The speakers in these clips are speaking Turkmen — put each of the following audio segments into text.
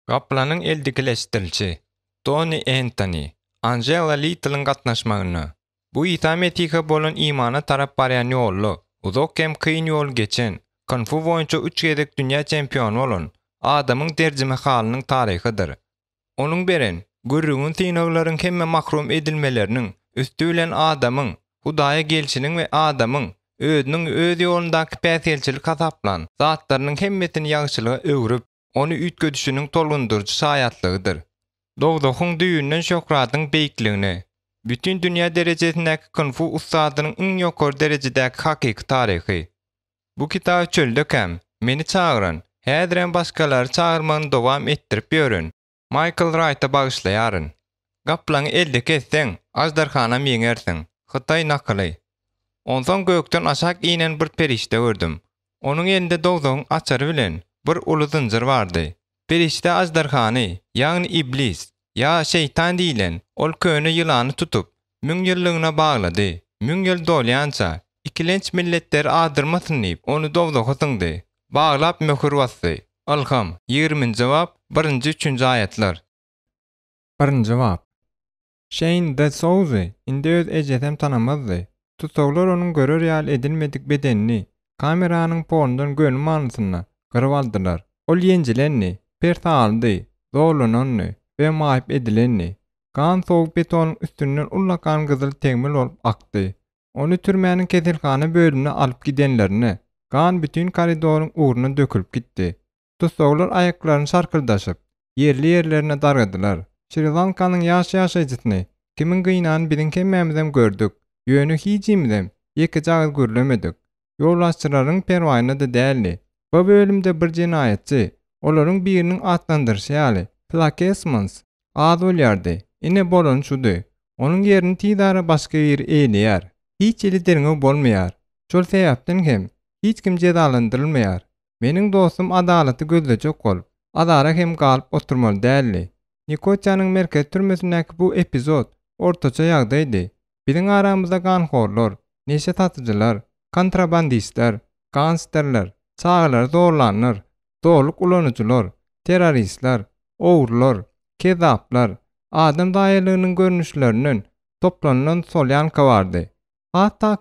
Gaplanyň eldikileşdirilçi Tony Anthony, Angela Little'ın gatnaşmagyny, bu ýa metika bolan imana tarap barýan ýolly, uzak hem kyn ýol geçen, kung fu boýunça 3 gezek dünýä çempiony bolan adamyň derjime halynyň taryhydyr. Onuň beren, gürrüňiň synaglaryň hemme mahrum edilmeleriniň üstü bilen adamyň Hudaýa gelşiniň we adamyň özüniň öz ýolundaky päselçilik hasaplan zatlarynyň hemmesini ýagşylyga öwrüp onu ütgödüşüniň tolgundurjy şaýatlygydyr. Dogdogyň düýünden şöhratyň beýikligini, bütün dünýä derejesindäki kung fu ustadynyň iň ýokary derejedäki hakyky taryhy. Bu kitap çöldökem, meni çağıran, häzirem başgalary çağırmagyny dowam etdirip ýörün. Michael Wright'a bagyşlaýaryn. Gaplany elde kesseň, ajdarhana meňersiň. Hytaý nakyly. Ondan gökden aşak inen bir perişte gördüm. Onuň elinde dogdogyň açary bilen bir uly zynjyr bardy. Perişte ajdarhany, ýagny iblis, ýa şeytan diýilen ol köne ýylany tutup, 1000 ýyllygyna baglady. 1000 ýyl dolýança, ikilenç milletler adyrmasyn diýip onu dogdoga syňdy. Baglap möhür basdy. Alham, 20-nji jogap, 1-nji 3-nji aýatlar. 1-nji jogap. Shane de Souza indi öz ejesem tanamazdy. Tutuglar onun görür ýal edilmedik bedenini kameranyň polundan gönül manysyna gyryp aldylar. Ol ýenjilenni, pertaldy, zorlananny we maýyp edilenni. Kan soğuk betonyň üstünden ullakan gyzyl tegmil bolup akdy. Onu türmäniň kesilhana bölümine alyp gidenlerine kan bütün koridoryň uğruna dökülüp gitdi. Tutuglar aýaklaryny şarkyldaşyp yerli yerlerine dargadylar. Sri Lankanyň ýaşaýjysyny kimin gynany biziň hemmemizem gördük. Ýöne hiçimizem ýeki jagy görlemedik. Ýollaşçylaryň perwaýyna da däldi. Bu bölümde bir jinayetçi, olaryň biriniň atlandyrşy ýaly Plakesmans ad bolýardy. Ine bolan şudy. Onuň ýerini tidara başga bir eýleýär. Hiç eli derňe bolmaýar. Şol sebäpden hem hiç kim jezalandyrylmaýar. Meniň dostum adalaty gözlejek bolup, adara hem galyp oturmaly däldi. Nikotyanyň merkez türmesindäki bu epizod ortaça ýagdaýdy. Biziň aramyzda ganhorlar, neşe satyjylar, kontrabandistler, gangsterler, çağlar zorlanýar, zorluk ulanyjylar, terroristler, owurlar, kezaplar, adam daýalygynyň görnüşlerinden toplanan solyanka bardy. Hatda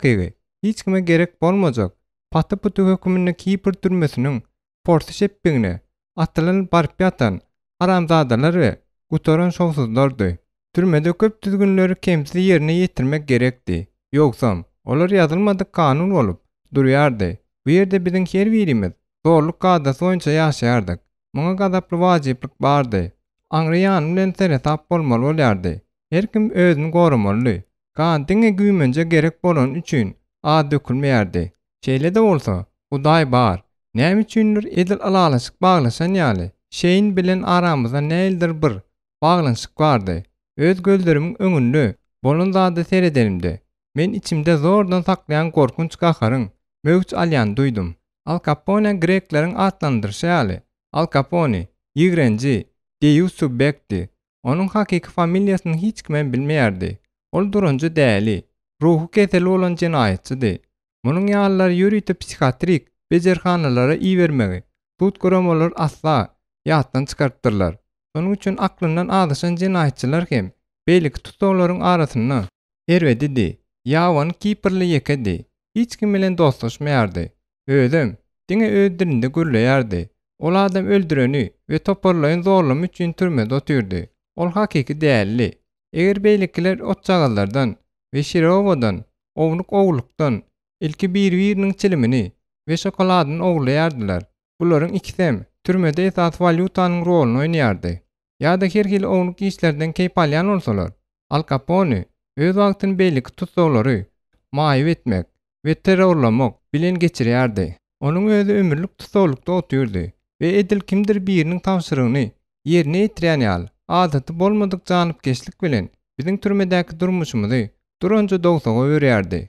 hiç kime gerek bolmajak paty-puty hökümini Kipr türmesiniň porty şepbegine atylyp baryp ýatan aramzadalar we gutoran şowsuzlardy. Türmede köp düzgünleri kemsi yerine ýetirmek gerekdi. Ýoksam, olar ýazylmadyk kanun bolup durýardy. Bu ýerde biziň her birimiz zorluk gadasy boýunça ýaşaýardyk. Muňa gadaply wajyplyk bardy. Aňryan bilen teretap bolmaly bolýardy. Her kim özüni goramaly. Kan diňe güýmenje gerek bolan üçin ad dökülmeýärdi. Şeýle de bolsa, Hudaý bar. Näme üçindir edil alalaşyk baglaşan ýaly. Şeýin bilen aramyzda näildir bir baglanşyk bardy. Öz gözlerimin öňünde bolan zady seredenimde men içimde zordan saklayan korkunç gaharyň möhüç alýan duydum. Al Capone Grekleriň atlandyrşy ýaly. Al Capone ýigrenji, deýus subjekti. Onuň hakyky familiýasyny hiç kim bilmeýärdi. Ol durunja däli, ruhu keseli bolan jinayetçidi. Munyň ýalylar ýürüýte psikiatrik bejerhanalara iýermegi, tutguramalar asla ýatdan çykartdyrlar. Onuň üçin aklyndan adaşan jinayetçiler hem beýlik tutuglaryň arasyna erwedidi. Ýawan Kiprli ýekedi. Hiç kim bilen dostlaşmaýardy. Özüm diňe öz dilinde gürleýärdi. Ol adam öldüreni we toparlaýan zorlamy üçin türmede otyrdy. Ol hakyky dälli. Eger beýlikler otçagallardan we şirowadan, owluk owlukdan ilki bir-biriniň çilimini we şokoladyny owlaýardylar. Bularyň ikisem türmede esas valyutanyň roluny oýnaýardy. Ýa-da her hili owluk işlerden keyp alýan bolsalar, Al Capone öz wagtyny beýlik tutuglary maýyp etmek we terrorlamak bilen geçirýärdi. Onuň özü ömürlük tutuglukda otyrdy we edil kimdir biriniň tapşyrygyny ýerine ýetirýän ýaly adaty bolmadyk janypkeşlik bilen biziň türmedäki durmuşymyzy durunja dogsaga öwürýärdi.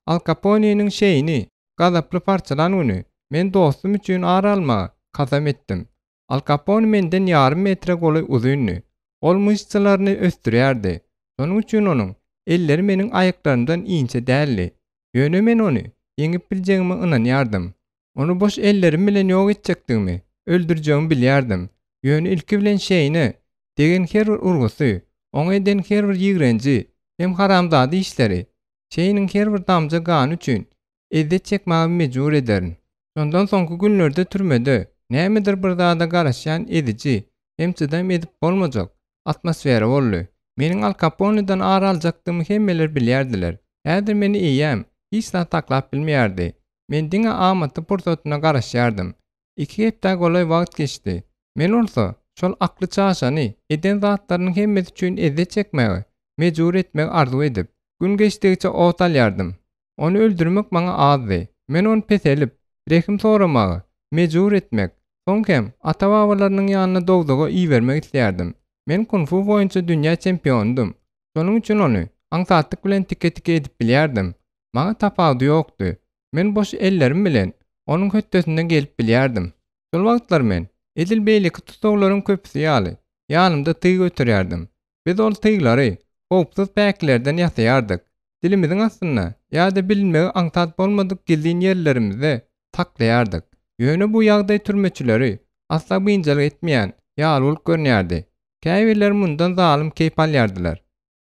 Al Capone'niň şeýini gazaply parçalanyny men dostum üçin ara almaga kasam etdim. Al Capone menden ýarym metre goly uzunly. Ol muşçylaryny östürýärdi. Şonuň üçin onuň elleri meniň aýaklarymdan iňçe däldi. Ýöne men ony ýeňip biljegime ynanýardym. Onu boş ellerim bilen ýok etjekdigimi, öldürjegimi bilýärdim. Ýöne ilki bilen şeýini, degen her bir urgusy, oňa eden her bir ýigrenji hem haramzady işleri, şeýiniň her bir damja gany üçin ezzet çekmäge mejbur ederin. Şondan soňky günlerde türmede nämedir bir zada garaşýan edici hem çydam edip bolmajak atmosfera boldy. Meniň Al Capone'dan ara aljakdymy hemmeler bilýärdiler. Häzir meni eýäm hiç da taklap bilmeýärdi. Men diňe amaty pursatyna garaşýardym. 2 hepde golay wagt geçdi. Men olsa şol akly çaşany eden zatlarynyň hemmesi üçin ezzet çekmäge mejbur etmek arzu edip gün geçdikçe ot alýardym. Onu öldürmek maňa azdy. Men onu pes elip rehim soramagy mejbur etmek, soňkem ata-babalarynyň ýanyna dogdaga iýermek isleýärdim. Men kung fu boýunça dünýä çempiondum. Şonuň üçin onu aňsatlyk bilen tike edip bilýärdim. Maňa tapawdy ýokdy. Men boş ellerim bilen onuň höttesinden gelip bilýärdim. Şol wagtlar men edil beýleki tutuglaryň köpüsi ýaly ýanymda tyg götürýärdim. Biz ol tyglary howpsuz päklerden ýasaýardyk. Dilimiziň astyna ýa-da bilinmegi aňsat bolmadyk geldiň ýerlerimizde taklaýardyk. Ýöne bu ýagdaý türmeçileri asla bynjalyk etmeýän ýaly bolup görnýärdi. Käýbirler mundan zalym keyp alýardylar.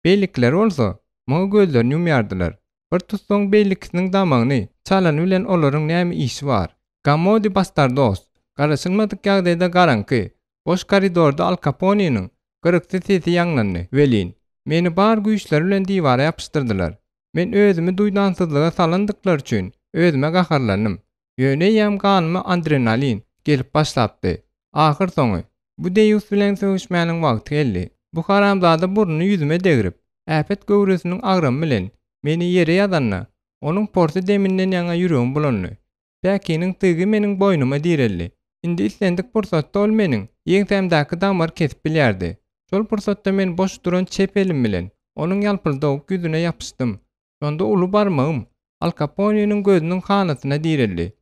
Beýlikler bolsa muňa gözlerini ýumýardylar. Bir tutsoň beýlikiniň damagyny çalan bilen olaryň näme işi bar? Gamodi bastardos. Garaşylmadyk ýagdaýda garanky, boş koridorda Al Capone'niň gyrykty sesi ýanglandy. Welin, meni bar güýçler bilen diwara ýapyşdyrdylar. Men özümi duýdansızlyga salandyklar üçin özüme gaharlandım. Ýöne ýam ganyma adrenalin gelip başlapdy. Ahir soňy bu deýus bilen söwüşmäniň wagty geldi. Bu haramzada burnuny ýüzüme degirip, äpet göwresiniň agramy bilen meni ýere ýazanna, onuň porty deminden ýaňa ýüregim bulandy. Päkiniň tygy meniň boynuma direldi. Indi islendik pursatda ol meniň ýeňsemdäki damar kesip bilýärdi. Şol pursatda men boş duran çep elim bilen onuň ýalpyldaýyp ýüzüne ýapyşdym. Şonda uly barmagym Al Capone'niň gözüniň hanatyna direldi.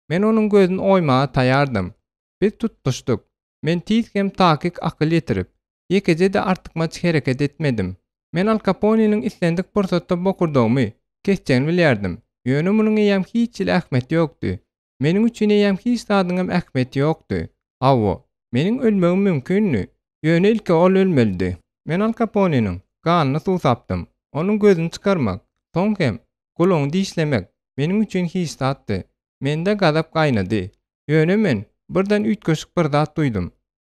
Men onuň gözüni oýmaga taýardym. Biz tutuşdyk. Men tizkem takik akyl ýetirip, ýekije de artykmaç hereket etmedim. Men Al Capone'niň islendik pursatda bokurdagymy kesjegini bilýärdim. Ýöne munyň eýem hiç ähmeti ýokdy. Meniň üçin eýem hiç zadyň ähmeti ýokdy. Hawa, meniň ölmegim mümkinmi? Ýöne ilki ol ölmeldi. Men Al Capone'niň ganyny susapdym. Onuň gözüni çykarmak, soňkem gulagyny dişlemek meniň üçin hiç zatdy. Mende gazap gaýnady. Ýöne men birden üýtgeşik bir zat duýdum.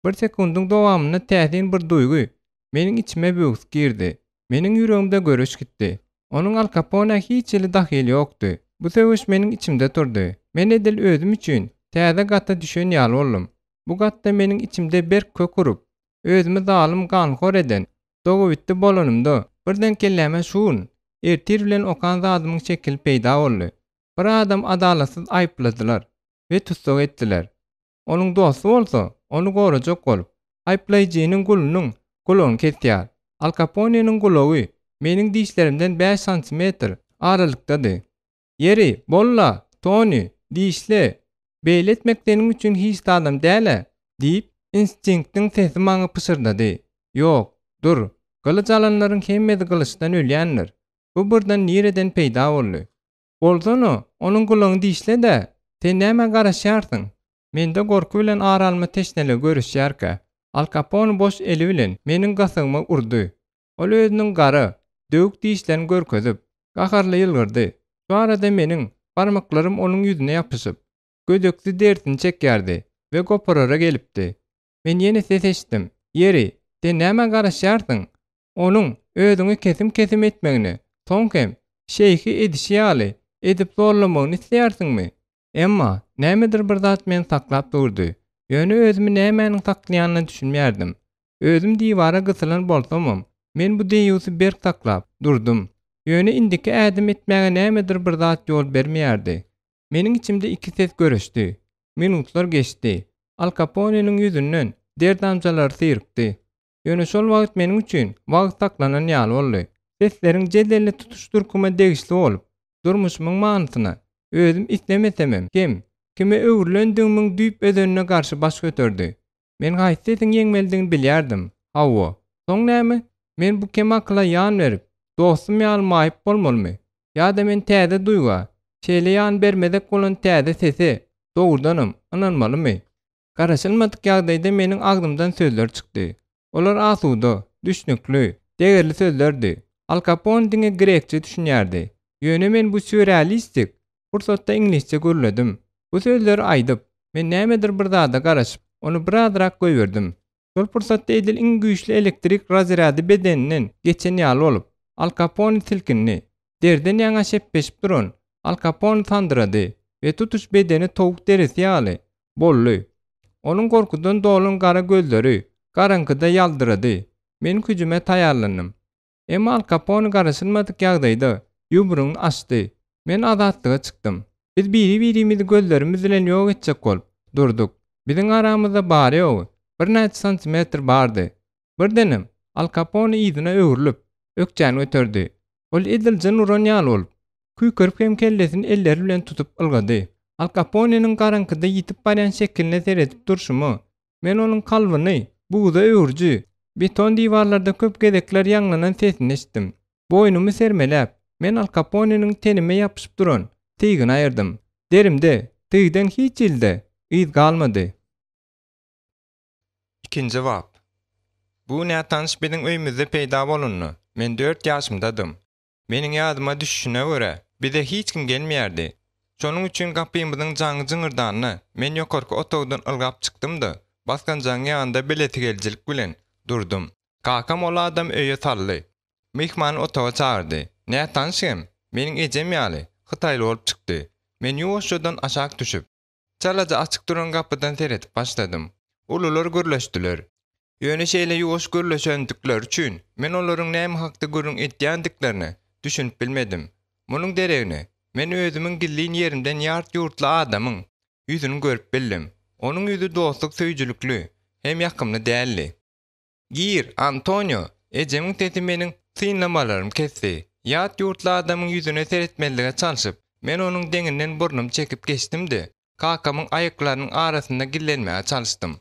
Bir sekundyň dowamyna täsin bir duýgy meniň içime böwüs girdi. Meniň ýüregimde göreş gitdi. Onuň Al Capone hiç eli dahyly ýokdy. Bu söwüş meniň içimde turdy. Men edil özüm üçin täze gatda düşen ýaly boldum. Bu gatda meniň içimde berk kökürüp, özümi zalym ganhor eden, dogu bitdi bolanymda birden kelleme şuun, ertir bilen okan zadymyň şekil peýda boldy. Bir adam adalatsız aýpladylar we tutsok etdiler. Onuň dosty bolsa, onu gorajak bolup, aýplaýjynyň gulunyň gulagyny kesýär. Al Capone'niň gulagy meniň dişlerimden 5 santimetr aralykdady. Yeri, bolla, Tony, dişle, beýle etmek senin üçin hiç de adam däle, diýip instinktiň sesi maňa pysyrdydy. Ýok, dur, gylyç alanlaryň hemmesi gylyçdan ölýänler. Bu birden nireden peýda boldy. Bolsana, onuň gulagyny dişle-de, sen näme garaşýarsyň? Mende gorku bilen aralma teşnele görüşýärkä. Al Capone boş eli bilen meniň gasygyma urdy. Ol özüniň gara, döwük dişlerini görkezip, gaharly ýylgyrdy. Şu arada meniň barmaklarym onuň ýüzüne ýapyşyp, gödekli dertini çekýärdi we goparara gelipdi. Men ýene ses eşitdim. Yeri, sen näme garaşýarsyň? Onuň özüňi kesim etmegini, soňkem şeýhi edişi ýaly edip zorlamagyny isleýärsiňmi? Emma nämedir bir zat meni saklap durdy. Ýöne özümi nämenin saklaýanyny düşünmýärdim. Özüm diwara gysylan bolsamam, men bu deýusy berk saklap durdum. Ýöne indiki ädim etmäge nämedir bir zat ýol bermeýärdi. Meniň içimde iki ses göreşdi. Minutlar geçdi. Al Capone'niň ýüzünden dert damjalary syrpdy. Ýöne şol wagt meniň üçin wagt saklanan ýaly boldy. Sesleriň jedelli tutuşdurkuma degişli bolup, durmuşynyň manysyna özüm islemesemem kime öwürlendiňmiň düýp ödenine garşy baş göterdi. Men gaýsetiň ýeňmeldigini bilýärdim. Hawa, soň näme? Men bu kemakla ýan berip, dostum ýalmaýyp bolmalymy? Ýa-da men täze duýga, şeýle ýan bermedek bolan täze sesi dogurdanam, ananmalymy? Garaşylmadyk ýagdaýda meniň agdymdan sözler çykdy. Olar asuda, düşnükli, degirli sözlerdi. Al Capone diňe grekçe düşünýärdi. Ýöne men bu sürrealistik fursatda inglizçe görledim. Bu sözleri aýdyp, men nämedir bir zada garaşyp, onu birazrak goýberdim. Şol fursatda edil iň güýçli elektrik razrady bedeninden geçen ýaly bolup, Al Capone silkinni. Derden ýaňa şeppeşip duran Al Capone tandyrady we tutuş bedeni towuk derisi ýaly bolly. Onun korkudan dolun gara gözleri garaňkyda ýaldyrady. Men küjüme taýýarlandym. Emma Al Capone garaşylmadyk ýagdaýda ýumrugyny açdy. Men azatlyga çykdym. Biz biri-birimizi gözlerimiz bilen ýok etjek bolup durduk. Biziň aramyzda bary ýogy bir näçe santimetr bardy. Birdenem Al Capone ýüzüne öwrülip ökçäni göterdi. Ol ediljen uran ýaly bolup, küýkürip hem kellesini elleri bilen tutup ylgady. Al Capone'nin garaňkyda ýitip barýan şekline seredip durşumy, men onuň kalbyny buğda öwürji, beton diwarlarda köp gedekler ýanglanan sesini eşitdim. Boynumy sermeläp, men Al Capone'nin tenime ýapyşyp duran tygyn aýyrdym. Derimde, tygdan hiç ilde ýyz galmady. İkinci bab. Bu nätanış biziň öýümizde peýda bolunny. Men 4 ýaşymdadym. Meniň ýadyma düşüşine görä, bize hiç kim gelmeýärdi. Şonuň üçin gapymyzyň jaňy jyňyrdanyny men ýokarky otogdan ylgap çykdym-da, baskanjaň ýanynda bileti geljilik bilen durdum. Kakam ol adam öýe saldy. Mihman otoga çağırdy. Nätanışym? Meniň ejem ýaly, Hytaýly bolup çykdy. Men ýuwaşdan aşak düşüp, çalaja açyk duran gapydan seredip başladym. Ulular gürleşdiler. Ýöne şeýle ýuwaş gürleşendikleri üçin men olaryň näme hakda gürüň etýändiklerini düşünüp bilmedim. Munyň deregini men özümiň gilliň ýerimden ýart ýurtly adamyň ýüzüni görüp bildim. Onuň ýüzi dostlyk söýjülükli hem ýakymly däldi. Gir, Antonio, ejemiň teti meniň synlamalarym kesdi. Ýat ýurtly adamyň ýüzüne seretmelige çalyşyp, men onuň deňinden burnumy çekip geçdim-de, kakamyň aýaklarynyň arasynda gillenmäge çalyşdym.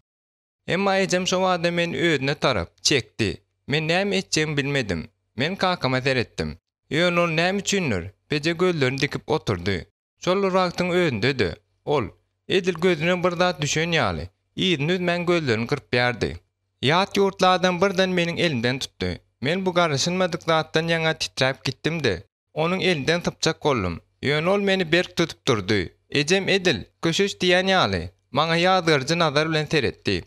Emma ejem şo wagtda men özüne tarap çekdi. Men näme etjegimi bilmedim. Men kakama seretdim. Ýöne ol näme üçindir? Beje gözlerini dikip oturdy. Şol wagtyň özünde-de ol edil gözüne bir zat düşen ýaly. Ýygyny men gözlerini kırp ýardy. Ýat ýurtly adam birden meniň elimden tutdy. Men bu garaşylmadyk zatdan ýaňa titräp gitdim-de, onuň elinden typjak boldum. Ýöne ol meni berk tutup durdy. Ejem edil, köşeş diýen ýaly. Maňa ýadyrjy nazar bilen seretdi.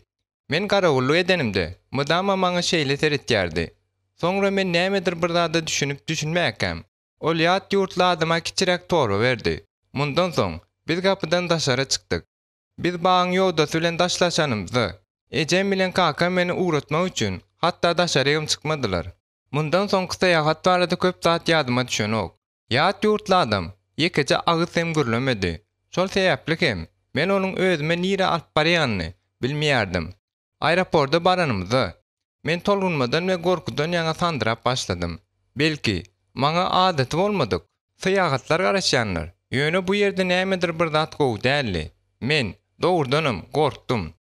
Men garawully edenimde, mydama maňa şeýle seretýärdi. Soňra men nämedir bir zada düşünüp düşünmäkem. Ol ýat ýurtly adama kiçirek toru berdi. Mundan soň biz gapydan daşara çykdyk. Biz baň ýolda bilen daşlaşanymyzy, ejem bilen kaka meni uğratmak üçin hatda daşarygym çykmadylar. Mundan soň saýahat barada köp zat ýadyma düşenok. Ýat ýurtly adam ýekeje agyz hem gürlemedi. Şol sebäpli hem men onuň özüme nire alyp barýanyny bilmeýärdim. Aeroportda baranymyzy men tolgunmadan we gorkudan ýaňa sandyrap başladym. Belki maňa adaty bolmadyk. Saýahatlar garaşýanlar. Ýöne bu ýerde nämedir bir zat gowy däldi. Men dogurdanam, gorkdum.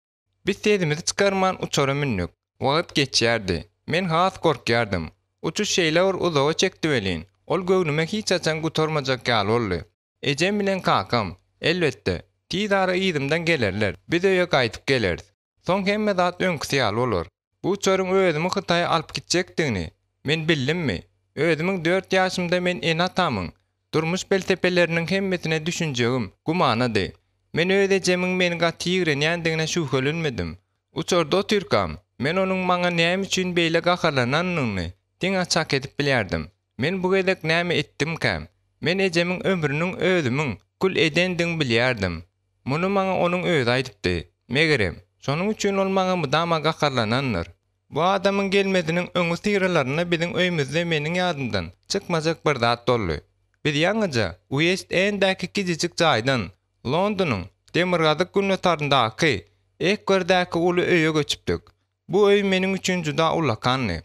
Biz sezimizi çykarman uçara minnik. Wagt geçýärdi. Men has gorkýardym. Uçuş şeýle uzağa çekdi welin. Ol göwnüme hiç açan gutarmajak ýaly boldy. Ejem bilen kakam, elbetde, tizara ýydymdan gelerler. Biz öýe gaýtyp geleriz. Soň hemme zat öňküsi ýaly bolar. Bu çörüň özümi Hytaýa alyp gitjekdigini men billimmi? Özümiň 4 ýaşymda men en atamyň durmuş beltepeleriniň hemmesine düşünjegim gumanady. Men öz ejemiň meni gaty ýigrenýändigine şüphelenmedim. Uçarda oturkam, men onuň maňa näme üçin beýle gaharlananyny diňe çak edip bilýärdim. Men bu gedek näme etdimkäm? Men ejemiň ömrüniň özümiň kul edendiňi bilýärdim. Muny maňa onuň özü aýdypdy. Megerem şonuň üçin ol maňa mydama gaharlananlar. Bu adamyň gelmediniň öňü syralaryny biziň öýümizde meniň ýadymdan çykmajak bir zat boldy. Biz ýaňyja West End'däki kiçik jaýdan Londonyň Demirgazyk günnetaryndaky Ekgördäki uly öýe göçüpdik. Bu öý meniň üçin juda ulakanly.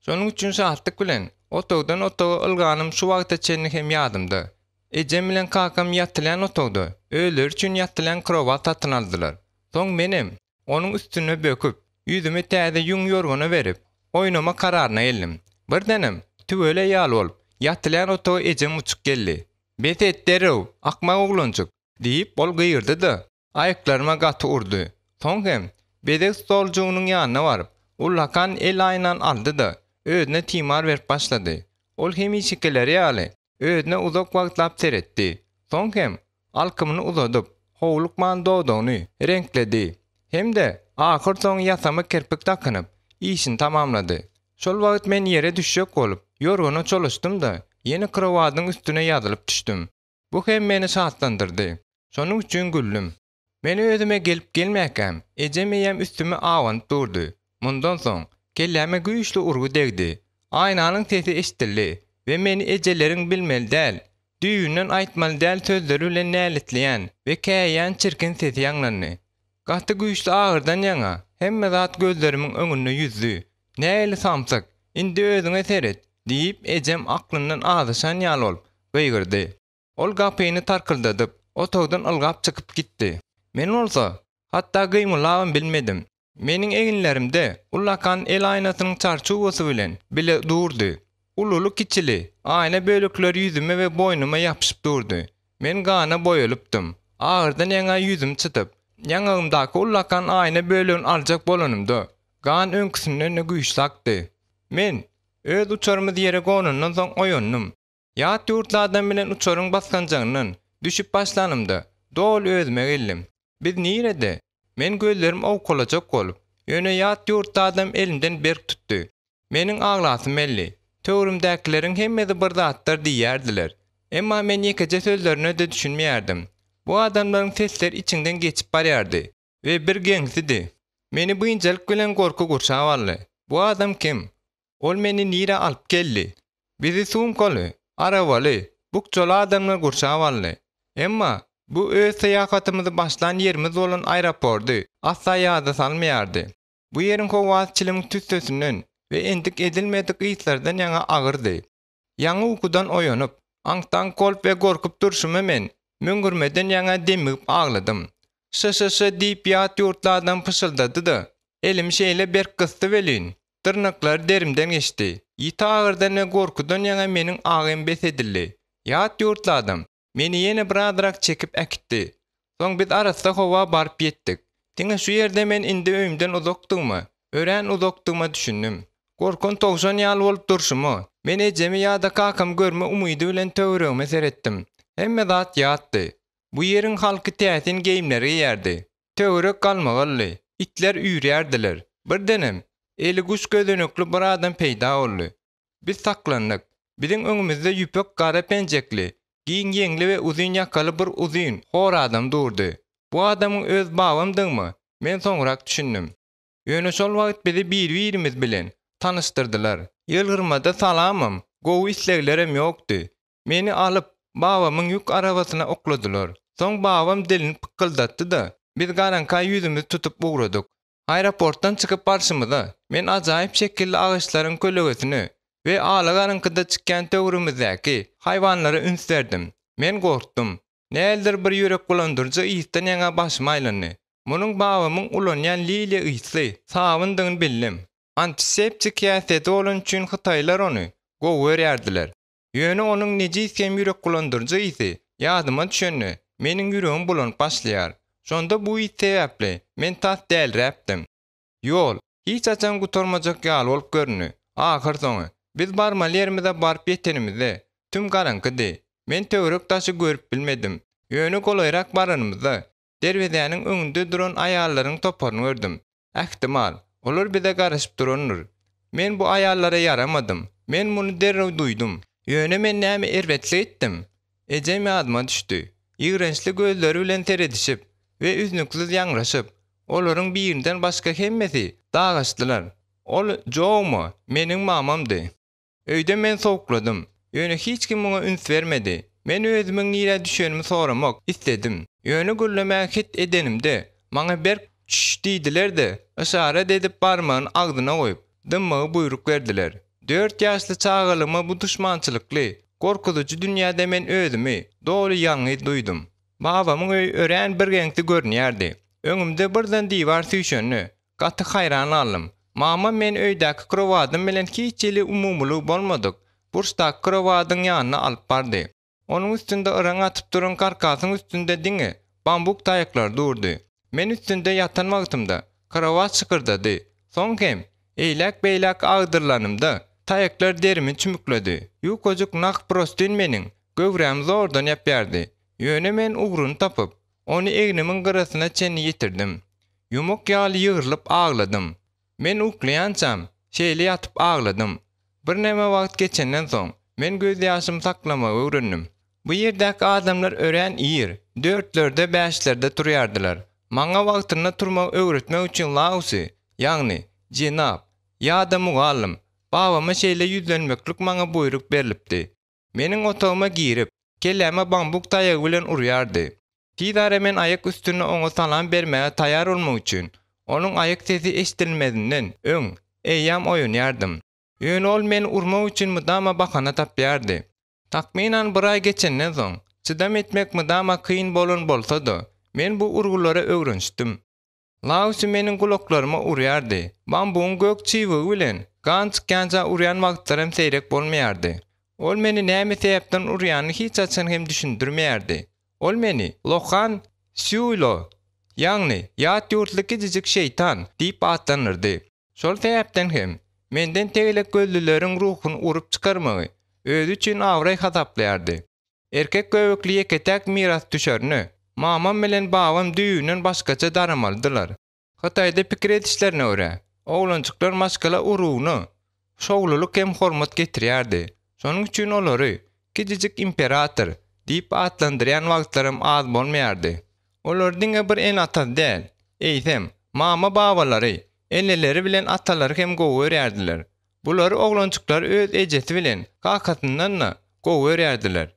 Şonuň üçin şahatlyk bilen otogdan otoga ylganym şu wagtda çenli hem ýadymda. Ejem bilen kakam ýatylan otogda öýler üçin ýatylan krowat satyn aldylar. Soň menem onuň üstüne böküp ýüzüme täze ýuň ýorgana berip oýnama kararyna geldim. Birdenem tüwele ýaly bolup ýatylan otoga ejem uçup geldi. "Bet derew, akmak oglanjyk" diýip bol gyýyrdy-da aýaklaryma gaty urdy. Soň hem bedek stolcugynyň ýanyna baryp, ullakan el aýnan aldy-da özüne timar berip başlady. Ol hem işikeleri ýaly özüne uzak wagtlap seretdi. Soň hem alkymyny uzadyp, howlukman doduny renkledi. Hemde ahir soň ýasama kirpik takynyp, işini tamamlady. Şol wagt men ýere düşjek bolup, ýorgana çalışdym-da, ýene krowadyň üstüne ýazylyp düşdüm. Bu hem meni şatlandyrdy. Şonuň üçin güldüm. Men özüme gelip gelmäkem, ejemeýem üstüme awanyp durdy. Mundan soň kelläme güýçli urgu degdi. Aýnanyň sesi eşdildi we meni ejeleriň bilmeli däl, düýünden aýtmaly däl sözleri bilen näletleýän we käýýän çirkin sesi ýanglandy. Gaty güýçli agyrdan ýaňa, hemme zat gözlerimiň öňünde ýüzdi. Näli samsak, indi özüňe seret, diýip ejem aklyndan azyşan ýaly bolup beýgirdi. Ol gapyny tarkyldadyp, otogdan ylgap çykyp gitdi. Men bolsa, hatda gymylabam bilmedim. Meniň eginlerimde ullakan el aýnasynyň çarçuwasy bilen bile durdy. Ululu kiçili, aýna bölükleri ýüzüme we boynuma ýapyşyp durdy. Men gana boýalypdym. Agyrdan ýaňa ýüzüm çytyp, ýaňagymdaky ullakan aýna bölügini aljak bolanymda, gan öňküsinden güýçlakdy. Men öz uçarymyz ýere gonandan soň oýandym. Ýat ýurtlardan bilen uçaryň baskanjagyndan düşüp başlanymda, dol özüme geldim. Biz nirede? Men gözlerim awkulajak bolup, ýöne ýat ýurtlardan elimden berk tutdy. Meniň aglasym belli. Töwrümdäkileriň hemmesi bir zatlar diýerdiler. Emma men ýekeje sözlerini de düşünmeýärdim. Bu adamlaryň sesleri içinden geçip barýardy we bir geňsidi. Meni bu injelik bilen gorku gurşap aldy. Bu adam kim? Ol meni nire alyp geldi. Bizi sumkaly, arabaly, bukçaly adamlar gurşap aldy. Emma bu öz seýahатymyzy başlan ýerimiz bolan aeroporty asla ýada salmaýardy. Bu ýeriň howatçylygyň tüssesinden we endik edilmedik ýytlardan ýaňa agyrdy. Ýaňy ukudan oýanyp, aňtan kolp we gorkup durşumy men müňgürmeden ýaňa demigip agladym. Şş diýip ýat ýurtlardan pışıldady-da, elim şeýle berk gysdy welin. Tırnaklar derimden geçti. Ýita agyrdan we gorkudan ýaňa meniň agym besedildi. Ýat ýurtlardan meni ýene bir adrak çekip äkitdi. Soň biz arasda howa baryp ýetdik. Diňe şu ýerde men indi öýümden uzakdygmy, ören uzakdygmy düşündüm. Gorkun togşan ýaly bolup durşumy, men ejemi ýa-da kakam görme umydy bilen töweregime seretdim. Hemme zat ýatdy. Bu ýeriň halky täsin geyimleri ýerdi. Töwerek galmagally, itler üýrýärdiler. Birdenem eli guş gözönükli bir adam peýda boldy. Biz saklandyk. Biziň öňümizde ýüpek gara penjekli, giň ýeňli we uzun ýakaly bir uzun, hor adam durdy. Bu adamyň öz babamdyňmy? Men soňrak düşündüm. Ýöne şol wagt bizi bir-birimiz bilen tanıştırdylar. Ýylgyrmada salamam, gowy isleglerim ýokdy. Meni alyp babamyň ýük arabasyna okladylar. Soň babam dilini pykyldatdy-da, biz garanka ýüzümizi tutup ugradyk. Aeroportdan çykyp barşymyzda men ajaýyp şekilli agyşlaryň kölegesini we alagaryňkyda çykkan töwrümizäki haýwanlara ünslerdim. Men gorkdum. Näildir bir ýürek bulandyrjy ýytdan ýaňa başyma aýlandy. Munyň babamyň ulanýan lile ýysy sawyndygyny bildim. Antiseptik ýasety bolan üçin Hytaýlar ony gowy berýärdiler. Ýöne onuň nejisem ýürek bulandyrjy ýysy ýadyma düşenni. Meniň ýüregim bulanyp başlaýar. Şonda bu sebäpli men tas dälräpdim. Ýol hiç açan gutarmajak ýaly bolup görünýär. Ahir soňy biz barmaly ýerimize baryp ýetenimizde tüm garankydy. Men töwerek taşy görüp bilmedim. Ýöne golaýrak baranymyzda derwezäniň öňünde duran aýallaryň toparyny gördüm. Ähtimal olar bize garaşyp duranlar. Men bu aýallara ýaramadym. Men muny derrew duýdum. Ýöne men näme erwetlik etdim. Ejem ýadyma düşdi. Ýigrençli gözleri bilen teredişip we üznüksiz ýaňraşyp, olaryň birinden başga hemmesi dagaşdylar. Ol Joe-my, meniň mamamdy. Öýde men sowukladym. Ýöne hiç kim muňa üns bermedi. Men özümiň nire düşenimi soramak istedim. Ýöne güllemäk hit edenimde maňa berk diýdiler-de, işaret edip barmagyny agdyna goýup, dymmagy buyruk berdiler. 4 ýaşly çagalyma bu düşmançylykly, gorkuducu dünýäde men özümi doly ýaňy duýdum. Babamyň öýü ören bir geňti görnýärdi. Öňümde birden diýwar süýşenni, gaty haýran alym. Mama men öýdäki krowadym bilen hiç ýyly umumlyk bolmadyk. Burçdaky krowadyň ýanyna alyp bardy. Onuň üstünde ıraň atyp duran karkasyň üstünde diňe bambuk taýaklar durdy. Men üstünde yatan wagtymda karawat şykyrdydy. Soň hem eýlek-beýlek agdyrlanymda taýaklar derimi çümükledi. Ýukojuk nak prostin meniň göwräm zordan ýapýardy. Ýöne men ugruny tapyp, onu egnimiň gyrasyna çenni ýetirdim. Ýumuk ýaly ýygrylyp agladym. Men uklaýançam, şeýle ýatyp agladym. Bir näme wagt geçenden soň men göz ýaşymy saklamagy öwrendim. Bu ýerdäki adamlar ören ýer, 4'lerde 5'lerde turýardylar. Maňa wagtyna turmak öwretmek üçin lausy, ýagny jenap, ýa-da mugallim, babama şeýle ýüzlenmeklik maňa buyruk berilipdi. Meniň otagıma girip, kelläme bambuk taýagy bilen urýardy. Tidare men ayak üstüne oňa salam bermäge taýýar bolmak üçin, onuň ayak sesi eşdilmedinden öň, eýýam oýunýardym. Ýöne ol meni urmak üçin mydama bahana tapýardy. Takminan bir ay geçenden soň, çydam etmek mydama kyn bolan bolsa-da, men bu urgulara öwrenişdim. Lausy meniň gulaklaryma urýardy. Bambuň gök çywygy bilen gança urýan wagtlarym seýrek bolmaýardy. Ol meni näme sebäpden urýanyny hiç açan hem düşündirmeýärdi. Ol meni Lohan Süýlo, ýagny ýat ýurtlyky jijik şeytan diýip atlanyrdy. Şol sebäpden hem menden tegelek gözlüleriň ruhuny urup çykarmagy özü üçin awray hasaplaýardy. Erkek göwekli ýeketek miras düşärni mamam bilen babam düýünden başgaça daramalydylar. Hataýda pikir edişlerine görä, oglançyklar maskala urugyny, şowluluk hem hormat getirýärdi. Şonuň üçin olary kijijik imperator diýip atlandyrýan wagtlarym az bolmaýardy. Olar diňe bir en ata däl, eýsem, mama babalary, elleri bilen atalary hem gowy öýärdiler. Bulary oglançyklar öz ejesi bilen kakatyndan gowy öýärdiler.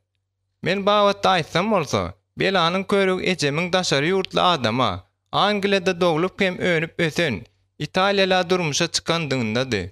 Men babatda aýtsam bolsa, belanyň körügi ejemiň daşary ýurtly adama, Angliýada doglup hem önüp ösen, Italiýala durmuşa çykandygyndady.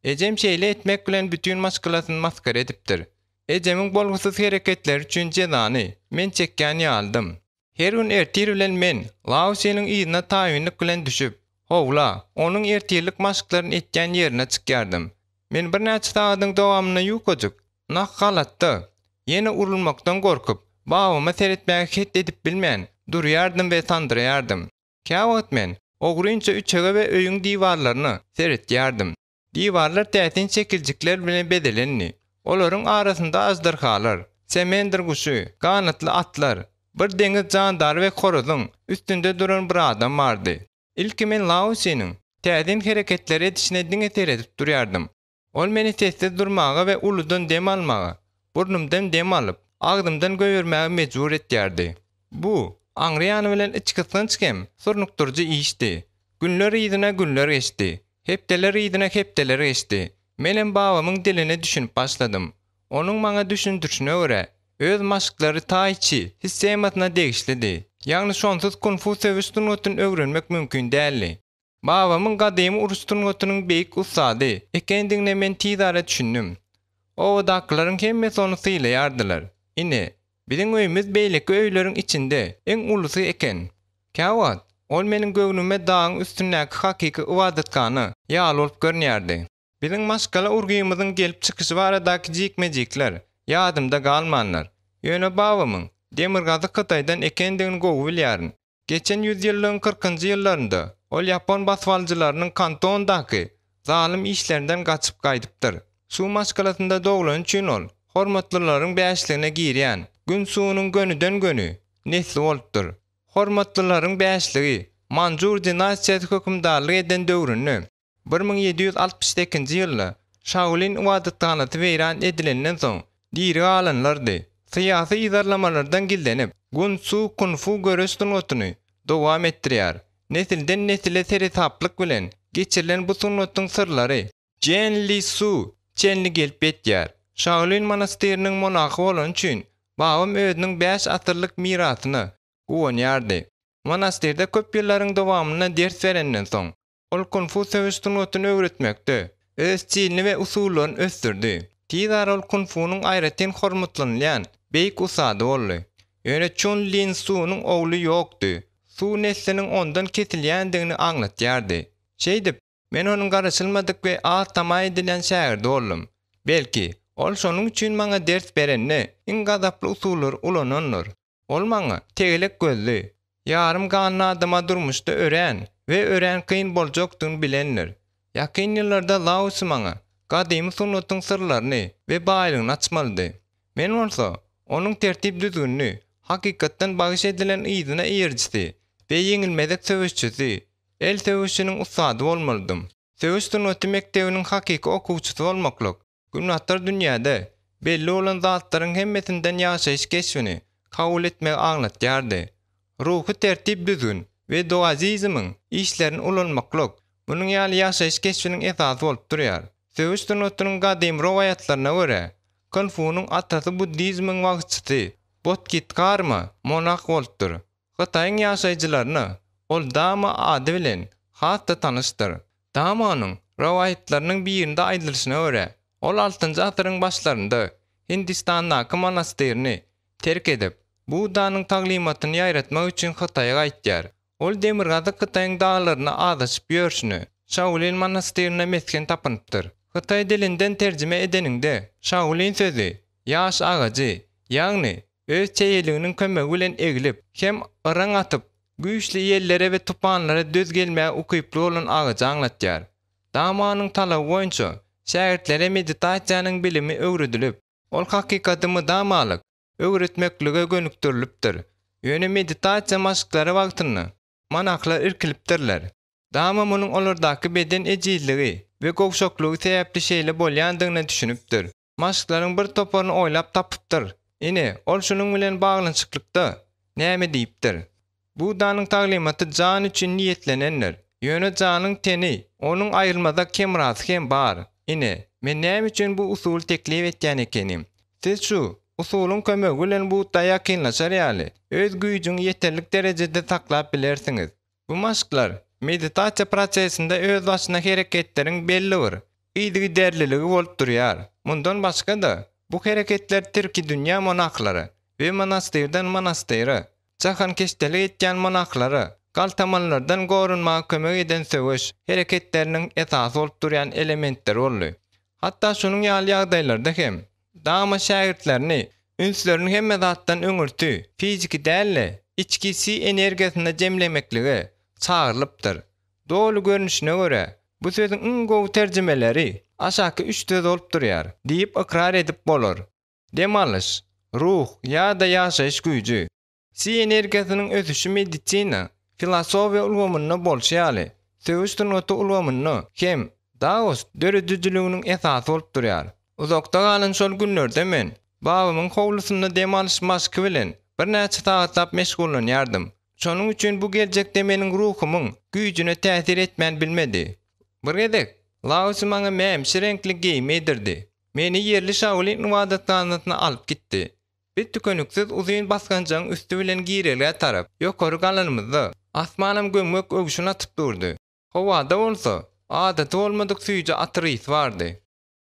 Ejem şeýle etmek bilen bütün maskalasyny maskara edipdir. Ejemiň bolgusyz hereketleri üçin jezany men çekýän ýaldym. Her gün ertir bilen men Lausynyň ýygyna taýinlik bilen düşüp, howla, onuň ertirlik maşklaryny etýän ýerine çykýardym. Men bir näçe sagatyň dowamyna ýukojuk, nak galatda, ýene urulmakdan gorkup, babama seretmäge het edip bilmän, durýardym we sandyrýardym. Käwagt men ogrunça üçege we öýüň diwarlaryny seretýärdim. Diwarlar täsin çekiljikler bilen bedelenni. Olaryň arasynda azdarhalar, semendir guşy, ganatly atlar, bir deňiz jandary we horozyň üstünde duran bir adam bardy. Ilki men Lausynyň täsin hereketleri edişine diňe seredip durýardym. Ol meni sessiz durmaga we uludan dem almaga, burnumdan dem alyp, agdymdan göýürmäge mejbur etýärdi. Bu, aňrýany bilen içki sınçkem, surnukturjy işdi. Günler ýydyna günler geçdi. Hepdeler ýydyna hepdeler geçdi. Menem babamyň diline düşünüp başladym. Onuň maňa düşündürşüne görä, öz maşklary taýçy, hissematyna degişlidi. Ýagny şonsuz Konfusiýa üstünlüğüni öwrenmek mümkin däldi. Babamyň gadymy urusturnugynyň beýik usady ekendigine men tidara düşündüm. O daklaryň hemmesi onu sylaýardylar. Ine, biziň öýümüz beýleki öýleriň içinde eň ulusy eken. Käwat, ol meniň göwnüme dagyň üstündäki hakyky ibadetkany ýaly bolup görnýärdi. Biziň maskala urgymyzyň gelip çykyşy baradaky jikmejikler ýadymda galmanlar. Ýöne babamyň demirgazy Kytaýdan ekendigini gowy bilýäryn. Geçen ýüzýyllyň 40-njy ýyllarynda ol Ýapon baswalçylarynyň kantondaky zalim işlerinden gaçyp gaýdypdyr. Şu maskalasynda doglan üçin ol hormatlylaryň bäşligine girýän gün suwunyň gönüden gönü nesli bolupdyr. Hormatlylaryň bäşligi Manjur dinasiýasy hökümdarlyk eden döwründe 1762-nji ýylda Shaolin ibadetkanaty weýran edilenden soň diri alanlardy. Syýasy ýazarlamalardan gildenip, gün su kunfu görüşdürnüňi dowam etdirýär. Nesilden nesile seretaplyk bilen geçirilen bu sunnatyň sırlary Jen Li Su çenli gelip etýär. Shaolin monasteriniň monahy bolan üçin babam özüniň 5 asyrlyk mirasyny gowanýardy. Monasterde köp ýyllaryň dowamyna ders berenden soň ol Konfusiýa üstünlüğüni öwretmekde öz çyny we usullaryny ösdürdi. Tidar ol Konfunyň aýratyn hormatlanýan beýik usady boldy. Ýöne Chun Lin Su'nyň ogly ýokdy. Su nesliniň ondan kesilýändigini aňlatýardy. Şeýdip, men onuň garaşylmadyk we atama edilen şäherdi boldum. Belki, ol şonuň üçin maňa ders berenni iň gazaply usullar ulananlar. Ol maňa tegelek gözli, Yarım ganly adyma durmuşda ören we ören kyn boljakdygyny bilenler. Ýakyn ýyllarda Laos maňa gadymy sunnatyň sırlaryny we baýlygyny açmalydy. Men bolsa onuň tertip düzgünini hakykatdan bagyş edilen ýyzyna eýerjisi we ýeňilmezek söwüşçisi, el söwüşçiniň ustady bolmalydym. Söwüş sunnaty mektebiniň hakyky okuwçysy bolmaklyk günahtar dünýäde belli olan zatlaryň hemmetinden ýaşaýyş geçmini kabul etmek aňlatýardy. Ruhy tertip düzgün we doazizmiň işlerini ulanmaklyk munyň ýaly ýaşaýyş geçminiň esasy bolup durýar. Söwüş sunnatynyň gadymy rowayatlaryna görä, Konfuçyň atasy buddizmiň wagtçysy Bodhidharma monah bolupdyr. Xitaýyň ýaşaýjylaryny ol Dama ady bilen hatda tanışdyr. Damanyň rowayatlarynyň birinde aýdylyşyna görä, ol 6-njy asyryň başlarynda Hindistandaky monasterini terk edip, Buddanyň taglimatyny ýaýratmak üçin Xitaýa gaýtdýar. Ol Demirgazy Xitaýyň daglaryna adaşyp ýörşüni Shaolin monasterine mesken tapynypdyr. Xitay dilinden terjime edeninde Shaolin sözi ýaş agajy, ýagny öz çeýeliginiň kömegi bilen egilip hem ıraň atyp güýçli ýellere we tupanlara döz gelmäge ukyply bolan agajy aňlatýar. Damanyň talaby boýunça şähertlere meditasiýanyň bilimi öwredilip, ol hakykatymy damalyk öwretmeklige gönükdirilipdir. Ýöne meditasiýa maşklary wagtyny manaklar irkilipdirler. Dama munyň olardaky beden ejizligi we gowşoklugy sebäpli şeýle bolýandygyny düşünüpdir. Maşklaryň bir toparyny oýlap tapypdyr. Ine ol şunyň bilen baglançyklykda näme diýipdir? Buddanyň taglimaty jan üçin niýetlenenler. Ýöne janyň teni, onuň aýrylmazda kemrasy hem bar. Ine men näme üçin bu usul teklip etýän ekenim? Siz şu usulyň kömegi bilen bu ýakynlaşar ýaly öz güýjüňi ýeterlik derejede saklap bilersiňiz. Bu maşklar meditasiýa prosesinde öz başyna hereketleriň belli bir ýygy derliligi bolup durýar. Mundan başga da bu hereketler Türki dünýä monahlary we monasterden monastera jahan keşdelik etýän monahlary galtamanlardan gorunmaga kömek eden söwüş hereketleriniň esasy bolup durýan elementler boldy. Hatda şunyň ýaly ýagdaýlarda hem dama şähertlerini ünslerini hemme zatdan öňürtü, fiziki dälle, içkisi energiýasyny jemlemekligi çağırılıpdyr. Dolu görünüşine göre bu sözün ıň gowy terjimeleri aşaky 3 söz bolup durýar diýip ikrar edip bolar. Demalyş, ruh ýa-da ýaşaýyş güýji, si energiýasynyň ösüşi meditsina, filosofiýa ulgamyny bolşýaly, söwüş sunnaty ulgamyny hem Daos döredüjliginiň esasy bolup durýar. Uzakda galan şol günlerde men babamyň howlusynda demalyş maşky bilen bir näçe sagatlap meşgullanýardym. Şonuň üçin bu geljekde meniň ruhumyň güýjüne täsir etmän bilmedi. Bir gedek Laos maňa mämşi renkli giyim edirdi. Meni ýerli Shaolin ibadatxanasyna alyp gitdi. Bir tükönüksiz uzyn basganjaň üstü bilen gireler tarap ýokary galanymyzda asmanam gömgök ögüşüne atyp durdy. Howada bolsa adaty bolmadyk süýje atrys bardy.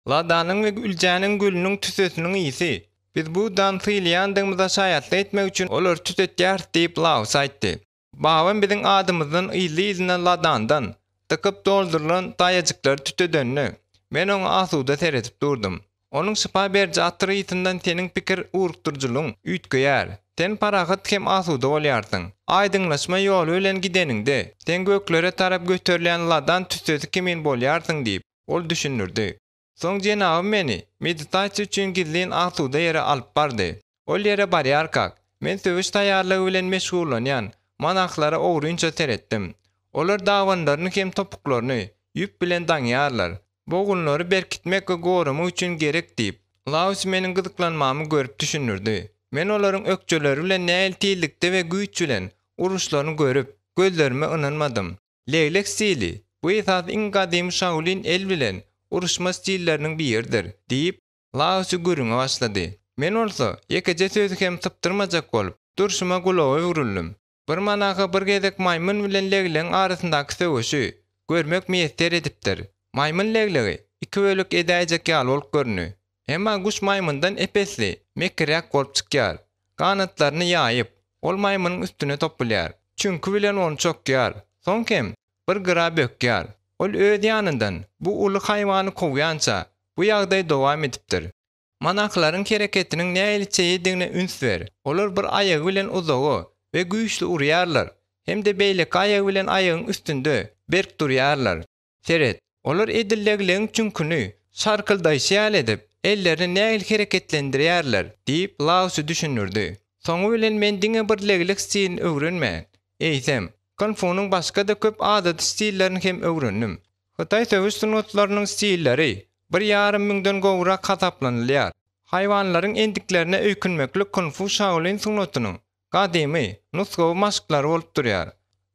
Ladanyň we üljäniň gülüniň tüsesiniň ýyzy. Biz bu dansyýandygymyza şaýatly etmek üçin olar tütetýär diýip Laos aýtdy. Babam biziň adymyzyň ýyly-ýylyna ladandan tıkıp doldurulan daýajyklary tütedenni men oňa asuda seretip durdum. Onuň şypa berji atrysyndan teniň pikir urukturjuluň üýtgeýär. Sen parahat hem asuda bolýarsyň. Aýdyňlaşma ýoly bilen gideninde sen göklere tarap göterilen ladan tüsesi kimin bolýarsyň diýip ol düşünürdi. Soň jenabym meni meditasiýa üçin gizlin asuda ýere alyp bardy. Ol ýere barýarkak men söwüş taýýarlygy bilen meşgullanýan manahlara ogrunça seretdim. Olar dawanlaryny hem topuklaryny ýüp bilen daňýarlar. Bogunlary berkitmek we goramak üçin gerek diýip Laos meniň gyzyklanmamy görüp düşünürdi. Men olaryň ökçeleri bilen näil tiýlikde we güýç bilen uruşlaryny görüp gözlerime ynanmadym. Leylek stili bu esas iň gadymy Shaolin el bilen uruşma stilleriniň biridir diýip Laosy görüňe başlady. Men bolsa ýekeje sözi hem typtyrmajak bolup durşuma gulagy uruldum. Bir manaka bir gezek maýmyn bilen legleň arasyndaky söwüşi görmek meýesser edipdir. Maýmyn leglegi 2 bölük edäjek ýaly bolup görünýär. Emma guş maýmyndan epesli, mekirek bolup çykýar. Kanatlaryny ýaýyp, ol maýmynyň üstüne topulýar. Çünki bilen onu çokýar. Soňkem bir gyra bökýär. Ol öz ýanyndan bu uly haýwany kowýança bu ýagdaý dowam edipdir. Manaklaryň hereketiniň näil çeýdigine üns ber. Olar bir aýagy bilen uzagy ve güýçli urýarlar. Hem de beýleki aýagy bilen aýagyň üstünde berk durýarlar. Seret, olar edilleglegiň çünkünü şarkyldaýşýal edip, ellerini nähili hereketlendirýärler diýip Laosy düşünürdi. Soňu bilen men diňe bir leglik stilini öwrenmän. Eýsem, Kung Fu'nun başga da köp adat stillerini hem öwrendim. Hytaý söwüş sunatlarynyň stilleri 1,5 miňden gowrak hasaplanylýar. Haýwanlaryň endiklerine öýkünmeklik Kung Fu Shaolin sunatynyň gadymy nusgawy maşklary bolup durýar.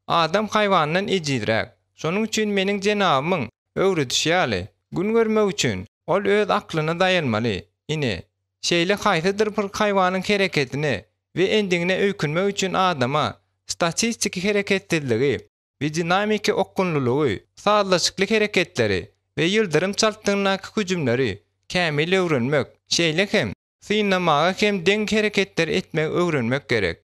Adam haýwandan ejidräk. Şonuň üçin meniň jenabymyň öwredişýäli. Gün görmek üçin ol öz aklyna dayanmaly. Ine, şeýle haýsydyr bir haýwanyň hereketine we endigine öýkünmek üçin adama statistik hereketliligi we dinamiki okkunlulugy, sağlaşykly hereketleri we ýyldyrym çaltdygynaky hüjümleri kämil öwrenmek, şeýle hem synamaga hem deň hereketler etmek öwrenmek gerek.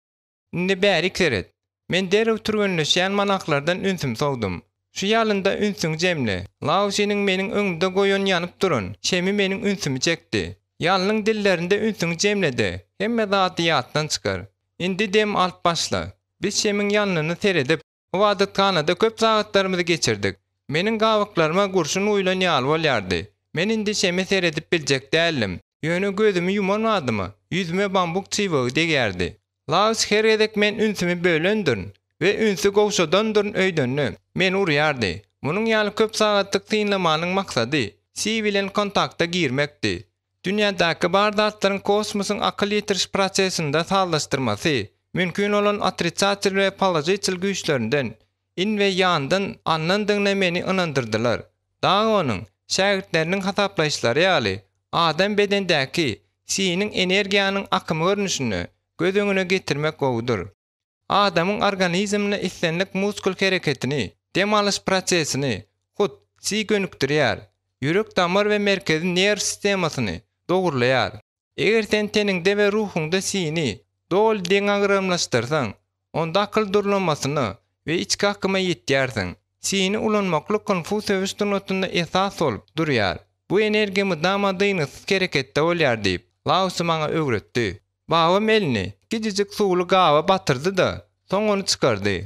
Indi bäri keret. Men derew türgenleşýän manaklardan ünsüm sowdum. Şu ýalynda ünsüň jemle. Laosynyň meniň öňümde goýan ýanyp duran şemi meniň ünsümi çekdi. Ýalynyň dillerinde ünsüň jemledi. Hemme zaty ýatdan çykar. Indi dem alyp başla. Biz şemiň ýanyny seredip, o wagtda köp sagatlarymyzy geçirdik. Meniň gawaklaryma gurşun uýlan ýaly bolýardy. Men indi şemi seredip biljek dälim. Ýöne gözümi yumanmadymy? Yüzüme bambuk çywygy degärdi. Laos her gedek men ünsümi bölendürn we ünsü gowşadandyr öýdönni. Men urýardy. Munyň ýaly köp sagatlyk synlamanyň maksady si bilen kontakta girmekdi. Dünýädäki bar zatlaryň kosmosyň akyl ýetiriş prosesinde sağlaşdyrmasy mümkin olan atriçatyl we palajiçyl güýçlerinden in we ýandan anlandygyna meni ynandyrdylar. Daha onuň şägirdleriniň hasaplaýşlary ýaly adam bedendäki siniň energiýanyň akymy görnüşini göz öňüne getirmek gowudur. Adamyň organizmine islenlik muskul hereketini, dem alyş prosesini hut si gönükdirýär. Ýürek damar we merkezi nerw sistemasyny dogurlaýar. Eger sen teninde we ruhunda sini dol deň agramlaşdyrsaň, onda akyl durulmasyny we içki akyma ýetýärsiň. Sini ulanmakly Kung Fu söwüş sunatynda esas bolup durýar. Bu energiýamy damadyňyz hereketde bolýar diýip Laos maňa öwretdi. Babam elini gijijik suwly gawa batyrdy da soň onu çykardy.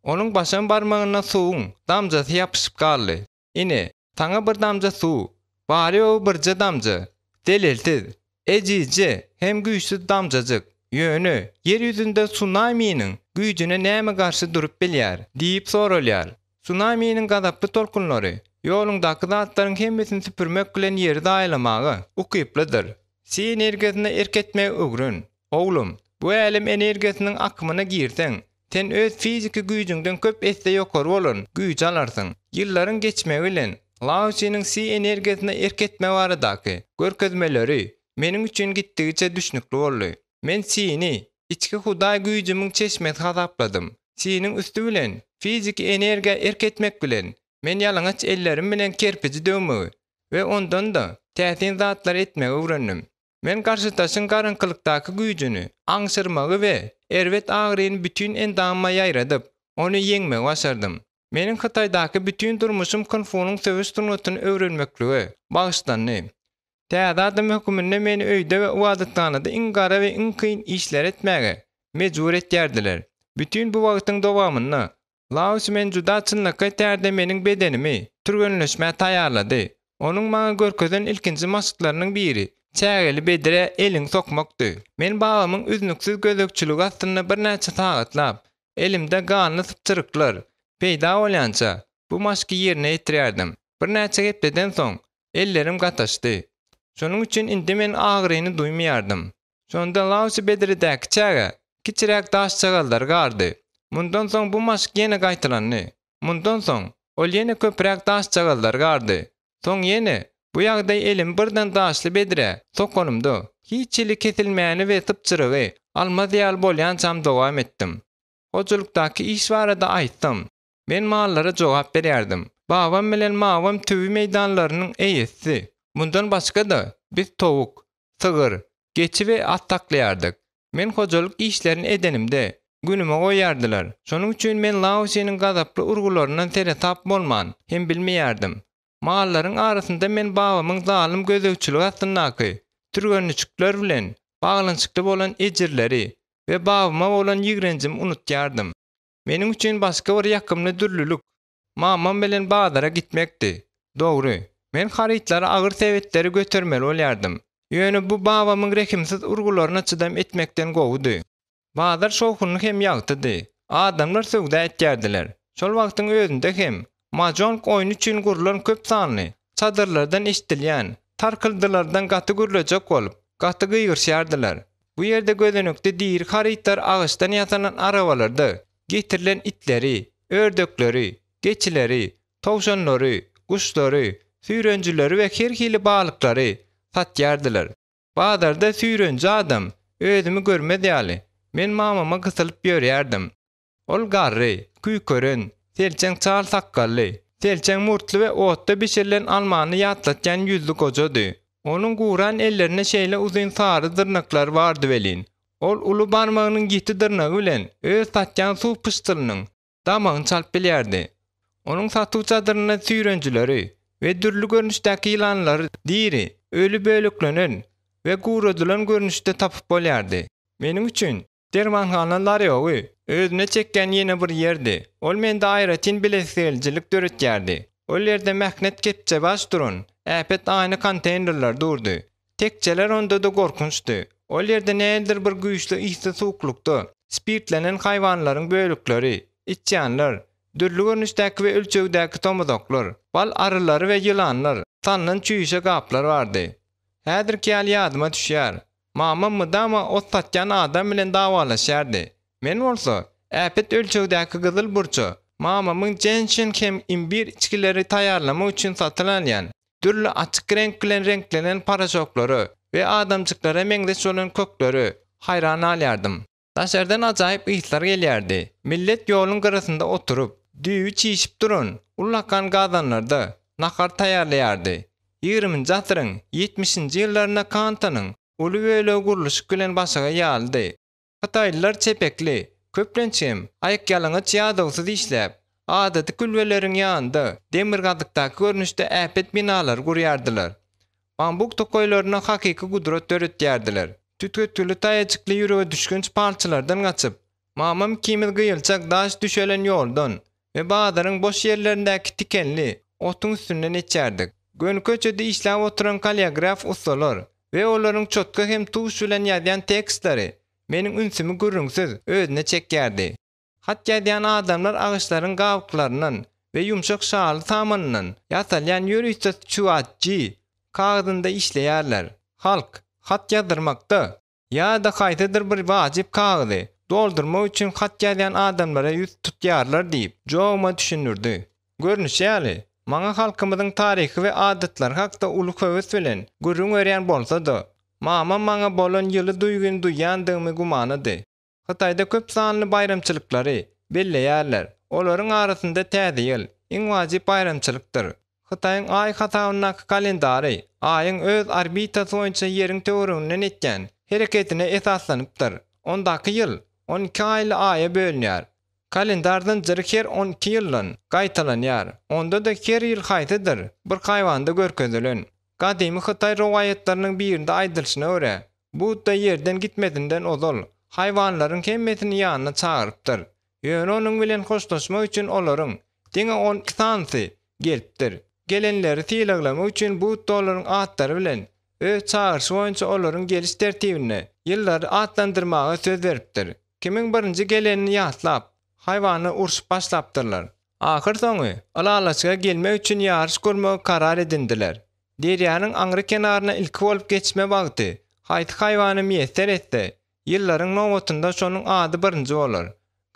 Onuň başan barmagyna suwuň damjasy ýapyşyp galdy. Ine, taňa bir damja suw, bary o birje damja. Delelsiz, ejice hem güýçsiz damjajyk. Ýöne, yer ýüzünde tsunaminiň güýjüne näme garşy durup bilýär diýip soralýar. Tsunaminiň gazaply tolkunlary ýolundaky zatlaryň hemmesini süpürmek bilen ýeri daýlamagy ukyplydyr. Si energiýasyny erketmek öwrün. Oglum, bu älim energiýasynyň akymyna girseň, sen öz fiziki güýjüňden köp esse ýokary bolan güýj alarsyň. Ýyllaryň geçmegi bilen Laosynyň si energiýasyny erketme baradaky görkezmeleri meniň üçin gitdigiçe düşnükli boldy. Men sini içki hudaý güýjümiň çeşmesi hasapladym. Siniň üstü bilen fiziki energiýa erketmek bilen men ýalaňaç ellerim bilen kerpiçi döwmegi we ondan da täsin zatlar etmegi öwrendim. Men garşydaşyň garankylykdaky güýjüni aňşyrmagy we erwet agryny bütün endamma ýaýradyp, onu ýeňmegi başardym. Meniň Hytaýdaky bütün durmuşym Kung Fu'nun söwüş sunatyny öwrenmekligi bagyşlandy. Täze adam hökümine meni öýde we wagtdanada iňgara we iň kyn işler etmäge mejbur etýärdiler. Bütün bu wagtyň dowamyny Laos men juda çynlykka tärde meniň bedenimi türgenleşmäge taýýarlady. Onuň maňa görkezen ilkinji maşyklarynyň biri çägeli bedire eliň sokmakdy. Men babamyň üznüksiz gözekçiligi astyna bir näçe sagatlap, elimde ganly sypçyryklar peýda bolýança bu maşky ýerine ýetirýärdim. Bir näçe gepden soň ellerim gataşdy. Şonuň üçin indi men agryny duýmaýardym. Şonda Laos bediridäki çäge kiçirek daş çagaldar gardy. Mundan soň bu maşky ýene gaýtalandy. Mundan soň ol ýene köprek daş çagaldar gardy. Soň ýene bu ýagdaý elim birden daşly bedire sokonumdy. Hiçili kesilmäni we sypçyrygy almaz ýal bolýançam dowam etdim. Hojulukdaky iş barada aýtdym. Men mallara jogap berýärdim. Babam bilen mawam töwi meýdanlarynyň eýesi. Mundan başga da biz towuk, sygyr, geçi we at taklaýardyk. Men hojuluk işlerini edenimde günüme goýardylar. Şonuň üçin men Laosynyň gazaply urgularyndan tere tap bolman hem bilmeýärdim. Mallaryň arasynda men babamyň zalim gözekçiligi astynaky türgençlikler bilen baglançykly bolan ejirleri we babama bolan ýigrencim unutýardym. Meniň üçin başga bir ýakymly dürlülük mamam bilen bazara gitmekdi. Dogry, men harytlary agyr sebetleri götermeli bolýardym. Ýöne bu babamyň rekimsiz urgularyna çydam etmekden gowdy. Bazar şowkuny hem ýagtydy. Adamlar söwda etýärdiler. Şol wagtyň özünde hem majonk oýny üçin gurulan köp sanly çadırlardan eşdilýän tarkyldylardan gaty gürlejek bolup, gaty gyýgyrşýardylar. Bu ýerde gözenekde diýir harytlar agyşdan ýasanan arabalarda getirilen itleri, ördekleri, geçileri, towşanlary, guşlary, süýrenjileri we herhili balyklary satýardylar. Bazarda süýrenji adam özümi görmedýäli. Men mamama gysylyp ýörýärdim. Ol garry, küýkören, selçeň çal sakkally, selçeň murtly we otda bişirilen almany ýatlatýan ýüzlü gojady. Onuň guran ellerine şeýle uzun sarı dyrnaklar bardy welin. Ol uly barmagynyň ýiti dyrnagy bilen öz satýan suw pystylynyň damagyny çalp bilýärdi. Onuň satuw çadyryna süýrenjileri we dürli görnüşdäki ýylanlary diri, ölü böleklenen we guradylan görnüşde tapyp bolýardy. Meniň üçin dermanhanalary ýogy özüne çekken ýene bir ýerdi. Ol mende aýratyn bileseljilik döretýärdi. Ol ýerde mähnet ketçe baş durun, äpet aýny konteynerler durdy. Tekçeler onda da gorkunçdy. Ol ýerde nädir bir güýçli ýygy suwuklukda spirtlenen haýwanlaryň bölükleri, içýänler, dürli görnüşdäki we ölçegdäki tomuzoklar, bal arylary we ýylanlar, sanlan çüýşe gaplar bardy. Häzirki ýaly ýadyma düşýär. Mamam mydama ot satýan adam bilen dawalaşýardy. Men bolsa, äpet ölçegdäki gyzyl burça, mamamyň jenşin hem imbir içkileri taýýarlamak üçin satylýan, dürli açyk renk bilen renklenen paraşoklary we adamçyklara meňdeş bolan kökleri haýran alýardym. Daşardan ajaýyp ýytlar gelýärdi. Millet ýoluň garasynda oturup, düýü çiýişip durun, ulakan gazanlarda nakar taýýarlaýardy. 20-nji asyryň 70-nji ýyllaryna Kantanyň uly öyle guruluşyk bilen başaga ýaldy. Hataýlylar çepekli, köplençem, aýak ýalaňyç ýadawsyz işläp, adaty külweleriň ýanynda demir gazykdaky görnüşde äpet binalar gurýardylar. Bambuk tokoýlaryna hakyky gudrat döretýärdiler. Tütgötüli taýajykly ýürege düşkünç parçalardan gaçyp, mamam kimil gyýylçak daş düşelen ýoldan we bazaryň boş ýerlerindäki tikenli otuň üstünden etjärdik. Gönköçede işläp oturan kaligraf ustalar we olaryň çotka hem tuş bilen ýazýan tekstleri meniň ünsümi gürrüňsiz özüne çekýärdi. Hat ýazýan adamlar agyşlaryň gawklaryndan we ýumşak şaly samanynyň ýasalýan ýürüýse çuwatjy kagydynda işleýärler. Halk hat ýazdyrmakda ýa-da haýdydyr bir wajyp kagydy doldurmak üçin hat ýazýan adamlara ýüz tutýarlar diýip joguma düşünürdi. Görnüşýäli, maňa halkymyzyň taryhy we adatlary hakda uly höwes bilen gürrüň öýrän bolsa-da, mamam maňa bolan ýyly duýgun duýandymy gumanady. Hataýda köp sanly bayramçylyklary belleýärler. Olaryň arasynda täze ýyl iň wajyp bayramçylykdyr. Hataýyň aý hatawyna kalendary aýyň öz orbitasy boýunça ýeriň töweründen etýän hereketine esaslanypdyr. Ondaky ýyl 12 aýly aýa bölünýär. Kalendardan jyry her 12 ýyldan gaýtalanýar. Onda da her ýyl haýdydyr bir haýwanda görkezelen. Gadymy Hataý rowayatlarynyň birinde aýdylyşyna görä, bu da ýerden gitmedinden ozal haýwanlaryň hemmesini ýanyna çagyrypdyr. Ýöne onuň bilen hoşlaşmak üçin olaryň diňe 12 sansy gelipdir. Gelenleri tiýleglemek üçin bu dolaryň atlary bilen öz çağırşy boýunça olaryň geliş tertibine ýyllary atlandyrmaga söz beripdir. Kimin birinji gelenini ýatlap, haýwany urşup başlapdyrlar. Ahyr soňy alalaşyga gelmek üçin ýarış görmäge karar edindiler. Derýanyň aňry kenaryna ilki bolup geçme wagty haýty haýwany meýser etse, ýyllaryň nowatynda şonuň ady birinji bolar.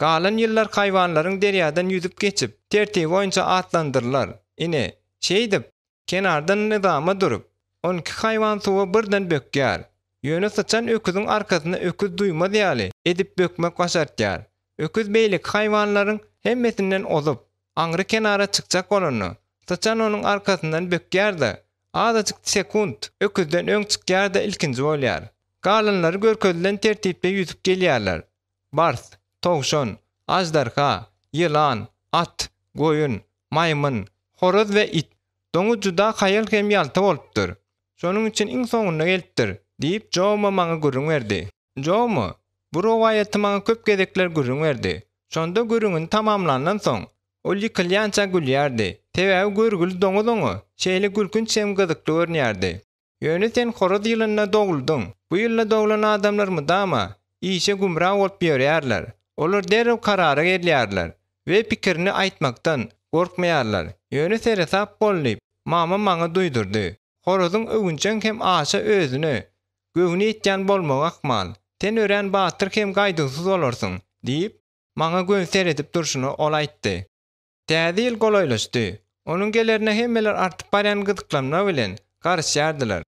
Galan ýyllar haýwanlaryň derýadan ýüzüp geçip tertibi boýunça atlandyrlar. Ine şeýdip kenardan nizama durup 12 haýwan suwa birden bökýär. Ýöne sıçan öküziň arkasyna öküz duýmaz ýaly edip bökmek başartýar. Öküz beýlik haýwanlaryň hemmesinden ozup aňry kenara çykjak bolany sıçan onuň arkasyndan bökýär-de azajyk sekund öküzden öň çykýar-da ilkinji bolýar. Galanlary görkezlen tertipde ýüzüp gelýärler. Bars, towşan, ajdarha, ýylan, at, goýun, maýmyn, horoz we it. Doňu juda haýal hem ýalty bolupdyr. Şonuň üçin iň soňuna gelipdir diýip joguma maňa gürrüň berdi. Joguma, Bu rowayaty maňa köp gezekler gürrüň berdi. Şonda gürrüňin tamamlandan soň ol ýykylýança gülýärdi. Tebäbi görgül doňa-doňa, şeýle gülkünç hem gyzykly görnýärdi. Ýöne sen horoz ýylyna doguldyň. Bu ýylda dogulan adamlarmy dama işe gumra bolup ýörýärler. Olar derrew karara gelýärler we pikirini aýtmakdan gorkmaýarlar. Ýöne seresap bolýar. Mama maňa duýdurdy. Horozyň öwünçen hem aşa özüne göwni etýän bolmak akmal. Sen ören batyr hem gaýdygysyz bolarsyň diýip maňa göz seredip durşuny ol aýtdy. Täze ýyl golaýlaşdy. Onuň gelerine hemmeler artyp barýan gyzyklamna bilen garşýardylar.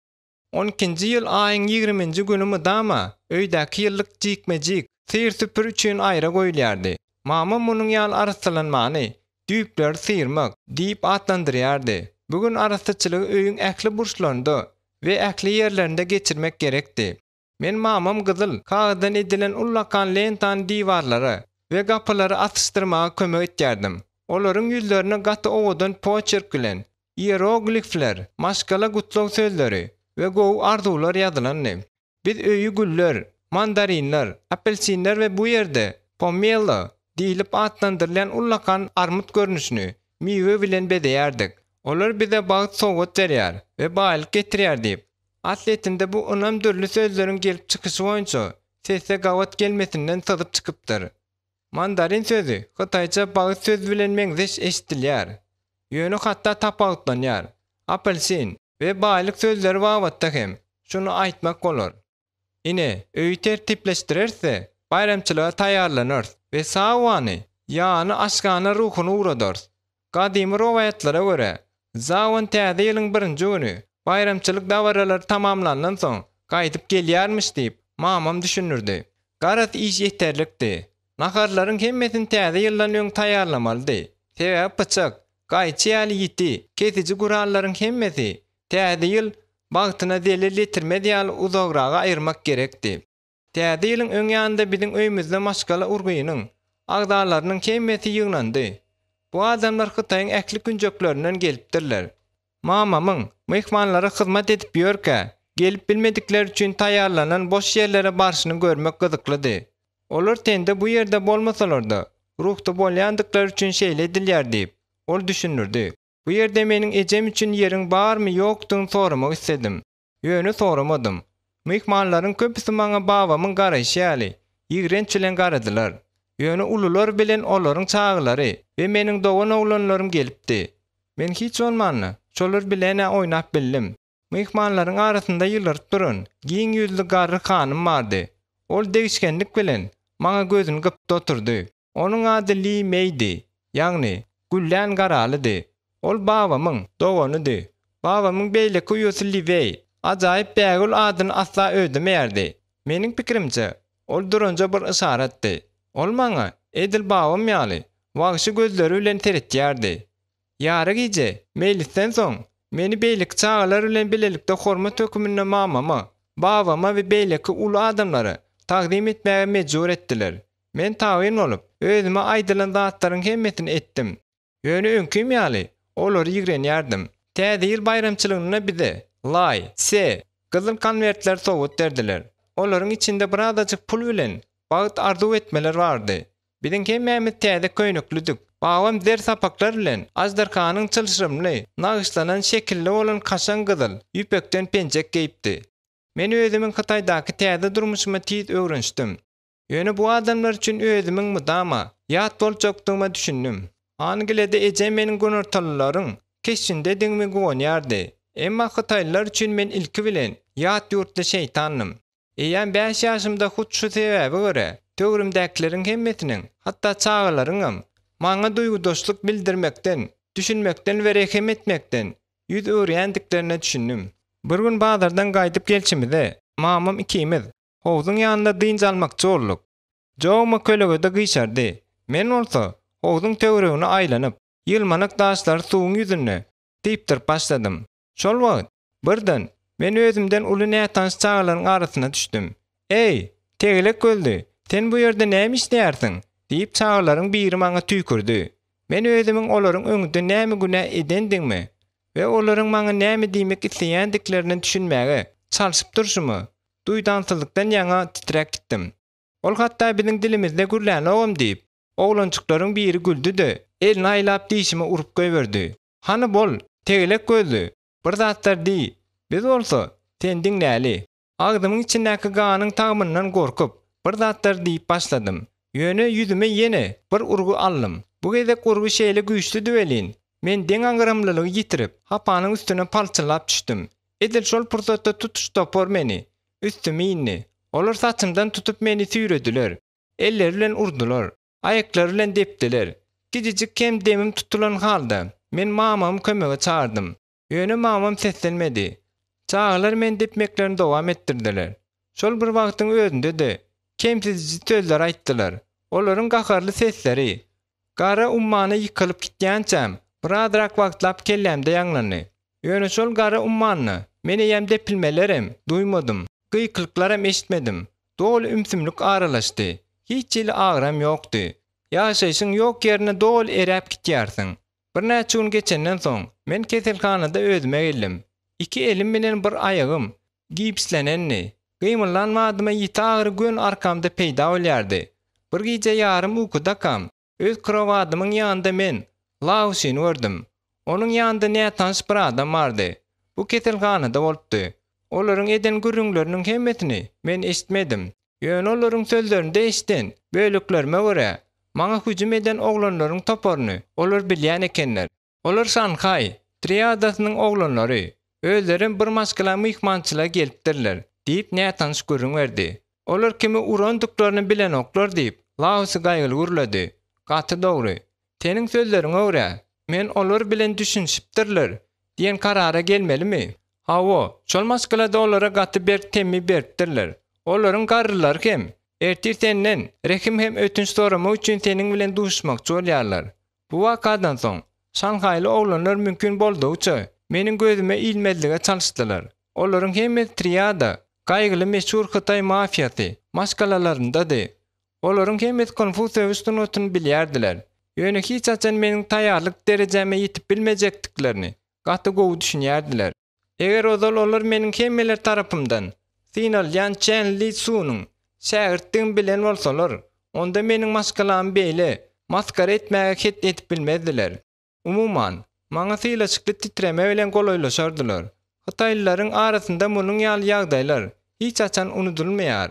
12-nji ýyl aýyň 20-nji günümi dama öýdäki ýyllyk jikmejik syr süpür üçin aýra goýulýardy. Mama munyň ýaly arsalanmany düýpler syrmak diýip atlandyrýardy. Bugün arasyçylygy öýüň ähli burçlarynda we ähli ýerlerinde geçirmek gerekdi. Men mamam gyzyl kagazdan edilen ullakan lentan diwarlary we gapylary atystyrmaga kömek etýärdim. Olaryň ýüzlerine gaty owadan poçerk bilen hieroglifler, maşgala gutlog sözleri we gowy arzuwlar ýazylandy. Biz öýü güller, mandarinler, apelsinler we bu ýerde pomelo diýilip atlandyrılan ullakan armut görnüşini miwe bilen bedeýärdik. Olar bize bagyt sowgat berýär we baýlyk getirýär diýip. Atletinde bu önam dürli sözleriň gelip çykyşy boýunça sesse gawat gelmesinden syzyp çykypdyr. Mandarin sözü Hytaýça bagyt söz bilen meňzeş eşdilýär. Ýöne hatda tapagtlanýar. Apelsin we baýlyk sözleri wagtda hem şunu aýtmak bolar. Ine öýü tertipleşdirerse bayramçylyga taýýarlanýar we sawany ýany aşgana ruhuny uradar. Gadymy rowayatlara görä Zawan täze ýylyň 1-nji güni bayramçylyk dawaralary tamamlandan soň gaýdyp gelýärmiş diýip mamam düşünürdi. Garat iş ýeterlikdi. Naharlaryň hemmesini täze ýyldan öň taýýarlamalydy. Sebäbi pyçak, gaýçy ýaly ýiti, kesiji gurallaryň hemmesi täze ýyl bagtyna delil getirmedi ýaly uzagraga aýyrmak gerekdi. Täze ýylyň öň ýanynda biziň öýümizde maşgala urgynyň agdalarynyň hemmesi ýygnandy. Bu adamlar Hytaýyň ähli günjöklerinden gelipdirler. Mamamyň mehmanlara hyzmat edip ýörkä, gelip bilmedikleri üçin taýýarlanan boş ýerlere barşyny görmek gyzyklydy. Olar tende bu ýerde bolmasalarda, ruhda bolýandyklary üçin şeýle edilýär diýip ol düşünürdi. Bu ýerde meniň ejem üçin ýeriň barmy ýokdygyny soramak istedim. Ýöne soramadym. Mehmanlaryň köpüsi maňa babamyň garaşy ýaly ýigrenç bilen garadylar. Ýöne ulular bilen olaryň çaglary we meniň dogan oglanlarym gelipdi. Men hiç olmany şolar bilen oýnap bildim. Mehmanlaryň arasynda ýylyryp duran giň ýüzli garry hanym bardy. Ol degişkenlik bilen maňa gözüni gypdy oturdy. Onuň ady Li Meydi, ýagny güllän garalydy. Ol babamyň doganydy. Babamyň beýleki ýösi Livey, ajaýyp bägül adyny asla ödemeýärdi. Meniň pikirimçe, ol durunja bir işaretdi. Ol maňa edil babam ýaly wagşy gözleri bilen teretýärdi. Ýary gije, mejlisten soň meni beýlik çağalar bilen bilelikde hormat hökümine mamama, babama we beýleki ulu adamlara taqdim etmäge mejbur etdiler. Men tawin olup, özüme aýdylan zatlaryň hemmesini etdim. Ýöne öňküm ýaly, olary ýigrenýärdim. Täze ýyl bayramçylygyna bize lay, se, gyzyl konwertler sowgat berdiler. Olaryň içinde bir azajyk pul bilen bagyt arzuw etmeler bardy. Biziň hemmemiz täze köýnüklüdik. Babam der sapaklar bilen Ajdarkanyň çylşyrymly, nagyşlanan şekilli bolan kaşan gyzyl ýüpekden penjek giyipdi. Men özümiň Hytaýdaky täze durmuşyma tiz öwrenşdim. Ýöne bu adamlar üçin özümiň mudama ýat boljakdygyma düşündim. Angilede ejem meniň gönürtalaryň keşinde diňmi goňýardy. Emma Hytaýlylar üçin men ilki bilen ýat ýurtly şeýtanyň. Eýen 5 ýaşymda hut şu sebäbe görä töwerimdäkilerin hemmesiniň, hatda çağalaryňam maňa duýgudaşlyk bildirmekden, düşünmekden we rehem etmekden ýüz öwrýändiklerine düşündim. Bir gün bazardan gaýdyp gelçimizde mamam ikimiz howzyň ýanynda dynç almakçy bolduk. Jowma kölegede gyşardy. Men olsa howzyň töweregine aýlanyp, ýylmanak daşlar suwuň ýüzüne diýipdir başladym. Şol wagt birden men özümden uly nätanç çağalaryň arasyna düşdüm. "Ey, tegelek gözlü, sen bu ýerde näme işleýärsiň?" diýip çağalaryň biri maňa tüýkürdi. Men özümiň olaryň öňünde näme günä edendimmi we olaryň maňa näme diýmek isleýändiklerini düşünmäge çalyşyp durşumy duýdansyzlykdan ýaňa titrek gitdim. Ol hatda biziň dilimizde gürlän ogam diýip, oglançyklaryň biri güldü-de, elini aýlap diýişime urup goýberdi. Hany bol, tegelek gözlü, bir zatlar diýi. Biz bolsa, sen diňläli. Agdymyň içindäki ganyň tagmyndan gorkup, bir zatlar diýip başladym. Ýöne ýüzüme ýene bir urgu aldym. Bu gezek urgu şeýle güýçli düwelin. Men deň aňyramlylygy ýitirip, hapanyň üstüne palçylap düşdüm. Edil şol pursatda tutuş topor meni. Üstüme indi. Olar saçymdan tutup meni süýrediler. Elleri bilen urdular. Aýaklary bilen depdiler. Gidijik kem demim tutulan halda. Men mamamy kömege çağırdım. Ýöne mamam seslenmedi. Çağlar men depmeklerini dowam etdirdiler. Şol bir wagtyň özünde de kemsiz sözler aýtdylar. Olaryň gakarly sesleri. Gara ummany ýykylyp gitýänçem, birazrak wagtlap kellemde ýaňlany. Ýöne şol gara ummany meni ýem depilmelerim duýmadym. Gıykılıklaram eşitmedim. Dol ümsümlük aralaştı. Hiç il ağram yoktu. Yaşayışın yok yerine dol erep gitýärsiň. Bir näçe gün geçenden soň men keselhanada özüme geldim. İki elim bilen bir ayağım gipslenenni. Gymylanmadyma ýiti ağrı gün arkamda peýda bolýardy. Bir gece yarım uykuda kam. Öz krovadymyň ýanynda men Lausyny gördüm. Onuň ýanynda nätanys bir adam bardy. Bu keselhanada bolupdy. Olaryň eden gürrüňleriniň hemmetini men eşitmedim. Ýöne olaryň sözlerini eşitden bölüklerime görä maňa hüjüm eden oglanlaryň toparyny olar bilýän ekenler. Olar Şanhay triadasynyň oglanlary. Özlerin bir maskala myhmançyla gelipdirler diýip nätanys görüň berdi. Olar kimi urandyklaryny bilen oklar diýip Lausy gaýgyly gürledi. Gaty dogry. Tenin sözleriňe görä men olar bilen düşünşipdirler diýen karara gelmelimi? Hawo, şol maskalada olara gaty berk temmi beripdirler. Olaryň garrylar hem ertir senden rekim hem ötünç sorama üçin senin bilen duşmakçy bolýarlar. Bu wakadan soň Şanhaýly oglanlar mümkin boldugyça meniň gözüme ilmezlige çalyşdylar. Olaryň hemme triada gaýgyly meşhur Hytaý mafiýasy maskalalarynda-dy. Olaryň hemme Konfusiýusyň ötüni bilýärdiler. Ýöne hiç açan meniň taýýarlyk derejeme ýetip bilmejekdiklerini gaty gowy düşünýärdiler. Eger olar meniň hemmeler tarapymdan sinalýan çenli suwunyň şähertdiň bilen bolsalar, onda meniň maskalamy beýle maskara etmäge het etip bilmezdiler. Umuman, maňa sylaçykly titreme bilen golaýlaşardylar. Hytaýlylaryň arasynda munyň ýaly ýagdaýlar hiç açan unutulmaýar.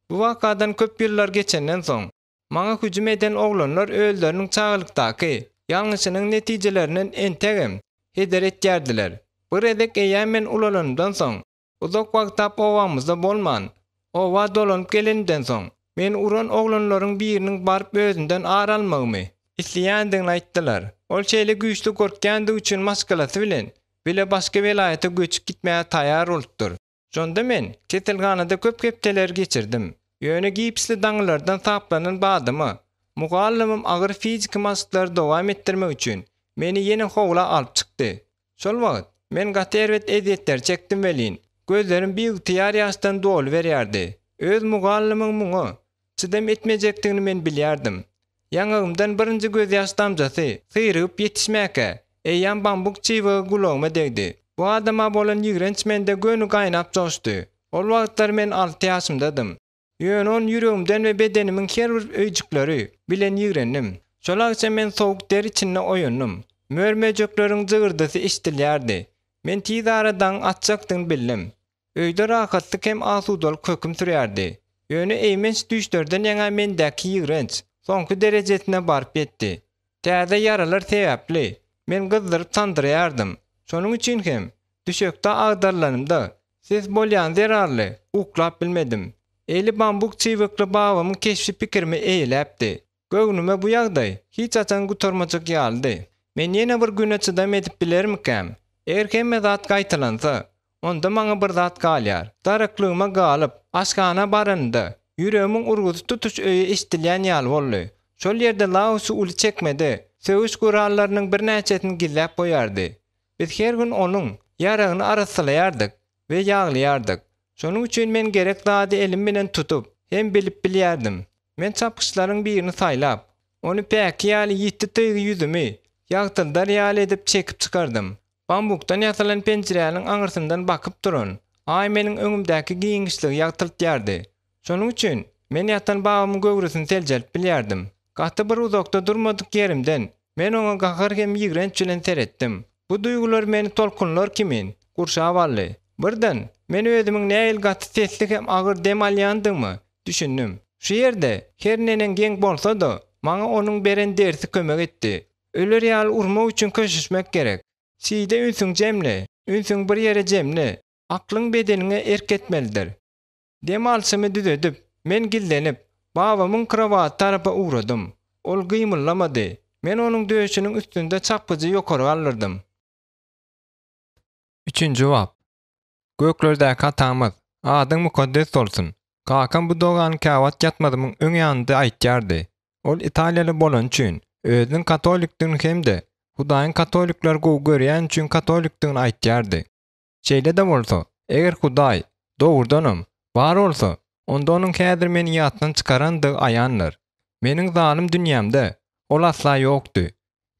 Bu wakadan köp ýyllar geçenden soň maňa hüjüm eden oglanlar özleriniň çağlykdaky ýalňyşynyň netijelerini entegem heder etýärdiler. Bir edek eýär men ulalandan soň uzak wagtap owamyzda bolman. Owa dolanyp gelenden soň men uran oglanlaryň biriniň baryp özünden aralmagymy isleýändigini aýtdylar. Ol şeýle güýçli gorkýandy üçin maskalasy bilen bile başga welaýata göçüp gitmäge taýýar bolupdyr. Şonda men keselhanada köp gepdeler geçirdim. Ýöne gipsli daňlardan saplanan badymy mugallimim agyr fizik masklary dowam etdirmek üçin meni ýene howla alyp çykdy. Şol wagt men gaty erwet eziýetler çekdim welin. Gözlerim bir ýaşdan ýaşdan dol berýärdi. Öz mugallimiň muňa çydam etmejekdigini men bilýärdim. Ýaňagymdan birinji göz ýaş damjasy syryp ýetişmäke eýýän bambuk çywygy gulagma degdi. Bu adama bolan ýigrenç mende göni gaýnap joşdy. Ol wagtlar men 6 ýaşymdadym. Ýöne on ýüregimden we bedenimiň her bir öýjüklери bilen ýigrendim. Şolagça men sowuk der içinde oýandym. Mörmejekleriň jygırdysy eşdilýärdi. Men tiz aradan atjakdygyny bildim. Öýde rahatlyk hem asudalyk höküm sürýärdi. Ýöne eýmenç düşlerden ýaňa mendäki ýigrenç soňky derejesine baryp ýetdi. Täze yaralar sebäpli men gyzdyryp tandyrýardym. Şonuň üçin hem düşekde agdarlanymda ses bolýan zerarly uklap bilmedim. Eli bambuk çyvykly babamyň keşfi pikirimi eýlepdi. Göwnüme bu ýagdaý hiç açan gutarmajak ýaldy. Men ýene bir güne çydam edip bilermikem? Eger hemme zat gaýtalansa, onda maňa bir zat galýar. Daraklygyma galyp, aşgana baranda ýüregimiň urgudy tutuş öýe eşdilýän ýaly boldy. Şol ýerde Lausy uly çekmede söwüş gurallarynyň bir näçesini gillap goýardy. Biz her gün onuň ýaragyny arasalardyk we ýaglaýardyk. Şonuň üçin men gerek zady elim bilen tutup hem bilip bilýärdim. Men çapkıçlaryň birini saýlap, onu päki ýaly ýitdi tygy ýüzümi ýagtyldar ýaly edip çekip çykardym. Bambukdan ýasalan pençireliň aňyrsyndan bakyp duran, ay meniň öňümdäki giňişligi ýagtyltýardy. Şonuň üçin Men ýatan babamyň göwresini seljelip bilýärdim. Gaty bir uzakda durmadyk yerimden men oňa gahar hem ýigrenç bilen teretdim. Bu duýgular meni tolkunlar kimin gurşap aldy. Birden men özümiň näil gaty seslik hem agyr dem alýandymy düşündüm. Şu ýerde her nenen geň bolsa-da maňa onuň beren dersi kömek etdi. Öler ýaly urmak üçin köşüşmek gerek. Side ünsüň jemle, ünsüň bir ýere jemle, aklyň bedenine erk etmelidir. Dem alşymy düzedip, men gillenip, babamyň krawaty tarapy uğradym. Ol gymyllamady. Men onuň döşüniň üstünde çapyjy ýokary alyrdım. 3-nji bab. Göklerdäki atamyz, adyň mukaddes bolsun. Kakam bu dogany kawat ýatmadymyň öň ýanynda aýtýardy. Ol Italiýaly bolan üçin özüniň katolikdigini hemde Hudaýyň katolikler gowy görýän üçin katolikdigini aýtýardy. Şeýle de bolsa, eger Hudaý dogurdanam bar bolsa, onda onuň häzir meni ýatdan çykarandygy aýanlar. Meniň zalim dünýämde ol asla ýokdy.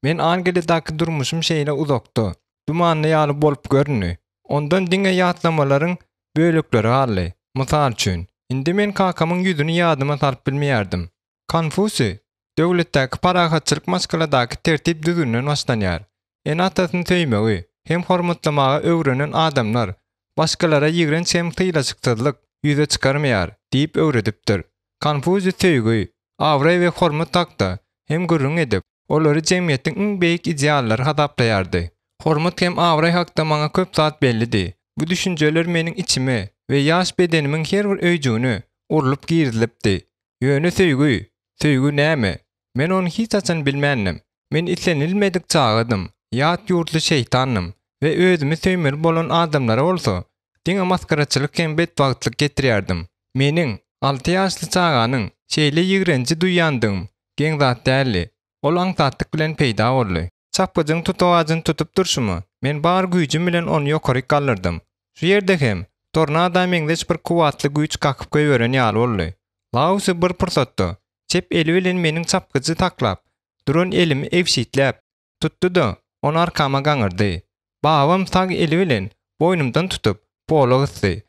Men Angliýadaky durmuşym şeýle uzakda, dumanly ýaly bolup görünýär. Ondan diňe ýatlamalarym bölükleri haly. Mysal üçin, indi men kakamyň ýüzüni ýadyma salyp bilmeýärdim. Konfusiy döwletdäki parahatçylyk maskaladyky tertip düzünden başlanýar. En atasyny söýmegi hem hormatlamagy öwrenen adamlar başgalara ýigrenç hem tyýlaşyksyzlyk ýüze çykarmaýar diýip öwredipdir. Konfusiy söýgi, awra we hormat takda hem gürrüň edip, olary jemgyýetiň iň beýik ideallary hadaplaýardy. Hormat hem awra hakda maňa köp zat bellidi. Bu düşünjeler meniň içime we ýaş bedenimiň her bir öýjüni urulup girizlipdi. Ýöne söýgi, söýgi näme? Men onu hiç açan bilmändim. Men islenilmedik çağıdım. Ýat ýurtly şeytannym we özümi söýmeli bolan adamlara bolsa, diňe maskaraçylyk hem bedbagtlyk getirýärdim. Meniň 6 ýaşly çağanyň şeýle ýigrençi duýandym. Geň zat däli. Ol aňsatlyk bilen peýda boldy. Çapyjyň tutawajyny tutup durşumy, men bar güýjüm bilen onu ýokary kaldyrdym. Şu ýerde hem tornada meňdeç bir kuwatly güýç kakyp goýberen ýaly boldy. Lausy bir pursatda çep eli bilen meniň çapgyjy taklap, duran elimi ewşitläp tutdy da onu arkama gaňyrdy. Babam tag eli bilen boynumdan tutup pola gysdy.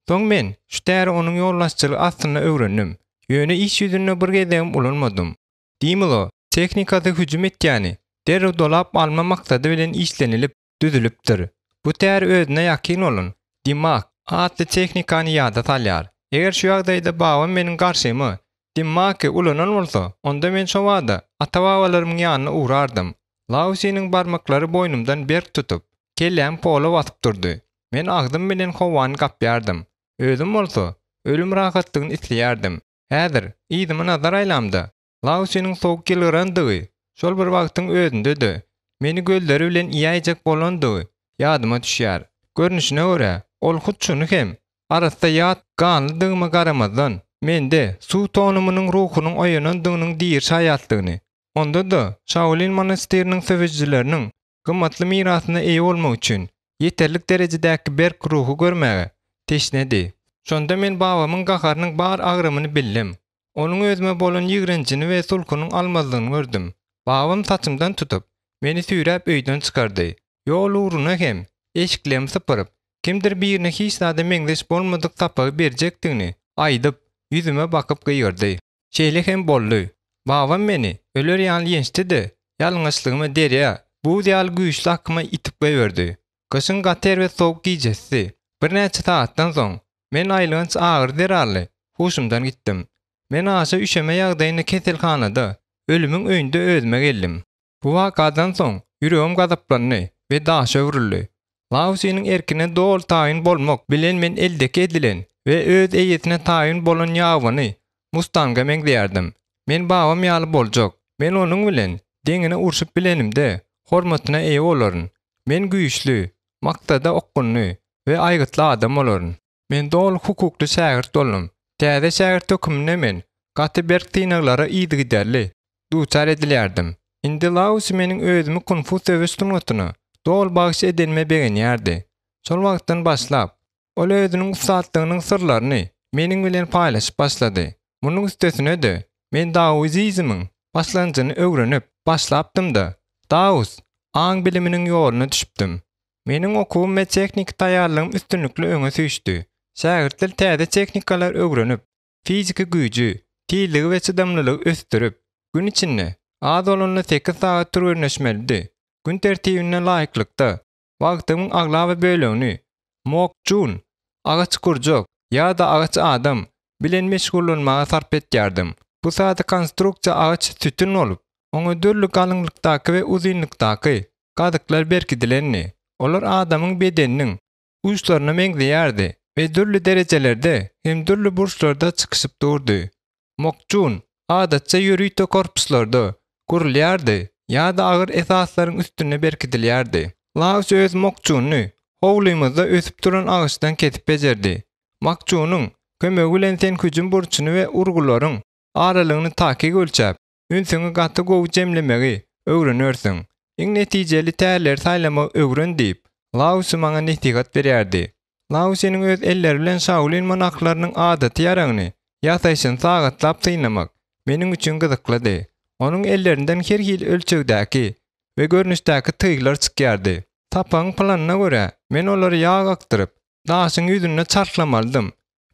Soň men şu täre onuň ýollaşçylygy astyna öwrendim. Ýöne iş ýüzüne bir gezegim ulanmadym. Diýmeli, teknikada hüjüm etýäni derrew dolap alma maksady bilen işlenilip düzülipdir. Bu täre özüne ýakyn bolun. Dimak, atly teknikany ýada salýar. Eger şu ýagdaýda babam meniň garşymy Dimmaky ulanan bolsa, onda men şo wada ata-babalarymyň ýanyna uğrardım. Lausynyň barmaklary boynumdan berk tutup, kellem pola batyp durdy. Men agdym bilen howany gapýardym. Özüm bolsa, ölüm rahatlygyny isleýärdim. Häzir ýygymy nazar aýlamda. Lausynyň soğuk gelýändygy şol bir wagtyň özündedi. Meni gözleri bilen ýaýjak bolandygy ýadyma düşýär. Görnüşine görä, ol hutçuny hem arasda ýat ganlydygyma garamazdan mende suw tonumynyň ruhunyň oýanandygynyň diýir şaýatlygyny, onda da Shaolin monasteriniň söwejçileriniň gymmatly mirasyna eýe bolmak üçin ýeterlik derejedäki berk ruhu görmäge teşnedi. Şonda men babamyň gaharynyň bar agrymyny bildim. Onuň özüme bolan ýigrençini we sulkunyň almazlygyny gördüm. Babam saçymdan tutup meni süýräp öýden çykardy. Ýol uğruna hem eşiklerimi sypyryp kimdir birine hiç zada meňdeş bolmadyk tapagy berjekdigini aýdyp yüzüme bakıp gıyırdı. Şeýle hem boldy. Babam meni öler ýaly ýençdi, ýalňaçlygymy derýä, bu diýal güýçli hakyma itip goýberdi. Kışın gater we soğuk giýjesi. Bir näçe saatdan soň men aýlynç agyr derarly huşumdan gitdim. Men aşa üşeme ýagdaýyny keselhanada ölümüň öýünde özüme geldim. Bu wakadan soň ýüregim gazaplandy we daşa wuruldy. Lausynyň erkine dol taýyn bolmak bilen men eldeki edilen ve öz eýetine taýyn bolan ýawyny Mustang'a meňdärdim. Men babam ýaly boljak. Men onuň bilen deňine urşup bilenimde hormatyna eýe bolaryn. Men güýçli, maksada okkunly we aýgytly adam bolaryn. Men dol hukukly şagirt boldum. Täze şagirt hökümine men gaty berk tynaglary ýygy giderli duçar edilýärdim. Indi Lausy meniň özümi Konfusiýe üstünlüğüne dol bagş edilme beğenýärdi. Şol wagtdan başlap ol özüniň ustadlygynyň sırlaryny meniň bilen paýlaşyp başlady. Munyň üstesine de men Daoizmyň başlanjyny öwrenip başlapdym-da Daouz aň biliminiň ýolyna düşüpdim. Meniň okuwym we teknik taýýarlygym üstünlikli öňe süýşdi. Şagirtler täze teknikalar öwrenip fiziki güýji, tiýligi we çydamlylygy ösdürip, gün içinde az bolanly 8 saat türgünleşmelidi. Gün tertibine laýyklykda wagtynyň aglaby bölegini mokjun, agaç kurjak ýa-da agaç adam bilen meşgullanmaga sarp etýärdim. Bu sady konstruksiýa agaç tütün olup, oňa dörli galyňlykdaky we uzunlykdaky gadyklar berkidilenni. Olar adamyň bedeniniň uçlaryna meňzeýärdi we dörli derejelerde hem dörli burçlarda çykyşyp durdy. Mokjun adatça ýürüýte korpuslarda gurulýardy ýa-da agyr esaslaryň üstüne berkidilýärdi. Laus öz mokjuny howlymyzda ösüp duran agaçdan kesip bejerdi. Mokjunyň kömegi bilen sen hüjüm burçuny we urgularyň aralygyny takip ölçäp, ünsüňi gaty gowy jemlemegi öwrenörsiň. Iň netijeli täler saýlamak öwren diýip, Laus maňa netigat berýärdi. Laus'yň öz elleri bilen Shaolin monaklarynyň adaty ýaragyny ýasaýşyn sagatlap synamak meniň üçin gyzyklady. Onuň ellerinden her hil ölçegdäki we görnüşdäki tygylar çykýardy. Tapaň planyna görä men olary ýaga aktyryp, daşyň ýüzüne çarklamalydym.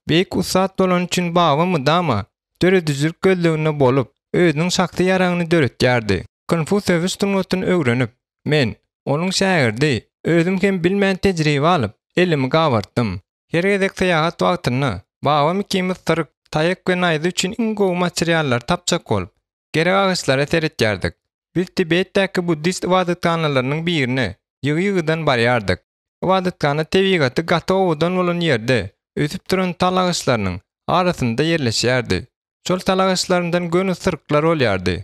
Beýik usat bolan üçin bagamy dama döredüzlük gözlegine bolup, özüniň şakty ýaragyny döretýärdi. Konfusiýusyň ötüni öwrenip, men onuň şäherdi, özüm hem bilmän tejribe alyp, elimi gabartdym. Her gezek seýahat wagtyny bagam ikimiz tyryk, taýak we naýzy üçin iň gowy materiallar tapjak bolup, gerek agaçlara seretýärdik. Biz Tibetdäki Buddist ibadatkanalylarynyň birine ýygy-ýygydan barýardyk. Ibadatkana tebigaty gaty owdan bolan ýerde ösüp duran tal agaçlarynyň arasynda ýerleşýärdi. Şol tal agaçlaryndan gönü syrklar bolýardy.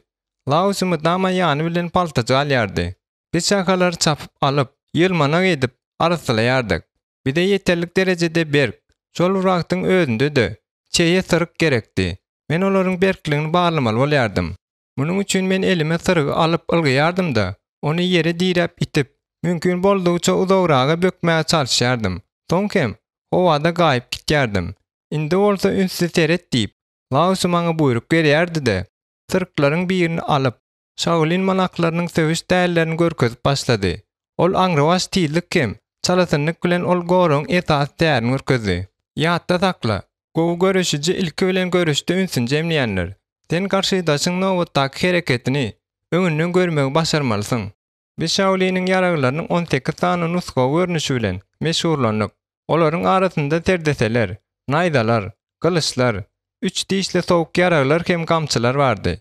Laus'ymy dama ýany bilen paltaja alýardy. Biz şakalary çapyp alyp, ýylmanak edip arasylaýardyk. Bide ýeterlik derejede berk, şol uraktyň özünde de çeýe syrk gerekdi. Men olaryň berkligini barlamaly bolýardym. Munyň üçin men elime syrgy alyp ylgyýardym da, ony ýere direp itip, mümkin boldugyça uzagraga bökmäge çalyşýardym. Soňkem howada gaýyp gitýärdim. Indi bolsa ünsüz seret diýip, Laus maňa buyruk berýärdi-de, syrklaryň birini alyp, Shaolin monaklarynyň söwüş dällerini görkezip başlady. Ol aňrawaş tiýlik kem, çalasynlyk bilen ol goraň esas därini görkezdi. Ýatda sakla, gowy görüşiji ilki bilen görüşde ünsün jemleýänler. Sen garşydaşyň nowatdaky hereketini öňünden görmegi başarmalysyň. Biz Shaoliniň ýaraglarynyň 18 sany nusga görnüşi bilen meşhurlanyk. Olaryň arasynda terdeseler, naýdalar, gylyçlar, üç dişli sowuk ýaraglar hem gamçylar bardy.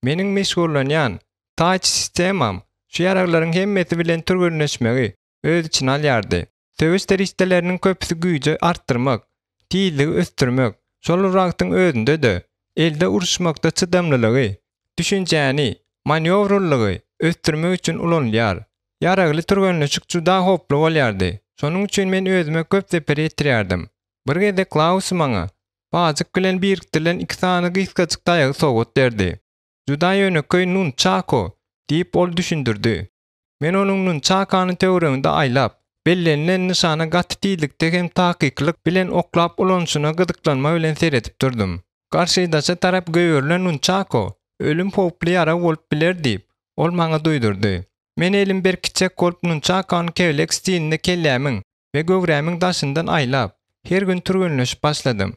Meniň meşhurlanýan taç sistemam şu ýaraglaryň hemmesi bilen türgünleşmegi öz içine alýardy. Söwüş derişdeleriniň köpüsi güýji artdyrmak, tiýligi östürmek, şol uraktyň özünde de elde uruşmakda çydamlylygy, düşünjäni, manewrallygy östürmek üçin ulanýar. Ýaragly türgünleşik juda hoply bolýardy. Şonuň üçin men özüme köp seper ýetirýärdim. Bir gede Klaus maňa bazyk bilen birikdirilen 2 sany gysgaçyk daýagy sogat berdi. Juda ýöneköy nunchako diýip ol düşündirdi. Men onuň nunchakany töwereginde aýlap, bellenilen nişana gaty tiýlikde hem takyklyk bilen oklap ulanşyna gyzyklanma bilen seretip durdum. Garşydaşa tarap göýürilen nunchako ölüm howply ýara bolup biler diýip ol maňa duýdurdy. Men elim berkiçek bolup nunchakany kewlek stilinde kellämiň we göwrämiň daşyndan aýlap, her gün türgünleşip başladym.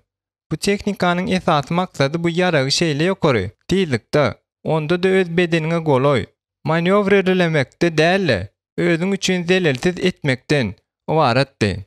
Bu teknikanyň esas maksady bu ýaragy şeýle ýokary tiýlikde, onda da öz bedeniňe goloý, manewr edilemekde däl, özüň üçin zelelsiz etmekden ibaratdy.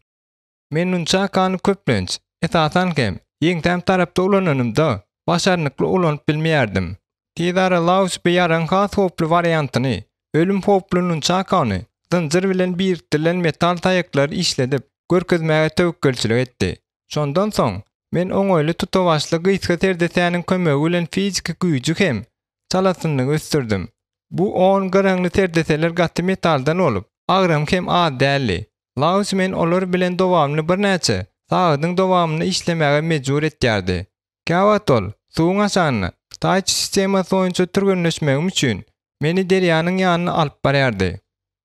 Men nunchakany köplenç, esasan hem ýeňtem tarapda ulananymda başarnykly ulanyp bilmeýärdim. Tizara Laus bir ýaraň has hoply variantyny, ölüm hoply nunchakany zynjyr bilen birikdirilen metal taýaklary işledip görkezmäge tewekkelçilik etdi. Şondan soň men oňoýly tutawaşly gysga terdesäniň kömegi bilen fiziki güýjü hem çalasynlygy östürdim. Bu 10 garaňly terdeseler gaty metaldan olup, agram hem az däli. Laus men olar bilen dowamly bir näçe sagadyň dowamyny işlemege mejbur etýärdi. Gawatol, suwuň aşanyny taýç sistema soňça türgünleşmegim üçin meni derýanyň ýanyna alyp barýardy.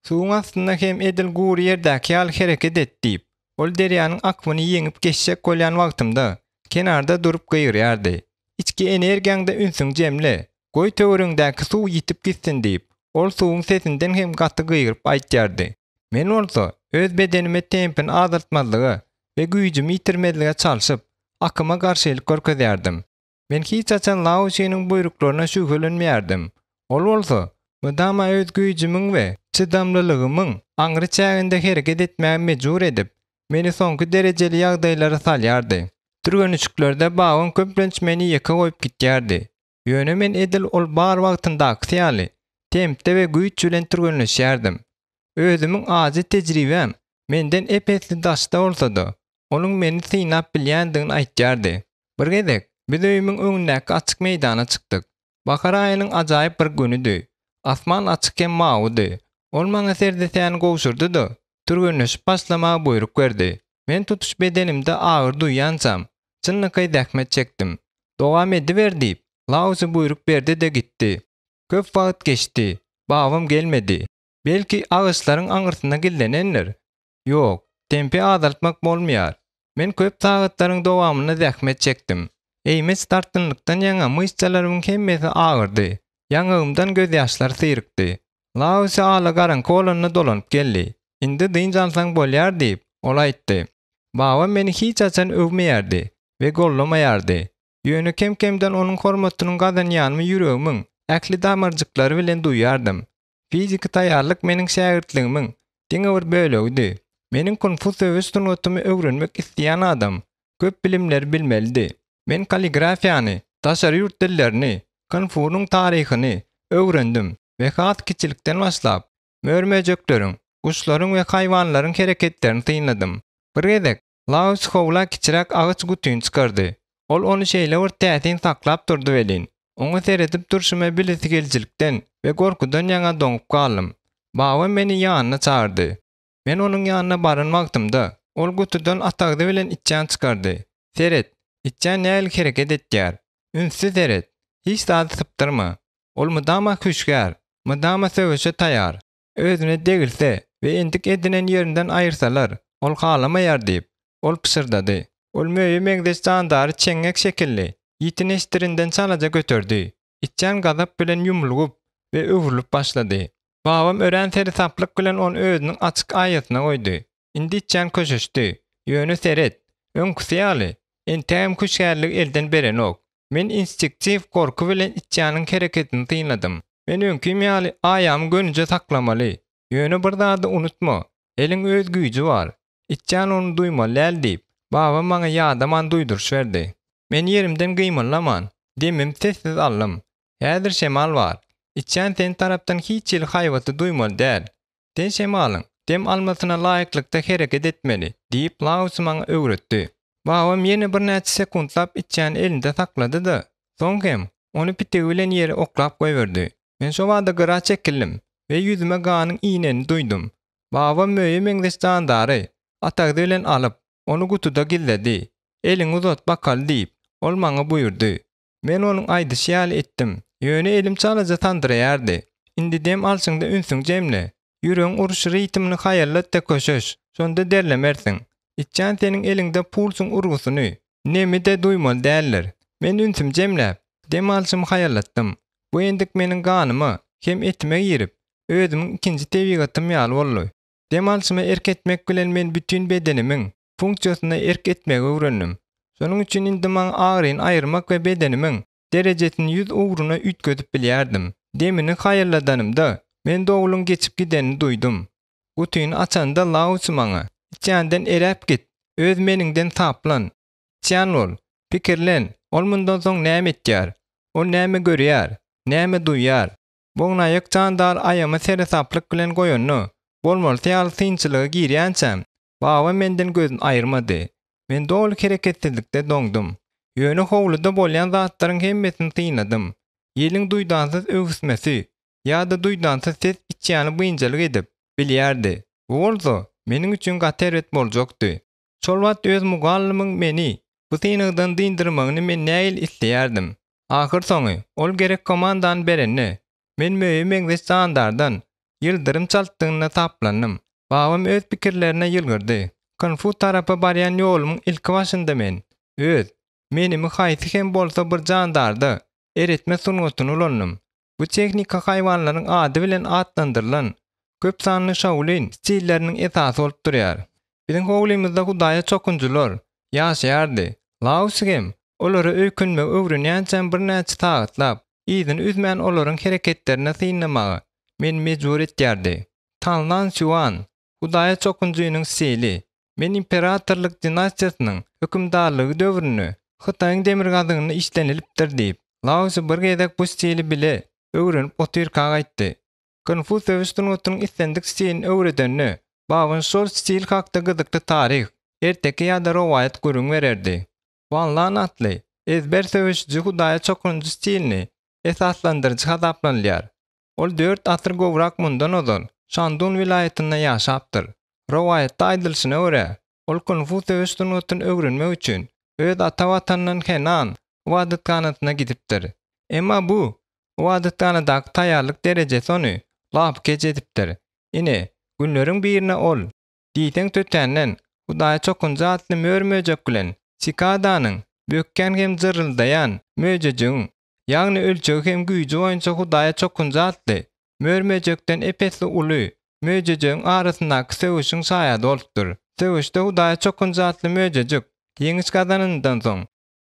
Suwuň astynda hem edil gury ýerdäki ýaly hereket etdiýip, ol derýanyň akwyny ýeňip geçjek bolýan wagtymda kenarda durup gyýrýardy. İçki energiýaňda ünsüň jemle, goý töwereňdäki suw ýitip gitsin diýip, ol suwuň sesinden hem gaty gyýryp aýtýardy. Men bolsa öz bedenime tempin azaltmalygy we güýjümi ýitirmelige çalyşyp, akyma garşylyk görkezýärdim. Men hiç açan Laose'nin buyruklarına şüphelenmeýärdim. Ol bolsa, mydama öz güýjümiň we çydamlylygymyň aňry çäginde hereket etmäge mejbur edip, meni soňky derejeli ýagdaýlara salýardy. Türgenişiklerde bagyň köplenç meni ýeke goýup gitýärdi. Ýöne men edil ol bar wagtyndaky syýaly, tempde we güýç bilen türgenleşýärdim. Özümiň azy tejribem menden epesli daşda bolsa-da, onuň meni synap bilýändigini aýtýardy. Bir gezek biz öýümiň öňündäki açyk meýdana çykdyk. Bahar aýynyň ajaýyp bir günüdi. Asman açyk hem mawudy. Ol maňa serdesän gowşurdy-da, türgenleşip başlamaga buyruk berdi. Men tutuş bedenimde agyr duýýansam, çynlyky zähmet çekdim. Dowam ediberdi. Laosy buyruk berdi de gitdi. Köp wagt geçdi. Babam gelmedi. Belki ağaçlaryň aňyrsyna gildenenler. Ýok, tempi azaltmak bolmaýar. Men köp sagatlaryň dowamyna zähmet çekdim. Eýmes tartynlykdan ýaňa myşçalaryň hemmesi agyrdy. Ýaňagymdan göz ýaşlary syrykdy. Laosy ala garan kolanyny dolanyp geldi. Indi dynjalsaň bolýar diýip ol aýtdy. Babam meni hiç açan öwmeýärdi we gollamaýardy. Ýöne kemkemden onuň hormatynyň gazanýanymy ýüregimiň äkli damarjyklary bilen duýýardym. Fiziki taýýarlyk meniň şägirdligimiň diňe bir bölegi. Meniň Konfusiýus sunatymy öwrenmek isleýän adam köp bilimler bilmelidi. Men kaligrafiýany, taşary ýurt dillerini, Konfusiýuň taryhyny öwrendim we hat kiçilikden başlap mörmejekleriň, guşlaryň we haýwanlaryň hereketlerini tyýnadym. Bir gezek Laos howla kiçirek agaç gutyny çykardy. Ol onu şeýle bir tätin saklap durdy welin. Oňa seredip durşyma bilesi geljilikden we gorkudan ýaňa doňup galym. Babam meni ýanyna çağırdy. Men onuň ýanyna barynmagdymda, ol gutudan atagdy bilen içjän çykardy. Seret, içjän näle hereket etýär? Ünsiz seret. Hiç zat sypdyrma. Ol mydama küçgär, mydama söwüşe taýar. Özüne degilse we endik edinen ýerinden aýyrsalar, ol halamaýar diýip, ol pysyrdydy. Ol möýe meňdeş jandary çeňek şekilli, ýitini eşdirinden çalaja götürdi. İçjän gazap bilen ýumulup we öwrülüp başlady. Babam ören seri saplyk bilen onu özüniň açyk aýatyna goýdy. Indi içjän köşeşdi. Ýöne seret, öňküsi ýaly, entäm küçgärlik elden beren ok. Men instinktiw korku bilen içjäniň hereketini tyýnadym. Men öňküm ýaly aýamy gönünje saklamaly. Ýöne bir zady unutma, eliň öz güýji bar. İçjän onu duýmaly diýip, babam maňa ýadaman duýduruş berdi. Men yerimden gymyllaman, demim sessiz allym. Häzir şemal bar. İçjän sen tarapdan hiç ýyl haýwaty duýmaly däl. Sen şemalyň dem almasyna laýyklykda hereket etmeli diýip Laos maňa öwretdi. Babam ýene bir näçe sekundlap içjän elinde saklady-da, soňra onu pitegi bilen ýere oklap goýberdi. Men şo wagtda gyra çekildim we ýüzüme ganyň iňeni duýdum. Babam möýe meňdeş jandary atagdy bilen alyp onu gutuda gilledi. Eliň uzat bakal diýip ol maňa buýurdy. Men onuň aýdyşy ýaly etdim. Ýöne elim çalaja tandyraýardy. Indi dem alşyňda ünsüň jemle. Ýüregiň uruş ritmini haýallat da köşeş. Şonda derlemersiň. İçjän seniň eliňde pulsyň urgusyny nemide duýmaly däller. Men ünsüm jemläp dem alşymy haýallatdym. Bu endik meniň ganymy hem etime girip özümiň ikinji tebigatym ýaly boldy. Dem alşymy erk etmek bilen men bütün bedenimiň funksiýasyna erk etmegi öwrendim. Şonuň üçin indi maňa agyryň aýyrmak we bedenimiň derejesini 100 ugruna ütgedip bilýärdim. Demini haýalladanymda men dogulun geçip gidenini duýdum. Gutyny açanda Laos maňa içjänden eräp git, öz meniňden taplan. Içjän ol, pikirlen, ol mundan soň näme etýär? Ol näme görýär? Näme duýýar? Boňnaýyk jandar aýamy seri saplyk bilen goýanny, bolmaly ýaly synçylygy girýänsem, babam menden gözüni aýyrmady. Men dogul hereketsizlikde doňdum. Ýöne howluda bolýan zatlaryň hemmesini tyýnadym. Ýeliň duýdansyz öwüsmesi ýa-da duýdansyz ses içjäni bynjalyk edip bilýärdi. Bu bolsa meniň üçin gaterwet boljakdy. Şol wagt öz mugallymyň meni bu synagdan dyndyrymagyny men näil isleýärdim. Ahyr soňy ol gerek komandan berenni. Men möýe meňdeş jandardan ýyldyrym çaltdygyna taplannym. Babam öz pikirlerine ýylgyrdy. Konfu tarapy barýan ýolumyň ilki başynda men menimi haýsy hem bolsa bir jandarda eretme sunuwatyny ulannym. Bu teknika haýwanlaryň ady bilen atlandyrylan köp sanly şaulin stilleriniň esasy bolup durýar. Biziň howlymyzda Hudaýa çokunjular ýaşaýardy. Laos hem olary öýkünmek öwrenýänçän bir näçe taýatlap, izin üzmän olaryň hereketlerine synlamagy men mejbur etýärdi. Tanlan Xuan, Hudaýa çokunjynyň seli, men imperatorlyk dinastiýasynyň hökümdarlygy döwrüni Hytaýyň demirgazyny işlenilipdir diýip, Laos bir gezek bu seli bile öwrenip otyrka gaýtdy. Konfusiýus otunyň islendik stelini öwredenni, bagyň şol stel hakda gyzykly taryh, erteki ýa-da rowaýat görüň bererdi. Vanlan atly, ezber söwüşçi Hudaýa çokunjy stelini esaslandyrjy hasaplanýar. Ol 4 asyr gowrak mundan ozon Shandun vilayetinde ýaşapdyr. Rowaýatda aýdylyşyna görä, ol Konfusiýus otunyň öwrenmek üçin öz ata watanynyň Henan wadatkanatyna gidipdir. Emma bu wadatkanadyk taýýarlyk derejesi ony lap geçedipdir. Ine günleriň birine ol diýteň tötänden Hudaýa çokunjy atly mörmejek bilen Sikadanyň bökken hem zırıldayan möjejüň, ýagny ölçegi hem güýji boýunça Hudaýa çokunjy atly mörmejekden epesli uly möjejüň arasyndaky söwüşiň şaýady bolupdyr. Söwüşde Hudaýa çokunjy atly möjejek ýeňiş kazanyndan soň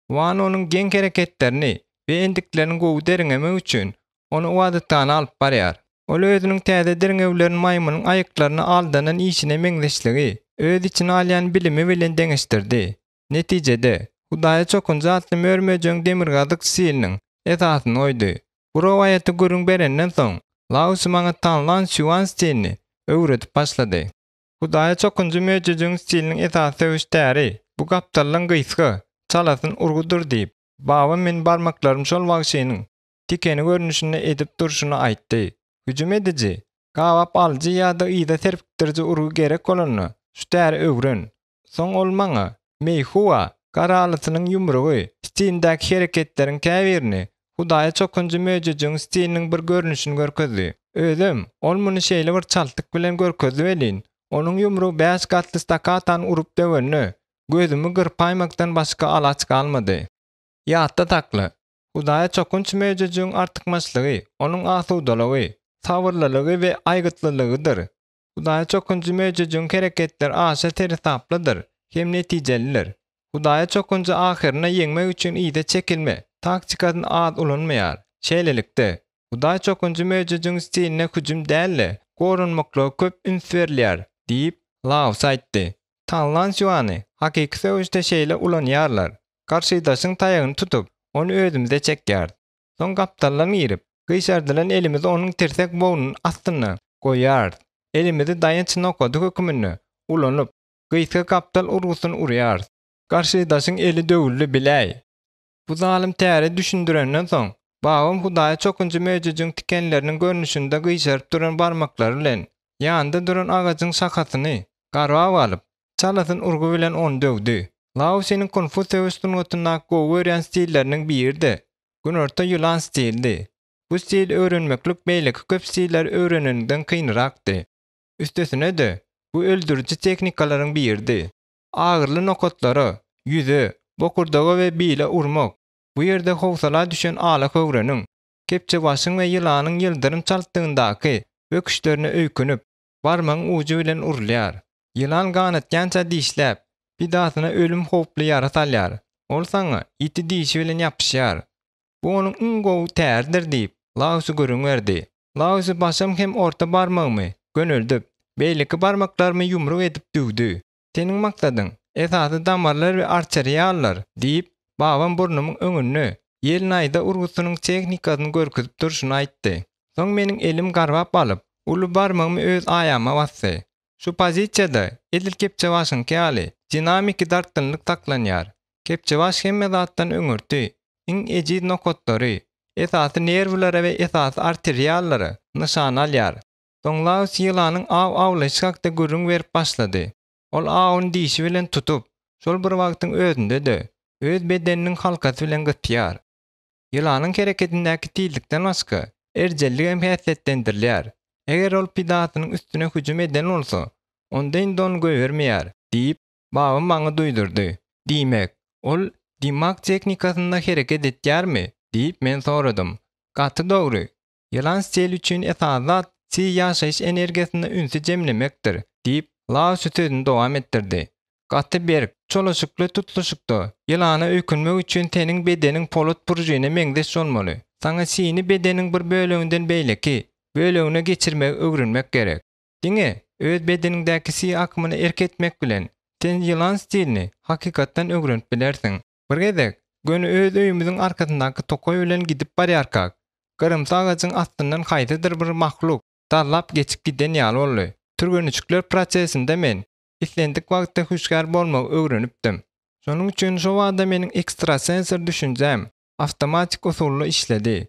Wan onuň geň hereketlerini we endiklerini gowy deriňemek üçin onu wadatkana alyp barýar. Ol özüniň täze deriňewlerini maýmunyň aýyklaryny aldanan işine meňzeşligi, öz içine alýan bilimi bilen deňeşdirdi. Netijede Hudaýa çokunjy atly mörmejüň demirgazyk siliniň esasyny oýdy. Bu rowaýaty görüň berenden soň Laos maňa tanlan Xuan stilini öwredip başlady. Hudaýa çokunjy möjejüň stiliniň esasy öýüşdäri bu gapdalyň gysgy çalasyn urgudur diýip, baba men barmaklarymy şol wagşynyň tikeni görnüşine edip durşuny aýtdy. Hüjüm edici, gawap alyjy ýa-da ýa-da serpikdirji urgu gerek bolany şu däri öwren. Soň ol maňa Meihua garalysynyň ýumrugy stilindäki hereketleriň käbirini Hudaýa çokunjy möjejüň stiliniň bir görnüşini görkezdi. Özüm ol muny şeýle bir çaltyk bilen görkezip elin. Onuň ýumrugy 5 gatly stakatan urup döwenni gözümi gyrpaýmakdan başga alaç galmady. Ýatda takly. Hudaýa çokunjy möjejüň artykmaçlygy, onuň asudalygy, sabırlylygy we aýgytlylygydyr. Hudaýa çokunjy möjejüň hereketler aşa tersaplydyr, hem netijelidir. Hudaýa çokunjy ahyryna ýeňmek üçin ýyda çekilme, taktikadan az ulanmaýar. Şeýlelikde Hudaýa çokunjy möjejüň stiline hüjüm däl, gorunmakly köp üns berilýär diýip Laos aýtdy. Tanlan Xuany hakyky söwüşde şeýle ulanýarlar. Karşydaşyň taýagyny tutup, onu özümizde çekýär. Soň gapdallaryň girip, gyşardylan elimizi onuň tersek bogynyň astyna goýar. Elimizi daýanç nokady hökümini ulanyp, gysga gapdal urgusyny urýar. Karşydaşyň eli döwüldü biläý. Bu zalim täri düşündirenden soň, babam Hudaýa çokunjy möjejüň tikenleriniň görnüşinde gyşaryp duran barmaklary bilen ýanynda duran agaçyň şakasyny garwap alyp, çalasyn urgu bilen onu döwdi. Laosynyň Konfusiýus otunyň gowy öýren stilleriniň biride günorta ýylan stildi. Bu stil öwrenmeklik beýleki köp stiller öwrenenden kynrakdy. Üstesine de bu öldürüci teknikalaryň biridi. Agyrly nokatlary, ýüze, bokurdagy we bile urmak. Bu ýerde howsala düşen ala öwreniň, kepçe başyň we ýylanyň ýyldyrym çaltdygyndaky öküşlerini öýkünip, barmagyň uju bilen urulýar. Ýylan ganatýança dişläp, bidatyna ölüm howply ýara salýar. Ol saňa iti dişi bilen ýapyşýar. Bu onuň iň gowy täridir diýip Laosy görüň berdi. Laosy başym hem orta barmagymy gönüldüp, beýleki barmaklarymı ýumruk edip düwdi. Seniň maksadyň esasy damarlar we arteriýallar diýip babam burnumyň öňünü ýel naýda urgusynyň teknikasyny görkezip durşuny aýtdy. Soň meniň elim garwap alyp, uly barmagymy öz aýama bassy. Şu pozisiýada edil kepçe başyňky ýaly dinamiki dartynlyk taklanýar. Kepçe baş hemme zatdan öňürti, iň ejid nokatlary, esasy nerwlary we esasy arteriýallary nyşan alýar. Soň Laos ýylanyň awlaşykda görüň berip başlady. Ol awyny dişi bilen tutup, şol bir wagtyň özünde de öz bedeniniň halkasy bilen gytýar. Ýylanyň hereketindäki tiýlikden başga erjellik hem häsletlendirilýär. Eger ol pidatynyň üstüne hüjüm eden bolsa, onda indon göwermeýär diýip babam maňa duýdurdy. Diýmek, ol dimak teknikasynda hereket etýärmi diýip men soradym. Gaty dogry. Ýylan stil üçin esasat ýaşaýyş energiýasyny ünsü jemlemekdir diýip Laos sözüni dowam etdirdi. Gaty berk, çoluşukly tutluşukda. Ýylana öýkünmek üçin teniň bedeniň polat purjyna meňdeş bolmaly. Saňa seni bedeniň bir böleginden beýleki bölegine geçirmek öwrenmek gerek. Diňe öz bedeniňdäki si akmyny erketmek bilen sen ýylan stilini hakykatdan öwrenip bilersiň. Bir gezek göni öz öýümüziň arkasyndaky tokoy bilen gidip barýarkak. Gyrymsa agajyň astyndan haýdydyr bir mahluk darlap geçip giden ýaly boldy. Türgençlikler prosesinde men islendik wagtda huşgar bolmagy öwrenipdim. Şonuň üçin şu wagtda meniň ekstrasensor düşünjem awtomatik usulla işledi.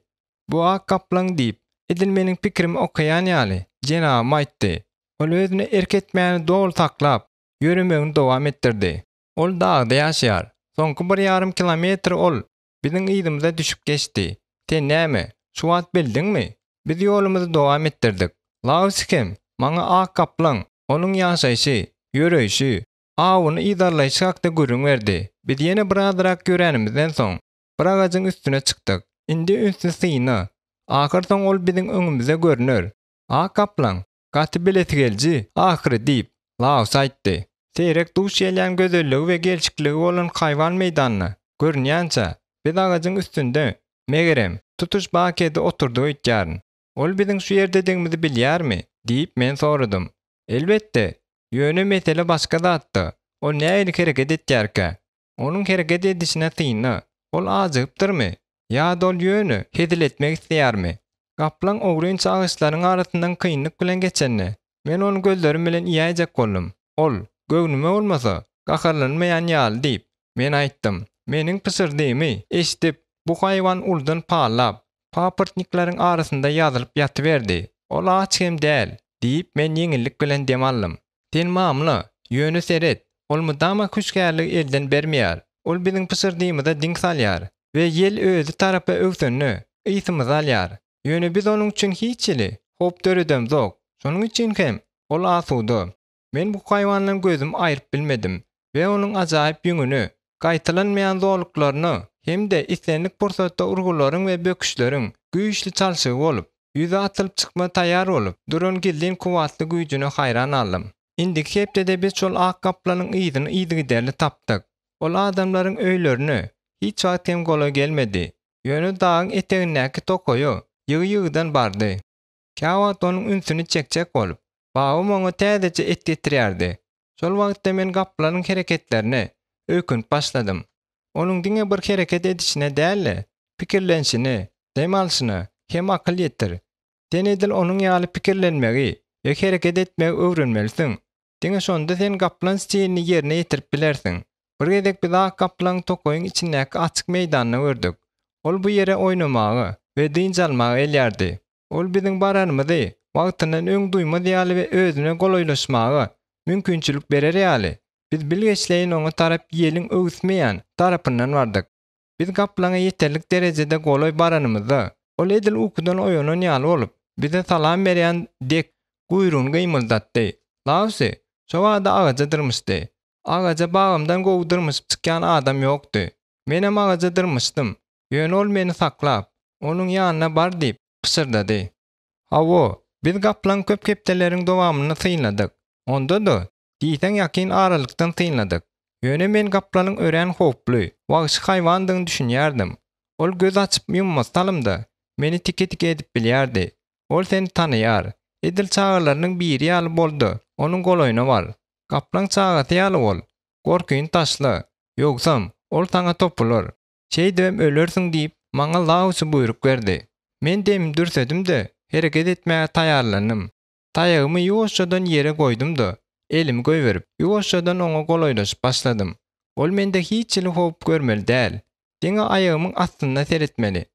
Bu ak kaplan diýip edil meniň pikrimi okaýan ýaly jenabym aýtdy. Ol özüni erketmäni dogul taklap ýörümegini dowam etdirdi. Ol dagda ýaşaýar. Soňky 1,5 kilometr ol biziň ýydymyza düşüp geçdi. Sen näme? Şu wagt bildiňmi? Biz ýolumyzy dowam etdirdik. Lauskim, maňa ak kaplan, onuň ýaşaýşy, ýöreýişi, awyny idarlaýşy hakda görüň berdi. Biz ýene birazrak görenimizden soň bir agajyň üstüne çykdyk. Indi üstü syna. Ahyrdan ol biziň öňümizde görünür. Ak kaplan, gaty bileti gelji, ahyry diýip Laus aýtdy. Seyrek duş ýelýän gözelligi we gelçikligi bolan haýwan meýdanyny görnýänçä biz agajyň üstünde megerem tutuş bakede oturdy öýtýäryn. Ol biziň şu ýerde deňimizi bilýärmi? Diýip men soradym. Elbetde, ýöne mesele başga zatdy. Ol näme hereket etýärkä? Onuň hereket edişine syny. Ol azypdyrmy? Ýa-da ol ýöne hedil etmek isleýärmi? Kaplan ogrynç agyşlaryň arasyndan kynlyk bilen geçenni. Men onu gözlerim bilen iýäjek boldum. Ol, göwnüme bolmasa, gaharlanmaýan ýaly diýip men aýtdym. Meniň pysyrdymy eşdip bu haýwan uldan parlap, papyrtniklaryň arasynda ýazylyp ýatyberdi. Ol aç hem däl diýip men ýeňillik bilen dem aldım. Sen mamly, ýöne seret. Ol mudama kuşgärlik elden bermeýär. Ol biziň pysyrdymy da diň salýar we ýel özü tarapy öwsünni ýytymyz alýar. Ýöne biz onuň üçin hiçli hop döredem zok. Şonuň üçin hem ol asudy. Men bu haýwandan gözüm aýryp bilmedim we onuň ajaýyp ýüňüni, gaýtalanmaýan zorluklaryny hem-de islenlik pursatda urgularyň we böküşleriň güýçli çalşygy bolup, ýüze atylyp çykma taýýar bolup, duran geldiň kuwatly güýjüne haýran aldım. Indiki hepde biz şol ak kaplanyň ýyzyny ýygyderli tapdyk. Ol adamlaryň öýlerini hiç wagt hem gola gelmedi. Ýöne dağın etegindäki tokoýu ýygy-ýygydan bardy. Kawat onuň ünsüni çekçek bolup, babam oňa täzeçe et getirýärdi. Şol wagtda men gaplanyň hereketlerini öýkünip başladym. Onuň diňe bir hereket edişine däl, pikirlenşini, dem alşyny hem akyl ýetir. Sen edil onuň ýaly pikirlenmegi we hereket etmegi öwrenmelisin. Diňe şonda sen gaplan stilini ýerine ýetirip bilersiň. Bir gezek biz gaplan tokoýyň içindäki açyk meýdanyny gördük. Ol bu ýere oýnamagy we dynjalmagy elýärdi. Ol biziň baranymyzy wagtyndan öň duýmaz ýaly we özüne golaýlaşmagy mümkinçilik berer ýaly. Biz bilgeçleýin oňa tarap ýeliň öwsmeýän tarapyndan bardyk. Biz gaplana ýeterlik derejede golaý baranymyzy ol edil ukudan oýanan ýaly bolup, bize salam berýän dek guýrugyny gymyldatdy. Lausy şu wagtda agaja dyrmyşdy. Agaja bagymdan gowdurmyşyp çykýan adam ýokdy. Men hem agaja dyrmyşdym. Ýöne ol meni saklap, onuň ýanyna bar diýip pysyrdy. Hawo, biz gaplan köp kepdeleriň dowamyny synadyk. Onda da diýsen ýakyn aralykdan synadyk. Ýöne men gaplanyň ören hoply, wagşy haýwandygyny düşünýärdim. Ol göz açyp ýummastalymda meni tike-tike edip bilýärdi. Ol seni tanýar. Edil çağalarynyň biri ýaly boldy. Onuň golaýyna bar. Gaplan çağaty ýaly bol. Gorkyn taşla. Ýoksam, ol taňa topular. Şeýdem ölersiň diýip maňa Lausy buyruk berdi. Men dem dürsedim-de hereket etmäge taýýarlandım. Taýagymy ýuwaşçadan ýere goýdum-da, elimi goýberip, ýuwaşçadan oňa golaýlaşyp başladym. Ol mende hiçli hop görmeli däl. Diňe aýagymyň astynda seretmeli.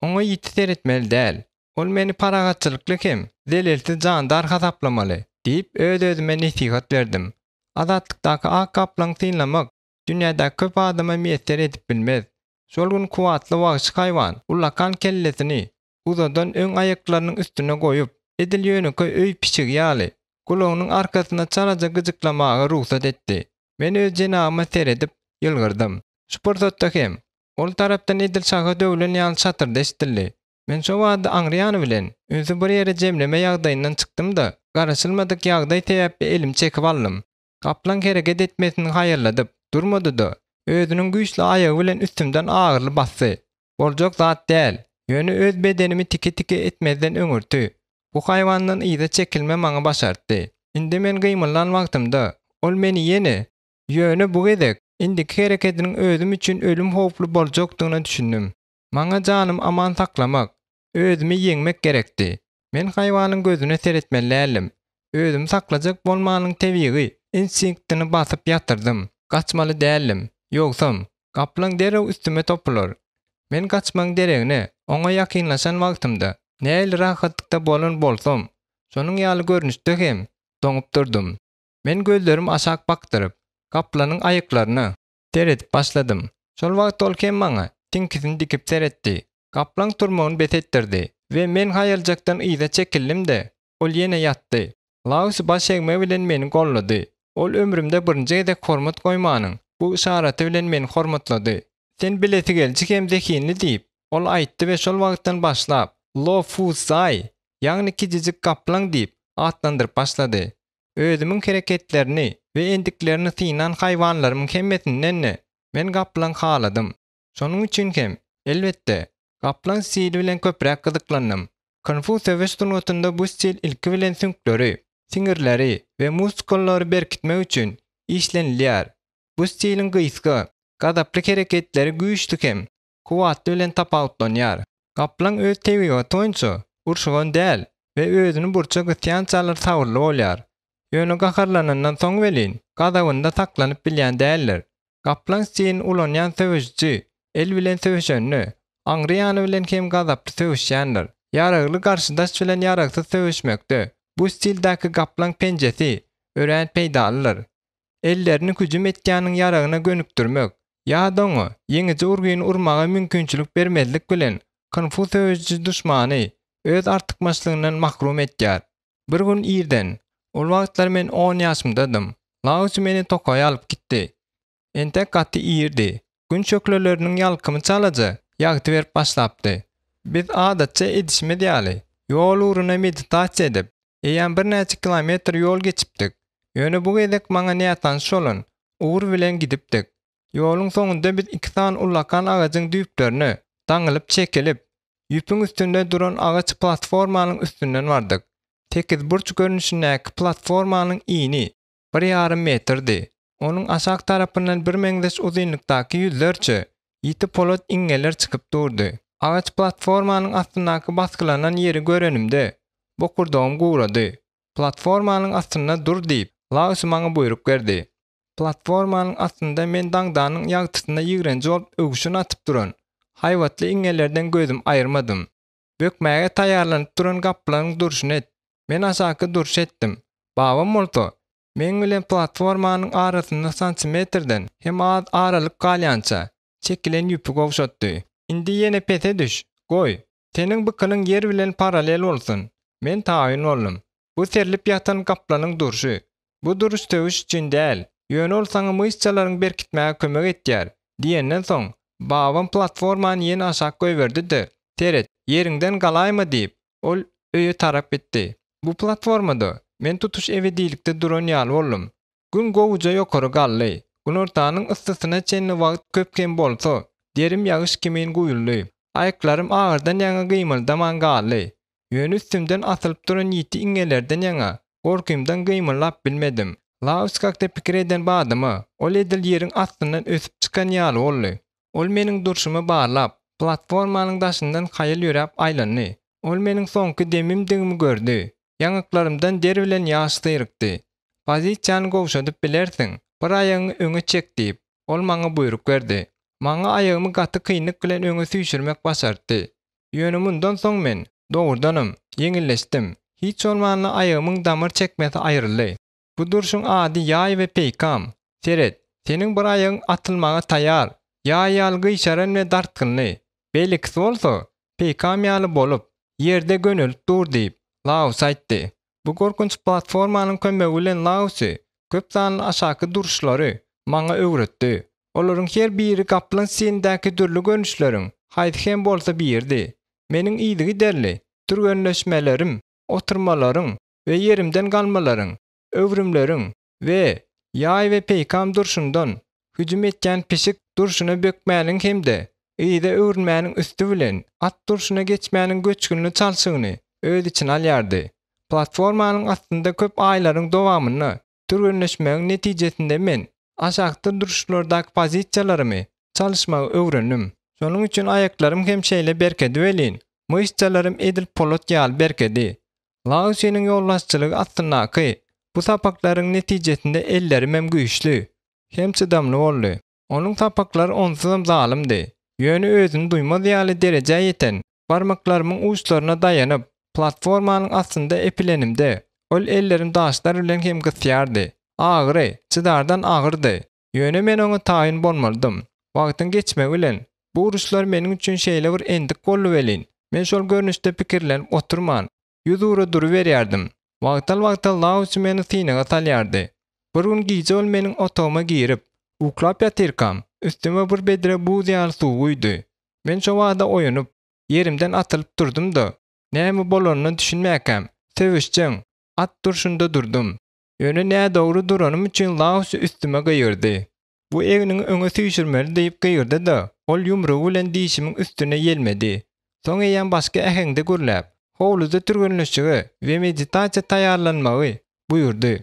Oňa ýiti seretmeli däl. Ol meni paragatçylykly hem zelelsiz jandar hasaplamaly diýip öz-özüme nesihat berdim. Azatlykdaky ak kaplan synlamak dünýäde köp adama meýser edip bilmez. Şol gün kuwatly wagşy haýwan ulakan kellesini uzadan öň aýaklarynyň üstüne goýup, edil ýöneki öý piçigi ýaly gulagynyň arkasyna çaraja gyjyklamaga ruhsat etdi. Men öz jenabyma seredip ýylgyrdym. Şu pursatda hem ol tarapdan edil şaha döwlen ýaly çatyrda eşdildi. Men şu wagtda aňrýany bilen özü bir ýere jemleme ýagdaýyndan çykdym-da, garaşylmadyk ýagdaý täýäp elim çekip aldym. Kaplan hereket etmesini haýyrladyp, Durmady-da. Özünün güýçli aýagy bilen üstümden agyrly bassy. Boljak zat däl. Ýöne öz bedenimi tike etmezden öňürtdi. Bu haýwandan ýyda çekilme maňa başartdy. Indi men gymylan wagtymda ol meni ýene ýöne bu gezek indiki hereketiniň özüm üçin ölüm howply boljakdygyna düşündüm. Maňa janym aman saklamak, özümi ýeňmek gerekdi. Men haýwanyň gözüne seretmellälim. Özüm saklajak bolmanyň tebigi instinktini basyp ýatyrdym. Gaçmaly dälim. Ýogsam, gaplan derew üstüme topular. Men gaçmaň deregine oňa ýakynlaşan wagtymda näil rahatlykda bolan bolsam, şonuň ýaly görnüşde hem doňup durdum. Men gözlerim aşak bakdyryp, gaplanyň aýaklaryna teretip başladym. Şol wagt ol kim maňa tinkisini dikip teretdi. Gaplan turmagyny betetdirdi we men haýaljakdan ýyda çekildim-de, ol ýene ýatdy. Laus baş egme bilen meni gollady. Ol ömrümde birinji gezek hormat goýmanyň bu işaraty bilen meni hormatlady. Sen bileti gelçik hem zekinli diýip, ol aýtdy we şol wagtdan başlap Lo Fu Sai, ýagny kijijik gaplan diýip atlandyryp başlady. Özümiň hereketlerini we endiklerini synan haýwanlarymyň hemmetinden men gaplan haladym. Şonuň üçin hem elbetde gaplan sili bilen köprek gyzyklandym. Konfusio Westernotunda bu stil ilki bilen sünkleri, sinirleri we muskullary berkitmek üçin işlenilýär. Bu stilin gysga, gadaply hereketleri güýçli hem kuwatly bilen tapawutlanýar. Gaplan öz tebiga toýunça urşugan däl we özüni burça gysyan çalar tawrly bolýar. Ýöne gaharlanandan soň welin gadawynda saklanyp bilýän däldir. Gaplan stilin ulanýan söwüşçi, el bilen söwüşenni, aňrýany bilen hem gadaply söwüşýändir. Ýaragly garşydaş bilen ýaragsyz söwüşmekde bu stildäki gaplan penjesi ören peýdalydyr. Ellerini hüjüm etýäniň ýaragyna gönükdirmek, ýa-da oňa ýeňije urgyn urmaga mümkinçilik bermezlik bilen Konfusio düşmany öz artykmaçlygyndan mahrum etýär. Bir gün ýerden, ol wagtlar men 10 ýaşymdadym. Laus meni tokaýa alyp gitdi. Entek gaty ýerdi. Gün çökleleriniň ýalkymy çalaja ýagty berip başlapdy. Biz adatça edişmedýäli. Ýol uruny meditasiýa edip, eýen bir näçe kilometr ýol geçipdik. Ýöne bu gezek maňa näçe bolan, ugur bilen gidipdik. Ýoluň soňunda biz iki tan ulakan agajyň düýplerini daňylyp çekilip, ýüpüň üstünde duran agaç platformanyň üstünden bardyk. 8 burç görnüşindäki platformanyň ýyny 1,5 metrdi. Onuň aşak tarapyndan bir meňdeş uzunlukdaky ýüzlerçe ýiti polat iňeler çykyp durdy. Agaç platformanyň astyndaky baskylanan ýeri görenimde bokurdağım guwrady. Platformanyň astynda dur diýip, Laus maňa buyruk berdi. Platformanyň astynda men daňdanyň ýagtysynda ýigrenji bolup öwüşini atyp duran haýwatly iňelerden gözüm aýyrmadym. Bökmäge taýýarlanyp duran gaplanyň durşuny et. Men aşaky durş etdim. Babam bolsa, men bilen platformanyň arasynda santimetrden hem az aralyk galýança çekilen ýüpü gowşatdy. Indi ýene pete düş. Goý. Seniň bykylyň yer bilen paralel bolsun. Men taýyn boldum. Bu serilip ýatan gaplanyň durşy. Bu duruş töwüş üçin däl. Ýöne olsaň myşçalaryň berkitmäge kömek etýär. Diýenden soň babam platformany ýene aşak goýberdi-de. Teret, ýeriňden galaýma diýip, ol öýe tarap etdi. Bu platformada men tutuş ebedilikde duran ýaly boldum. Gün gowuja ýokary gally. Gün ortanyň yssysyna çenli wagt köpken bolsa, derim ýagyş kimin guýuldy. Aýaklarym agyrdan ýaňa gymyldaman gally. Ýöne üstümden asylyp duran ýiti iňelerden ýaňa gorkymdan gymylap bilmedim. Laus kakda pikir eden badymy, ol edil ýeriň astyndan ösüp çykan ýaly boldy. Ol meniň durşumy barlap, platformanyň daşyndan haýyl ýörep aýlandy. Ol meniň soňky demimdigimi gördi. Ýaňaklarymdan der bilen ýaş syýrykdy. Pozisiýany gowşadyp bilersiň, bir aýagyny öňe çek diýip, ol maňa buyruk berdi. Maňa aýagymy gaty kynlyk bilen öňe süýşürmek başardy. Ýöne mundan soň men dogurdanam, ýeňilleşdim. Hiç olmany aýagymyň damyr çekmesi aýryldy. Bu durşuň ady ýaý we peýkam. Seret, seniň bir aýagyň atylmaga taýýar. Ýaý ýalgy işaren we dartkynly. Belikisi bolsa, peýkam ýaly bolup, ýerde gönülip dur diýip Laus aýtdy. Bu gorkunç platformanyň kömegi bilen Lausy köp sanly aşaky duruşlary maňa öwretdi. Olaryň her biri gaplan sendäki türlü görnüşleriň haýdy hem bolsa birdi. Meniň ýygy derli, türgenleşmelerim, oturmalaryň we yerimden galmalaryň, öwrümleriň we ýaý we peýkam durşundan Hüjüm etken pişik durşuna bökmäniň hemde ýa-da öwrülmäniň üstü bilen at durşuna geçmäniň göçgünli çalşygyny öz için alýardy. Platformanyň astynda köp aýlaryň dowamyny türgenleşmegiň netijesinde men aşagty duruşlardaky pozisiýalarymy çalışmagy öwrendim. Şonuň üçin ayaklarym hem şeýle berkedi welin. Myşçalarym edil polot ýaly berkedi. Lausynyň ýollaşçylygy astynaky bu sapaklaryň netijesinde ellerim hem güýçli, hem çydamly boldy. Onuň sapaklary onsuzam zalymdy. Ýöne özüni duýmaz ýaly derejä ýeten barmaklarymyň uçlaryna daýanyp platformanyň astynda epilenimde. Ol ellerim daşlar bilen hem gysýardy. Agyry, çydardan agyrdy. Ýöne men oňa taýyn bolmalydym. Wagtyň geçmegi bilen bu uruşlar meniň üçin şeýle bir endik boldy welin. Men şol görnüşde pikirlenip oturman, ýüzüre duruberýärdim. Wagtal Laus meni sinege salýardy. Bir gün giýje ol meniň otoguma girip, uklap ýatyrkam, üstüme bir bedre buz ýaly suw guýdy. Men şo wagda oýanyp, yerimden atylyp durdum-da, näme bolanyny düşünmäkäm, sevişçiň, at durşunda durdum. Ýöne nä dogry duranym üçin Laus üstüme gyýyrdy. Bu egniň öňe süýşürmeli diýip gyýyrdy-da, ol ýumrugy bilen dişimiň üstüne ýelmedi. Soň eýen başga äheňde gürläp, howluda türgenleşigi we meditasiýa taýýarlanmagy buyurdy.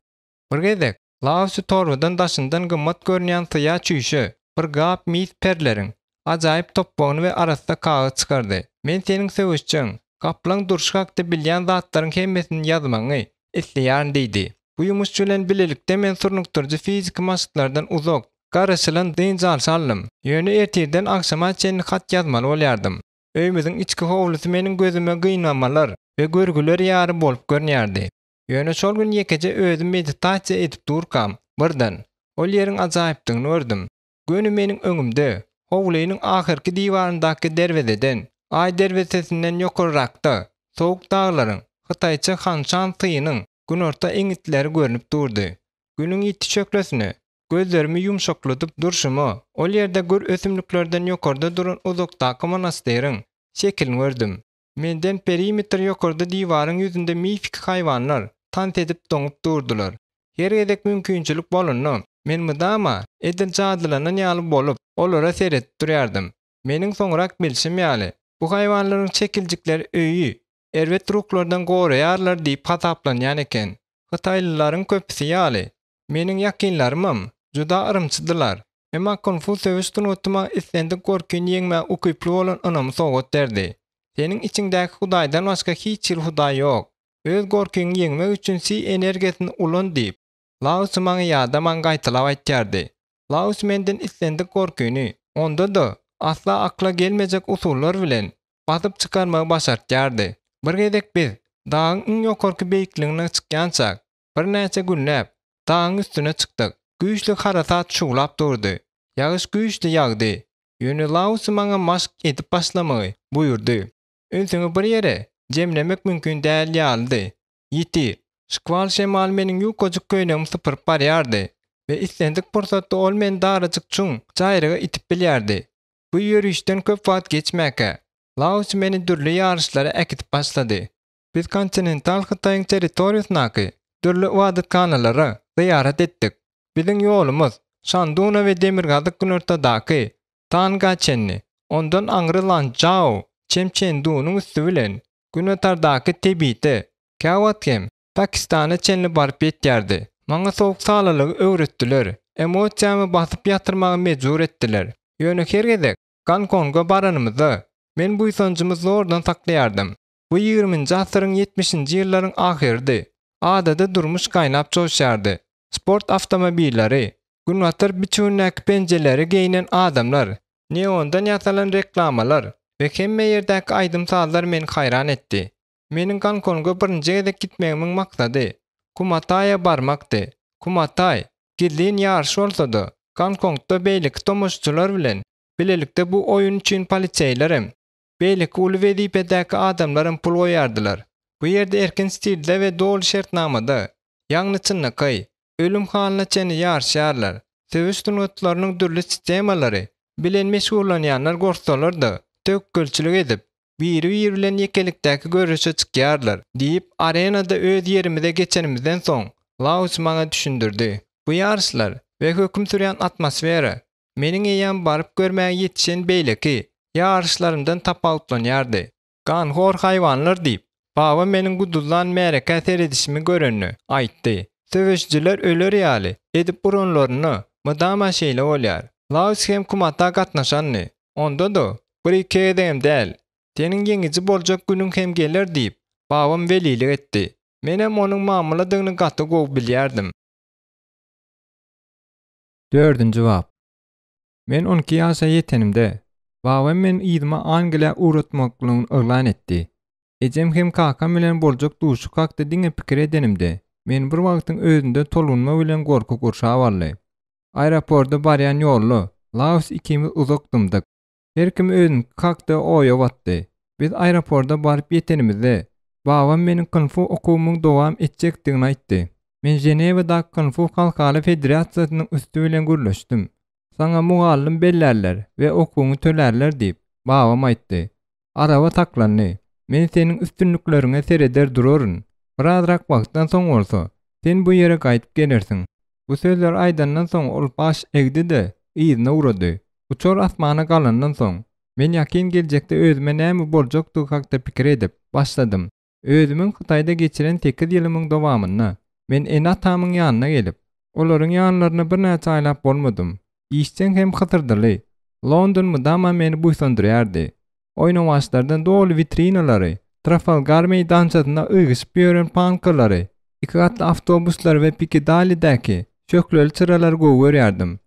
Bir gezek Laus torbadan daşyndan gymmat görnýän syýa çüýşi, bir gap mis perleriň ajaýyp topbagyny we arasynda kağıt çykardy. Men seniň sevişçiň, gaplaň durşakda bilýän zatlaryň hemmesini ýazmagy isleýän diýdi. Bu ýumuş bilen bilelikde men surnukturjy fizik maşyklardan uzak, garaşylan dynjal sallym. Ýöne ertirden akşama çen hat ýazmaly bolýardym. Öýümizin içki howlusy meniň gözüme gynamalar we görgüler ýary bolup görnýärdi. Ýöne şol gün ýekeje özüm meditasiýa edip durkam. Birden ol ýeriň ajaýypdygyny gördüm. Gönü meniň öňümde, howlunyň ahyrky diwaryndaky derwezeden, ay derwezesinden ýokaryrakda, sowuk daglaryň, Hytaýça Hanshan tyýynyň günorta eňitleri görünüp durdy. Günüň ýiti çöklesini, gözlerimi ýumşakladyp durşumy, ol ýerde gör ösümliklerden ýokarda duran uzakdaky monasteryň şeklini gördüm. Menden perimetr ýokarda diwaryň ýüzünde mifik haýwanlar tant edip doňup durdular. Her gezek mümkinçilik bolany men mydama edil jadylanan ýaly bolup olara seretip durýardym. Meniň soňrak bilşim ýaly bu haýwanlaryň çekiljikleri öýü erwet ruklardan goraýarlar diýip hataplanýan eken. Hytaýlylaryň köpüsi ýaly meniň ýakynlarymam juda arymçydylar. Emma Konfusiýus utma islendik gorkyn ýeňme ukyply bolan anamy sogat derdi. Seniň içiňdäki Hudaýdan başga hiç bir Hudaý ýok. Öz gorkyny ýeňmek üçin si energiýasini ulan diýip Laus maňa ýadaman gaýtylap aýtýardy. Laus menden islendik gorkyny onda da asla akla gelmejek usullar bilen basyp çykarmagy başartýardy. Bir gezek biz dagyň iň ýokarky beýikligine çykýançak bir näçe günläp dagyň üstüne çykdyk. Güýçli harasat şuglap durdy. Ýagyş güýçli ýagdy. Ýöne Laus maňa maşk edip başlamagy buyurdy. Öňsüňe bir ýere jemlemek mümkin däl ýalydy. Ýiti, şkwal şemal meniň ýukajuk köýnegimi sypyryp barýardy we islendik pursatda ol meni darajyk çuň jaýraga itip bilýärdi. Bu ýörüşden köp wagt geçmäke Laus meni dürli ýarışlara äkitip başlady. Biz kontinental Hytaýyň territoriýasynaky dürli wadatkanalara ziyaret etdik. Biziň ýolumuz Şanduna we Demirgazyk günortadaky Tangaçenni, ondan aňry Lanjao, Chemchendunyň üstü bilen günotardaky Tebite, Kawatkem, Pakistana çenli barıp ýetýärdi. Maňa sowuk salalygy öwretdiler. Emosiýamy basyp ýatyrmagy mejbur etdiler. Ýöne her gezek Gonkongga baranymyzda men bu ýsanjymyzy zordan saklaýardym. Bu 20-nji asyryň 70-nji ýyllaryň ahyrdy. Adada durmuş gaýnap çoşýardy. Sport awtomobillari, günwatar biçünäki penjeleri geýnen adamlar, neondan ýasalan reklamalar we hemme ýerdäki aýdymsazlar meni haýran etdi. Meniň Gonkongga birinji gezek gitmegimiň maksady Kumataya barmakdy. Kumatay, gidliň ýarşy bolsa-da, Gonkongda beýlik tomoşçular bilen bilelikde bu oýun üçin polisiýalarym, beýlik uly wezipedäki adamlarym pul goýardylar. Bu ýerde erkin stilde we dol şertnamada ýagny çynnaky, ölüm halyna çeni ýarşýarlar. Sewiş tunutlarynyň dürli sistemalary bilen meşgullanýanlar gorsalar-da tökgülçilik edip, biri bilen ýekelikdäki görüşe çykýarlar diýip arenada öz ýerimize geçenimizden soň Laus maňa düşündirdi. Bu ýarşlar we höküm sürýän atmosfera meniň eýem baryp görmäge ýetişen beýleki ýarşlarymdan tapawutlanýardy. Ganhor haýwanlar diýip baba meniň guduldan mereke seredişimi görenni aýtdy. Söwüşçiler öler ýaly edip buronlaryny mydama şeýle bolýar. Laus hem kumata gatnaşanny. Onda da bir iki edem däl. Teniň ýeňiji boljak günüň hem geler diýip babam velilik etdi. Menem onuň mamuladygyny gaty gowy bilýärdim. 4-nji bab. Men 12 ýaşa ýetenimde babam men ýylyma Angliýa uratmaklygyny öňlen etdi. Ejem hem kakam bilen boljak duşy kakda diňe pikir edenimde men bir wagtyň özünde tolunma bilen gorku gurşap aldy. Aeroportda barýan ýolly Laos ikimiz uzakdymdyk. Her kim özüni kakda oýa batdy. Biz aeroportda baryp ýetenimizde babam meniň kung-fu okumumy dowam etjekdigini aýtdy. Men Jenewada Kung-fu Halkara Federasiýasynyň üstü bilen gürleşdim. Saňa mugallim bellerler we okumy tölerler diýip babam aýtdy. Araba taklandy. Men seniň üstünlüklerine sereder duraryn. Birazrak wagtdan soň bolsa, sen bu ýere gaýtyp gelersiň. Bu sözler aýdandan soň ol baş egdi-de ýyzyna urady. Uçor asmana galandan soň men ýakyn geljekde özüme näme boljakdygy hakda pikir edip başladym. Özümiň Hytaýda geçiren 8 ýylymyň dowamyna men ene atamyň ýanyna gelip, olaryň ýanlaryna bir näçe aýlap bolmadym. İşçen hem hatyrdyly. London mydama meni buýsandyrýardy. Oýnawaçlardan dolu vitrinalary, Trafalgar meýdançasyna ýygyşyp ýören pankalary, iki gatly awtobuslar we Piccadilly'däki çökleli çıralar gowy görýärdim.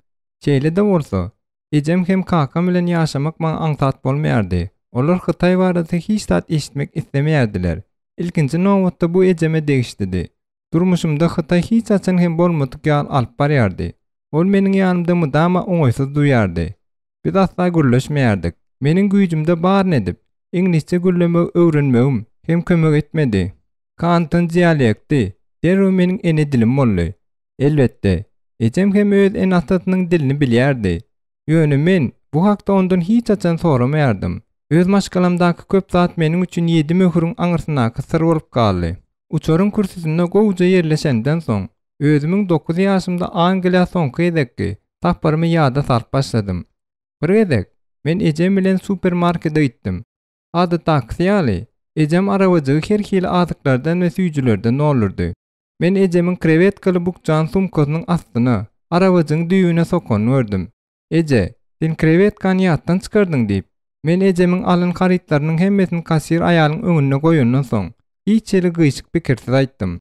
Şeýle-de bolsa, ejem hem kakam bilen ýaşamak maňa aňsat bolmaýardy. Olar Hytaý barada hiç zat eşitmek islemeýärdiler. İlkinji nowatda bu ejeme degişdi. Durmuşymda Hytaý hiç açan hem bolmadyk ýal alyp barýardy. Ol meniň ýanymda mydama oňaýsız duýardy. Biz asla gürleşmeýärdik. Meniň güýjümde bar edip, İnglisçe gürlemek öwrenmegim hem kömek etmedi. Kanton dialekti, derw meniň ene dilim boldy. Elbetde, ejem hem öz en atatynyň dilini bilýärdi. Ýöne men bu hakda ondan hiç açan soramaýardym. Öz maşgalamdaky köp zat meniň üçin 7 möhürüň aňyrsynaky syr bolup galdy. Uçoryň kursysyna gowja ýerleşenden soň, özümiň 9 ýaşymda Angliýa soňky edekki tapbarmy ýada salyp başladym. Bir edek men ejem bilen supermarketde gitdim. Ady taksi ýaly. Ejem arabajygy her hili azyklardan we süýjilerden olurdy. Men ejemiň krevetkaly bukjan sumkasynyň astyna arabajyň düýüne sokany gördüm. Eje, sen krevetkany ýatdan çykardyň diýip, men ejemiň alyn harytlarynyň hemmesini kassir aýalyň öňüne goýandan soň, hiç ýeri gyşyk pikirsiz aýtdym.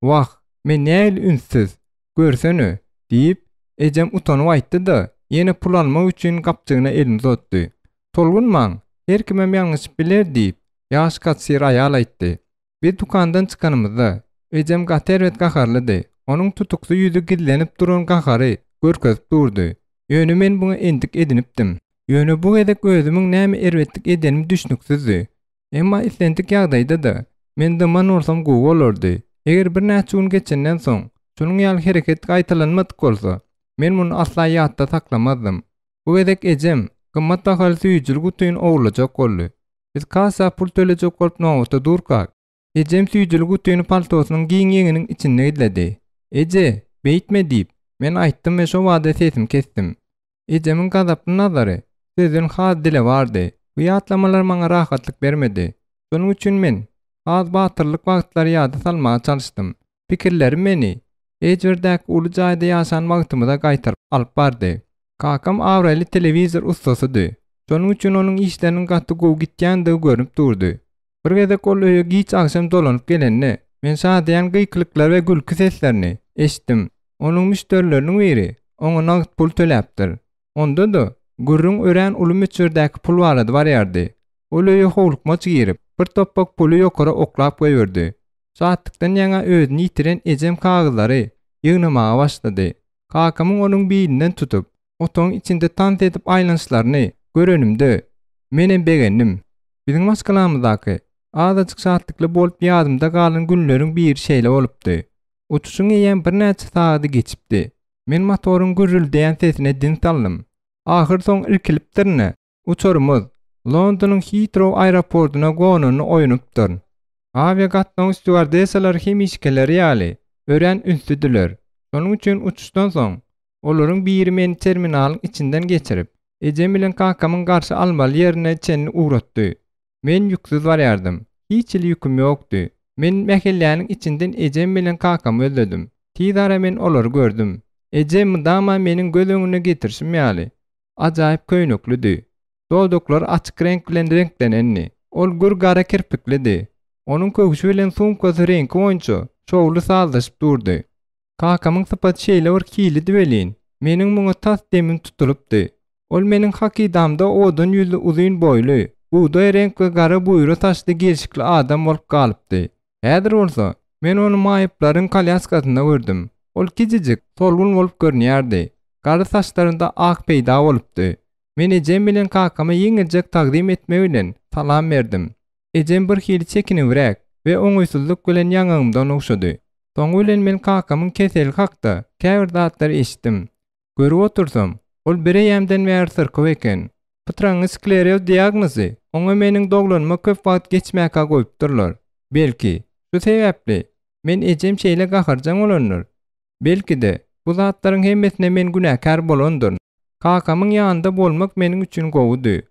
Wah, men näil ünsiz, görsene, diýip, ejem utanyp aýtdy-da, ýene pul almak üçin gapçygyna elini uzatdy. Tolgunmaň, her kimem ýalňyş biler diýip, ýaş kassir aýal aýtdy. Biz dukandan çykanymyzda, ejem gaterwet gaharlydy. Onuň tutukly ýüzi gillenip duran gahary görkezip durdy. Ýöne men buňa endik edinipdim. Ýöne bu edek özümiň näme erwetlik edenim düşnüksizdi. Emma islendik ýagdaýda-da men dyman bolsam gowy bolardy. Eger bir näçe gün geçenden soň, şunuň ýaly hereket gaýtalanmadyk bolsa, men muny asla ýatda saklamazdım. Bu edek ejem gymmat bahaly süýjül gutyn owlajak boldy. Biz kasa pul төлejek bolup nowatda durkak. Ejem süýjül gutyny paltosynyň giňeňiniň içinde edildi. Eje, beýtme diýip men aýtdym we şo wada sesim kesdim. Ejemiň gazaply nazary sözüň has dile bardy. Bu ýatlamalar maňa rahatlyk bermedi. Şonuň üçin men az batyrlyk wagtlary ýada salmaga çalışdym. Pikirlerim meni ejwerdäk uly jaýda ýaşan wagtymyza gaýtaryp alyp bardy. Kakam awraly telewizor ustasydy. Şonuň üçin onuň işleriniň gaty gowy gitýändiги görünip durdy. Bir gezek ol öýe giç akşam dolanyp gelende men şadyan gıykılyklar we gülki seslerini eşitdim. Onuň müşterileriniň biri oňa nagt pul töläpdir. Onda da gürrüň ören uly müçürdäki pul barady barýardy. Ol öýe howlukmaç girip bir toppak pulu ýokara oklap goýberdi. Saatdykdan ýaňa özüni ýitiren ejem kagyzlary ýygnamaga başlady. Kakamyň onuň beýninden tutup, otoň içinde tant edip aýlanşlaryny görenimde menem begendim. Biziň maskalamyzdaky azajyk saatdykly bolup ýadymda galan günleriň bir şeýle bolupdy. Uçuşyň ýen bir näçe saady geçipdi. Men motoryň gürüldeýän sesine din saldym. Ahir soň irkilipdirne. Uçurymyz Londonyň Heathrow aeroportuna gonany oýanypdyr. Aviagatnaň stewardessalary hem işkeleri ýaly ören ünsüdiler. Şonuň üçin uçuşdan soň Olaryň biri meni terminalyň içinden geçirip, ejem bilen kakamyň garşy almaly ýerine çenini uğratdy. Men ýüksiz barýardym. Hiç ýüküm ýokdy. Men mähelläniň içinden ejem bilen kakamy özledim. Tizara men olary gördüm. Ejem dama meniň göz öňüne getirişmýäli. Ajaýyp köýnüklidi. Dolduklar açyk renk bilen renklenenni. Ol gür gara kirpiklidi. Onuň kögüşi bilen sumkasy renki boýunça şowly sazlaşyp durdy. Kakamyň sypaty şeýle bir kili dibelin. Meniň muňa tas demim tutulupdy. Ol meniň hakydamda odun ýüzli uzun boýly, buğday renk we gara buýra taşly gelşikli adam bolup galypdy. Häzir bolsa men onu maýyplaryň kalyaskasyna gördüm. Ol kijijik, solgun bolup görnýärdi. Gara saçlarynda ak peýda bolupdy. Men ejem bilen kakama ýeňiljek taqdim etmek bilen salam berdim. Ejem bir hili çekinibirek we oňuýsuzlyk bilen ýaňagymdan ugşady. Soň bilen men kakamyň keselik hakda käbir zatlary eşitdim. Görüp otursam, ol bireyemden bäri syrkyp eken. Pıtraňy skleroz diagnozy oňa meniň doglanma köp wagt geçmäke goýupdyrlar. Belki şu sebäpli men ejem şeýle gaharjaň bolanlar. Belki de bu zatlaryň hemmesine men günäkär bolandyr. Kakamyň ýanynda bolmak meniň üçin gowudy.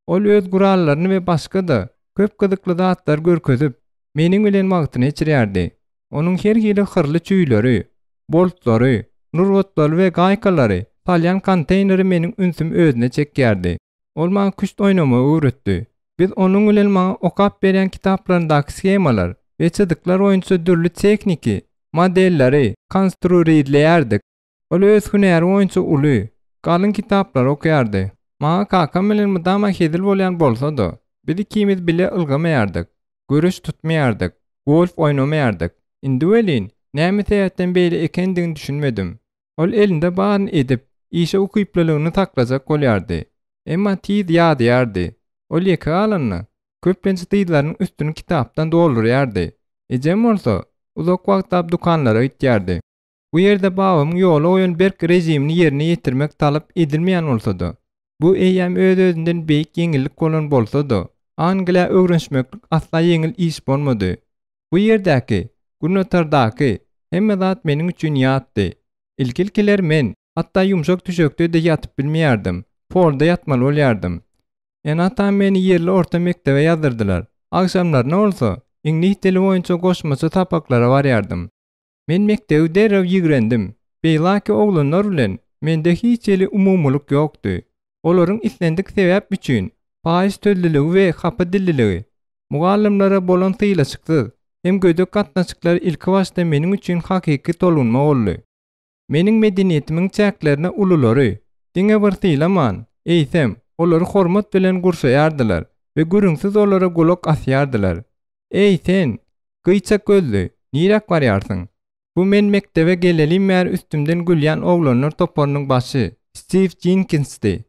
Ol öz gurallaryny we başga da köp gyzykly zatlar görkezip meniň bilen wagtyny geçirýärdi. Onuň her hili hyrly çüýleri, boltlary, nurwatlary we gaýkalary, palyan konteyneri meniň ünsüm özüne çekýärdi. Ol maňa kuşt oýnamagy öwretdi. Biz onuň bilen maňa okap beren kitaplaryndaky skemalar we çydyklar boýunça dürli tekniki, modelleri konstruýerlerdik. Ol öz hünäri boýunça uly, galyn kitaplar okýardy. Maňa kakam bilen mydama hedil bolýan bolsa-da, biz ikimiz bile ylgamaýardyk, görüş tutmaýardyk, golf oýnamaýardyk. Indi welin, näme täýetden beýle ekendigini düşünmedim. Ol elinde baryny edip, işe ukyplylygyny taklajak bolýardy. Emma tiz ýadýardy. Ol ýeke alanyny köplençe tiýdlaryň üstüni kitapdan doldurýardy. Ejem bolsa, uzak wagtda dukanlara gitýärdi. Bu ýerde babamyň ýoly Oýunberg rejimini ýerine ýetirmek talap edilmeýän bolsa-da, bu eýem öz-özünden beýik ýeňillik bolan bolsa-da, Anglya öwrenşmeklik asla ýeňil iş bolmady. Bu ýerdäki Gunnotardaky hemme zat meniň üçin ýatdy. İlkilkiler men, hatda ýumşak düşökde de ýatyp bilmeýärdim. Polda ýatmaly bolýardym. Enatam meni ýerli orta mektebe ýazdyrdylar. Akşamlaryna bolsa, ingliz dili boýunça goşmaça tapaklara barýardym. Men mektebe derrew ýigrendim. Beýlaki oglanlar bilen mende hiç eli umumlyk ýokdy. Olaryň islendik sebäp üçin paýyz töllüligi we hapa dilliligi, mugallimlara bolan sylaçykdyk hem gödök gatnaşyklar ilki başda meniň üçin hakyky tolunma boldy. Meniň medeniýetimiň çäklerine ululary, diňe bir sylaman, eýsem, olary hormat bilen gurşaýardylar we gürüňsiz olara golok asýardylar. Ey sen, gıýça gözlü, nirak barýarsyň? Bu men mektebe gelelim mer üstümden gülýän oglanlar toparynyň başy, Steve Jenkins'di.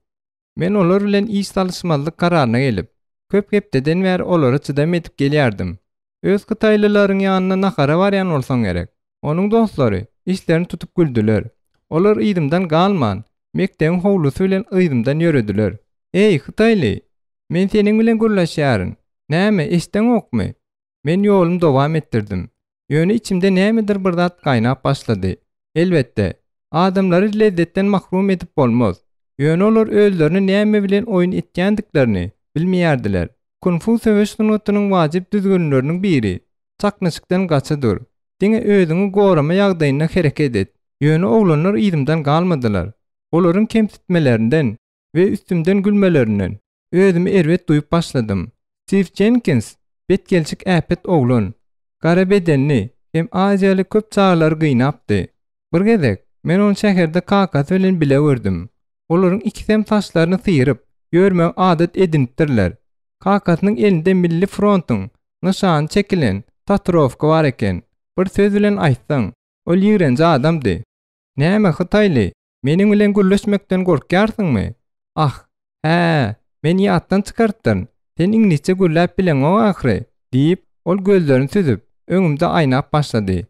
Men olar bilen iş salışmazlyk kararyna gelip, köp hepdeden bäri olara çydam edip gelýärdim. Öz Hytaýlylaryň ýanyna nakara barýan bolsaň gerek. Onuň dostlary işlerini tutup güldüler. Olar ýydymdan galman, mektebiň howlusy bilen ýydymdan ýörediler. Ey Hytaýly, men seniň bilen gürleşýäryn. Näme, eşden okmy? Men ýolumy dowam etdirdim. Ýöne içimde nämedir bir zat gaýnap başlady. Elbetde, adamlary lezzetden mahrum edip bolmaz. Ýöne olar özlerini näme bilen oýun etýändiklerini bilmeýärdiler. Konfusiýus sunutynyň wajyp düzgünläriniň biri çaknaşykdan gaçadyr. Diňe özüňi gorama ýagdaýyna hereket et. Ýöne oglanlar ýydymdan galmadylar. Olaryň kemsitmelerinden we üstümden gülmelerinden özümi erwet duýup başladym. Steve Jenkins, betgelçik äpet oglan, gara bedenli hem ajaly köp çağlar gynapdy. Bir gezek men onu şäherde kakas bilen bile gördüm. Olaryň ikisem taşlaryny syýryp ýörmek adat edinipdirler. Kakasynyň elinde milli frontyň nyşany çekilen tatrowka bar eken. Bir söz bilen aýtsaň, ol ýigrenji adamdy. Näme Hytaýly, meniň bilen gürleşmekden gorkýarsyňmy? Ah, hä, men ýatdan çykartdym. Sen inglizçe gürläp bilen o ahry, diýip ol gözlerini süzüp öňümde aýnap başlady.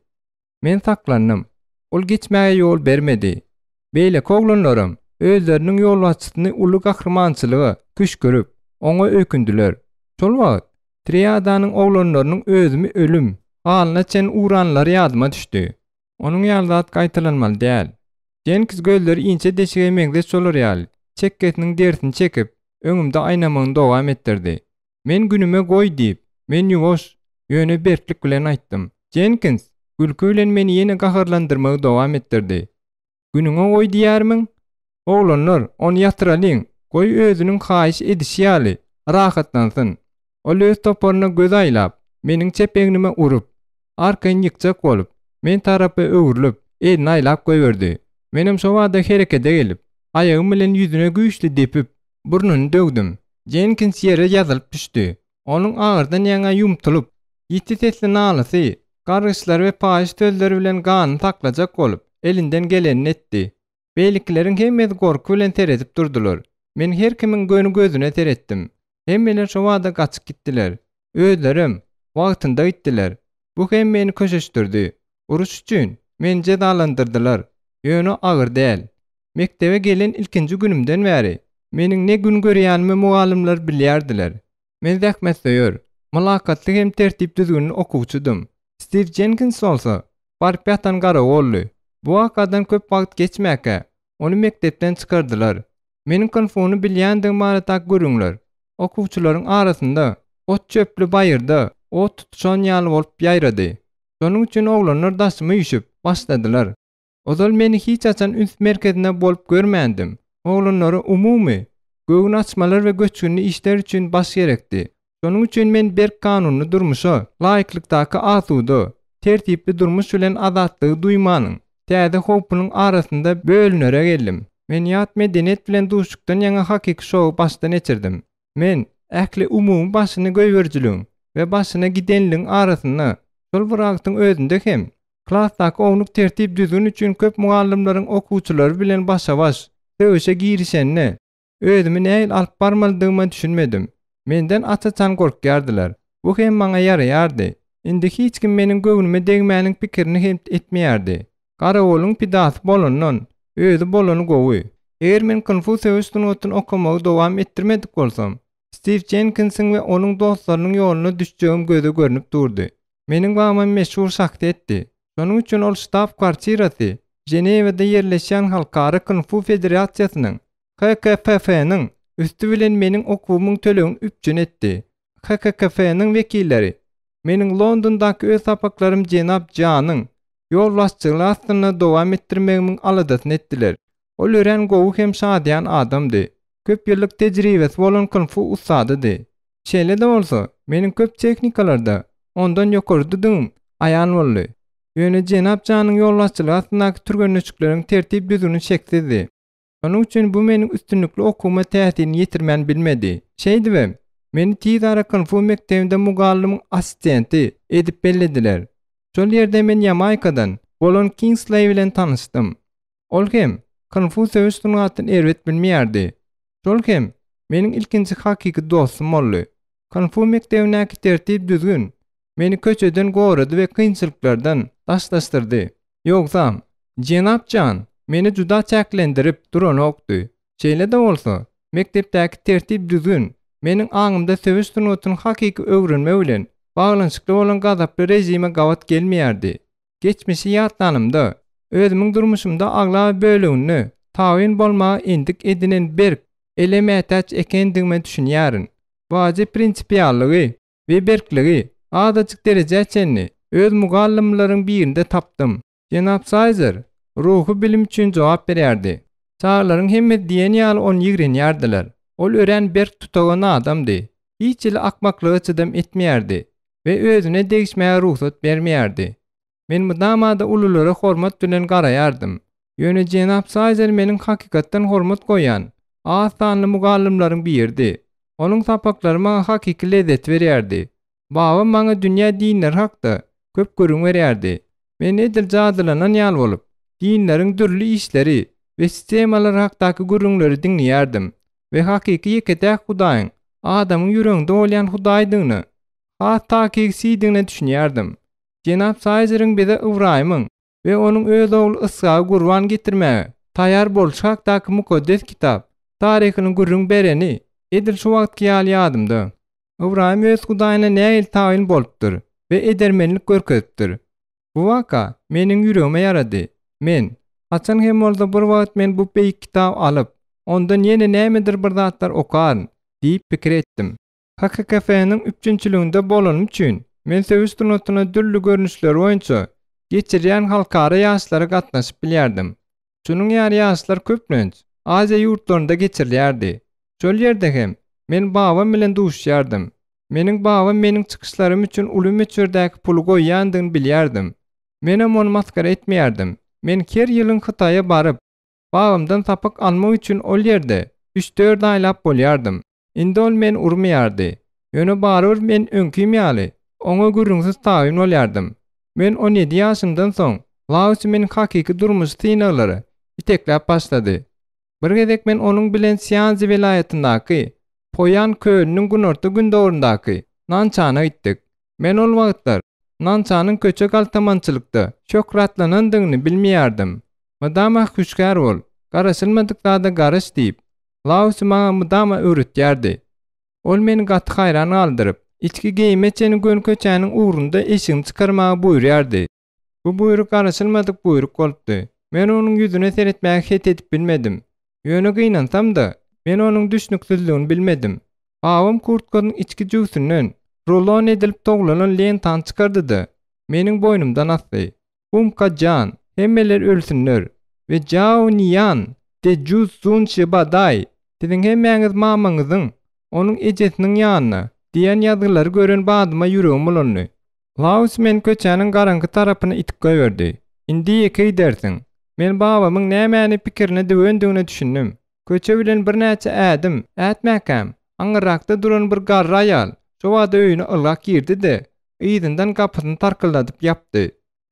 Men saklandım. Ol geçmäge ýol bermedi. Beýle oglanlarym özleriniň ýolbaşçysyny uly gahrmançylygy güç görüp oňa ökündüler. Şol wagt triadanyň oglanlarynyň özümi ölüm halyna çen uranlary ýadyma düşdi. Onuň ýaly zat gaýtalanmaly däl. Jenkins gözleri inçe deşige meňde çolar ýaly. Çekketiniň dersini çekip, öňümde aýnamagyny dowam etdirdi. Men günüme goý diýip, men ýuwaş, ýöne berklik bilen aýtdym. Jenkins, gülkü bilen meni ýene gaharlandyrmagy dowam etdirdi. Günüňe goý diýärmiň? Oglanlar, onu ýatyralyň. Goý özüniň haýyş edişi ýaly, rahatlansyn. Ol öz toparyna göz aýlap, meniň çepeňime urup, arkaň ýykjak bolup, men tarapy öwürlüp, elini aýlap goýberdi. Menem şo wagtda herekete gelip, aýagym bilen ýüzüne güýçli depip, burnuny döwdüm. Jenkins ýere ýazylyp düşdi. Onuň agyrdan ýaňa ýumtylyp, ýiti sesli nalysy, gargyşlar we paýyş sözleri bilen ganyny taklajak bolup, elinden gelenini etdi. Beýlikleriň hemmesi gorky bilen teredip durdular. Men her kimiň göni gözüne teretdim. Hemmeler şo wagtda gaçyp gitdiler. Özlerim wagtynda gitdiler. Bu hem meni köşeşdirdi. Uruş üçin meni cezalandyrdylar. Ýöne agyr däl. Mektebe gelen ilkinji günümden bäri meniň ne gün görýänimi mugallimler bilýärdiler. Men zähmet söýür, mylakatly hem tertip düzgün okuwçydym. Steve Jenkins bolsa barpýatan garagolly. Bu wakadan köp wagt geçmäke onu mektepden çykardylar. Meniň konfuny bilýändigim barada görüňler. Okuwçylaryň arasynda ot çöplü baýyrda ot tutuşan ýaly bolup ýaýrady. Şonuň üçin oglanlar daşymy ýüşüp başladylar. Ozal meni hiç açan üns merkezine bolup görmändim. Oglanlary umumy göwün açmalar we göçgünli işler üçin baş gerekdi. Şonuň üçin men berk kanuny durmuşa, laýyklykdaky asuda, tertipli durmuş bilen azatlygy duýmanyň täze howpunyň arasynda bölünere geldim. Men ýat medeniýet bilen duşukdan ýaňa hakyky şowy başdan geçirdim. Men ähli umumy başyny göýberjiligiň we başyna gidenligiň arasyna şol wagtyň özünde hem klasdaky ownuk tertip düzgün üçin köp mugallimlaryň okuwçylary bilen başa-baş döwüşe girişenine özümi näil alyp barmalydygymy düşünmedim. Menden açaçan gorkýardylar. Bu hem maňa ýaraýardy. Indi hiç kim meniň göwnüme degmäniň pikirini hem etmeýärdi. Garagoluň pidasy bolandan özü bolany gowy. Eger men Konfusiýus'un otun okumagy dowam etdirmedik bolsam, Steve Jenkins'in we onuň dostlarynyň ýoluny düşjegim göze görünüp durdy. Meniň bagymam meşhur şahsiýetdi. Şonuň üçin ol ştab kwartirasy Jenewada ýerleşen Halkara Konfu Federasiýasynyň KKPF-niň üstü bilen meniň okuwymyň tölegini üpjün etdi. KKPF-niň wekilleri meniň Londondaky öz sapaklarym Jenap Janyň ýol başçylygy astyna dowam etdirmegimiň aladasyny etdiler. Ol ören gowy hem şadyan adamdy. Köp ýyllyk tejribesi bolan konfu ustadydy. Şeýle-de bolsa, meniň köp teknikalarda ondan ýokardydyň aýan boldy. Ýöne Jenap Janyň ýol başçylygy astynaky türgenleşikleriň tertip düzgünü çekdi. Şonuň üçin bu meniň üstünlikli okuwma täsirini ýetirmän bilmedi. Şeýdi, meni Tizara konfu mektebinde mugallimyň assistenti edip bellediler. Şol ýerde men Jamaikadan bolan Kingsley bilen tanışdym. Ol hem Konfusiýus'un atyn erbet bilmeýärdi. Şol hem meniň ilkinji hakyky dostum boldy. Konfu mektebinäki tertip düzgün meni köçeden gorady we kynçylyklardan daşlaşdyrdy. Ýogsa Jenap Jan meni juda çäklendirip duran okdy. Şeýle-de bolsa, mektepdäki tertip düzgün meniň aňymda söwüş sunutyny hakyky öwrenme bilen baglanşykly bolan gazaply rejime gawat gelmeýärdi. Geçmişi ýatlanymda, özümiň durmuşymda agla bölegini tawin bolmagy endik edinen berk elemätäç ekendigime düşünýärin. Bazy prinsipiallygy we berkligi adaçyk derejä çenli öz mugallimlaryň birinde tapdym. Jenap Sizer ruhy bilim üçin jogap berýärdi. Çağlaryň hemme diýen ýaly onu ýigrenýärdiler. Ol ören berk tutagan adamdy. Hiç ile akmaklyga çydam etmeýärdi we özüne degişmäge ruhsat bermeýärdi. Men bu damada ululara hormat bilen garaýardym. Ýöne Jenap Sizer meniň hakykatdan hormat goýan asanly mugallimlaryň birdi. Onuň sapaklary maňa hakyky lezzet berýärdi. Baba maňa dünýä dinler hakda köp görüň berýärdi. Men edil jadylanan ýaly bolup, dinleriň türli işleri we sistemalar hakdaky görüňleri diňleýärdim we hakyky ýekede Hudaýyň adamyň ýüreginde bolýan Hudaýdygyny hatda kegsidigine düşünýärdim. Jenap Sizeriň bize Ibrahimyň we onuň öz ogly Ishagy gurban getirmäge taýýar bolşy hakdaky mukaddes kitap taryhyny görüň bereni edil şu wagtky ýaly ýadymda. Ibrahim öz Hudaýyna näil taýin bolupdyr we edermenlik görkezipdir. Bu waka meniň ýüregime ýarady. Men Haçan hem bolsa bir wagt men bu beýik kitap alyp, ondan ýene nämedir bir zatlar okaryn diýip pikir etdim. HKKF-niň 3-nçiliginde bolan üçin men söwüş turnutyna dürli görnüşler boýunça geçirýän halkara ýaşlara gatnaşyp bilýärdim. Şunuň ýaly ýaşlar köplenç Aziýa ýurtlarynda geçirilýärdi. Şol ýerde hem men babam bilen duşýardym. Meniň babam meniň çykyşlarym üçin uly meçherdäki puly goýýandygyny bilýärdim. Menem onu maskara etmeýärdim. Men her ýylyň Hytaýa baryp, babamdan tapak almak üçin ol ýerde 3-4 aýlap bolýardym. Indi ol men urmaýardy. Ýöne baryr men öňküýmýäli, oňa gürrüňsiz tabyn bolýardym. Men 17 ýaşymdan soň Laos meniň hakyky durmuş synaglary itekläp başlady. Bir gezek men onuň bilen Sianzi vilayatyndaky Poyan köyüniň günorta gündorundaky Nançana gitdik. Men ol wagtlar Nançanyň köçek altamançylykda şöhratlanandygyny bilmeýärdim. Madama hüşkär bol, garaşylmadykda garaş diýip Laos maňa mydama öwretýärdi. Ol meni gaty haýran aldyryp, içki geýmeçeni gön köçäniň uğrunda eşigini çykarmagy buýrýardy. Bu buýruk garaşylmadyk buýruk bolupdy. Men onuň ýüzüne seretmäge het edip bilmedim. Ýöne gynansamda men onuň düşnüksizligini bilmedim. Babam kurtkanyň içki jüýsünden rolon edilip toglanan lentan çykardy-da meniň boýnumdan asdy. Umka jan, hemmeler ölsünler ve Jao Nian de Juzun Shibaday diýen hemmeňiz mamaňyzyň onuň ejesiniň ýanyna diýen ýazgylary gören badyma ýüregim bulandy. Laos men köçäniň garaňky tarapyna itip goýberdi. Indi ýeke dersiň. Men babamyň nämäni pikirini döwendigini düşündim. Köçe bilen bir näçe ädim, ätmäkäm. Aňyrakda duran bir garry aýal şo wada öýüne ylgak girdi-de, ýyzyndan gapysyny tarkyladyp ýapdy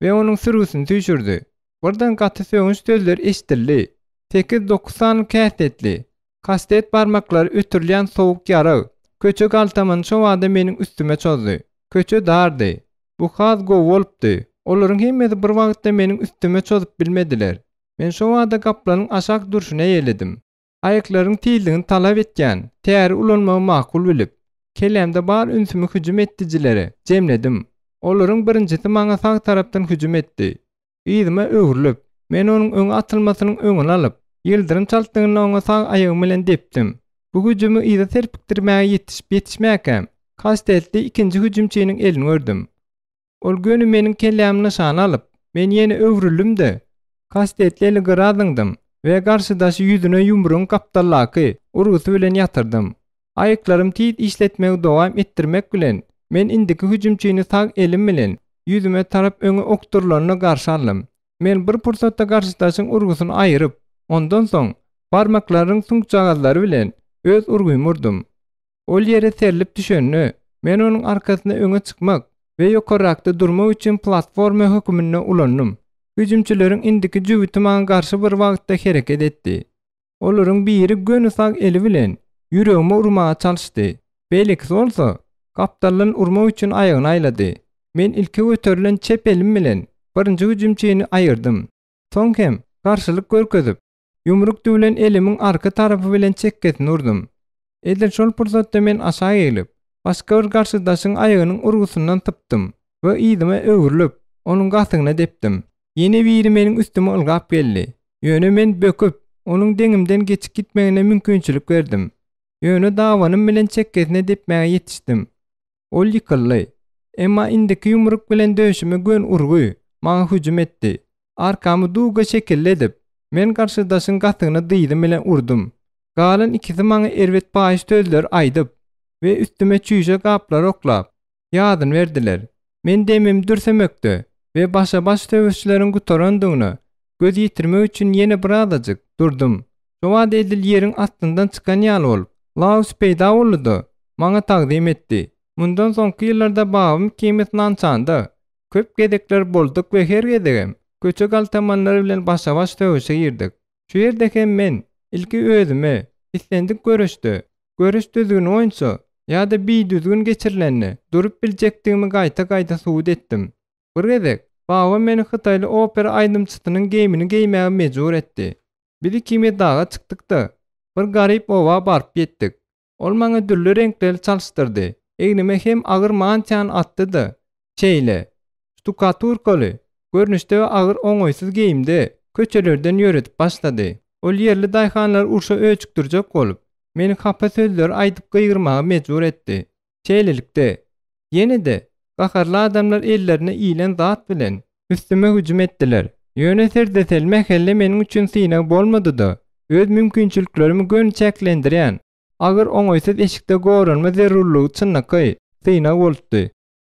we onuň sürgüsini tüýşürdi. Birden gaty söňüş sözler eşdildi. 8-9 sanly käsetli. Kastet barmaklary ötürilýän sowuk ýarag. Köçe galtamyň şo wada meniň üstüme çözdi. Köçe dardy. Bu haz go bolupdy. Olaryň hemmesi bir wagtda meniň üstüme çözyp bilmediler. Men şo wada gaplanyň aşak durşuna ýeledim. Aýaklaryň tiýligini talap etýän, täri ulanmagy makul bilip, kelemde bar ünsümi hüjüm etdijileri jemledim. Olaryň birincisi maňa sag tarapdan hüjüm etdi. Ýyzyma öwrülip, men onuň öňe atylmasynyň öňüni alyp, ýyldyrym çaltdygyny oňa sag aýagym bilen depdim. Bu hüjümi ýyda serpikdirmäge ýetişmäkäm, kastetli ikinji hüjümçiniň elini gördüm. Ol gönü meniň kellämini nişan alyp, men ýene öwrüldüm-de, kastetli eli gıradyňdym we garşydaşy ýüzüne ýumruň gapdallaky urgusy bilen ýatyrdym. Aýaklarym tiýit işletmegi dowam etdirmek bilen men indiki hüjümçini sag elim bilen ýüzüme tarap öňe okturlaryny garşy aldym. Men bir pursatda garşydaşyň urgusyny aýryp, ondan soň barmaklaryň suňçagazlary bilen öz urgumy urdum. Ol ýere serilip düşenni men onuň arkasyna öňe çykmak we ýokarrakda durmak üçin platforma hökümine ulanyp, hüjümçileriň indiki jüwiti maňa garşy bir wagtda hereket etdi. Olaryň biri gönü sag eli bilen ýüregime urmaga çalyşdy. Belki bolsa, kaptalyň urmak üçin aýagyny aýlady. Men ilki göterilen çep elim bilen birinji hüjümçini aýyrdym. Soň hem garşylyk görkezip, ýumruk düwlen elimiň arka tarapy bilen çekkesini urdum. Edil şol pursatda men aşağı eğilip, başka bir garşydaşyň aýagynyň urgusundan typdym we ýyzyma öwrülip, onuň gatygyna depdim. Ýene biri meniň üstüme ylgap geldi. Ýöne men böküp, onuň deňimden geçip gitmegine mümkinçilik berdim. Ýöne dawanym bilen çekkesine depmäge ýetişdim. Ol ýykyldy. Emma indiki ýumruk bilen döşüme gön urguy maňa hüjüm etdi. Arkamy duga şekilli edip, men garşydaşyň gatygyna dyýdym bilen urdum. Galan ikisi maňa erwet baýyş sözler aýdyp we üstüme çüýje gaplar oklap ýadyn berdiler. Men demim dürsemekde we başa-baş töwüşçileriň gutarandygyny göz ýitirmek üçin ýene bir azajyk durdum. Şo wada edil ýeriň astyndan çykan ýaly bolup, Laos peýda boldy. Maňa tagdim etdi. Mundan soňky ýyllarda babam kimet Nançanda köp gedekler boldyk we her gedegem köçe galtamanlary bilen başa-baş töwüşe girdik. Şu ýerde hem men ilki özüme islendik görüşdi. Görüş düzgün oýunça ýa-da bir düzgün geçirilenni durup biljekdigimi gaýta suwd etdim. Bir gezek babam meni Hytaýly opera aýdymçysynyň geýmini geýmäge mejbur etdi. Biri kime dağa çykdykda bir garyp owa baryp ýetdik. Ol maňa dürli renkler çalyşdyrdy. Egnime hem agyr mançan atdy-da. Çeýle, stukaturkaly, görnüşde we agyr oňoýsuz geýimde köçelerden ýöretip başlady. Ol ýerli daýhanlar urşa öçükdirjek bolup, meni hapa sözler aýdyp gygyrmaga mejbur etdi. Şeýlelikde, ýene-de gaharly adamlar ellerine ilen zat bilen üstüme hüjüm etdiler. Ýöne serdesel mehelle meniň üçin syna bolmady-da, öz mümkinçiliklerimi gön çeklendirýän, agyr oňaýsız eşikde goranma zerurlygy çynnaky syna boldy.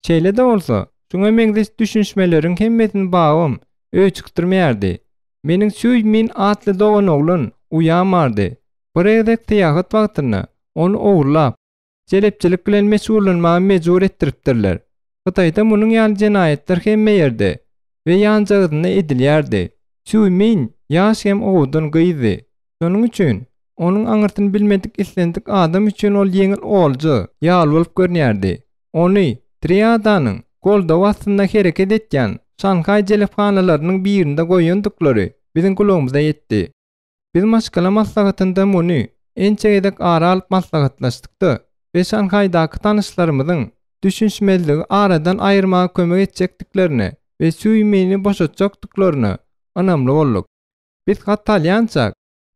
Şeýle-de bolsa, şuňa meňzeş düşünşmeleriň hemmesini bagam öçükdirmeýärdi. Meniň süýmin atly dogan oglun uýamardy. Bir ýerde tiýagat wagtyna onu owurlap, jelepçilik bilen meşgullanmagy mejbur etdiripdirler. Hytaýda munyň ýaly jenaýetler hemme ýerde we ýanjagyna edilýärdi. Süýmin ýaş hem owdan gyýdy. Şonuň üçin onuň aňyrtyny bilmedik islendik adam üçin ol ýeňil olja ýaly bolup görnýärdi. Ony triadanyň golda wagtynda hereket etýän Şanhay jelephanalarynyň birinde goýandyklary biziň kulağymyza ýetdi. Biz maşgala maslahatynda muny ençegedek ara alyp maslahatlaşdykda we Şanhaýdaky tanışlarymyzyň düşünşmezligi aradan aýyrmaga kömek etjekdiklerini we süýmeni boşatjakdyklaryny anamly bolduk. Biz Katalyança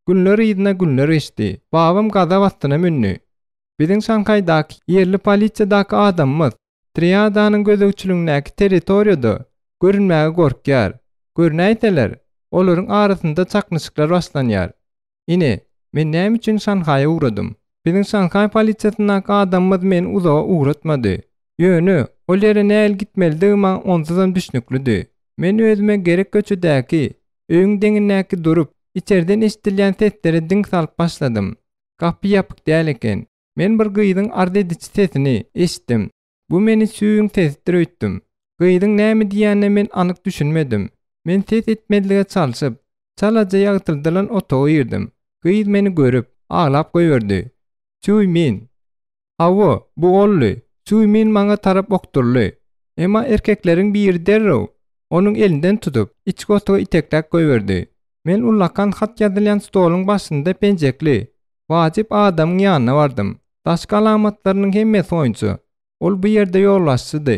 günler ýydyna günler geçdi. Babam gaza wastyna münni. Biziň Şanhaýdaky ýerli polisiýadaky adamymyz triadanyň gözegçiligindäki territoriýada görünmäge gorkýar. Görnäýseler, olaryň arasynda çaknyşyklar başlanýar. Ine, men näme üçin Şanhaýa uğradym? Biziň Şanhaý polisiýasynyň adamymyz meni uzağa uğratmady. Ýöne, ol ýere näl gitmelidigime onsuzam düşnüklidi. Men özüme gerek köçedäki, öňüň deňindäki durup, içerden eşitilýän seslere diň salyp başladym. Kapy ýapyk däl eken. Men bir gyýdyň ardediçi sesini eşitdim. Bu meni süýüň sesdir öýtdim. Gyýdyň näme diýänine men anyk düşünmedim. Men ses etmedlige çalyşyp, çalaja ýagtyldylan otağa girdim. Gyýd meni görüp, ağlap goýberdi. Süýmin. Hawa, bu olly. Süýmin maňa tarap okturly. Emma erkekleriň biri derrew onuň elinden tutup, içki otağa iteklek goýberdi. Men ulakan hat ýazylýan stoluň başynda penjekli, wajyp adamyň ýanyna bardym. Daşky alamatlarynyň hemmesi oýunçy. Ol bu ýerde ýollaşdy.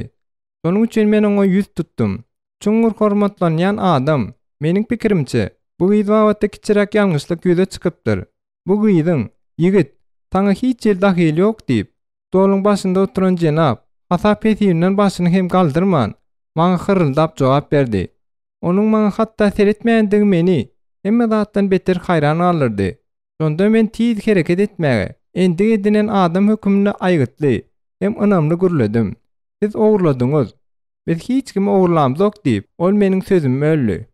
Şonuň üçin men oňa ýüz tutdum. Çuňur hormatlanýan adam, meniň pikirimçe, bu gyýdawatda kiçirek ýalňyşlyk ýüze çykypdyr. Bu gyýdyň, ýigit, taňa hiç ýel dahyl ýok diýip, stoluň başynda oturan jenap, hasap ýetinden başyny hem galdyrman, maňa hyrlyldap jogap berdi. Onuň maňa hatda seretmeýändigi meni hemme zatdan beter haýran alyrdy. Şonda men tiz hereket etmäge, endi edinen adam hökmüne aýgytly hem ynamly gürledim. Siz owurladyňyz. Biz hiç kimi owurlamjok diýip, ol meniň sözümi böldi.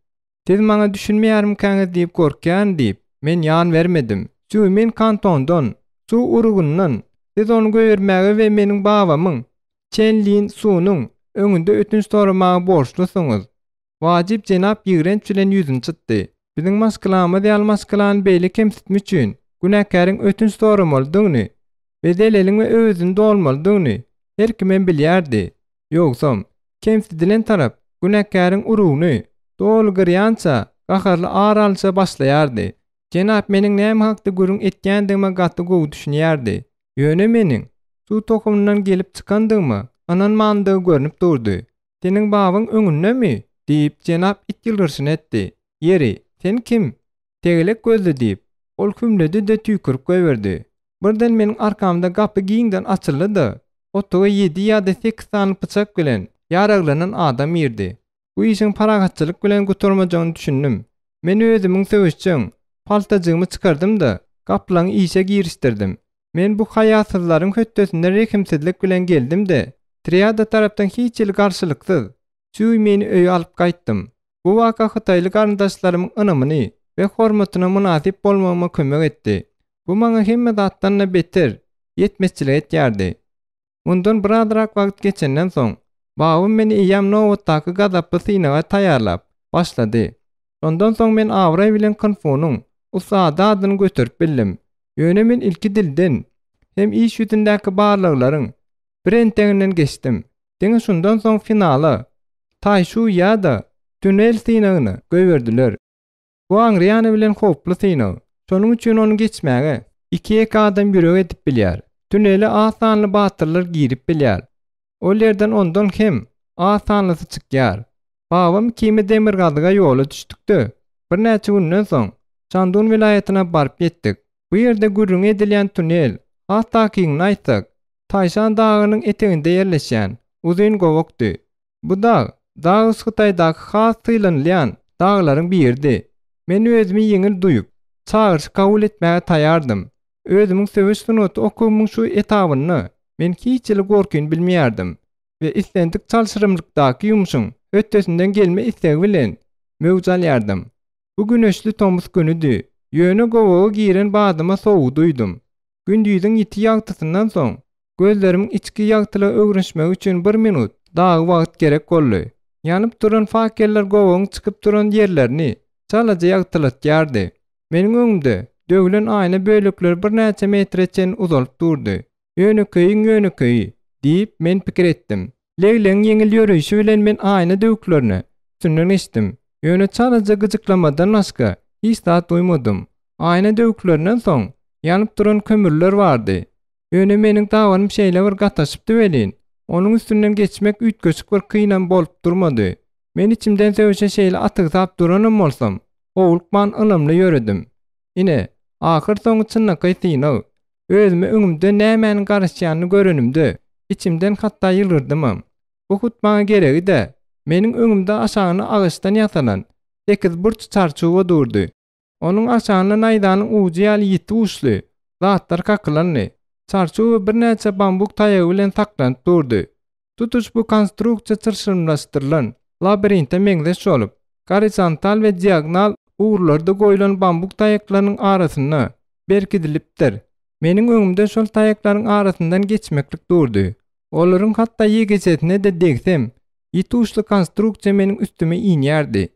Siz maňa düşünmeýärmikäňiz diýip gorkýan diýip, men ýan bermedim. Süýmen kantondan, su urugundan, siz onu göýermäge we meniň babamyň çenliğin suwunyň öňünde ötünç soramagy borçlusyňyz. Wajyp jenap ýigrenç bilen ýüzüni çytdy. Biziň maskylamyz ýaly maskylany beýle kemsitmek üçin günäkäriň ötünç soramalydygyny we deleliň we özünde bolmalydygyny her kim bilýärdi. Ýogsam, kemsidilen tarap günäkäriň urugyny dolgyrýança gaharly aralça başlaýardy. Jenap meniň näme hakda gürüň etýändigime gaty gowy düşünýärdi. Ýöne meniň su tokumyndan gelip çykandygymy anan mandygy görnüp durdy. Seniň babaň öňündemi? Diýip jenap it ýylgyrsyn etdi. Yeri, sen kim? Tegelek gözli diýip, ol kümledi de tüýkürip goýberdi. Birden meniň arkamda gapy giňden açyldy. Otağa 7 ýa-da 8 tane pıçak bilen ýaraglanan adam ýerdi. Bu işin paragatçylyk bilen guturmajagyny düşündüm. Men özümiň söwüşçiň paltajymy çykardym da gaplaň işe girişdirdim. Men bu haýatsyzlaryň höttesinde rekimsizlik bilen geldim de triada tarapdan hiç ýyl garşylyksız süýmeni öýe alyp gaýtdym. Bu waka Hytaýly garyndaşlarymyň ynamyny we hormatyna munasyp bolmama kömek etdi. Bu maňa hemme zatdan beter ýetmezçilik etýärdi. Mundan birazrak wagt geçenden soň babam meni ýam nowatdaky gazaply synaga taýýarlap başlady. Ondan soň men awra bilen konfonyň usada adyny götürip bildim. Ýöne men ilki dilden hem iş ýüzündäki barlyklaryň birenteginden geçdim. Deňe şundan soň finala taýşu ýa-da tünel synagyny göýberdiler. Bu aňrýany bilen hoply synag. Şonuň üçin onu geçmäge 2 adam ýürek edip bilýär. Tüneli asanly batyrlar girip bilýär. Ol ýerden ondan hem asanlysy çykýar. Babam kimi demir gazyga ýola düşdükde Bir näçe günden soň Şandun vilayatyna baryp ýetdik. Bu ýerde gürrüň edilýän tunel, hatda kiňini aýtsak, Taýşan dagynyň eteginde ýerleşýän uzun gowokdy. Bu dag, Dağız Xitaydaky has tylanylýan daglaryň biridi. Men özümi ýeňil duýup, çağırş kabul etmäge taýardym. Özümiň söwüş sunaty okumyň şu etabyny men hiçli gorkyn bilmeýärdim we islendik çalşyrymlykdaky ýumuşyň ötesinden gelme istegi bilen möwjalýardym. Bu güneşli tomuz günüdi. Ýöne gowagy giren badyma soğuk duýdum. Gündüzüň ýiti ýagtysyndan soň gözlerimin içki ýagtyla öwrenşmek üçin 1 minut dagy wagt gerek boldy. Yanıp duran fakeller gowagyň çykyp duran ýerlerini çalaja ýagtylatýardy. Meniň öňümde döwülen aýna bölükler bir näçe metreçen uzalyp durdy. Ýöneköýi diýip men pikir etdim. Leyleň ýeňil ýörüşi bilen men aýna döwüklerini sünnän eşitdim. Ýöne çalaja gyjyklamadan başga hiç zat duýmadym. Aýna döwüklerinden soň ýanyp duran kömürler bardy. Ýöne meniň dawanym şeýle bir gataşypdy welin. Onuň üstünden geçmek üýtgeçik bir kynam bolup durmady. Men içimden söwüşe şeýle atygyp duranam bolsam, owulkman ılymly ýöredim. Ine, ahyr soňy çynnaky synaw. Özüme öňümde nämäniň garaşýanyny görenimde, içimden hatda ýylgyrdymm. Bu hutmaga geregi de, meniň öňümde aşagyny agaçdan ýasalan 8 burç çarçuwa durdy. Onuň aşagyna naýdanyň uji ýaly ýiti uçly, zatlar kaklanly. Çarçuwa bir näçe bambuk taýagy bilen saklanyp durdy. Tutuş bu konstruksiýa çyrşymlaşdyrylan labirinte meňzeş bolup, horizontal we diagonal uğurlarda goýulan bambuk taýaklarynyň arasyna berkidilipdir. Meniň öňümde şol taýaklaryň arasyndan geçmeklik durdy. Olaryň hatda ýegejetine de degsem, ýiti uçly konstruksiýa meniň üstüme iňärdi.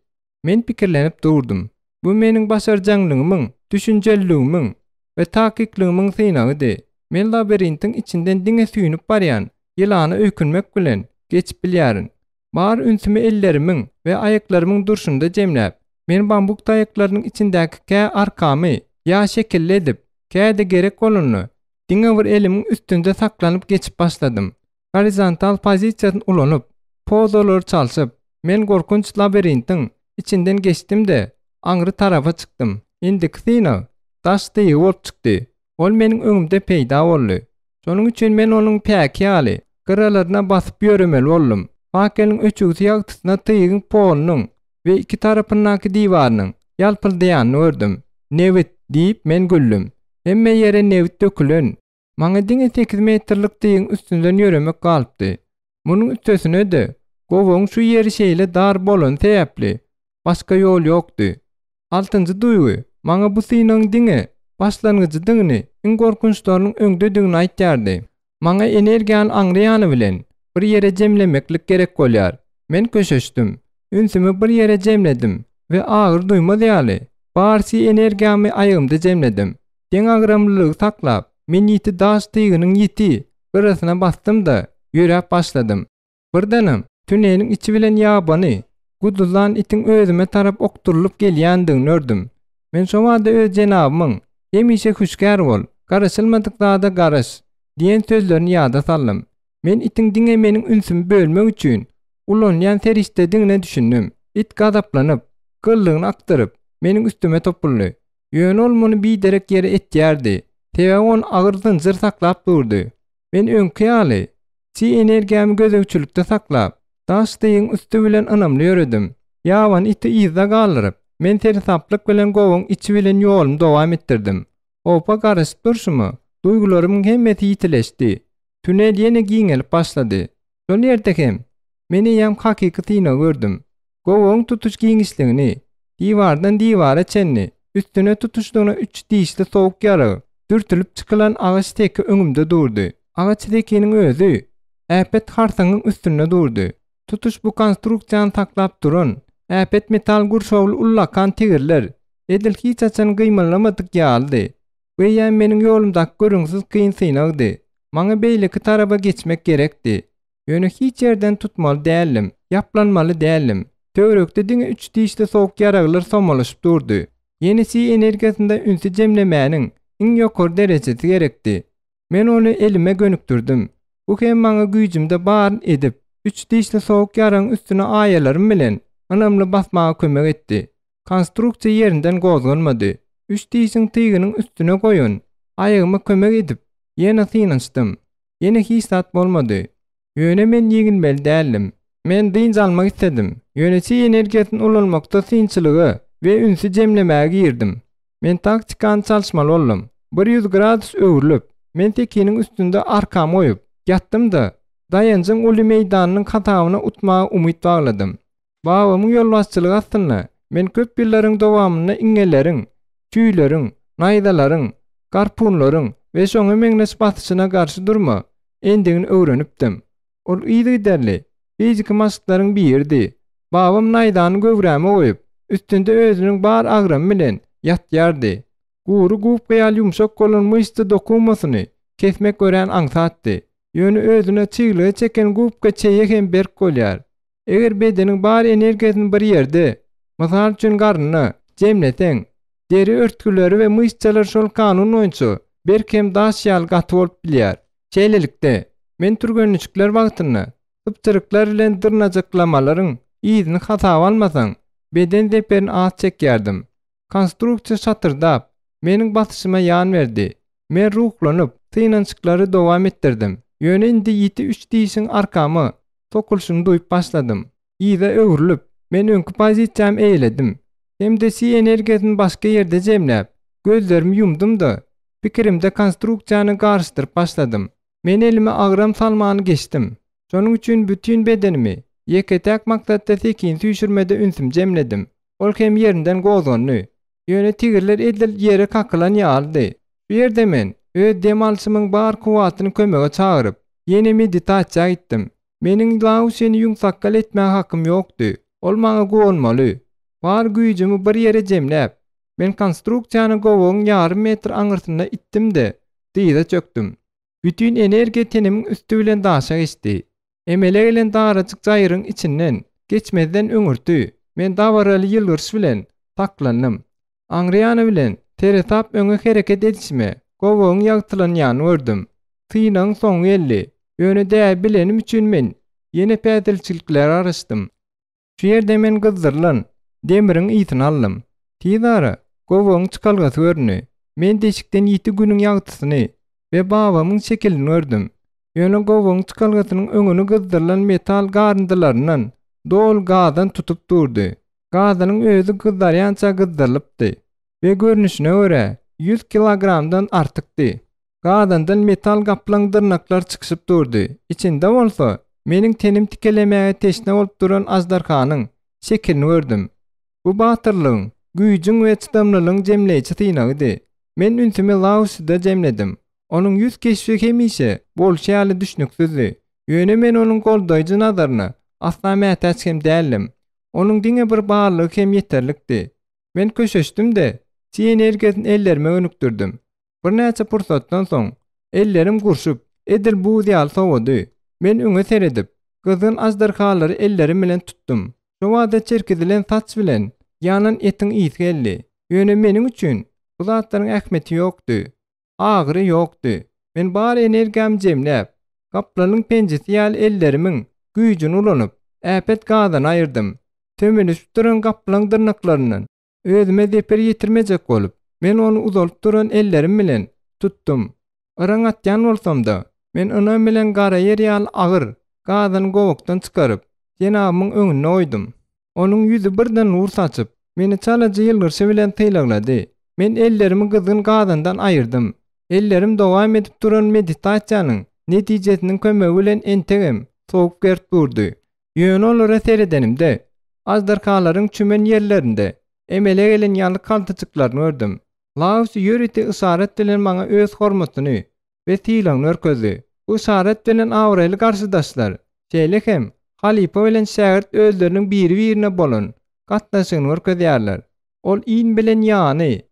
Men pikirlenip durdum. Bu meniň başarjanyňyň, düşünjelligimiň we takikligimiň synagydy. Men labirintin içinden diňe süýnüp barýan ýylany öýkünmek bilen geçip bilýärin. Bar ünsümi ellerimiň we aýaklarymyň durşunda jemläp, men bambuk taýaklarynyň içindäki kä arkamy ýa şekilli edip, käde gerek bolany diňe bir elimiň üstünde saklanyp geçip başladym. Horizontal pozisiýadan ulanyp, pozalar çalşyp, men gorkunç labirintin içinden geçdim-de aňry tarafa çykdym. Indi kysina daş diýi bolup çykdy. Ol meniň öňümde peýda boldy. Şonuň üçin men onuň päki ýaly gyralaryna basyp ýöremeli boldum. Fakelyň öçügisi ýagtysyna tyýygyň polunyň we iki tarapyndaky diýwarynyň ýalpyldaýanyny gördüm. "Newit" diýip men güldüm. Hemme ýere newit dökülen. Maňa diňe 8 metrlik tyýyň üstünden ýöremek galypdy. Munyň üstesine de gowagyň şu ýeri şeýle dar bolan täpli. Başga ýol ýokdy. 6-njy duýgy. Maňa bu synyň diňe başlangıcıdygyny, iň gorkunçlarynyň öňdedigini aýtýardy. Maňa energiýany aňraýany bilen bir ýere jemlemeklik gerek bolýar. Men köşeşdim. Ünsümi bir ýere jemledim we agyr duýmady ýaly. Barsi energiýamy aýygymda jemledim. Deň agramlylygy saklap, men ýiti daş tygynyň ýiti garasyna bastym-da ýörep başladym. Birdenem tüneliň içi bilen ýabany, gudulan itiň özüme tarap okturulyp gelýändigini gördüm. Men şo wagtda öz jenabymyň "Hemişe huşkar bol, garaşylmadyk zada garaş" diýen sözlerini ýada saldym. Men itiň diňe meniň ünsümi bölmek üçin ulanýan ferişte diňine düşündüm. It gadaplanyp, gyllygyny aktyryp, meniň üstüme topuldy. Ýöne ol muny biderek ýere etýärdi. Tebe on agyr zynjyr saklap durdy. Men öňkü ýaly, energiýamy gözegçilikde saklap, daş diýiň üstü bilen anamly ýöredim. Ýaban iti ýyza galyryp, men tersaplyk bilen gowaň içi bilen ýolumy dowam etdirdim. Opa garaşyp durşumy, duýgularyň hemmeti ýitileşdi. Tünel ýene giňelip başlady. Şol ýerde meni ýam hakykatyny gördüm. Gowaň tutuş giňişligini, diýwardan diýwara çenni, üstüne tutuşdygyna 3 diýişli sowuk ýaragy dürtülip çykylan agaç teki öňümde durdy. Agaç tekiniň özü äpet harsaňyň üstünde durdy. Tutuş bu konstruksiýany taklap duran äpet metal gurşawly ullakan tigirler edil hiç açan gymylamadyk ýaldy. We ýa meniň ýolumdaky görüňsiz kyn synagdy. Maňa beýleki tarafa geçmek gerekdi. Ýöne hiç ýerden tutmaly dälim, ýaplanmaly dälim. Töwerekde diňe 3 diýişli sowuk ýaraglar somalaşyp durdy. Ýenisi energiýasynda ünsü jemlemäniň iň ýokary derejesi gerekdi. Men onu elime gönükdirdim. Bu hem maňa güýjümde bar edip 3 diýişli sowuk ýaragyň üstüne aýalarym bilen anamly basmaga kömek etdi. Konstruksiya yerinden gozulmadı. Üç diýişiň tyginin üstüne goýun. Aýagyma kömek edip, ýene tynançdym. Ýene hisat bolmady. Ýöne men ýeňilmeli däldim. Men dynç almak istedim. Ýönesi energiýasyny ulanmakda tynçylygy we ünsi jemlemäge girdim. Men taktikan çalşmaly boldum. 100 gradus öwürlüp, men tekiniň üstünde arkam goýup ýatdym-da, dayanjyň uly meýdanynyň katawyna utmaga umyt bagladym. Babamyň ýolbaşçylygy astyna men köp ýyllaryň dowamyny iňeleriň, tüýleriň, naýdalaryň, garpunlaryň we şoňa meňnes batyşyna garşy durma endigini öwrenipdim. Ol ýygy derli, fizik maslaklaryň birdi. Babam naýdany göwräme goýup, üstünde özüniň bar agramy bilen ýatýardy. Guru gup ýaly ýumşak golanmışdy dokumasyny kesmek gören aňsatdy. Ýöne özüne çyglgy çeken gupga çeýe hem berk bolýar. Eger bedeniň bar energiýasyny bir ýerde, mysal üçin garnyny jemleteň, deri örtküleri we myşçalar şol kanun boýunça berk hem daş ýaly gaty bolup bilýär. Şeýlelikde men turgençlikler wagtyny ıptyryklar bilen dyrnajaklamaryň ýyzyny hata almasaň, beden deperini az çekýärdim. Konstruksiya çatırdap, meniň batyşyma ýan berdi. Men ruhlanyp, tynançyklary dowam etdirdim. Ýöne indi 7-3 diýişiň arkamy tokulşuny duýup başladym. Ýyza öwrülüp, men öňkü pozisiýam eýledim. Hemde si energiýasyny başga ýerde jemläp, gözlerimi ýumdum-da, pikirimde konstruksiýany garşdyryp başladym. Men elime agram salmany geçdim. Şonuň üçin bütün bedenimi ýeketek maksatda tekin süýşürmede ünsüm jemledim. Ol hem ýerinden gozanly. Ýöne tigirler edil ýere kakylan ýaldy. Bu ýerde men öz dem alşymyň bar kuwatyny kömege çagyryp, ýene meditasiýa etdim. Meniň lauseni ýumsakkal etmäge hakym ýokdy. Ol maňa gowanmaly. Bar güýjümi bir ýere jemläp, men konstruksiýany gowagyň ýarym metr aňyrtyna itdim-de, diýde çöktüm. Bütün energiýa tenimiň üstü bilen daşa geçdi. Emele gelen darajyk jaýryň içinden geçmeden öňürtdi. Men dawaraly ýylgyrş bilen taklandym. Aňrýany bilen teretap öňe hereket edişime gowagyň ýagtylanýany gördüm. Tynaň soňy elli. Ýöne däp bilenim üçin men ýene pädilçilikler araşdym. Şu ýerde men gyzdyrlan demiriň ýytyny aldym. Tiýdara gowagyň çykalgasy görni. Men deşikden 7 günüň ýagtysyny we babamyň şekilini gördüm. Ýöne gowagyň çykalgasynyň öňüni gyzdyrlan metal garyndylaryndan dol gadan tutup durdy. Gadanyň özü gızdaryança gızdyrylypdy we görnüşine görä 100 kilogramdan artykdy. Gadandan metal gaplaň dyrnaklar çykyşyp durdy. İçinde bolsa meniň tenim tikelemäge teşne bolup duran ajdarkanyň şekilini gördüm. Bu batyrlygyň, güýjüň we çydamlylygyň jemleýçi tynagydy. Men ünsümi Laos'da jemledim. Onuň ýüz keşfi hemişe bolşaly düşnüksizdi. Ýöne men onuň goldaýjy nazaryny asla mätäç hem dälim. Onuň diňe bir barlygy hem ýeterlikdi. Men köşeşdim-de, si energiýasyny ellerime önükdirdim. Bir näçe pursatdan soň ellerim gurşup, edil bu diýal sowady. Men öňe seredip, gyzgyn ajdarkalary ellerim bilen tutdum. Şu wada çerkidilen saç bilen ýanan etiň ýyzy geldi. Ýöne meniň üçin bu zatlaryň ähmeti ýokdy. Agyry ýokdy. Men bar energiýam jemläp, gaplanyň penjesi ýaly ellerimiň güýjüni ulanyp, äpet gadan aýyrdım. Tömenişip duran gaplaň dyrnaklarynyň özüme deper ýetirmejek bolup, men onu uzalyp duran ellerim bilen tutdum. Iraň atýan bolsam-da, men ynam bilen gara ýer ýaly agyr gadan gowakdan çykaryp, jenabymyň öňüne oýdum. Onuň ýüzi birden nur saçyp, meni çalajy ýylgyrsy bilen tylaglady. Men ellerimi gyzgyn gadandan aýyrdym. Ellerim dowam edip duran meditasiýanyň netijesiniň kömegi bilen entegem soğuk gert durdy. Ýöne olara seredenimde ajdarkalaryň çümen ýerlerinde emele gelen ýaly kaltyçyklaryny gördüm. Laos ýöreti isaret bilen maňa öz hormatyny we tylagyny örkezdi. Bu isaret bilen awraly garşydaşlar şeýle hem halipa bilen şägirt özleriniň biri-birine bolan gatnaşygyny örkezýärler. Ol iň bilen ýany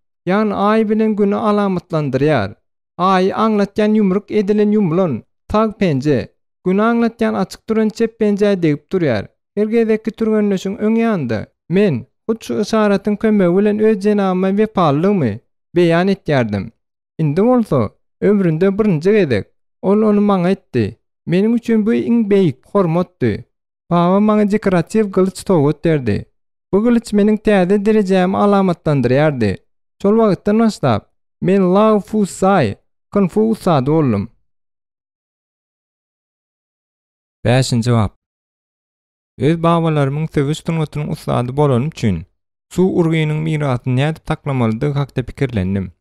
aý bilen güni alamatlandyrýar. Aý aňlatýan ýumruk edilen ýumlan tag pence, güni aňlatýan açyk duran çep pence degip durýar. Hergedeki turgenleşiň öň ýanynda men şu isaretin kömegi bilen öz jenabyma wepalylygymy beýan etýärdim. Indi bolsa ömründe birinji gezek ol onu maňa etdi. Meniň üçin bu iň beýik hormatdy. Baba maňa dekoratiw gylyç towgat berdi. Bu gılıç meniň täze derejämi alamatlandyrýardy. Şol wagtdan başlap men Lao Fu Sai, Kung Fu usady boldum. 5-nji jogap. Öz babalarymyň söwüş sungatynyň usady bolan üçin su urgynyň mirasyny nädip taklamalydygy hakda pikirlendim.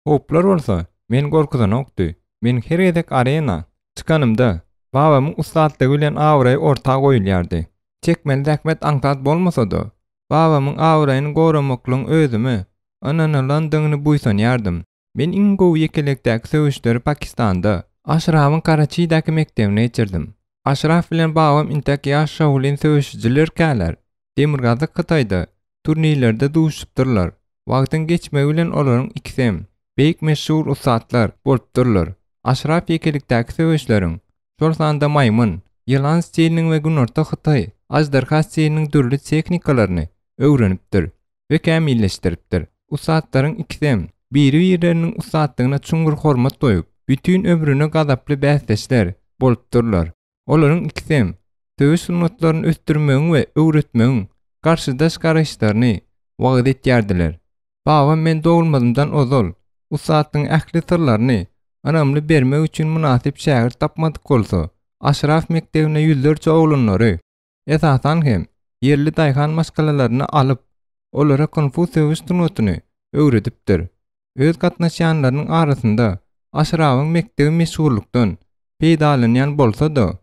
Hoplar bolsa men gorkudan okdy. Men her gedek arena çykanymda babamyň ustadlygy bilen awraý ortaga goýulýardy. Çekmeli zähmet aňtat bolmasa-da babamyň awraýyny goramaklyň özümi ananalandygyny buýsanýardym. Men iň gowy ýekelekdäki söwüşleri Pakistanda Aşrafyň Karaçy'daky mektebine geçirdim. Aşraf bilen babam intek ýaş şowlin söwüşçiler käler. Demirgazy Kytaýda turnirlerde duşupdyrlar. Wagtyň geçmegi bilen olaryň ikisem beýik meşhur ustatlar bolupdyrlar. Aşraf ýekelekdäki söwüşleriň şol sanda maýmyn, ýylan stiliniň we günorta Kytaý ajdarha stiliniň dürli teknikalaryny öwrenipdir we kämilleşdiripdir. Ustatlaryň ikisem biri-biriniň ustatlygyna çuňgur hormat doýup, bütün ömrüne gadaply bäsleşler bolupdyrlar. Olaryň ikisem söwüş sunatlaryny ösdürmegiň we öwretmegiň garşydaş garaşlaryny wagt etýärdiler. Babam men dogulmadymdan ozal ustatlyň ähli sırlaryny anamly bermek üçin münasip şägir tapmadyk bolsa, Aşraf mektebine ýüzlerçe oglanlary esasan hem yerli daýhan maşgalalaryny alyp, olara Kung Fu söwüş sunatyny öwredipdir. Öz gatnaşýanlarynyň arasynda Aşrafyň mektebi meşhurlukdan peýdalanýan bolsa-da,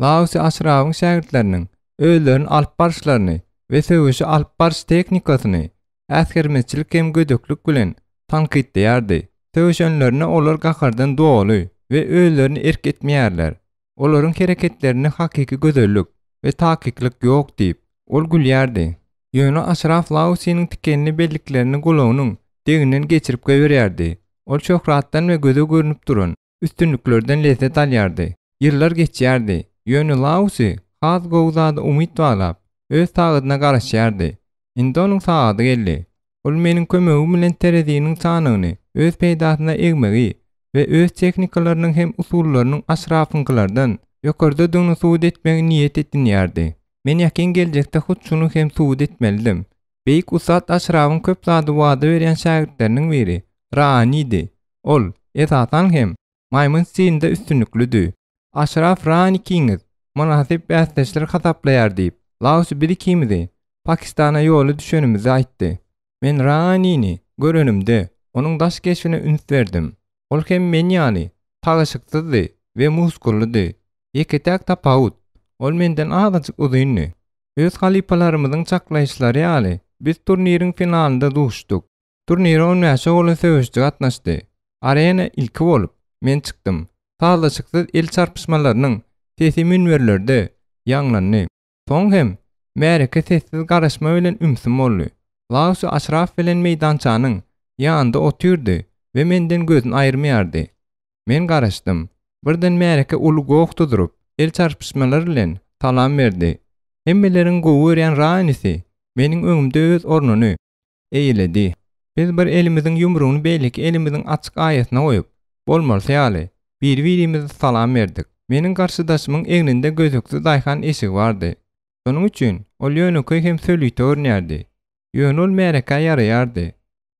Laosy Aşrafyň şägirdleriniň özlerini alyp barşlaryny we söwüşi alyp barş teknikasyny äsgermeçilik hem gödöklük bilen tanqidleýärdi. Söwüşenlerine olar gakardan dogaly we özlerini erk etmeýärler. Olaryň hereketlerini hakiki gözellik we takiklik ýok diýip ol gülýärdi. Ýöne Aşraf Laosynyň tikenli belliklerini gulagynyň deginden geçirip goýberýärdi. Ol şöhratdan we göze görünüp duran üstünlüklerden lezzet alýardy. Ýyllar geçýärdi. Ýöne Laosy has gowzady umyt balap öz tagyna garaşýardy. Indi onuň sagady geldi. Ol meniň kömegim bilen tereziniň sanyny öz peýdasyna egmegi we öz teknikalarynyň hem usullarynyň Aşrafynkylardan ýokarda döňe suwud etmegi niýet etýärdi. Men ýakin geljekde hut şunu hem suwud etmelidim. Beýik ustat Aşrafyň köp zady wada berýän şägirdleriniň biri Rani'di. Ol esasan hem maýmyn stilinde üstünlüklüdi. Aşraf Rani kiňiz münasip bäsleşler hasaplaýar diýip Laosy biri kimidi Pakistana ýoly düşenimizi aýtdy. Men Rani'ni görenimde onuň daş keşfine üns berdim. Ol hem men ýaly tagyşyksyzdy we muskullydy. Ýeketäk tapawut. Ol menden azyjyk uzunly. Öz halipalarymyzyň çaklaýyşlary ýaly biz turniriň finalynda duşduk. Turnire 10 ýaşa bolan söwüşçi gatnaşdy. Arena ilki bolup men çykdym. Taýlaşyksyz el çarpyşmalarynyň sesi münwerlerde ýanglandy. Soň hem märeke sessiz garaşma bilen ümsüm boldy. Laosy Aşraf bilen meýdançanyň ýanynda otyrdy we menden gözüni aýyrmaýardy. Men garaşdym. Birden märeke uly gowukda durup el çarpyşmalary bilen salam berdi. Hemmeleriň gowy berýän Rani'si meniň öňümde öz ornuny eýledi. Biz bir elimiziň ýumrugyny beýleki elimiziň açyk aýatyna goýup, bolmalsa ýaly bir-birimize salam berdik. Meniň garşydaşymyň egninde gözükli daýhan eşigi bardy. Şonuň üçin ol ýöneköý hem söýlüýte görnýärdi. Ýöne ol märeke ýaraýardy.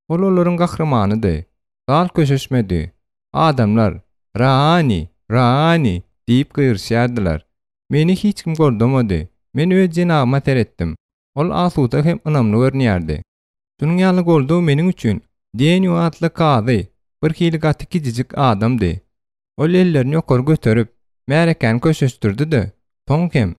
Ol olaryň gahrymanydy. Gal köşeşmedi. Adamlar Rani, Rani diýip gyrşýardylar. Meni hiç kim gordamady. Men öz jenabyma teretdim. Ol asuda hem ynamly görnýärdi. Şunun ýaly goldu meniň üçin Denio atly kazy bir hili gaty gijik adamdy. Ol ellerini ýokary göterip märekeni köşeşdirdi-de. Soňkem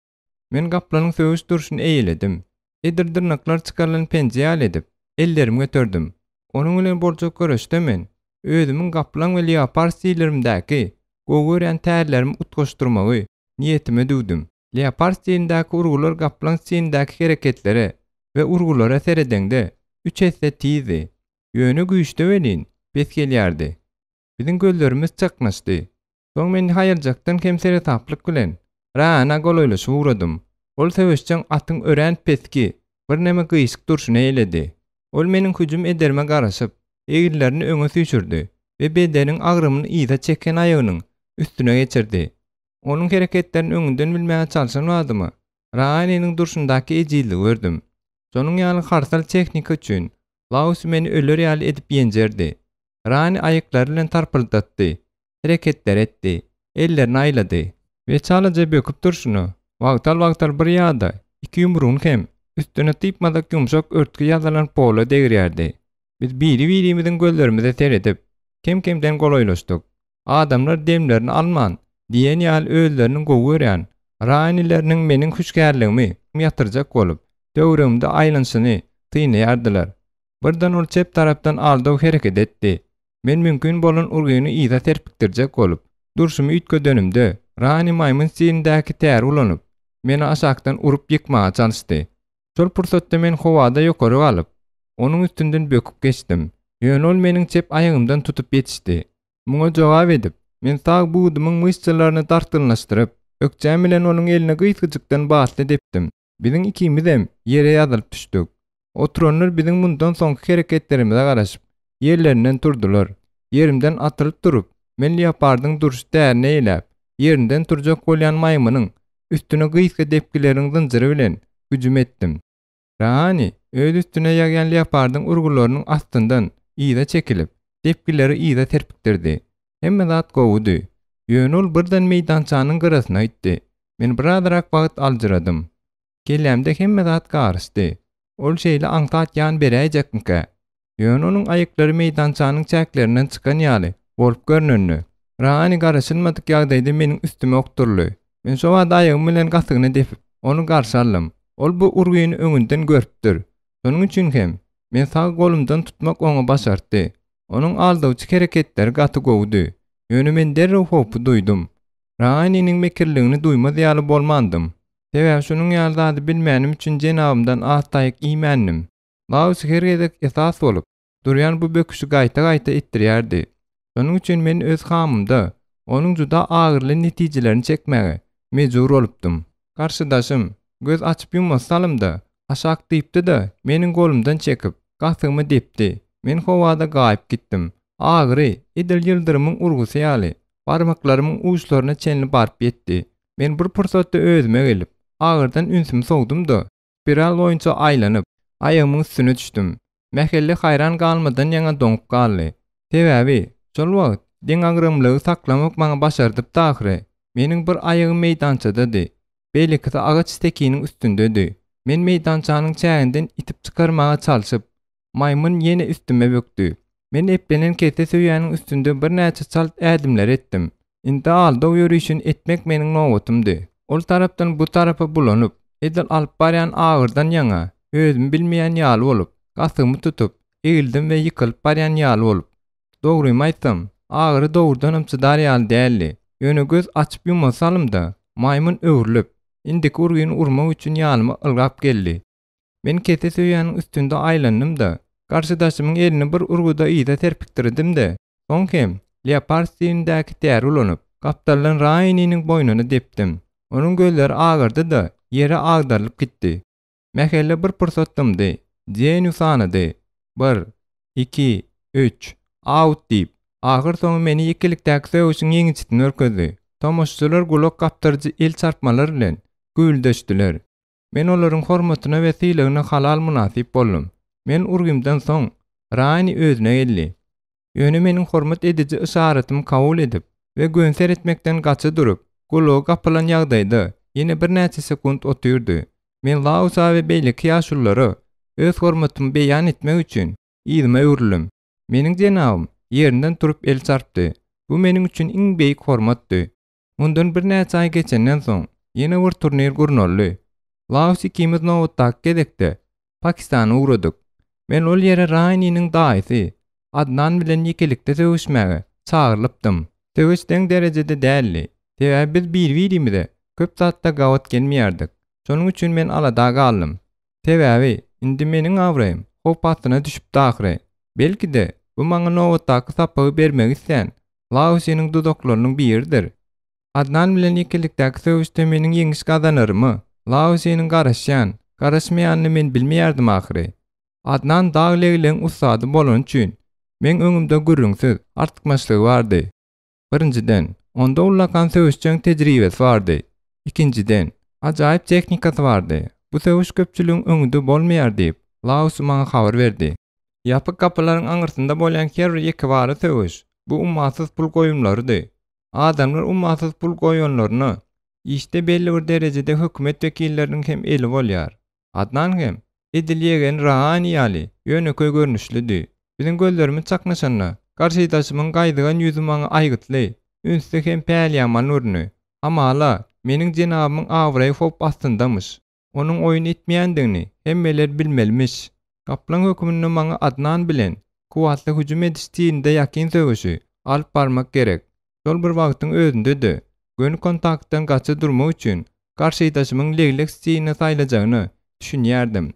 men gaplanyň söwüş durşuny eýledim. Edirdirnaklar çykarylan penje ýal edip ellerimi göterdim. Onuň bilen borjak görüşde men özümiň gaplan we leopard stillerimdäki gowy berýän täzlerimi utgaşdyrmagy niýetime düwdüm. Leopard stilindäki urgular gaplan stilindäki hereketlere we urgulara seredende 3 hisse tizi. Ýöne güýçde welin bes gelýärdi. Biziň gözlerimiz çaknaşdy. Soň men haýyrjakdan kemsere taplyk bilen Rana goloýlaşyp uğradym. Ol söwüşçiň atyň ören peski bir näme gyýşyk durşuny eýledi. Ol meniň hüjüm ederime garaşyp egillerini öňe süýçürdi we bedeniň agrymyny ýyza çeken aýagynyň üstüne geçirdi. Onuň hereketlerini öňünden bilmäge çalşan wadymy Rani'niň durşundaky ejizligi gördüm. Şonuň ýaly harsal tehnika üçin Laus meni öler ýaly edip ýenjerdi. Rani aýyklary bilen tarpyldatdy, hereketler etdi, ellerini aýlady we çalaja böküp durşuny wagtal bir ýada iki ýumrugyny hem üstüne typmadak ýumşak örtki ýazalan polo degirýärdi. Biz biri-birimizin gözlerimize seredip kemden golaýlaşdyk. Adamlar demlerini alman diýen ýaly özlerini gowy görýän ranileriniň meniň huşgärligimi ýatyrjak bolup döwrümde aýlanşyny tynaýardylar. Birden ol çep tarapdan aldyw hereket etdi. Men mümkin bolan urgyny ýa terpikdirjek bolup durşumy üýtge dönümde rani maýmyn sirindäki tär ulanyp meni aşakdan urup ýykmaga çalyşdy. Şol pursatda men howada ýokary galyp onuň üstünden böküp geçdim. Ýöne ol meniň çep aýagymdan tutup ýetişdi. Muňa jogap edip men sag buğdymyň mysçylaryny dartyllaşdyryp ökjäm bilen onuň eline gysgyjykdan basly depdim. Biziň ikimiz hem ýere ýazylyp düşdük. Oturanlar biziň mundan soňky hereketlerimize garaşyp yerlerinden turdular. Yerimden atylyp durup men leopardyň duruş därini eýläp ýerinden turjak bolýan maýmynyň üstüne gysgy depkilerini zynjyry bilen hüjüm etdim. Rani öz üstüne ýagýan leopardyň urgularynyň astyndan ýa çekilip depkileri ýa terpikdirdi. Hemme zat gowudy. Ýöne ol birden meýdançanyň gyrasyna gitdi. Men biradarak wagt aljyradym. Gelemde hemme zat garysdy. Ol şeýle aňtatýan beräjekmike? Ýöne onuň aýyklary meýdançanyň çäklerinden çykan ýaly bolup görnünni. Rani garaşylmadyk ýagdaýda meniň üstüme okturly. Men şo wagtda aýygym bilen gatygyny depip onu garşy aldym. Ol bu urgyny öňünden görüpdir. Şonuň üçin hem men sag golumdan tutmak oňa başardy. Onuň aldawçy hereketleri gaty gowdy. Ýöne men derrew hopy duýdum. Rani'niň mekirligini duýmaz ýaly bolmandym. Sebäbi şonuň ýaly bilmänim üçin jenabymdan ahtaýyk iýmendim. Laus hergedek esas bolup durýan bu böküşi gaýta etdirýärdi. Şonuň üçin men öz hamymda onuň juda agyrly netijelerini çekmäge mejbur bolupdym. Karşydaşym göz açyp ýummasalymda aşak diýipdi-de meniň golumdan çekip gatymy depdi. Men howada gaýyp gitdim. Agyry edil ýyldyrymyň urgusy ýaly barmaklarymyň uçlaryna çenli barp ýetdi. Men bir pursatda özüme gelip agyrdan ünsüm sogdum-da spiral boýunça aýlanyp aýagymyň üstüne düşdüm. Mähelle haýran galmadan ýaňa doňup galdy. Sebäbi şol wagt deň agrymlygy saklamak maňa başardyp dahyry. Meniň bir aýagym meýdançadady. Beýleki agaç stekiniň üstündedi. Men meýdançanyň çäginden itip çykarmaga çalyşyp maýmyn ýene üstüme bökdi. Men eplenen kete söýýäniň üstünde bir näçe çalt ädimler etdim. Indi alda ýürüşin etmek meniň nowatymdy. Ol tarapdan bu tarapa bulanyp edil alyp barýan agyrdan ýaňa özüm bilmeýän ýaly bolup gatymy tutup eğildim we ýykylyp barýan ýaly bolup. Dogrymy aýtsam agyry dogurdan ymçydar ýaly däldi. Ýöne göz açyp ýummasalymda maýmyn öwrülip indik urgyny urmak üçin ýanyma ylgap geldi. Men kete söýýäniň üstünde aýlandym-da karşydaşymyň elini bir urguda ýa terpikdirdim-de soň hem leopard sirindäki tär ulanyp gapdalan Rani'niň boýnuny depdim. Onuň gözleri agyrdy-da ýere agdarylyp gitdi. Mähelle bir pursatdymdy. Jenius anydy. 1, 2, 3 out diýip agyr soň meni ýekilikdäki söwüşiň ýeňiçden örkezdi. Tomaşçylar gulak gapdyrjy el çarpmalar bilen güýldeşdiler. Men olaryň hormatyna we syýlygyna halal munasyp boldum. Men urgymdan soň Rani özüne geldi. Ýöne meniň hormat edici işaretimi kabul edip we gönsär etmekden gaçy durup gulak gapalan ýagdaýda ýene bir näçe sekund oturdy. Men Lausa we beýleki ýaşullary öz hormatymy beýan etmek üçin ýygyma öwrüldüm. Meniň jenabym ýerinden turup el çarpdy. Bu meniň üçin iň beýik hormatdy. Mundan bir näçe ay geçenden soň ýene bir turnir gurnaldy. Laus ikimiz nowatdak gedekde Pakistana uğradyk. Men ol ýere Rani'niň daýysy Adnan bilen ýekelikde söwüşmäge çağırlypdym. Söwüşden derejede däldi. Sebäbi biz bir-birimize köp zatda gawat gelmeýärdik. Şonuň üçin men alada galdym. Sebäbi indi meniň awraýym hop atyna düşüp dahyry. Belki-de bu maňa nowatdaky sapagy bermek isleýän Lausynyň dudaklarynyň biridir. Adnan bilen ýekelikdäki söwüşde meniň ýeňiş gazanarmy Lausynyň garaşýan, garaşmaýanyny men bilmeýärdim ahyry. Adnan daglegilen ustady bolan üçin men öňümde gürrüňsiz artykmaçlygy bardy. Birinciden, onda ullakan söwüşçäň tejribesi bardy. Ikinciden, ajaýyp tehnikasy bardy. Bu Bu söwüş köpçüligiň öňünde bolmaýar diýip Laus maňa habar berdi. Ýapyk kapylaryň aňyrsynda bolan her ýeki bary söwüş. Bu ummatsyz pul goýumlarydy. Adamlar ummatsyz pul goýanlaryny işte belli bir derejede hökümet wekilleriniň hem eli bolýar. Adnan hem edilýän rahany ýaly ýöneköy görnüşlüdi. Biziň gözlerimiz çaknaşanna garşydaşymyň gaýdygan ýüzi maňa aýgytly, ünsü hem päliýaman urny. Amala meniň jenabymyň awraý hop astyndamış. Onuň oýun etmeýändigini hemmeler bilmelimiş. Kaplan hökümini maňa Adnan bilen kuwatly hüjüm edişdiğinde ýakyn söwüşi alyp barmak gerek. Şol bir wagtyň özünde-de gönül kontaktdan gaça durmak üçin garşydaşymyň legleg stiýine saýlajagyny düşünýärdim.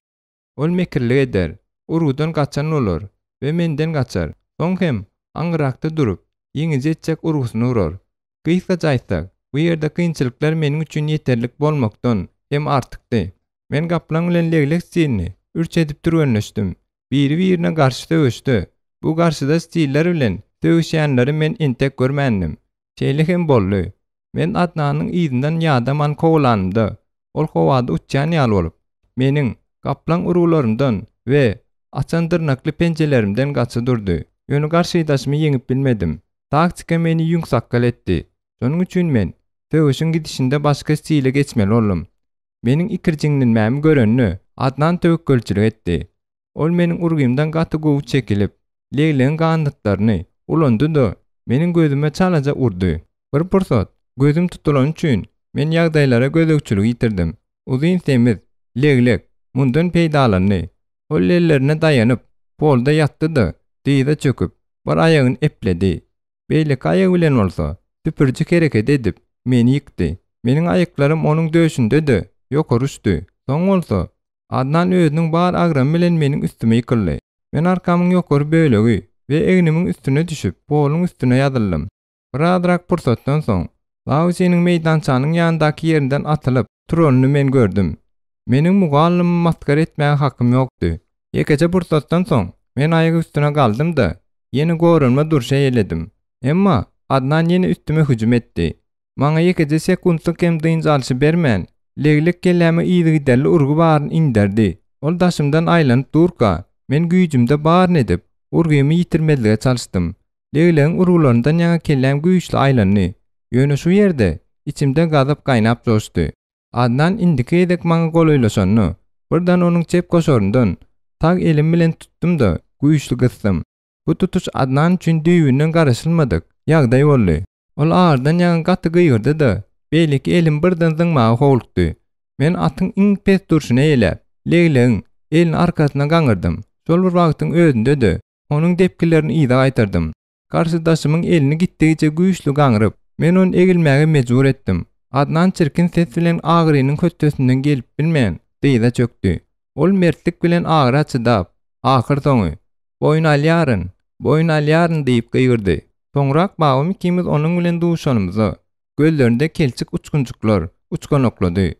Ol mekirlik eder, urudan gaçan olur we menden gaçar. Soň hem aňyrakda durup ýeňize etjek urusyny urar. Kysgaça aýtsak, bu ýerde kynçylyklar meniň üçin ýeterlik bolmakdan hem artykdy. Men Kaplan bilen legleg stiýini ürç edip durýanlaşdym. Biri-birine garşy söwüşdi. Bu garşyda stiýler bilen döwüşýänleri men entek görmändim. Şeýle hem boldy. Men Adnanyň ýyzynyň ýadaman kowalandy. Ol kowada uçýan ýaly bolup, meniň Kaplan urularymdan we açan dyrnakly pençelerimden gaça durdy. Ýöne garşydaşymy ýeňip bilmedim. Taktika meni ýuňsakkal etdi. Şonuň üçin men döwüşiň gidişinde başga stiýle geçmeli boldum. Meniň ikirjiňlenmämi görenni Adnan töwekkülçilik etdi. Ol meniň urgymdan gaty gowy çekilip, legleň gandyklaryny ulandy-da meniň gözüme çalaja urdy. Bir pursat gözüm tutulan üçin men ýagdaýlara gözegçilik ýitirdim. Uzyn semiz, leglek, mundan peýdalandy. Ol ellerine daýanyp, polda ýatdy-da, diýde çöküp, bir aýagyny epledi. Beýleki aýagy bilen bolsa, tüpürjik hereket edip meni ýykdy. Meniň aýaklarym onuň döşünde-de ýokary uçdy. Soň bolsa Adnan özüniň bar agramy bilen meniň üstüme ýykyldy. Men arkamyň ýokary bölegi we egnimiň üstüne düşüp, poluň üstüne ýadyldım. Birazrak pursatdan soň, Lausynyň meýdançanyň ýandaky ýerinden atylyp turanyny men gördüm. Meniň mugallym maskar etmäge hakym ýokdy. Ýekece pursatdan soň men aýagy üstüne galdym-da, ýene goranma durşa ýeledim. Emma Adnan ýene üstüme hüjüm etdi. Maňa ýekece sekundlyk hem dynjalşy bermän, leglik kelläme ýygy derli urgu baryn inderdi. Ol daşymdan aýlanyp durka, men güýjümde baryn edip, urgymy ýitirmezlige çalyşdym. Legleň urgularyndan ýa kellem güýçli aýlandy. Ýöne şu ýerde içimde gazap gaýnap joşdy. Adnan indiki edek maňa golaýlaşanyny, birden onuň çep goşorundan tag elim bilen tutdum-da güýçli gysdym. Bu tutuş Adnan üçin düýbünden garaşylmadyk ýagdaý boldy. Ol ağırdan ýa gaty gyýyrdy-da, belki elim birden zyňmagy howlukdy. Men atyň iň pes durşuna ýelep, legleň elini arkasyna gaňyrdym. Şol bir wagtyň özünde-de onuň depkilerini ýyda gaýtardym. Garşydaşymyň elini gitdigiçe güýçli gaňyryp, men onu egilmäge mejbur etdim. Adnan çirkin ses bilen agyrynyň höttesinden gelip bilmän diýde çökdi. Ol mertlik bilen agyra çydap, ahyr soňy "Boyun alýaryn" diýip gyýyrdy. Soňrak babam ikimiz onuň bilen duşanymyza gözlerinde kelçik uçkunçuklar uçganoklady.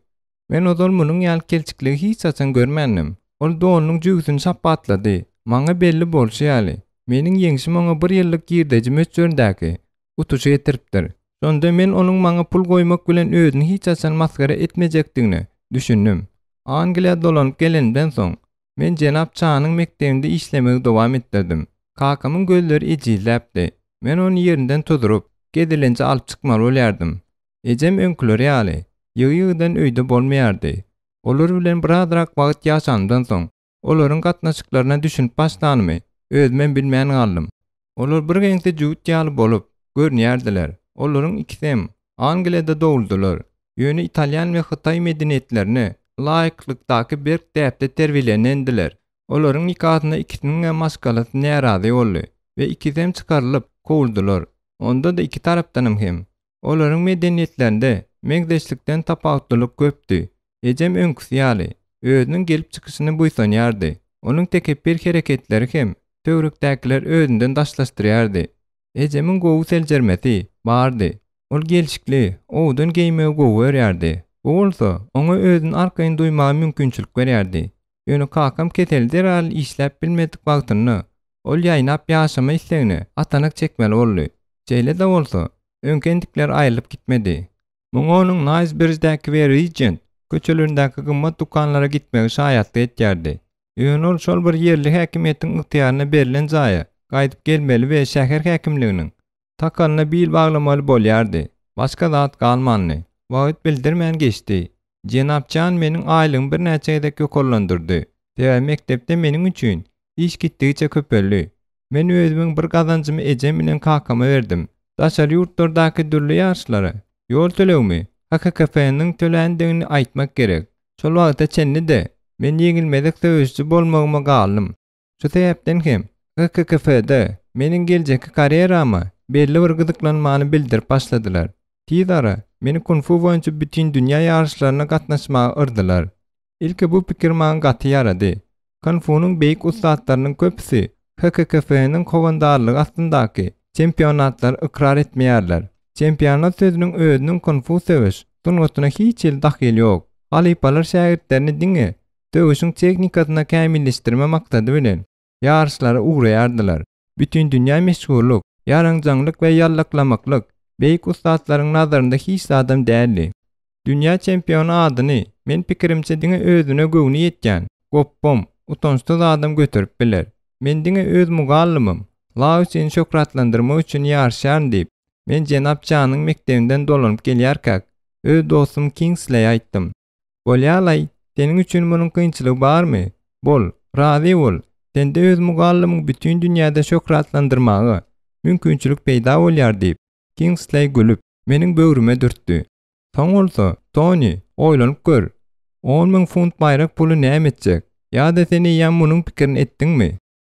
Men ozal munyň ýaly kelçikligi hiç açan görmändim. Ol donuň jüýsüni şappatlady. Maňa belli bolşy ýaly. Meniň ýeňişim oňa bir ýyllyk girdejim öçürndäki utuşy getiripdir. Şonda men onuň maňa pul goýmak bilen özüni hiç açan maskara etmejekdigini düşündüm. Angliýa dolanyp gelenden soň men Jenap Çanyň mektebinde işlemegi dowam etdirdim. Kakamyň gözleri ejizläpdi. Men onu ýerinden tuturup, gedilençe alyp çykmaly bolýardym. Ejem öňküleri ýaly, ýygy-ýygydan öýde bolmaýardy. Olar bilen birazrak wagt ýaşandan soň, olaryň gatnaşyklaryna düşünüp başlanymy özüme bilmän galdym. Olar bir geňte juwut ýaly bolup görnýärdiler. Olaryň ikisem Angliýada dowuldylar. Ýöne Italyan we Hytaý medeniýetlerini laýyklykdaky bir däpde terbiýelendiler. Olaryň nikahyna ikisiniň maskalasy närazy boldy we ikisem çykarylyp kowuldylar. Onda da iki tarapdanam hem. Olaryň medeniýetlerinde meňdeşlikden tapawutlyk köpdi. Ejem öňküsi ýaly, özüniň gelip çykyşyny buýsanýardy. Onuň tekebbir hereketleri hem töwrekdäkiler özünden daşlaşdyrýardy. Ejemiň gowy seljermesi bardy. Ol gelşikli, owdan geýmegi gowy berýärdi. Bu bolsa, oňa özüni arkaýyn duýmagy mümkinçilik berýärdi. Ýöne kakam keteldir al işläp bilmedik wagtyny, ol ýaýnap ýaşama islegini atanak çekmeli boldy. Şeýle de bolsa, öňkendikler aýrylyp gitmedi. Muňa onuň Nice Bridge'däki we Regent köçelerindäki gymmat dukanlara gitmegi şaýatlyk etýärdi. Ýöne ol şol bir yerli häkimiýetiň ygtyýaryna berilen jaýa gaýdyp gelmeli we şäher häkimliginiň takalyna bil baglamaly bolýardy. Başga zat galmanly. Wagt bildirmän geçdi. Jenapjan meniň aýlygym bir näçe edek ýokollandyrdy. Täze mektepde meniň üçin iş gitdigiçe köpelli. Men özümiň bir gazanjymy ejem bilen kakama berdim. Daşary ýurtlardaky dürli ýaşlara ýol төлewmi HKKF-niň tölendigini aýtmak gerek. Şol wagtda çenli-de men ýeňilmezek söwüşçi bolmagyma galnym. Şu sebäpden hem HKKF-de meniň geljeki karýerama belli bir gyzyklanmany bildirip başladylar. Tizara meni kung fu boýunça bütün dünýä ýarşlaryna gatnaşmaga yrdylar. Ilki bu pikir maňa gaty ýarady. Kung funyň beýik ustadlarynyň köpüsi HKKF-niň howandarlygy astyndaky çempionatlar ikrar etmeýärler. Çempionat sözüniň özüniň kung fu söwüş sungatyna hiç il dahyl ýok. Halypalar şägirdlerini diňe döwüşiň teknikasyna kämilleşdirme maksady bilen ýarşlara ugraýardylar. Bütün dünýä meşgullyk, ýaraňjanglyk we ýallaklamaklyk beýik ustadlaryň nazarynda hiç adam däldi. Dünýä çempionu adyny men pikirimçe diňe özüne göwni ýetgen goppom utançsız adam götürüp biler. Men diňe öz mugallymym Lausini şöhratlandyrmak üçin ýarşan diýip men Jenapjanyň mektebinden dolanyp gelýärkäk öz dostum Kingsley aýtdym. Bolýalay, seniň üçin munyň kynçylygy barmy? Bol, razy bol. Sende öz mugallymyň bütün dünýäde şöhratlandyrmagy mümkinçilik peýda bolýar diýip Kingsley gülüp meniň böwrüme dürtdi. Taň bolsa, Tony, oýlanyp gör. 10.000 funt baýrak puly näme etjek? Ýa-da seni ýa munyň pikirini etdiňmi?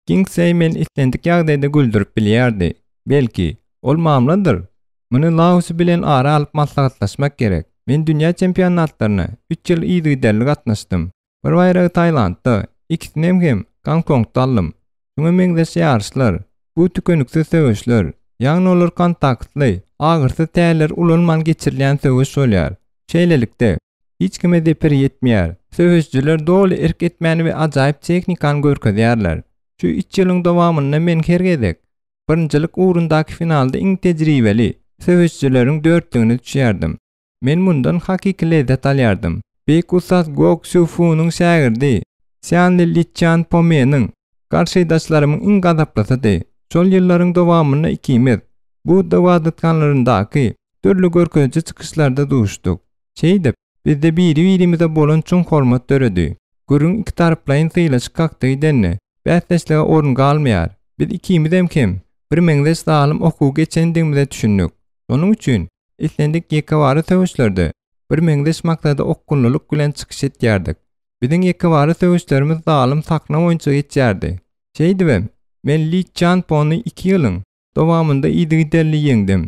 Kingsley men islendik ýagdaýda güldürip bilýärdi. Belki, ol mamladyr. Muny Lausy bilen ara alyp maslahatlaşmak gerek. Men dünýä çempionatlaryna 3 ýyl ýygyderlik gatnaşdym. Bir baýragy Taýlandda, ikisini hem Gongkongda aldym. Şoňa meňzeş ýarşlar, bu tükenüksiz söwüşler, ýagny olar kontaktly, agyrsyz täler ulanman geçirilen söwüş bolýar. Şeýlelikde hiç kime depir ýetmeýär. Söwüşçüler doly erk etmäni we ajaýyp teknikany görkezýärler. Şu 3 ýylyň dowamynda men hergedek birinjilik ugrundaky finalda iň tejribeli söwüşçüleriň dörtligine düşýärdim. Men bundan hakiki lezzet alýardym. Beýik ustad Gok Shufunyň şägirdi Xianli Lichan Pomeniň garşydaşlarymyň iň gazaplasady. Şol ýyllaryň dowamyna ikimiz bu dawadatkanlaryndaky türlü görkezji çykyşlarda duşduk. Şeýdip bizde biri-birimize bolan çoň hormat töredi. Gürüň iki taraplaryň syýlaşyk kakdygyny bäsleşlige orun galmaýar. Biz ikimiz hem bir meňzeş zalim okuw geçendigimize düşündik. Şonuň üçin islendik ýekebary söwüşlerde bir meňzeş maksady okkunlylyk bilen çykyş etýärdik. Biziň ýekebary söwüşlerimiz zalim sakna boýunça geçýärdi. Şeýdibem, men Li Chanpony 2 ýylyň dowamynda ýygyderli ýeňdim.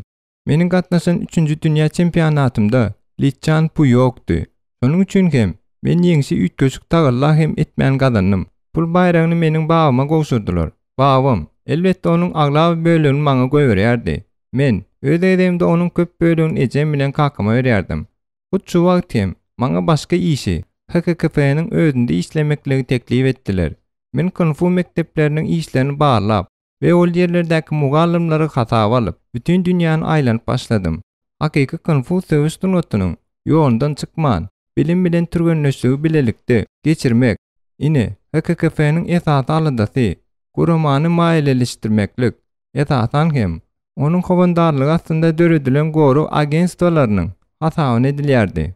Meniň gatnaşan 3-nji dünýä çempionatymda Li Chanpu ýokdy. Şonuň üçin hem men ýeňsi 3 köşük tagalla hem etmän gazandym. Pul baýragyny meniň babyma gowşurdylar. Babam elbetde onuň aglaw bölegini maňa goýberýärdi. Men öz edemde onuň köp bölegini ejem bilen kakama berýärdim. Bu şu wagt hem maňa başga işi HKKF-niň özünde işlemekligi teklip etdiler. Men kung fu mektepleriniň işlerini barlap we ol ýerlerdäki mugallymlary hasaba alyp bütün dünýäni aýlanyp başladym. Hakiki kung fu söwüş sungatynyň ýolundan çykman, bilim bilen türgenleşigi bilelikde geçirmek ine HKKF-niň esasy aladasy guramany maýleleşdirmeklik. Esasan hem onuň howandarlygy astynda döredilen goru agentstwalarynyň hasabyny edilýärdi.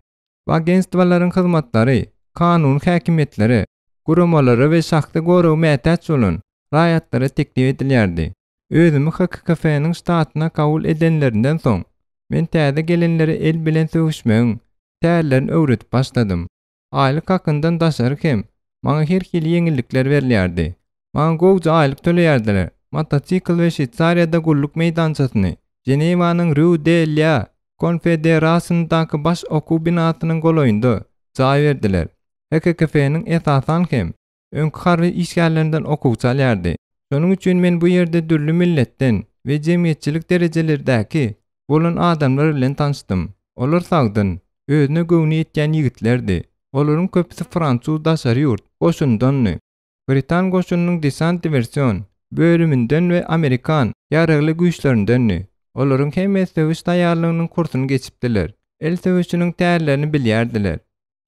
Bu agentstwalaryň hyzmatlary, kanun häkimetleri, guramalary we şahsy goru mätäç bolan raýatlara teklip edilýärdi. Özümi HKKF-niň ştatyna kabul edenlerinden soň men täze gelenleri el bilen söwüşmegiň tälerini öwretip başladym. Aýlyk hakyndan daşary hem maňa her hili ýeňillikler berilýärdi. Maňa gowja aýlyk töleýärdiler. Mototsikl we Şwýtsariýada gulluk meýdançasyny, Jenewanyň Rue de la Confederasyonyndaky baş okuw binasynyň goloýunda jaý berdiler. HKKF-niň esasan hem öňkü harby işgärlerinden okuwçy alýardy. Şonuň üçin men bu ýerde dürli milletden we jemgyýetçilik derejelerdäki bolan adamlar bilen tanışdym. Olar sagdyn, özüne göwni etýän ýigitlerdi. Olaryň köpüsi Fransuz daşary ýurt goşundanny. Britan goşunynyň desant diversiýon bölüminden we Amerikan ýaragly güýçlerindenni. Olaryň hemme söwüş taýýarlygynyň kursyny geçipdiler. El söwüşiniň täýerlerini bilýärdiler.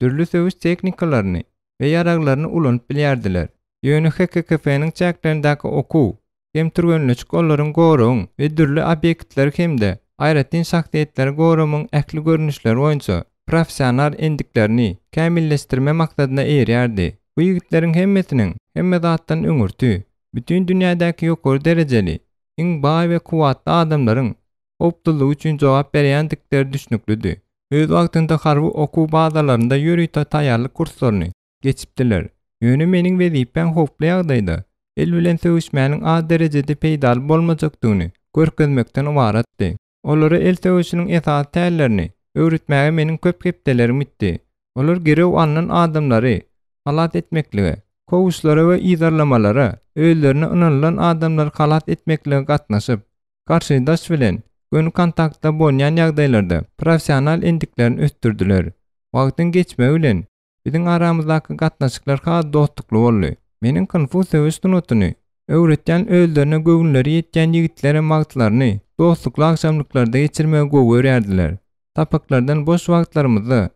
türlü söwüş teknikalaryny we ýaraglaryny ulanyp bilýärdiler. Ýöne HKKF-niň çäklerindäki okuw hem türgenleşik olaryň goragyň we türlü obýektler hemde aýratyn şahsiýetleri goramyň ähli görnüşleri boýunça professional endiklerini kämilleşdirme maksadyna erýärdi. Bu ýigitleriň hemmesiniň hemme zatdan öňürtü, bütün dünýädäki ýokary derejeli, iň baý we kuwatly adamlaryň opdullygy üçin jogap berýändikleri düşnüklüdi. Öz wagtynda harby okuw bazalarynda ýörüýte taýýarlyk kurslaryny geçipdiler. Ýöne meniň wezipem hoply ýagdaýda el bilen söwüşmäniň a derejede peýdal bolmajakdygyny görkezmekden ibaratdy. Olara el söwüşiniň esas täillerini öwretmäge meniň köp hepdelerim bitdi. Olar gerew alınan adamlary halat etmeklige, kowuşlara we ýazarlamalara öýlerini ynanlan adamlar halat etmeklige gatnaşyp, karşydaş bilen gönü kontaktda bolýan ýagdaýlarda professional endiklerini östürdiler. Wagtyň geçmegi bilen biziň aramyzdaky gatnaşyklar has dostlukly boldy. Meniň Konfusiýus dunutyny öwretýän öýlerine göwünleri ýetýän ýigitlere magtlaryny dostlukly akşamlyklarda geçirmege gowy berýärdiler. Tapaklardan boş wagtlarymyzda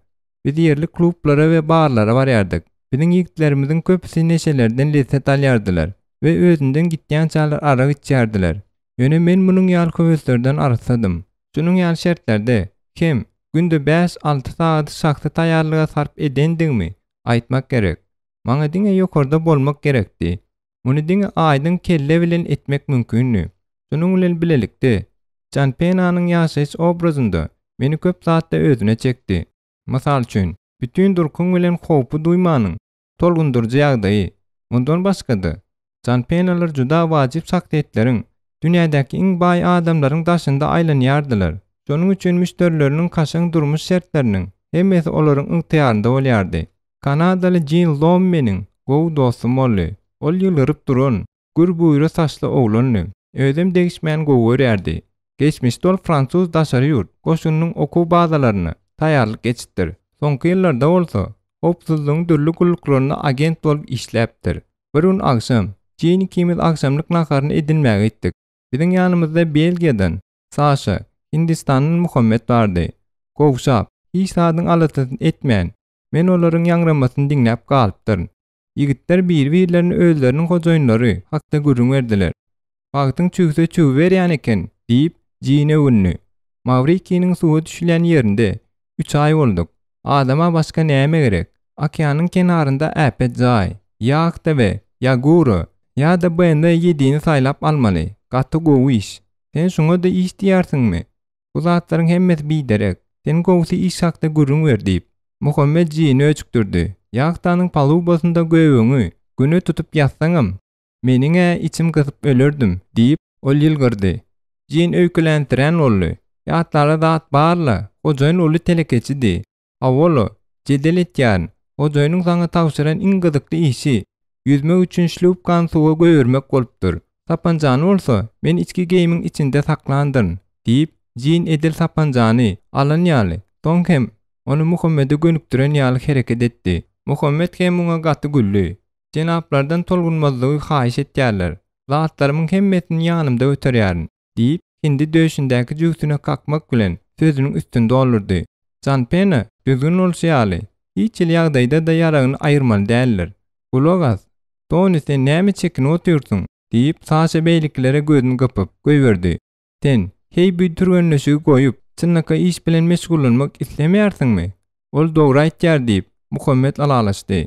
biz ýerli klublara we barlara barýardyk. Biziň ýigitlerimiziň köpüsi neşelerden lezzet alýardylar we özünden gitýän çaglar arag içýärdiler. Ýöne men munyň ýaly köweslerden arsadym. Şunyň ýaly şertlerde kim günde 5-6 saat şahsy taýýarlyga sarp edendigmi aýtmak gerek. Maňa diňe ýokarda bolmak gerekdi. Muny diňe aýdyň kelle bilen etmek mümkinmi? Şunyň bilen bilelikde Jan Penanyň ýaşaýyş obrazynda meni köp zatda özüne çekdi. Mysal üçin, bütün durkun bilen howpy duýmanyň tolgundurjy ýagdaýy. Mundan başgada, Jan Penalar juda wajyp şahsiýetleriň dünýädäki iň baý adamlaryň daşynda aýlanýardylar. Şonuň üçin müşterileriniň kaşaň durmuş şertleriniň hemmesi olaryň ygtyýarynda bolýardy. Kanadaly Jean Lommeniň gowy dostum boldy. Ol ýylyryp duran, gür buýra saçly oglany. Özüm degişmän gowy berýärdi. Geçmişde ol Fransuz daşary ýurt goşunynyň okuw bazalaryny taýýarlyk geçipdir. Soňky ýyllarda bolsa, opsuzlygyň dürli gullyklaryna agent bolup işläpdir. Bir gün akşam, Jean ikimiz akşamlyk naharyny edinmäge gitdik. Biziň ýanymyzda Belgiýadan Saşa, Hindistanyň Muhammed bardy. Gowşap, hiç sadyň alatyny etmän. Men olaryň ýaňramasyny diňläp galypdyryn. Ýigitler bir-birlerini özleriniň hojaýynlary hakda görüň berdiler. Wagtyň çügse çüg berýän eken, diýip Jean'e ünlü. Mavrikiyniň suwa düşülýän ýerinde 3 ay bolduk. Adama başga näme gerek? Okeanyň kenarynda äpet jaý, ýagda we ýagura, ýa-da bende ýediğini saýlap almaly. Gaty gowy iş. Sen şoňa da iş diýärsiňmi? Bu zatlaryň hemmesi biderek. Sen gowsy iş hakda görüň ber diýip Muhammed Jean'e öçükdirdi. Ýagtanyň palubasynda göwüňi güne tutup ýatsaňam, meniň içim gysyp ölürdüm diýip ol ýylgyrdy. Jean öýkülendiren boldy. Ýatlara zat barla, hojaýyn oly telekeçidi. Awolo, jedel etýän, hojaýynyň saňa tawşyran iň gyzykly işi yüzmek üçin şlupkan suwa göýürmek bolupdyr. Sapanjany bolsa, men içki geýimiň içinde saklandyryn diýip Jean edil sapanjany alan ýaly. Soňhem onu Muhammed'e gönükdiren ýaly hereket etdi. Muhammed hem muňa gaty güldü. Jenaplardan tolgunmazlygy haýyş etýärler. Zatlarymyň hemmesini ýanymda öterýärin diýip hindi döşündäki jüýsüne kakmak bilen sözüniň üstünde olurdy. Jan Pena düzgün bolsaýaly, hiç ýagdaýda da ýaragyny aýyrmaly däldir. Gulagas, "Tony sen näme çekinip oturýarsyň?" diýip Saşa beýliklere gözüni gapyp goýberdi. "Sen hey bir türgenleşigi goýup, çynnaka iş bilen meşgullanmak islemýärsiňmi?" Ol dogry aýtýar diýip Muhammed alalaşdy.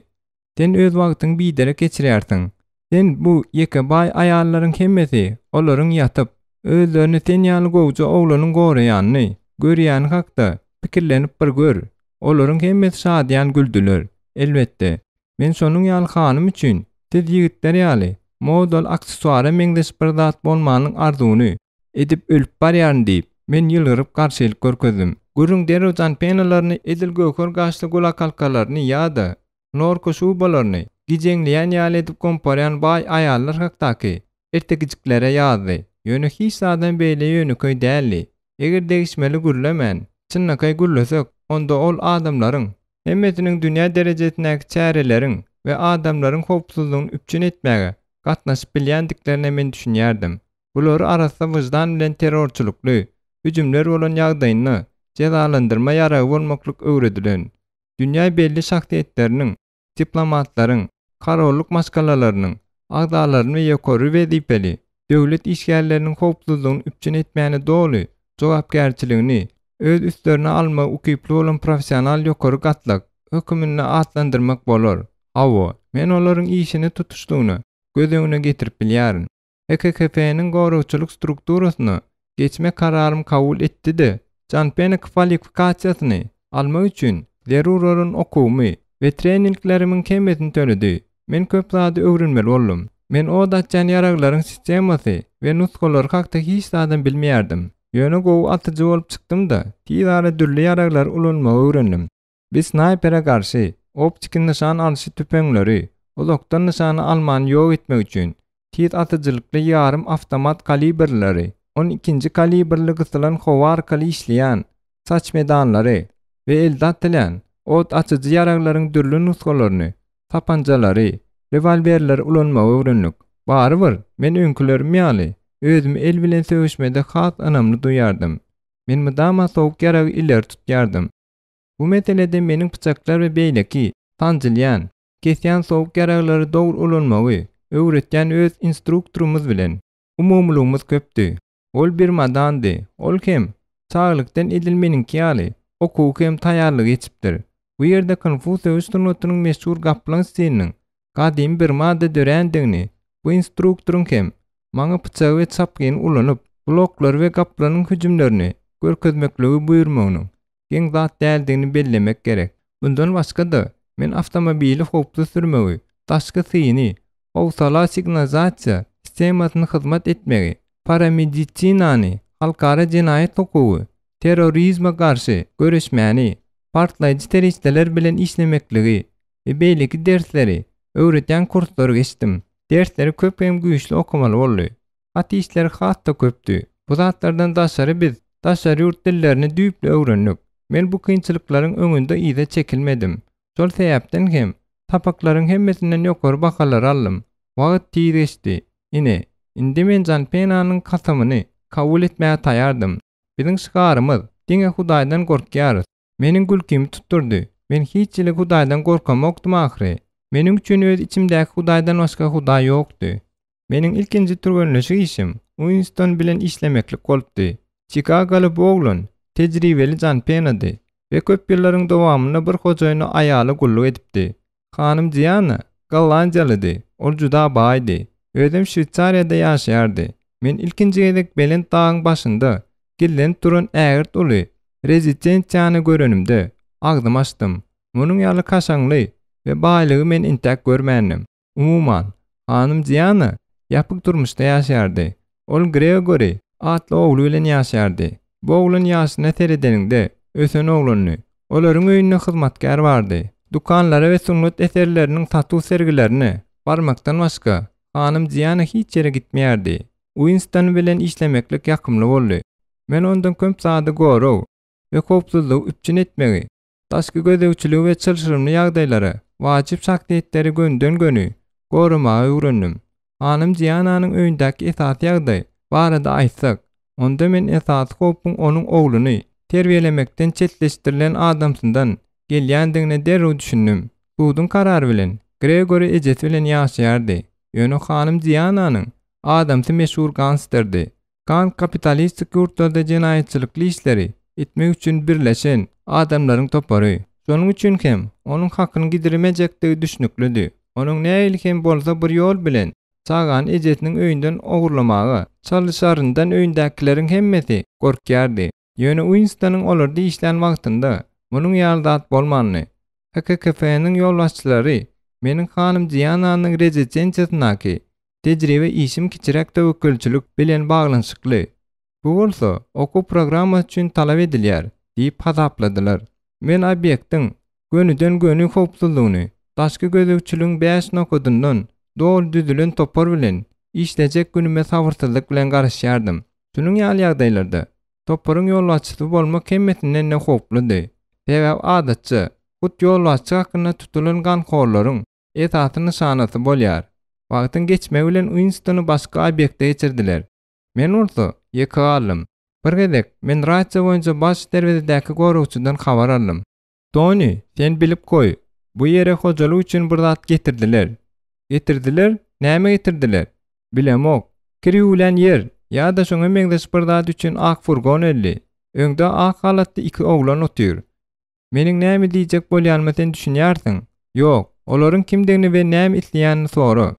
"Sen öz wagtyňy biderek geçirýärsiň. Sen bu ýeke baý aýallaryň hemmesi olaryň ýatyp, özlerini sen ýaly gowja oglanyň goraýanyny görýän hakda pikirlenip bir gör. Olaryň hemmesi şadýan güldüler. Elbetde, men şonuň ýaly hanym üçin siz ýigitler ýaly modal aksesuara meňdeş bir zat bolmanyň arzuwny edip ölüp barýaryn diýip men ýylgyryp garşylyk görkezdim. Gürüň derw Jan Penalaryny edil gökör gaçly gulakalkalaryny ýa-da norko şubalaryny gijeňleýän ýaly edip komparýan baý aýallar hakdaky ertegijiklere ýazdy. Ýöne hiç sadan beýle ýönüköý däldi. Eger degişmeli gürlemän, çynnakay gürlesek, onda ol adamlaryň hemmesiniň dünýä derejesindäki çäreleriň we adamlaryň howpsuzlygyny üpçün etmäge gatnaşyp bilýändiklerini men düşünýärdim. Bular arasynda wyjdan bilen terrorçulukly hüjümler bolan ýagdaýyny cezalandyrma ýaragy bolmaklyk öwredilen. Dünya belli şahsiýetleriniň, diplomatlaryň, kararlılık maskalalarının, agdalaryň we ýokary wezipeli döwlet işgärleriniň howpsuzlygyny üpçün etmäni doly jogapkärçiligini öz üstlerine alma ukyply bolan professional ýokary gatlyk hökümine atlandyrmak bolar. Hawa, men olaryň işini tutuşdygyny göz öňüne getirip bilýärin. HKKP-niň gorugçylyk strukturasyny geçme kararym kabul etdi-de, Canpena kwalifikasiýasyny almak üçin zeruraryn okumy we treninglerimin kemmetini töledi. Men köp zady öwrenmeli boldum. Men o datjan ýaraglaryň sistemasy we nuskalary hakda hiç zadan bilmeýärdim. Ýöne gowy atyjy bolup çykdym-da, tiýdara dürli ýaraglar ulanmagy öwrendim. Biz snaypera garşy optik nişan alyşy tüpeňleri, uzakdan nişany almany ýok etmek üçin tiýt atyjylykly ýarym awtomat kaliberleri, 12-nji kaliberli gysylan howa arkaly işleýän saç medanlary we elde atylan ot açyjy ýaraglaryň dürli nuskalaryny, tapanjalary, revolverler ulanmagy öwrendik. Barybir, men öňkülerim ýaly özümi el bilen söwüşmede has anamly duýardym. Men mydama sowuk ýaragy ileri tutýardym. Bu meselede meniň pyçaklar we beýleki tanjylýan, kesýän sowuk ýaraglary dogry ulanmagy öwretýän öz instruktorumyz bilen umumlygymyz köpdi. Ol bir madandy, ol hem çaglykdan edilmeniňki ýaly okuw hem taýýarlyk geçipdir. Bu ýerde Konfusiýus Institutynyň meşhur gaplan seniniň gadim bir madde dörendigini, bu instruktorun hem maňa pyçagy we çapgyny ulanyp, bloklar we gaplanyň hüjümlerini görkezmekligi buýurmagynyň geň zat däldigini bellemek gerek. Bundan başga-da men awtomobili howpsuz sürmegi, daşky syny, howsala signalizasiýa sistemasyny hyzmat etmegi, paramedisinany, halkara jenaýat hukugy, terrorizme garşy göreşmäni, partlaýjy terroristler bilen işlemekligi we beýleki dersleri öwretýän kurslary geçdim. Dersleri köp hem güýçli okumaly boldy. Hat işleri hatda köpdi. Bu zatlardan daşary biz daşary ýurt dillerini düýpli öwrendik. Men bu kynçylyklaryň öňünde ýyda çekilmedim. Şol sebäpden hem tapaklaryň hemmesinden ýokary bakalar aldym. Wagt tire ine, indi men Canpenanyň kasamyny kabul etmäge taýardym. Biziň şygarymyz diňe Hudaýdan gorkýarys. Meniň gülkimi tutturdy. Men hiç ile Hudaýdan gorkamokdum ahry. Meniň üçin öz içimdäki Hudaýdan başga Hudaý ýokdy. Meniň ilkinji türgenleşik işim Winston bilen işlemeklik bolupdy. Chicago'ly bu oglan tejribeli Canpenady we köp ýyllaryň dowamyna bir hojaýyny aýaly gulluk edipdi. Hanym Diana Gollandiýalydy. Ol juda baýdy. Özüm Şwitsariýada ýaşaýardy. Men ilkinji gezek Belent dagyň başynda gillen turan ägirt uly rezidensiýany görenimde agdym açdym. Munyň ýaly kaşaňly we baýlygy men intäk görmänim. Umuman, hanym Diana ýapyk durmuşda ýaşaýardy. Ol Gregory atly ogly bilen ýaşaýardy. Bu oglan ýaşyna teredeninde ösen oglany, olaryň öýünde hyzmatkar bardy. Dukanlara we sunnet eserleriniň satuw sergilerini barmakdan başga hanym Diana hiç ýere gitmeýärdi. Winston bilen işlemeklik ýakymly boldy. Men ondan köp zady goraw we howpsuzlygy üpçün etmegi, daşky gözegçiligi we çylşyrymly ýagdaýlary, wajyp şahsiýetleri gönden gönü goramagy öwrendim. Hanym Diananyň öýündäki esas ýagdaý barada aýtsak, onda men esas howpyň onuň ogluny terbiýelemekden çetleşdirilen adamsyndan gelýändigine derrüw düşündim. Budyň karary bilen Gregory ejesi bilen ýaşaýardy. Ýöne hanym Diananyň adamsy meşhur gangsterdi. Kan kapitalistik ýurtlarda jenaýatçylykly işleri etmek üçin birleşen adamlaryň topary. Şonuň üçin hem onuň hakyny gidirmejekdigi düşünüklidir. Onuň näýil hem bolsa bir ýol bilen çagan ejesiniň öýünden ogurlamagy çalyşaryndan öýündäkileriň hemmesi gorkýardy. Ýöne Winstonyň olardy işlän wagtynda munyň ýaldat bolmanyny HKKP-niň ýolbaşçylary meniň hanym Diananyň rezidensiýasynaky tejribe işim kiçirek tewekkelçilik bilen baglanşykly. Bu bolsa okuw programmasy üçin talap edilýär diýip hasapladylar. Men obyektiň gönüden gönü howpsuzlygyny, daşky gözegçiligiň 5 nokadyndan dol düzülen topar bilen işlejek günüme sabyrsyzlyk bilen garaşýardym. Şunyň ýaly ýagdaýlarda toparyň ýolbaşçysy bolmak kemmetinden ne howpludy. Sebäp adatça hut ýolbaşçy hakyna tutulan gankorlaryň esatyny şanasy bolýar. Wagtyň geçmegi bilen Winstony başga obýekde geçirdiler. Men olsa ýeka alym. Bir gezek men raýatça boýunça baş derwezedäki gorugçydan habar aldym. Tony, sen bilip koy. Bu yere hojalyk üçin bir zat getirdiler. Getirdiler, näme getirdiler? Bilemok. Kiriwlen yer, ýa-da şoňa meňdeş bir zat üçin ak furgon elli. Öňde ak halatly iki oglan otyr. Meniň näme diýjek bolýanmy sen düşünýärsiň? Ýok, olaryň kimdigini we näme isleýänini sora.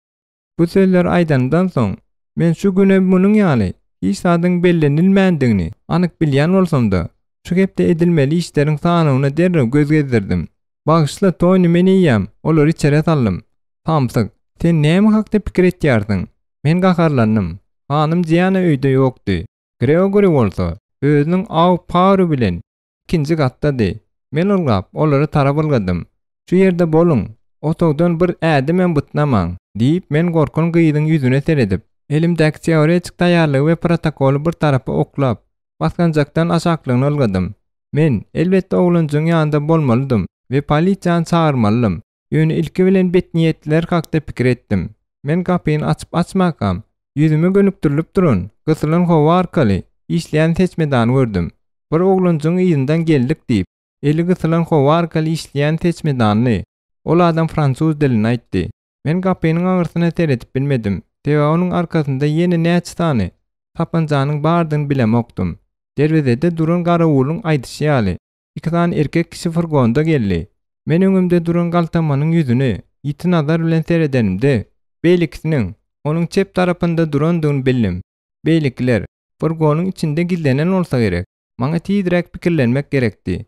Bu sözler aýdandan soň, men şu güne munyň ýaly hiç sadyň bellenilmändigini anyk bilýän bolsam-da, şu gepde edilmeli işleriň sanyna derrew göz gezdirdim. Bagyşla Tony meniyam, olary içeri saldym. Tamsyk, sen näme hakda pikir etýärsiň? Men gaharlandym. Hanym Diana öýde ýokdy. Gregory bolsa, özüniň aw pary bilen ikinji gatdady. Men olgap, olary tarap algadym. Şu ýerde boluň, otogdan bir ädimem bytnamaň, diýip men gorkun gyýdyň ýüzüne seredip, elimdäki teoretik taýýarlygy we protokoly bir tarapy oklap, baskanjakdan aşaklygyny algadym. Men elbetde oglanjyň ýanynda bolmalydym we polisiýany çağırmalydym. Ýöne ilki bilen betniýetler hakda pikir etdim. Men kapyny açyp açmakam, ýüzüme gönükdirilip durun, gysylan howa arkaly işleýän seçmedany gördüm. Bir oglanjyň ýyndan geldik diýip, eli gysylan howa arkaly işleýän seçmedany, ol adam fransuz dilini aýtdy. Men kapynyň aňyrsyna teretip bilmedim. Tebe onuň arkasynda ýene näçe tany tapanjanyň bardygyny bilemokdum. Derwezede duran garawulyň aýdyşy ýaly. İki tane erkek kişi furgonda geldi. Men öňümde duran galtamanyň ýüzüne ýiti nazar bilen seredenimde, beýlikisiniň onuň çep tarapynda durandygyny bildim. Beýlikler furgonyň içinde gizlenen bolsa gerek. Maňa tiýdirek pikirlenmek gerekdi.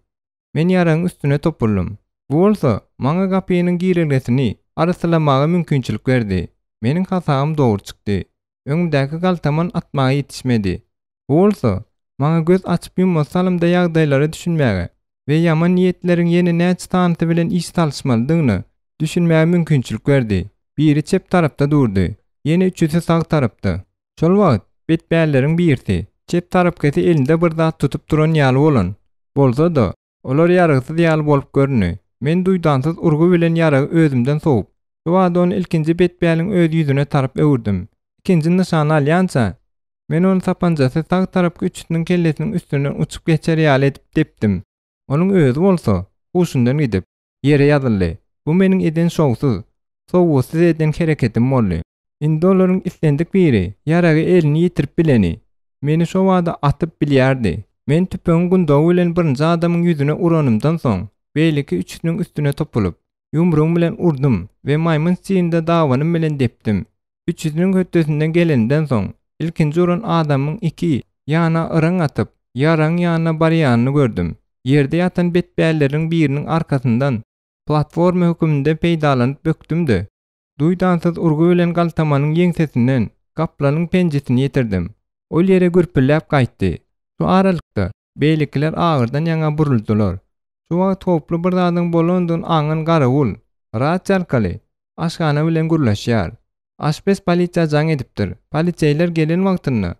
Men ýaraň üstüne topurlum. Bu bolsa maňa gapynyň giregesini arasylamaga mümkinçilik berdi. Meniň hasagym dogry çykdy. Öňümdäki galtaman atmaga ýetişmedi. Bu bolsa maňa göz açyp ýummasalymda ýagdaýlary düşünmäge we ýaman niýetleriň ýene näçe tanyty bilen iş talşmalydygyny düşünmäge mümkinçilik berdi. Biri çep tarapda durdy. Ýene üçüsi sag tarapda. Şol wagt betbälleriň birisi çep tarapkasy elinde bir zat tutup duran ýaly bolan. Bolsa-da olar ýaragysyz ýaly bolup görünü. Men duýdansyz urgu bilen ýaragy özümden soğup, şu wagt onu ilkinji betbäliň öz ýüzüne tarap öwürdüm. İkinji nyşany alýança, men onu tapanjasy sag tarapky üçüniň kellesiniň üstünden uçup geçer ýaly edip depdim. Onuň özü bolsa, huşundan gidip ýere ýazyldy. Bu meniň eden şowsuz, sowgusyz eden hereketim boldy. Indi olaryň islendik biri, ýaragy elini ýitirip bileni, meni şo wagda atyp bilýärdi. Men tüpeň gündogy bilen birinji adamyň ýüzüne uranymdan soň, beýleki üçüniň üstüne topulup, ýumruğum bilen urdum we maýmyn çiýinde dawanym bilen depdim. Üçüniň hötdesinden gelenden soň, ilkinji uran adamyň iki ýana ıraň atyp, ýaraň ýanyna barýanyny gördüm. Ýerde ýatan betbälleriň biriniň arkasyndan platforma höküminde peýdalanyp bökdümdi. Duýdansyz urgu bilen galtamanyň ýeňsesinden gaplanyň penjesini ýetirdim. Ol ýere gürpüläp gaýtdy. Şu aralykda beýlikler agyrdan ýaňa buruldylar. Şu wagt toplu bir zadyň bolandygyny aňan garawul, rahat çalkaly, aşgana bilen gürleşýär. Aşpes polisiýa jaň edipdir. Polisiýalar gelen wagtyny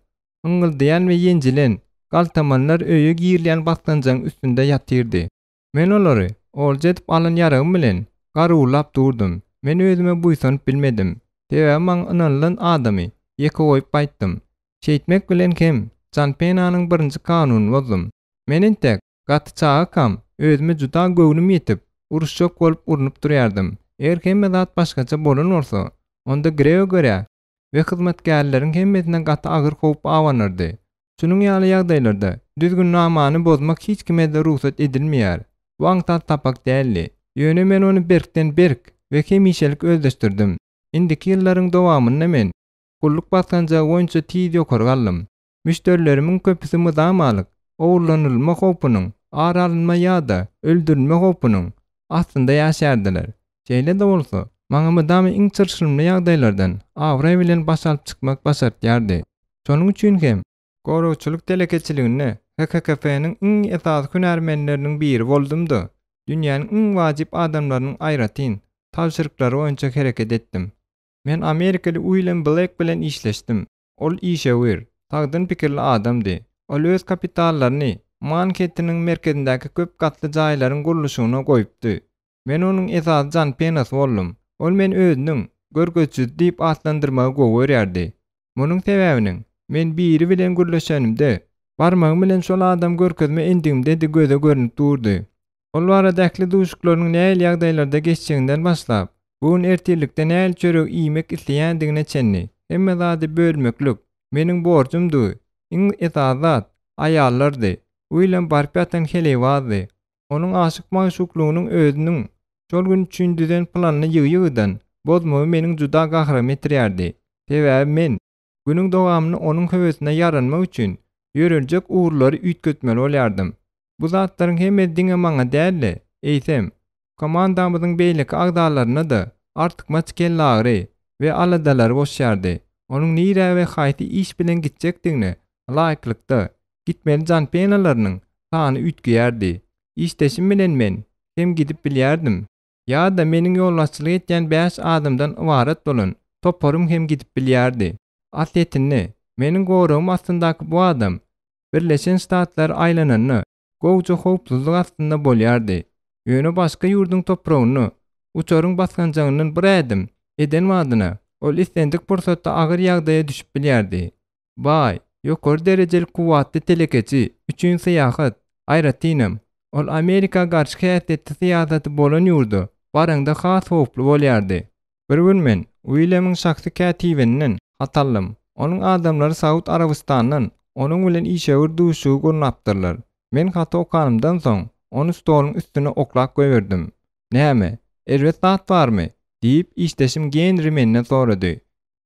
ıňyldaýan we ýenjilen galtamanlar öýe girilýän baskanjaň üstünde ýatyrdy. Men olary olja edip alan ýaragym bilen garawullap durdum. Men özüme buýsanyp bilmedim. Tebe maň ynanlan adamy ýeke goýup gaýtdym. Şeýtmek bilen kim? Canpenanyň birinji kanunyny bozdum. Menin tek gaty çağakam özüme juda göwnüm ýetip, uruşjak bolup urunup durýardym. Eger hemme zat başgaça bolan bolsa, onda Gregory we hyzmatgarlaryň hemmesinden gaty agyr howp awanyrdy. Şunuň ýaly ýagdaýlarda düzgün namany bozmak hiç kime de ruhsat edilmeýär. Bu aňtar tapak däldi. Ýöne men onu berkden berk we hemişelik özleşdirdim. Indiki ýyllaryň dowamynda men gulluk baskanjagy boýunça tiýdi ýokary galdym. Müşterilerimiň köpüsi mydamalyk, owurlanylma howpunyň, aralynma ýa-da öldürilme howpunyň astynda ýaşardylar. Şeýle de bolsa, maňa mydamy iň çyrşyrymly ýagdaýlardan awra bilen başalyp çykmak başartýardy. Şonuň üçin hem gorowçuluk telekeçiligine HKKF-niň iň esas hünärmenleriniň biri boldum-da. Dünýäniň iň wajyp adamlarynyň aýratyn tawşyryklary boýunça hereket etdim. Men Amerikaly William Black bilen işleşdim. Ol işewer, tagdyn pikirli adamdy. Ol öz kapitallaryny Manhattan'yň merkezindäki köp gatly jaýlaryň guruluşyna goýupdy. Men onuň esas janpenasy boldum. Ol men özüniň görgüçsüz diýip atlandyrmagy gowy. Munyň sebäbini men biri bilen guruluşanymda barmagym bilen şol adam görkezme endigimde de göze görünüp durdy. Ol baradäkli duşuklaryň näil ýagdaýlarda geçýändinden başlap, bugun ertirlikde näil çörek iýmek isleýändigine çenni. Emme zady bölmeklik meniň borjumdy. Iň etazat aýallardy. Uýlan barp ýatan helewady. Onuň aşyk maşuklugynyň özüniň şol gün düşündüden planyny ýygy-ýygydan bozmagy meniň juda gahram etdirýärdi. Sebäbi men günüň dowamyny onuň höwesine yaranmak üçin ýöreljek uğurlary üýtgetmeli bolýardym. Bu zatlaryň hemme diňe maňa däl, eýsem, komandamyzyň beýleki agdalaryna da artyk maç kellagry we aladalary boşýardy. Onuň nire we haýsy iş bilen gitjekdigini laýyklykda gitmeli jan penalarynyň sany üýtgýärdi. İşdeşim bilen men hem gidip bilýärdim. Ya da meniň ýolbaşçylyk etýän 5 adamdan ibaret bolan toparym hem gidip bilýärdi. Atletini meniň goragym astyndaky bu adam Birleşen Ştatlar aýlananyny gowja howpsuzlyk astynda bolýardy. Ýöne başga ýurduň topragyny uçaryň baskanjagyndan bir edim eden wadyna ol istendik pursatda agyr ýagdaýa düşüp bilýärdi. Bay, ýokary derejeli kuwatly telekeçi üçin syýahat aýratynam. Ol Amerika garşy häsiýetli syýasaty bolan ýurdu baranda has howply bolýardy. Bir gün men William'yň şahsy kätibiniň hatallym. Onuň adamlary Saud Arabystanyň onuň bilen işe duşugy gurnapdyrlar. Men hata okanymdan soň onu stoluň üstüne oklap goýberdim. "Näme? Erwet zat barmy?" diýip işdeşim Genri menden sorady.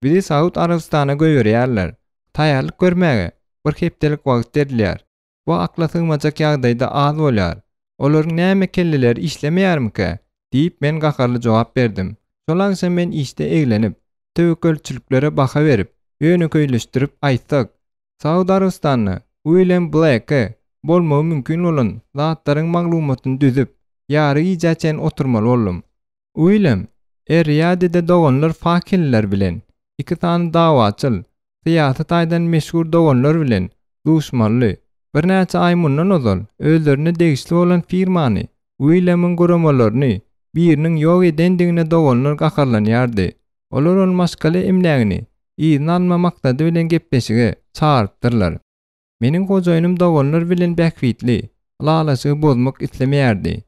"Bizi Saud Arabystana goýberýärler. Taýýarlyk görmäge bir hepdelik wagt berdiler. Bu akla sığmajak ýagdaýda az bolýar. Olaryň näme kelleleri işlemeýärmike?" diýip men gakarly jogap berdim. Şolaňça men işde eglenip, tewekkelçiliklere baha berip, ýöneköýleşdirip aýtsak, Saud Arabystanyny William Blake'e bolmagy mümkin bolan zatlaryň maglumatyny düzüp, ýary ijaçen oturmaly boldum. William Riyadede doganlar fakirler bilen, iki tane dawaçyl, syýasat aýdan meşhur doganlar bilen duşmaly. Bir näçe aý mundan ozal özlerine degişli bolan firmany, William'yň goramalaryny biriniň ýok edendigine doganlar gakarlanýardy. Olar ol maskala emlägini iýin alma maksady bilen gepleşige çağırtdyrlar. Meniň gojaýynym doganlar bilen bäkwitli, lalasy bozmak islemeýärdi.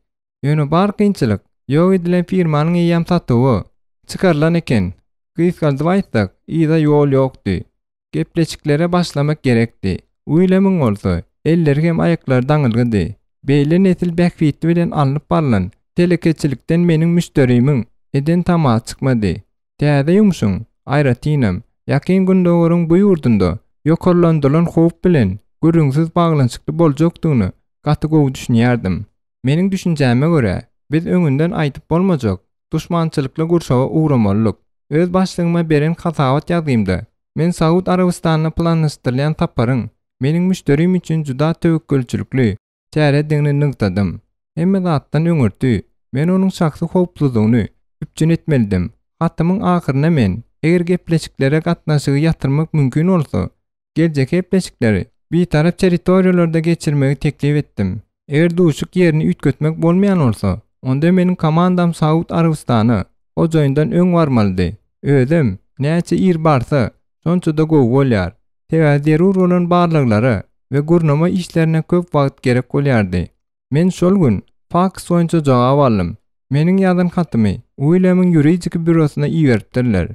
Ýöne bar kynçylyk ýok edilen firmanyň ýam satywy çykarlan eken. Gysgaldyp aýtsak, ýa-da ýol ýokdy. Gepleşiklere başlamak gerekdi. William'yň bolsa elleri hem aýaklary daňylgydy. Beýle nesil bäkwitli bilen alınıp barlan telekeçilikden meniň müşterimiň eden tama çykmady. "Täze ýumuşuň, aýratynam. Ýakyn günde oruň bu ýurdunda ýokarlandylan howp bilen görüňsiz baglançykly boljakdygyny gaty gowy düşünýärdim. Meniň düşünjäme görä, biz öňünden aýtyp bolmajak duşmançylykly gurşawa ugramalyk. Öz başlygyma beren hasawat ýazymda men Saud Arabystanyny planlaşdyrylýan taparyň meniň müşterim üçin juda tewekkelçilikli çäredigini nykdadym. Hemme zatdan öňürdi. Men onuň şahsy howpsuzlygyny üpjün etmelidim. Hatymyň ahyryna men eger gepleşiklere gatnaşygy ýatyrmak mümkin bolsa, geljek gepleşikleri bir tarap territoriýalarda geçirmegi teklip etdim. Eger duşuk ýerini üýtgetmek bolmaýan bolsa, onda meniň komandam Saud Arabystany o joýundan öň barmalydy. Özüm näçe ir barsa, şonça da gowy bolýar. Sebäbi zerur bolan barlyklary we gurnama işlerine köp wagt gerek bolýardy. Men şol gün Fox soňça jogap aldym. Meniň ýazan hatymy William'yň ýuridik bürosuna iýeripdirler.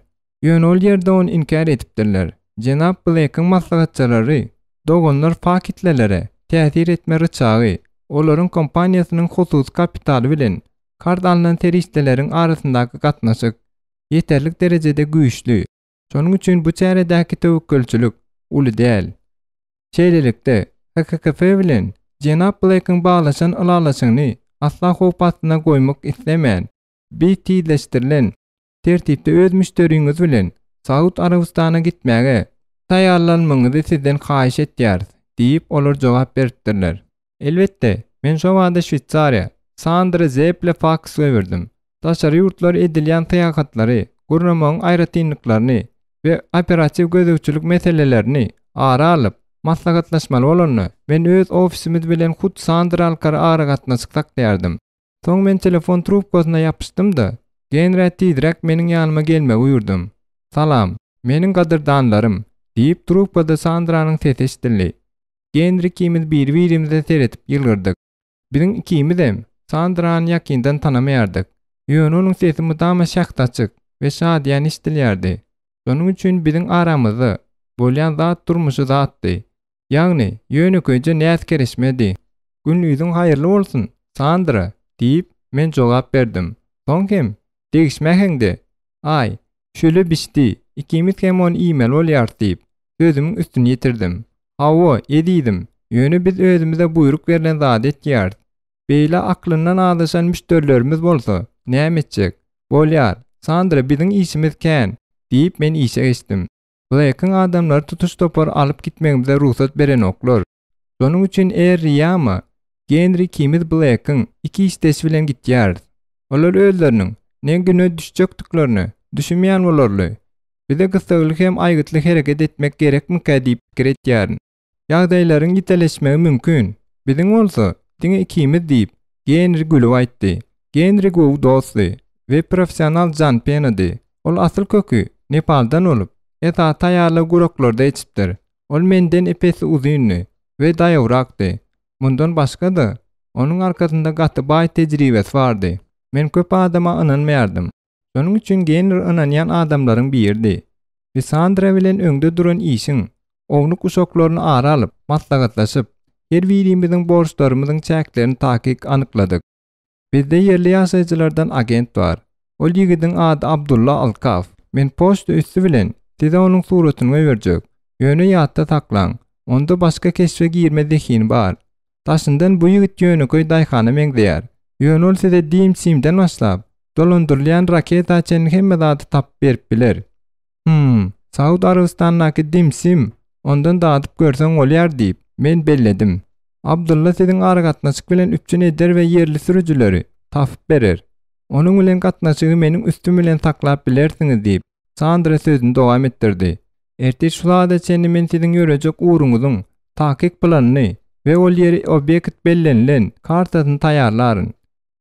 Ýöne ol ýerde onu inkar etipdirler. Jenap Blake'yň maslahatçylary doganlar fakitlelere täsir etme rıçagy, olaryň kompaniýasynyň husus kapitaly bilen kart alynan terişdeleriň arasyndaky gatnaşyk ýeterlik derejede güýçli. Şonuň üçin bu çäredäki tewekkelçilik uly däl. Şeýlelikde HKKF bilen Jenap Blake'yň baglaşan ylalasyny asla howpatyna goýmak islemän, bitleşdirilen tertipde öz müşteriňiz bilen Saud Arabystana gitmäge taýýarlanmaňyzy sizden haýyş etýäris diýip olar jogap beripdirler. Elbetde, men şo wagtda Şwitsariýa, Sandra Zeple Fox berdim. Daşary ýurtlar edilýän taýýatlary, gurnamaň aýratynlyklaryny we operatiw gözegçilik meselelerini ara alyp maslahatlaşmaly bolanyny men öz ofisimiz bilen hut Sandra alkary ara gatnaşyk saklaýardym. Soň men telefon trubkasyna ýapyşdym-da, genre tiýdirek meniň ýanyma gelmek uýurdum. "Salam, meniň gadyrdanlarym" diýip trubkada Sandra'nyň sesi eşdildi. Genri ikimiz bir-birimize seretip ýylgyrdyk. Biziň ikimiz hem Sandrany ýakynydan tanamayardyk. Ýöne onuň sesi mudama şahtaçyk we şadyan iştilýärdi. Şonuň üçin biziň aramyzda bolýan zat durmuşy zatdy. Ýagny ýöneköýje näs kereşmedi. "Günlüýüň haýyrly bolsun, Sandra" diýip men jogap berdim. "Soň hem degişmäheňdi. Ay, şöyle biçdi. İkimiz hem on e-mail bolýar" diýip sözümiň üstüne ýetirdim. "Hawa, edidim. Ýöne biz özümize buyruk berilen zat etýär. Beýle aklyndan adaşan müşterilerimiz bolsa, näme etjek? Bolýar. Sandra biziň işimiz kän" diýip men işe geçdim. Blake'ın adamlar tutuş topar alıp gitmegimize ruhsat beren oklar. Şonuň üçin Riyama, Henry kimiz Blake'ın iki işdeşi bilen gitýär. Olar özleriniň ne güne düşjekdiklerini düşünmeýän bolarly. Bize gysgalyk hem aýgytlyk hereket etmek gerekmi diýip pikir etýär. Ýagdaýlaryň ýiteleşmegi mümkin. Biziň bolsa, diňe ikimiz diýip Henry gülüp aýtdy. Henry gowy dosty we professional jan penady. Ol asyl kökü Nepaldan olup, eta taýýarly guroklarda içipdir. Ol menden epesi uzunly we daýawrakdy. Mundan başga da onuň arkasynda gaty baý tejribesi bardy. Men köp adama ynanmaýardym. Şonuň üçin Henry ynanýan adamlaryň birdi. We Sandra bilen öňde duran işiň ownuk uşaklaryny ara alyp, maslahatlaşyp, her birimiziň borçlarymyzyň çäklerini takik anykladyk. Bizde yerli ýaşaýjylardan agent bar. Ol ýigidiň ady Abdullah Alkaf. Men poçta üstü bilen size onuň suratyny berjek. Ýöne ýatda taklaň. Onda başga keşfe girme dehin bar. Taşyndan bu ýigit ýöneköý daýhana meňzeýär. Ýöne ol size dimsimden başlap, dolandyrylýan raket açanyň hemme zady tap berip biler. Saud Arabistanyňky dimsim, ondan dadyp görseň bolýar diýip men belledim. Abdullah siziň aragatnaşyk bilen üçin eder we yerli sürüjüleri tapyp berer. Onuň bilen gatnaşygy meniň üstüm bilen taklap bilersiňiz diýip Sandra sözüni dowam etdirdi. Erti şulada çenli men siziň ýörejek uruňyzyň takik planyny we ol ýeri obyekt bellenilen kartasyny taýýarlaryn.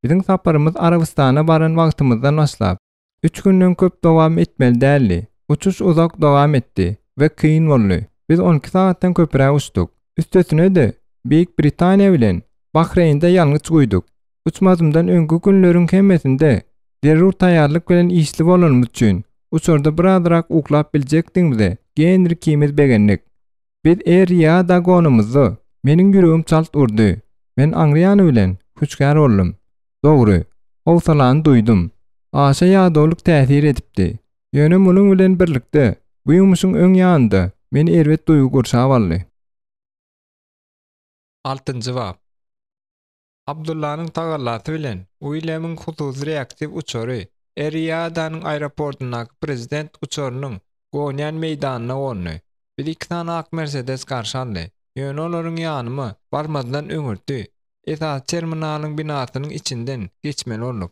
Biziň saparymyz Arabistana baran wagtymyzdan başlap 3 günden köp dowam etmeli däldi. Uçuş uzak dowam etdi we kyn boldy. Biz 12 saatdan köpräk uçduk. Üstesine de Büyük Britaniýa bilen Bahreýnde ýalňyz guýduk. Uçmazymdan öňkü günleriň hemmesinde derur taýýarlyk bilen işli bolanymyz üçin uçurda birazrak uklap biljekdiňizde Henry kimiz begenlik. Biz Riyada gonumyzdy. Meniň ýüregim çalt urdy. Men aňrýany bilen huçgar boldum. Dogry, howsalany duýdum. Aşa ýagdalyk täsir edipdi. Ýöne munyň bilen birlikde bu ýumuşyň öň ýanynda meni erwet duýgu gurşap aldy. 6-njy bab. Abdullah'nyň tagallasy bilen William'yň hususy reaktiw uçary Riyadanyň aeroportundaky prezident uçarynyň Gonyan meýdanyna gondy. Bir iki tane ak Mercedes karşı aldy. Ýöne olaryň ýanymy barmazdan öňürtdi. Esas terminalyň binasynyň içinden geçmeli bolduk.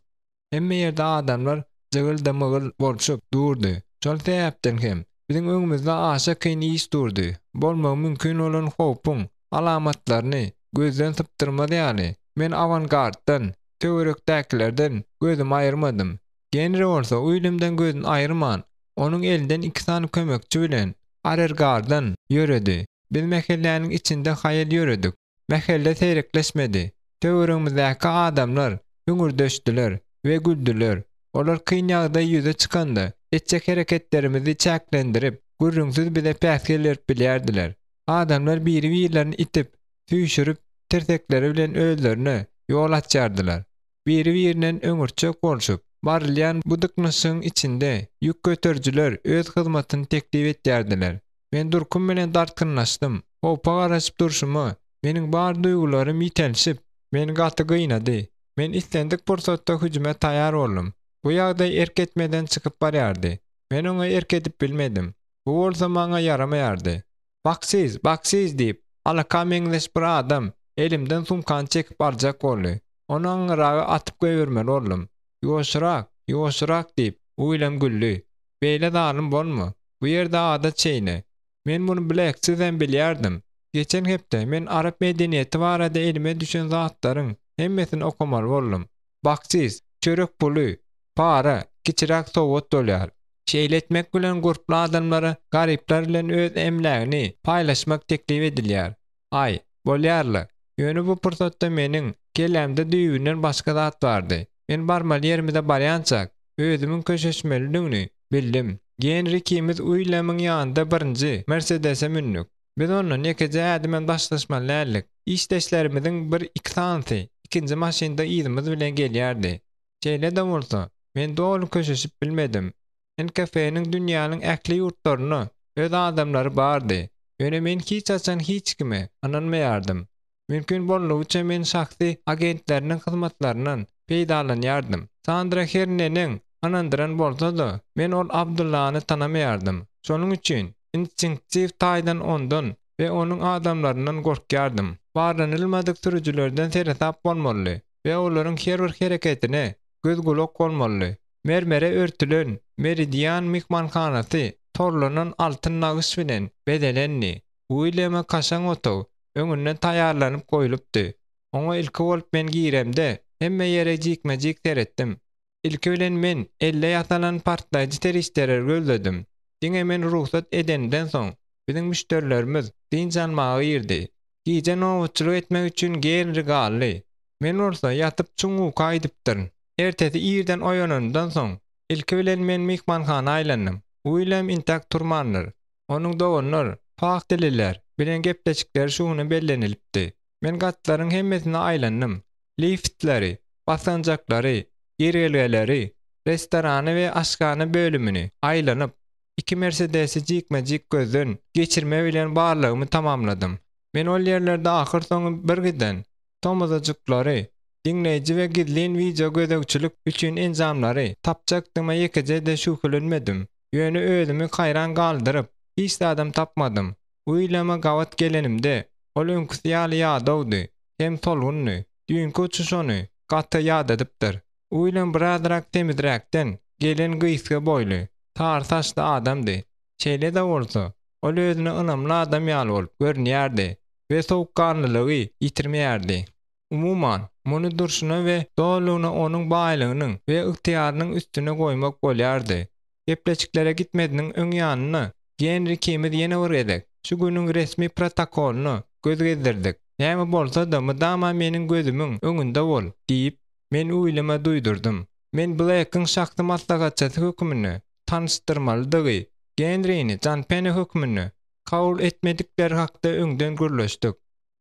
Hemme ýerde adamlar jygyldy-mygyl bolşup durdy. Şol sebäpden hem biziň öňümizde aşa kyn iş durdy. Bolmagy mümkin bolan howpyň alamatlaryny gözden sypdyrmady ýaly. Men avangarddan, töwerekdäkilerden gözüm aýyrmadym. Henry bolsa William'dan gözüni aýyrman. Onuň elinden 2 tane kömekçi bilen arergardan ýöredi. Biz mehelläniň içinde haýal ýöredik. Mehelle seýrekleşmedi. Töweregimizdäki adamlar üňürdeşdiler we güldüler. Olar kyn ýagdaý ýüze çykanda etjek hereketlerimizi çäklendirip, gürrüňsiz bize päsgeler bilýärdiler. Adamlar biri-birilerini itip, tüýşürüp, tersekleri bilen özlerini ýol açýardylar. Biri-birinen öňürçek bolşup, barylýan bu dyknyşyň içinde ýük göterjiler öz hyzmatyny teklip etýärdiler. Men durkum bilen dartynlaşdym. Howpa garaşyp durşumy meniň bar duýgularym ýitelşip, meni gaty gynady. Men istendik pursatda hüjüme taýýar boldum. Bu ýagdaý erketmeden çykyp barýardy. Men oňa erkedip bilmedim. Bu bolsa maňa yaramaýardy. Baksiz diýip, alaka meňleş bir adam elimden sumkany çekip barjak boldy. Onuň ýaragy atyp goýbermeli boldum. Ýoşurak diýip, William güldü. Beýle dalym bolma. Bu ýerde ada çeýne. Men muny bileksizem bilýärdim. Geçen hepde men Arap medeniýeti barada elime düşen zatlaryň hemmesini okumaly boldum. Baksiz, çörek puly, para, kiçirak sowat dolýar. Şeýletmek bilen gurply adamlara garyplar bilen öz emlägini paýlaşmak teklip edilýär. Ay, bolýarly. Ýöne bu pursatda meniň kelämde düýbünden başga zat bardy. Men barmaly ýerimde barýançak özümiň köşeşmeliligini bildim. Genri ikimiz uýlamyň ýanynda birinji Mercedes'e minnük. Biz ondan ýekeje ädimen daşlaşmalydk. İşdeşlerimiziň bir iki tansy ikinji maşynda ýyzymyz bilen gelýärdi. Şeýle de bolsa, men dolu köşeşip bilmedim. En kafenin dünýäniň äkli ýurtlaryny öz adamlary bardy. Ýöne men hiç açan hiç kimi ananmaýardym. Mümkin bolýança men şahsy agentleriniň hyzmatlarynyň peýdalanýardym. Sandra Herne'niň anandyran bolsa-da, men ol Abdullah'ny tanamaýardym. Şonuň üçin instinktiv taýdan ondan we onuň adamlaryndan gorkýardym. Barlanylmadyk sürüjülerden seretap bolmaly we olaryň her bir hereketine göz gulak bolmaly. Mermere örtülen Meridian mihmanhanasy torlanan altyn nagyş bilen bedelenni. Uýlama kaşaň otaw öňünden taýýarlanyp goýulypdy. Oňa ilki bolup men giremde hemme ýere jikmejik seretdim. İlki bilen men 50 ýasalan partlaýjy teristler gözledim. Diňe men ruhsat edenden soň biziň müşterilerimiz dinjanmagy ýerdi. Giýje nowatçylyk etmek üçin genri gally. Men olsa ýatyp çuňu kaýdypdyr. Ertesi ýerden oýanandan soň ilki bilen men mihmanhana aýlandym. Uýlam intak turmandyr. Onuň doganlar, fakdililer bilen gepleşikler şuny bellenilipdi. Men gatlaryň hemmesine aýlandym. Liftleri, basanjaklary, ýergelgeleri, restorany we aşgana bölümini aýlanyp, iki Mercedes'i jikmejik gözden geçirme bilen barlygymy tamamladym. Men ol ýerlerde ahir soňy bir giden tomozacıklary, dinleýiji we gizlin video gözegçilik üçin enzamlary tapjakdyma ýekeje de şükelenmedim. Ýöne özümi kaýran galdyryp, hiç adam tapmadym. Uýlama gawat gelenimde ol öňküsi ýaly ýadawdy, hem solgunny, düýünki uçuşony gaty ýad edipdir. Uýlam birazrak temizräkden gelen gyýsga boýly, tar saçly adamdy. Şeýle de bolsa, ol özüne ynamly adam ýaly bolup görnýärdi we sowukkanlylygy ýitirmeýärdi. Umuman, muny durşuna we dolugyna onuň baýlygynyň we ygtyýarynyň üstüne goýmak bolýardy. Gepleçiklere gitmediň öň ýanyny genri kimiz ýene bir edek. Şu günüň resmi protokoluny göz gezdirdik. Näme bolsa da mydama meniň gözümiň öňünde bol diýip men uýlama duýdurdum. Men Black'ın şahsy maslahatçysy hökmüni tanıştyrmalydygy, genriňi John Penny hökmüni kabul etmedikleri hakda öňden gürleşdik.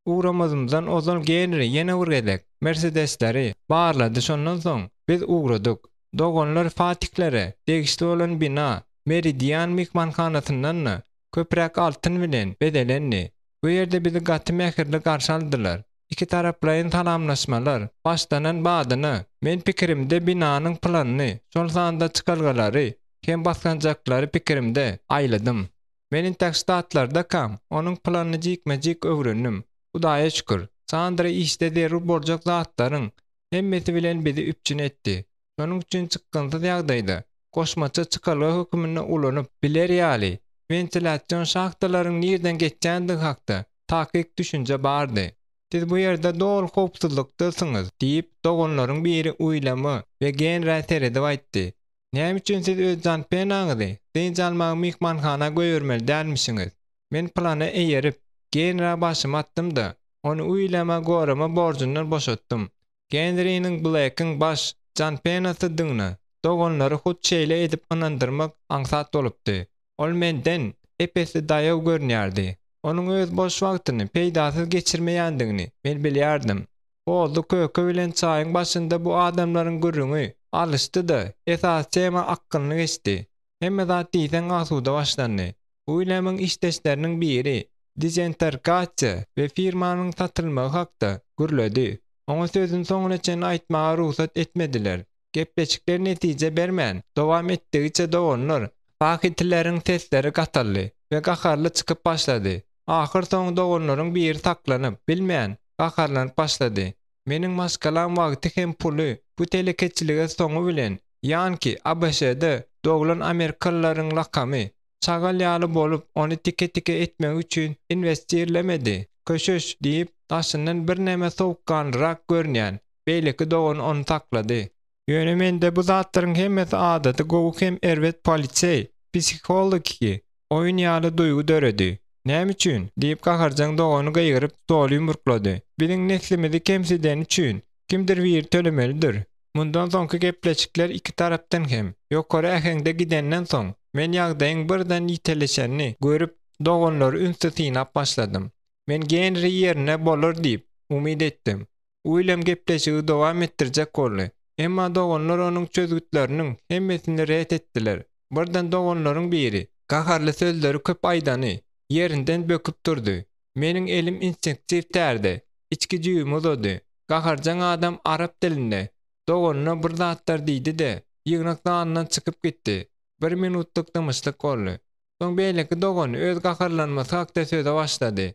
Uğramazymdan ozal genri ýene bir edek Mercedesleri barlady. Şondan soň biz uğradyk. Doganlar fatihlere degişli olan bina Meridian mihmanhanasyndan köprek altyn bilen bedelenni. Bu ýerde bizi gaty mähirli garşy aldylar. İki taraplayın talamlaşmalar başlanan badyny men pikirimde binanyň planyny, şol sanda çykalgalary hem baskanjaklary pikirimde aýladym. Menin tekstatlarda kam, onuň planyny jikmejik öwrendim. Hudaýa şükür. Sandra işte derur boljak zatlaryň hemmesi bilen bizi üpçün etdi. Şonuň üçin çykkansyz ýagdaýda goşmaça çykalga hökmüne ulanyp biler ýaly ventilasiýon şahtalaryň nerden geçýändigi hakda takyk düşünje bardy. Siz bu ýerde dol howpsuzlykdasyňyz diýip doganlaryň biri uýlamy we genre teredip aýtdy. Näme üçin siz öz jan penaňyzy dinjalmagy mihmanhana goýurmaly dälmişiňiz? Men plany eýerip genre başyma attym-da onu uýlama gorama borjundan boşatdym. Genriňiň Black'ın baş jan penasy dyňna doganlary hut şeýle edip anandyrmak aňsat bolupdy. Ol menden epesi daýaw görnýärdi. Onuň öz boş wagtyny peýdasyz geçirmeýändigini men bilýärdim. Oldy köke bilen çaýyň başynda bu adamlaryň gürrüňi alışdy-da esas tema akkyny geçdi. Hemme zat diýsen asuda başlandy. Uýlamyň işdeşleriniň biri dizentergatsiýa we firmanyň satylmagy hakda gürledi. Oňa sözün soňunaçyn aýtmaga ruhsat etmediler. Gepleçikler netije bermän dowam etdigiçe doganlar fakitlerin sesleri gatally we gaharly çykyp başlady. Ahir soň doganlaryň biri taklanyp bilmeýän gaharlanyp başlady. Meniň maskalan wagty hem puly bu telekeçilige soňu bilen ýanki ABŞ'de doglan Amerikalılaryň lakamy çagal ýaly bolup ony tike etmek üçin investirlemedi. Köşüş diýip daşyndan bir näme sowukkanlyrak görnýän beýleki dogan onu taklady. Ýöne mende bu zatlaryň hemmesi adaty gowy hem erwet polisiýa, psikologiki, oýun ýaly duýgu döredi. "Näme üçin?" diýip gaharjaň dogany gyýryp stoly ýumruklady. "Biziň neslimizi kemsiden üçin kimdir wir tölemelidir." Mundan soňky gepleşikler iki tarapdan hem ýokary äheňde gidenden soň men ýagdaýyň birden ýiteleşenini görüp doganlary ünsü synap başladym. Men genri ýerine bolar diýip umyd etdim. Uýlam gepleşigi dowam etdirjek boldy. Emma doganlar onuň çözgütleriniň hemmesini ret etdiler. Birden doganlaryň biri gaharly sözleri köp aýdany ýerinden böküp durdy. Meniň elim instinktiv tärdi. İçki jüýüm uzady. Gaharjaň adam arap dilinde doganyna bir zatlar diýdi-de, ýygnakdandan çykyp gitdi. 1 minutluk dımışlyk boldy. Soň beýleki dogan öz gaharlanmasy hakda söze başlady.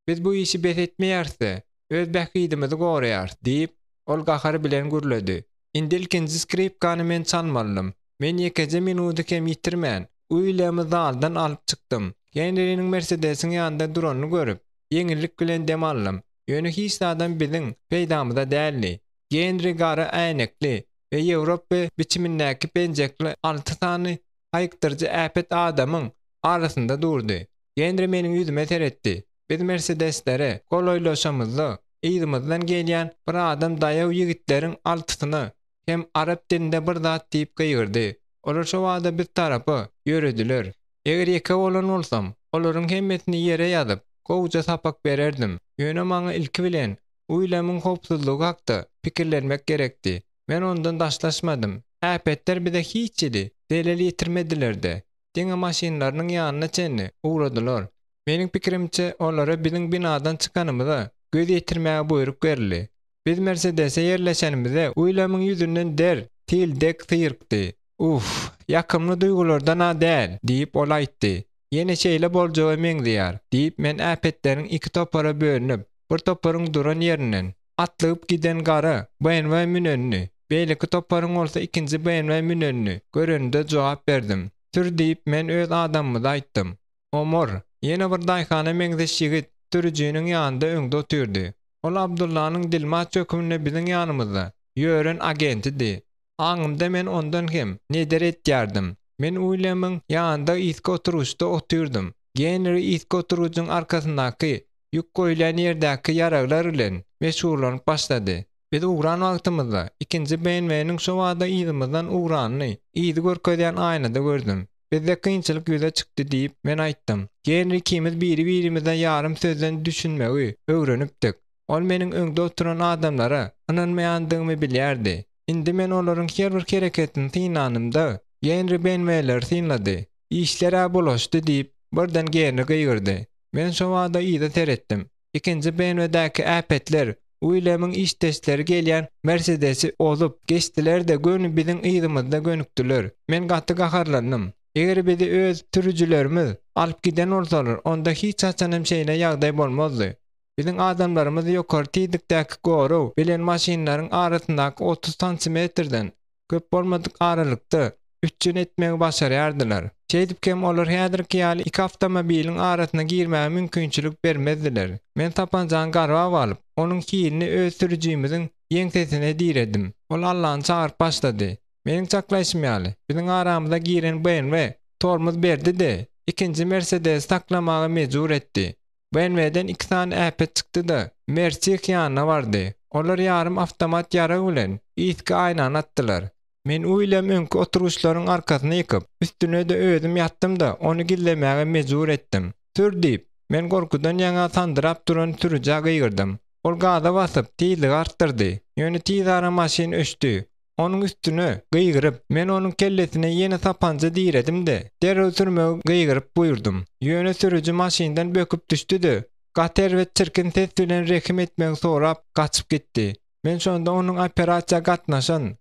"Biz bu işi bes etmeýärse, öz bähidimizi goraýar" diýip ol gahary bilen gürledi. "Indi ilkinji skripkany men çalmalym. Men ýekece minuty kem ýitirmän. Uýlamy zaldan alyp çykdym. Genriniň Mercedesiň ýanynda duranyny görüp, ýeňillik bilen dem aldym. Ýöne hiç adam biziň peýdamyzda däldi. Genri gary äýnekli we Ýewropa biçimindäki penjekli 6 tany haýykdyrjy äpet adamyň arasynda durdy. Genri meniň ýüzüme teretdi. Biz Mercedeslere goloýlaşamyzdy. Ýygymyzdan gelýän bir adam daýaw ýigitleriň altysyny hem arap dilinde bir zat diýip gyýyrdy. Olar şo wagda bir tarapy ýörediler. Eger ýeke bolan bolsam, olaryň hemmesini ýere ýazyp, gowja sapak bererdim. Ýöne maňa ilki bilen uýlamyň hopsuzlygy hakda pikirlenmek gerekdi. Men ondan daşlaşmadym. Äpetler bize hiç idi. Delil ýetirmediler-de. Diňe maşinlarynyň ýanyna çenni uğradylar. Meniň pikirimçe olara biziň binadan çykanymyza göz ýetirmäge buyruk berildi. Biz Mercedes'e yerleşenimizde uýlamyň ýüzünden der, tildek syýrkdy. "Uf, ýakymly duýgulardan a däl" diýip ol aýtdy. "Ýene şeýle boljagy meňzeýär" diýip men äpetleriň iki topara bölünip, bir toparyň duran ýerinden atlyp giden gara BMW münenini, beýleki toparyň bolsa ikinji BMW münenini görende jogap berdim. "Tür" diýip men öz adamyma aýtdym. Omar, ýene bir daýhana meňzeş ýigit türüjüniň ýanynda öňde oturdy. Ol Abdullah'nyň dilmat çökümine biziň ýanymyzda ýören agentidi. Aňymda men ondan hem neder etýärdim. Men uýlamyň ýanynda iski oturuşda oturdum. Genri iski oturujuň arkasyndaky ýük goýulan ýerdäki ýaraglar bilen meşhurlanyp başlady. Biz ugran wagtymyzda ikinji BMW'niň şo wagda ýygymyzdan ugranyny ýygy görkezýän aýnada gördüm. Bizde kynçylyk ýüze çykdy diýip men aýtdym. Genri ikimiz biri-birimizden ýarym sözden düşünmegi öwrenipdik. Ol meniň öňde oturan adamlara ynanmaýandygymy bilýärdi. Indi men olaryň her bir hereketini synanymda genri BMW'ler synlady. "Işlere bulaşdy" diýip birden Genri gyýyrdy. Men şo wagda ýygy teretdim. Ikinji BMW'däki äpetler uýlamyň işteşleri gelýän Mercedes'i olup geçdiler-de gönü biziň ýygymyzda gönükdiler. Men gaty gaharlandym. Eger bizi öz türüjülerimiz alyp giden bolsalar, onda hiç açanam şeýle ýagdaý bolmazdy. Biziň adamlarymyz ýokary tiýdikdäki goraw bilen maşinlaryň arasyndaky 30 santimetrden köp bolmadyk aralykda üçin etmegi başarýardylar. Şeýdipkem olar häzirki ýaly iki awtomobiliň arasyna girmäge mümkinçilik bermezdiler. Men tapanjaň garwa alyp, onuň kilini öz sürüjimiziň ýeňsesine diredim. Ol Allahny çagyryp başlady. Meniň çaklaşmaýaly. Biziň aramyzda giren BMW tormuz berdi-de, ikinji Mercedes taklamagy mejbur etdi. BMW'den 2 tane äpet çykdy-da, Mercedes ýanyna bardy. Olar ýarym awtomat ýarag bilen iski aýnany atdylar. Men uýlam öňkü oturuşlaryň arkasyna ýykyp, üstüne de özüm ýatdym-da, ony gillemäge mejbur etdim. "Tür" diýip, men gorkudan ýaňa sandyrap duran türüje gyýrdym. Ol gaza basyp tiýligi artdyrdy. Ýöne tiýzara maşin öçdi. Onuň üstüne gyýryp, men onuň kellesine ýene sapanja diredim-de, derhal sürmegi gyýryp buýurdum. Ýöne sürüji maşindan böküp düşdi-de, gater we çirkin ses bilen rehim etmegi sorap gaçyp gitdi. Men şonda onuň operasiýa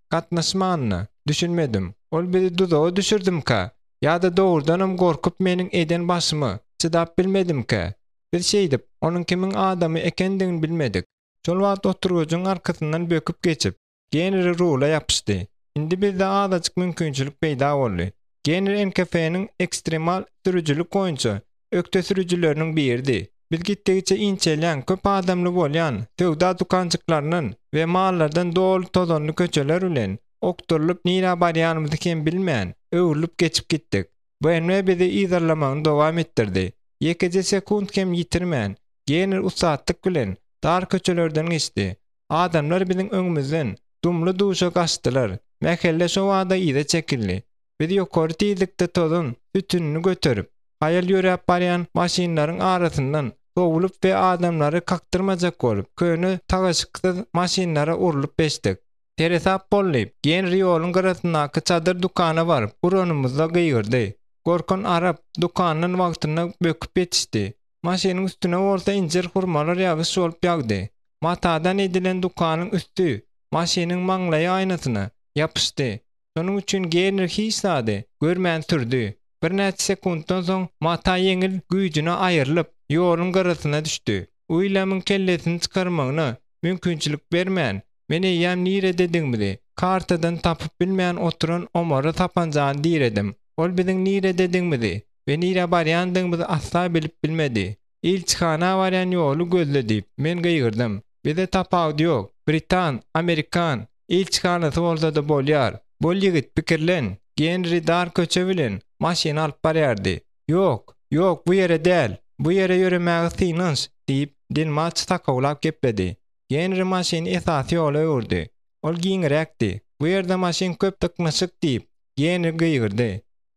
gatnaşmagyny düşünmedim. Ol bizi duzağa düşürdüm-ka, ýa-da dogrudanam gorkup meniň eden başymy çydap bilmedim-ka. Biz şeýdip, onuň kimiň adamy ekendigini bilmedik. Şol wagt oturgugyň arkasyndan böküp geçip, Genri rula yapışdy. Indi bizde azajyk mümkinçilik peýda boldy. Genri NKF'niň ekstremal sürüjülük goýunça ökte sürüjüleriniň biridi. Biz gitdigiçe inçelýän, köp adamly bolýan töwda dukançyklarynyň we mallardan dolu tozanly köçeler bilen okturulyp nira barýanymyzy kim bilmän öwrülip geçip gitdik. BMW bizi ýygyrlamagyny dowam etdirdi. Ýekije sekund kem ýitirmän, gener usatlyk bilen dar köçelerden geçdi. Adamlar biziň öňümizden dumly duşa gaçdylar. Mähelle şo wada ýyda çekildi. Biz ýokary tezlikde tozun bütünini götürüp, haýal ýörep barýan maşinlaryň arasyndan sowulup we adamlary kaktyrmajak bolup, köni tagaşyksyz maşinlara urulup beşdik. Teresap bollyp, genri ýoluň garasyndaky çadır dukana baryp, uranymyzda gygyrdy. Gorkun Arap dukanyň wagtyna böküp ýetişdi. Maşynyň üstüne bolsa injir hurmalar ýagyş bolup ýagdy. Matadan edilen dukanyň üstü maşynyň maňlaýy aynasyna ýapyşdy. Şonuň üçin genri hiçnady görmän türdi. Bir näçe sekunddan soň mata ýeňil güýjüne aýrylyp ýoluň garasyna düşdi. Uýlamyň kellesini çykarmagyna mümkinçilik bermän. Meni ýam nire dediňmidi? Kartadan tapyp bilmeýän oturan Omara tapanjany diýedim. Ol biziň nire dediňmidi? We nire barýandyňmyzy asla bilip bilmedi. Ilçhana barýan ýolu gözledip men gygyrdım. Bize tapawdy ýok. Britan, Amerikan ilçhanasy bolsa da bolýar. Bol ýigit pikirlen. Genri dar köçe bilen maşyna alyp barýardy. Ýok, ýok bu ýere däl. Bu ýere ýöremäge synys diýip Dilmaç takawlap gepledi. Genri maşyny esasy ýola öwürdi. Ol giňirekdi. Bu ýerde maşyn köp tıknaşyk diýip genri gygyrdy.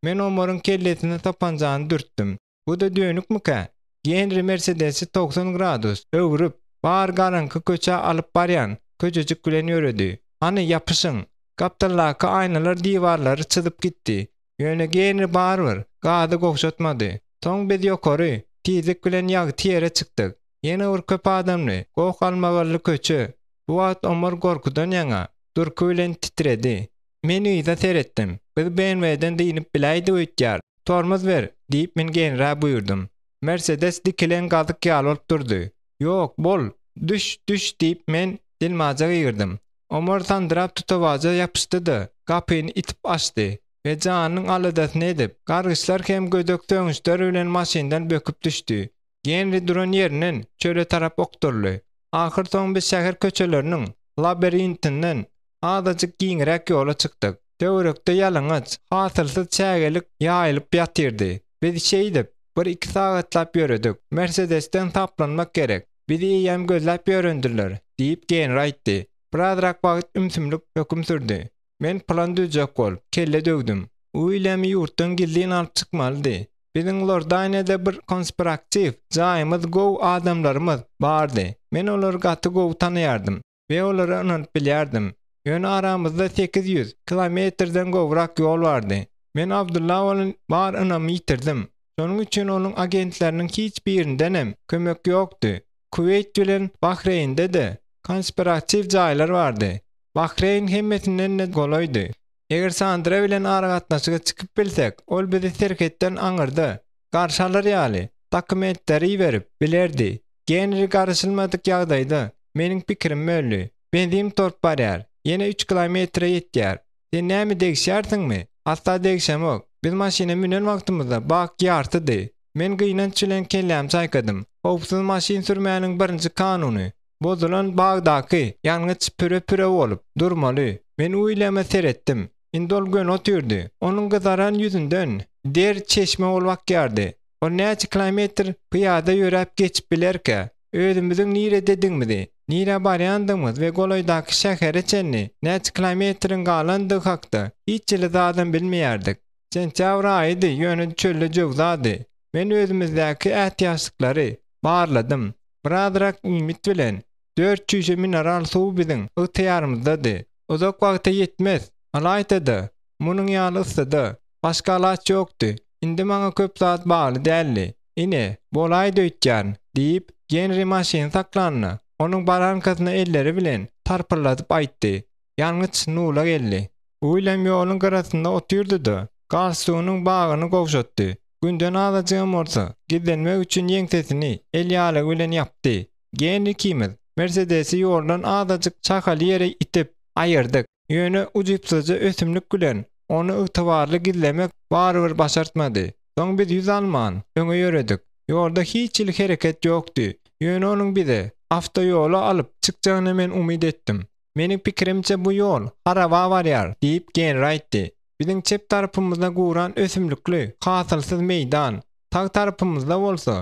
Men Omaryň kellesine tapanjany dürtdim. Bu da dönükmükä? Genri Mercedesi 90 gradus öwürüp bar garanky köçe alyp barýan köçejik bilen ýöredi. Any ýapyşyň. Kaptallaky aynalar diwarlary çyzyp gitdi. Ýöne genri barbyr, gady gowşatmady. Soň biz ýokary tezlik bilen ýagy ýere çykdyk. Ýene bir köp adamly gow almagarly köçe. Bu wagt Omar gorkudan ýaňa durky bilen titredi. Men ýyda seretdim. Biz BMW'den diýinip biläýdi öýtýär. Tormaz ber diýip men genra buýurdum. Mercedes dikilen gazyk ýalyp durdy. Ýok, bol, düş diýip men Dilmaja gyrdım. Omar tandyrap tutawaja ýapyşdy. Gapyny itip açdy we janynyň aladasyny edip, gargyşlar hem gödök döňüşler bilen maşyndan böküp düşdi. Genri duran ýerinden çöle tarap okturly. Ahir soň biz şäher köçeleriniň labirintinden adajyk giňirek ýola çykdyk. Töwerekde ýalaňaç, hasylsyz çägelik ýaýlyp ýatyrdy. Biz şeýdip, 1-2 sagatlap ýöredik. Mercedesden taplanmak gerek. Bizi ýem gözläp ýörendirler, diýip genri aýtdy. Birazrak wagt ümsümlik höküm sürdi. Men plan düzjek bolup, kelle dögdüm. Uýlamy ýurtdan gildiň alyp çykmalydy. Biziň Lordaňada bir konspiraktiv, jaýmyz gow adamlarymyz bardy. Men olary gaty gow tanaýardym we olary ynanyp bilýärdim. Ýöne aramyzda 800 kilometrden gowrak ýol bardy. Men Abdullah bolan bar ynamy ýitirdim. Şonuň üçin onuň agentleriniň hiç birinden kömek ýokdy. Kuwait bilen Bahreynde de konspirativ jaýlar bardy. Bahreyn hemmetinden golaýdy. Eger Sandra bilen aragatnaşyga çykyp bilsek, ol bizi serketden aňyrdy. Garşalar ýaly, dokumentleri berip bilerdi. Genri garşylmadyk ýagdaýda meniň pikirim möllü. Benzin torp barýar. Ýene 3 kilometre ýetýär. Sen näme degişärdiňmi? Hatta degişemok. Biz maşyna minen wagtymyzda bak ýartydy. Men gynanç bilen kellem çaýkadym. Howpsuz maşyn sürmäniň birinji kanuny. Bozulan bagdaky ýalňyç püre bolup durmaly. Men uýlama seretdim. Indol gün otyrdy. Onuň gyzaran ýüzünden der çeşme bolmak ýardy. O näçe kilometr pyýada ýörep geçip bilerke, özümiziň nire dediňmidi? Nire barýandymyz we golaýdaky şähere çenni näçe kilometriň galandygy hakda hiç adam bilmeýärdik. Sentyabr aýydy, ýöne çölle jogzady. Men özümizdäki ähtiýaçlyklary barladym. Birazrak ümit bilen 400 mineral suw biziň ýetýärmizdi. Uzak wagta ýetmez. Alaýtdy. Munyň ýaly ysdy. Başga alaç ýokdy. Indi maňa köp zat bagly däldi. Ine, bolaýdy öýtýän diýip genri maşyn saklandy. Onuň barankasyny elleri bilen tarpyrladyp aýtdy. Ýalňyç nula geldi. Uýlam ýoluň garasynda otyrdy. Garsynyň bagyny gowşatdy. Günden alajygym bolsa, gizlenmek üçin ýeňsesini el ýaly bilen ýapdy. Genri kimiz Mercedesi ýoldan adajyk çakaly ýere itip aýyrdyk. Ýöne ujypsyzy ösümlik bilen onu ygtybarly gizlemek barbyr başartmady. Soň biz 100 alman öňe ýöredik. Ýolda hiçlik hereket ýokdy. Ýöne onuň bize awtoýola alyp çykjagyny men umyt etdim. Meniň pikirimçe bu ýol harawa barýar diýip genri aýtdy. Biziň çep tarapymyzda guran ösümlikli, hasylsyz meýdan, Tag tarapymyzda bolsa,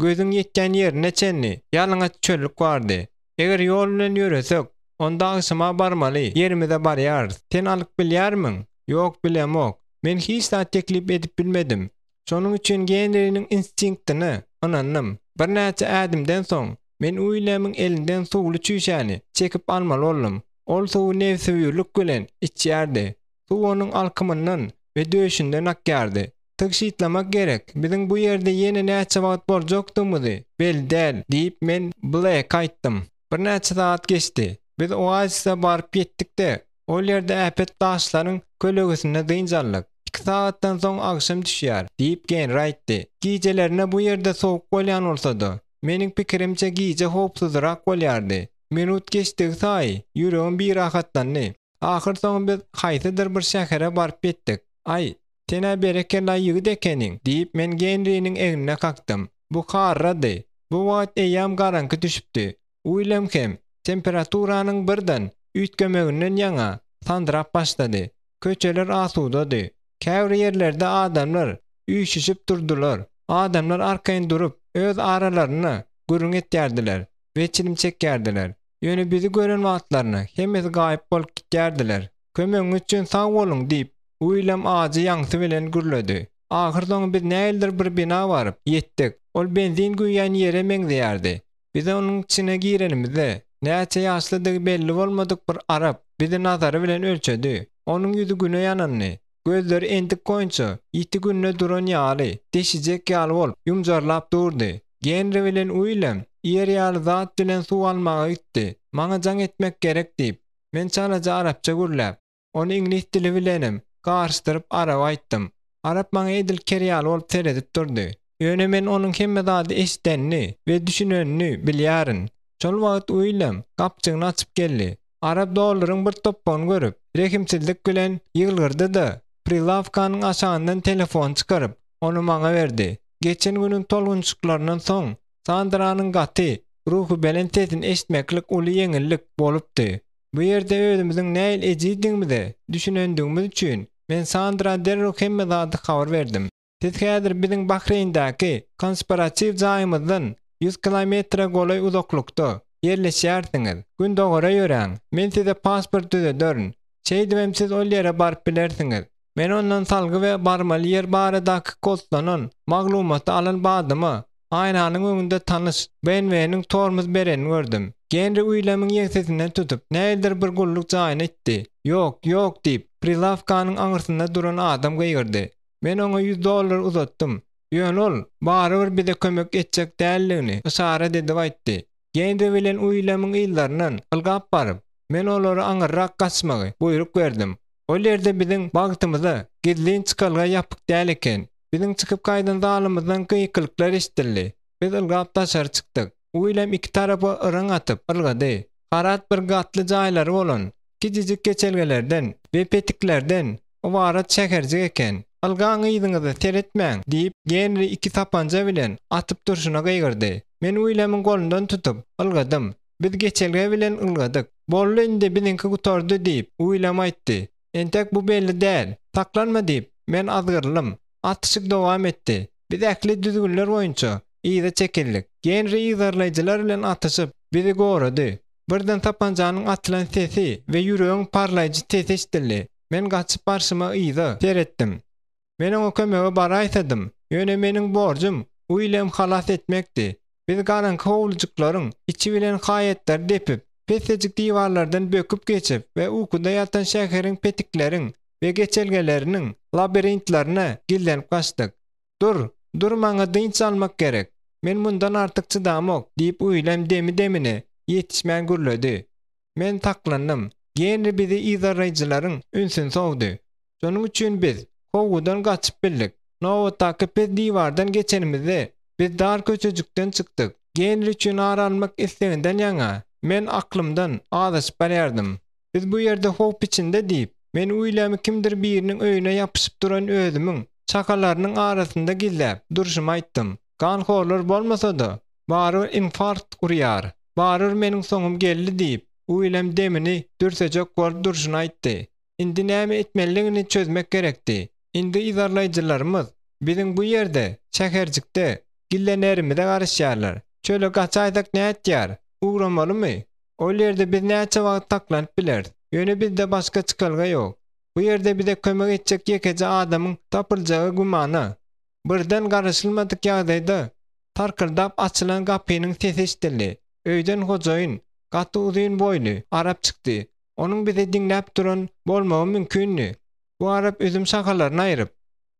gözüň ýetgen ýerine çenli, ýalyňaç çöllük bardy. Eger ýol bilen ýöresek, onda aşyma barmaly, ýerimize barýar. Sen alyp bilýärmiň? Ýok, bilemok. Men hiç da teklip edip bilmedim. Şonuň üçin genleriniň instinktini anannym. Bir näçe ädimden soň men uýlamyň elinden suwly çüýşäni çekip almaly boldum. Ol suwy nefsüýürlük bilen içýärdi. Suw onuň alkymyndan we döşünden akýardy. Tygşytlamak gerek. Biziň bu ýerde ýene näçe wagt boljakdymy belli däl diýip men Black aýtdym. Bir näçe saat geçdi. Biz oazisa barıp ýetdik-de, ol ýerde äpet daşlaryň kölegesine dynjallyk. 2 saatdan soň agşam düşýär diýip Genri aýtdy. Gijelerine bu ýerde sowuk bolýan bolsa-da, meniň pikirimçe gije hopsuzrak bolýardy. Minut geçdi saý, ýüregim bir rahatlandy. Ahir soň biz haýsydyr bir şähere barıp ýetdik. Ay, tene bereke laýygy ekeniň diýip men Genri'niň egine kaktym. Bu harrady. Bu wagt eýam garanky düşüpdi. Uýlam hem temperaturanyň birden üýtgemeginden ýaňa sandrap başlady. Köçeler asudady. Käbir ýerlerde adamlar üýşüşip durdular. Adamlar arkaýyn durup öz aralaryny gürüň etýärdiler we çilim çekýärdiler. Ýöne bizi gören wagtlaryny hemmesi gaýyp bolup gitýärdiler. Kömegiň üçin sag bolun diýip uýlam azy ýaňsy bilen gürledi. Ahyrdan biz näildir bir bina baryp ýetdik. Ol benzin güýän ýere meňzeýärdi. Biz onuň içine girenimizde näçe ýaşlydygy belli bolmadyk bir arap bizi nazary bilen ölçedi. Onuň ýüzi güne ýananny. Gözleri endik koýunça, ýiti günne duran ýaly, deşijek ýaly bolup ýumjarlap durdy. Genri bilen uýlam, ýer ýaly zat bilen suw almaga gitdi. Maňa jaň etmek gerek diýip, men çalaja arapça gürläp, ony ingliz dili bilenim garşdyryp arab aýtdym. Arap maňa edil kerýaly bolup seredip durdy. Ýöne men onuň hemme zady eşdenni we düşünenni bilýärin. Şol wagt uýlam, gapçygyny açyp geldi. Arap dollaryň bir topony görüp, rekimsizlik bilen ýygyrdy-da. Prilavkanyň aşagyndan telefon çykaryp, onu maňa berdi. Geçen günüň tolgunçyklarynyň soň Sandranyň gaty, ruhu bilen tetin eşitmeklik uly ýeňillik bolupdy. Bu ýerde özümiziň näil ejidigimizi düşünendigimiz üçin men Sandra derrek hemme zady habar berdim. Siz häzir biziň Bahreýndaky konspiratiw jaýymyzdan 100 kilometre golay uzaklykda yerleşýärsiňiz. Gün dogara ýöreň. Men size pasport düzedörün. Çeýdibem siz ol ýere barıp bilersiňiz. Men ondan salgy we barmaly yer baradaky kostlanan maglumaty alan badymy aýnanyň öňünde tanış benweniň tormuz bereni gördüm. Genri uýlamyň ýegsesinden tutup näildir bir gulluk jaýyna etdi. Ýok, ýok diýip Prilavkanyň aňyrsynda duran adam gygyrdy. Men oňa $100 uzatdym. Ýöne ol, barybir bize kömek etjek dälligini işara edip aýtdy. Genri bilen uýlamyň ýyllaryndan ylgap baryp, men olary aňyrrak gaçmagy buyruk berdim. O ýerde biziň bagtymyza gizlin çykalga ýapyk däl eken. Biziň çykyp gaýdan dalymyzdan gıýkylyklar eşdildi. Biz ylgap taşary çykdyk. Uýlam iki tarapy ırıň atyp ylgady. Garat bir gatly jaýlary bolan, kijijik geçelgelerden we petiklerden owarat şäherjik eken. Algaň ýygyňyzy teretmäň diýip Genri iki tapanca bilen atyp durşuna gygyrdy. Men uýlamyň golundan tutup ylgadym. Biz geçelge bilen ylgadyk. Bolly indi biziňki gutardy diýip uýlam aýtdy. Entek bu belli däl. Taklanma diýip men azgyrlym. Atyşyk dowam etdi. Biz äkli düzgünler boýunça ýyda çekildik. Genri ýygyrlaýjylar bilen atyşyp bizi gorady. Birden tapanjanyň atylan sesi we ýüregiň parlaýjy sesi eşdildi. Men gaçyp barşyma ýyda seretdim. Men oňa kömege baraýsydym. Ýöne meniň borjum uýlam halas etmekdi. Biz garanky howlujaklaryň içi bilen haýatlar depip, pesejik diwarlardan böküp geçip we ukuda ýatan şäheriň petikleriň we geçelgeleriniň labirintlaryna gillenip gaçdyk. Dur maňa dynç almak gerek. Men mundan artyk çydamok diýip uýlam demini ýetişmän gürledi. Men taklandım. Genri bizi ýygarlaýjylaryň ünsün sowdy. Şonuň üçin biz howudan gaçyp bildik. Nowatdaky pes diwardan geçenimizde biz dar köçejikden çykdyk. Genri üçin aralmak isleginden ýaňa men aklymdan adaşyp barýardym. Biz bu ýerde howp içinde diýip men uýlamy kimdir biriniň öýüne ýapyşyp duran özümiň çakalarynyň arasynda gilläp durşymy aýtdym. Ganhorlar bolmasa-da baryr infarkt urýar. Baryr meniň soňum geldi diýip uýlam demini dürsejek bolup durşyny aýtdy. Indi näme etmeligini çözmek gerekdi. Indi ýygarlaýjylarymyz Bizim bu yerde, şäherjikde, gillenerimi de garışýarlar. Çöle gaçaýdak näetýär? Ugramalymy? O ýerde biz näçe wagt taklanyp bilerdi. Ýöne bizde başga çykalga ýok. Bu yerde bize kömek etjek ýekeje adamyň tapyljagy gumana. Birden garaşylmadyk ýagdaýda tarkyldap açylan gapynyň sesi eşdildi. Öýden hojaýyn, gaty uzyn boýly arap çykdy. Onuň bize diňläp duran bolmagy mümkinni. Bu arap özüm şakalaryny aýryp,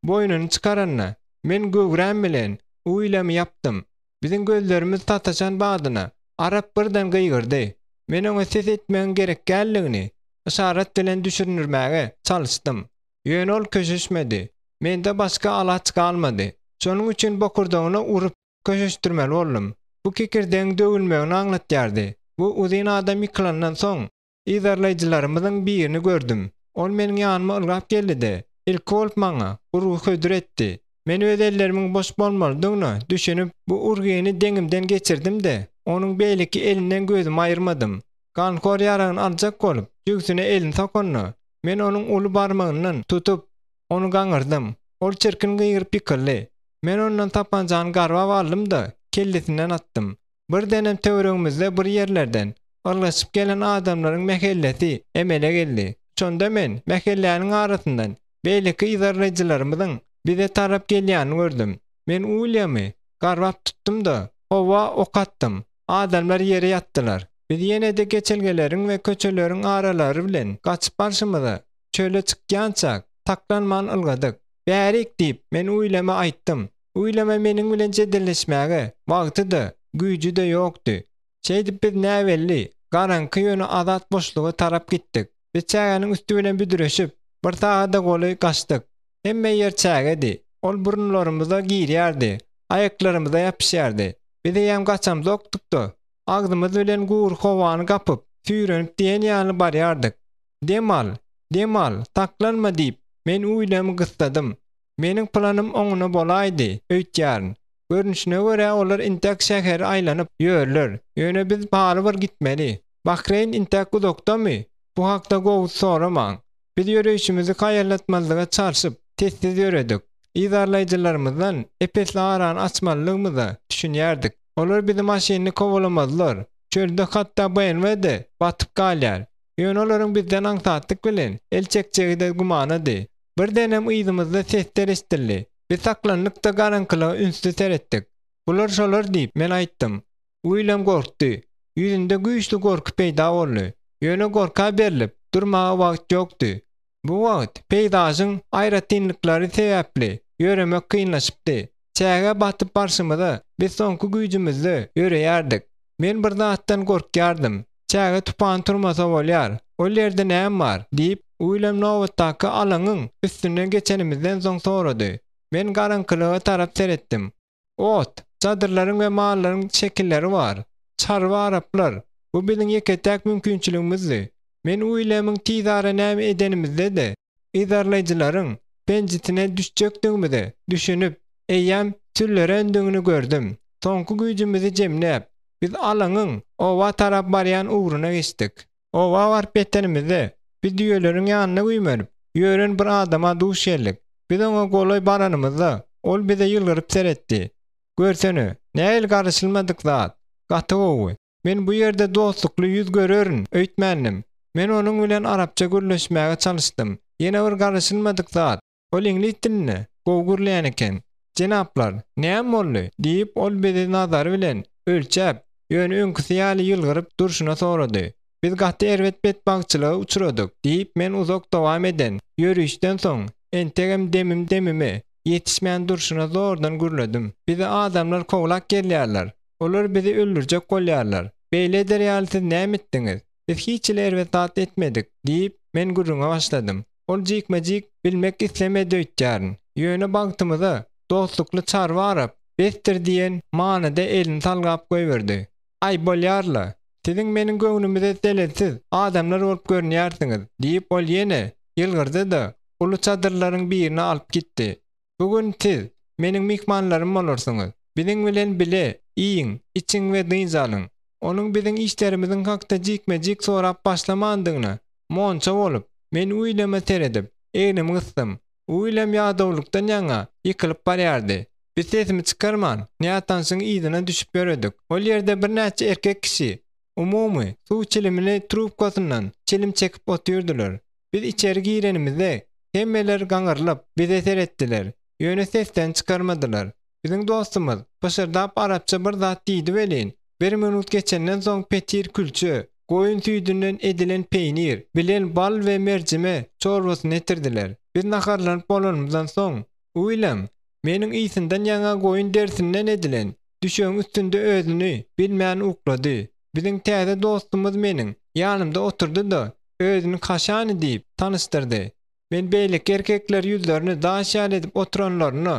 boýnuny çykaranna, men göwräm bilen uýlamy ýapdym. Biziň gözlerimiz tataşan badyna arap birden gyýgyrdy. Men oňa ses etmegiň gerekkäligini işaret bilen düşürnürmäge çalyşdym. Ýöne ol köşeşmedi. Mende başga alaç galmady. Şonuň üçin bokurdagyna urup köşeşdirmeli boldum. Bu kekirdeň döwülmegini aňlatýardy. Bu uzyn adam ýyklandan soň izarlaýjylarymyzyň birini gördüm. Ol meniň ýanyma ylgap geldi-de, ilki bolup maňa urgu hödür etdi. Men öz ellerimiň boş bolmalydygyny düşünüp bu urgyny deňimden geçirdim-de, onuň beýleki elinden gözüm aýyrmadym. Gankor ýaragyny aljak bolup, ýüksüne elini sokanny, men onuň uly barmagyndan tutup, onu gaňyrdym. Ol çirkin gyýyryp pikirli. Men ondan tapanjany garwap aldym-da, kellesinden attym. Bir denem töweregimizde bir ýerlerden arlaşyp gelen adamlaryň mehelleti emele geldi. Şonda men mehelläniň arasyndan beýleki izarlaýjylarymyzyň bize tarap gelýäni gördüm. Men uýlamy, garwap tutdum-da, howa ok attym. Adamlar ýere ýatdylar. Biz ýene-de geçelgeleriň we köçeleriň aralary bilen gaçyp barşymyza çöle çykýança taklanman ylgadyk. Bärik diýip men uýlama aýtdym. Uýlama meniň bilen jedelleşmäge wagty-da, güýji de ýokdy. Şeýdip biz näwelli, garanky ýöne azat boşlugy tarap gitdik. Biz çägäniň üstü bilen büdüreşip, bir taýda goly gaçdyk. Hemme ýer çägedi. Ol burunlarymyza girýärdi, ayaklarymyza ýapyşýardy. Biz ýam gaçamyz okduk-da. Agdymyz bilen gur howany gapyp, süýrenip diýen ýaly barýardyk. Demal, taklanma diýip men uýlamy gystadym. Meniň planym oňuna bolaýdy, öýtýäryn. Görnüşine görä olar intek şäheri aýlanyp ýörler. Ýöne biz baly bir gitmeli. Bahreyn intek uzakdamy? Bu hakda gowy soramaň. Biz ýöreýişimizi haýallatmalyga çalyşyp, tez-tez ýöredik. Izarlaýjylarymyzdan epesli aran açmalygymyza düşünýärdik. Olar bizi maşyny kowalamadylar. Çölde hatda beýnmedi, batyp galýar. Ýöne olaryň bizden aňsatlyk bilen el çekjegi gumanady. Bir denem ýzymyzda sesler eşdildi. Biz saklanykda garankylyga ünsü seretdik. Bular şolar diýip men aýtdym. Uýlam gorkdy. Ýüzünde güýçli gorky peýda boldy. Ýöne gorka berilip durmaga wagt ýokdy. Bu wagt peýdasyň aýratynlyklary sebäpli ýöremek kynlaşypdy. Çäge batyp barşymyza biz soňky güýjimizde ýöreýärdik. Men bir zatdan gorkýardym. Çäge tupan turmasa bolýar. O ýerde näme bar diýip uýlam nowatdaky alanyň üstüne geçenimizden soň sorady. Men garankylyga tarap seretdim. Ot, çadyrlaryň we mallaryň şekilleri bar. Çarwa araplar. Bu biziň ýeketäk mümkinçiligimizdi. Men uýlamyň tizara näme edenimizde de izarlaýjylaryň benjitine düşjekdigimizi düşünüp eýýäm türlere öndüňini gördüm. Soňky güýjimizi jemläp biz alanyň owa tarap barýan ugruna geçdik. Owa barp betenimizde biz düýeleriň ýanyna güýmenip ýören bir adama duş geldik. Biz oňa golay baranymyzda ol bize ýylgyryp seretdi. Görsene, näil garaşylmadyk zat. Gaty gowy. Men bu ýerde dostlukly ýüz görörün, öýtmändim. Men onuň bilen arapça gürleşmäge çalyşdym. Ýene bir garaşylmadyk zat. Ol ingliz dilini gowgurlaýan eken. Jenaplar, näme boldy? Diýip ol bizi nazary bilen ölçäp, ýöne öňküsi ýaly ýylgyryp durşuna sorady. Biz gaty erwet betbaňçylyga uçuradyk diýip men uzak dowam eden ýörüşden soň entegem demime ýetişmän durşuna zordan gürledim. Bizi adamlar kowlak gelýärler. Olar bizi öldürjek bolýarlar. Beýle derýaly siz näme etdiňiz? Biz hiç erwet zat etmedik diýip men gürrüňe başladym. Ol jikmejik bilmek islemedi öýtýäryn. Ýöne bagtymyza dostlukly çarwa arap bestir diýen manada elini salgap goýberdi. Ay bolýarla. Siziň meniň göwnümde delelsiz adamlar bolup görnýärsiňiz diýip ol ýene ýylgyrdy-da ulu çadyrlaryň birini alyp gitdi. Bugün siz meniň mihmanlarym bolarsyňyz. Biziň bilen bile iýiň, içiň we dynjalyň. Onuň biziň işlerimiziň hakda jikmejik sorap başlamandygyny monça bolup men uýlama seredip egnimi gystym. Uylem ýadawlykdan ýaňa ýykylyp barýardy. Biz sesimi çykarman, nätansyn ýydyna düşüp ýöredik. Ol ýerde bir näçe erkek kişi umumy suw çilimini trubkasyndan çilim çekip otyrdylar. Biz içeri girenimizde hemmeler gaňyrlyp bize seretdiler. Ýöne sesden çykarmadylar. Biziň dostumyz başardap arapça bir zat diýdi welin. 1 minut geçenden soň petir külçe, goýun süýdünden edilen peýnir, bilen bal we merjime çorbasyny getirdiler. Biz naharlanyp bolanymyzdan soň, uýlam, meniň ýysynden ýaňa goýun dersinden edilen düşeň üstünde özüni bilmän uklady. Biziň täze dostumyz meniň ýanymda oturdy-da özüni kaşany diýip tanystyrdy. Men beýlik erkekler ýüzlerini daşýal edip oturanlaryny,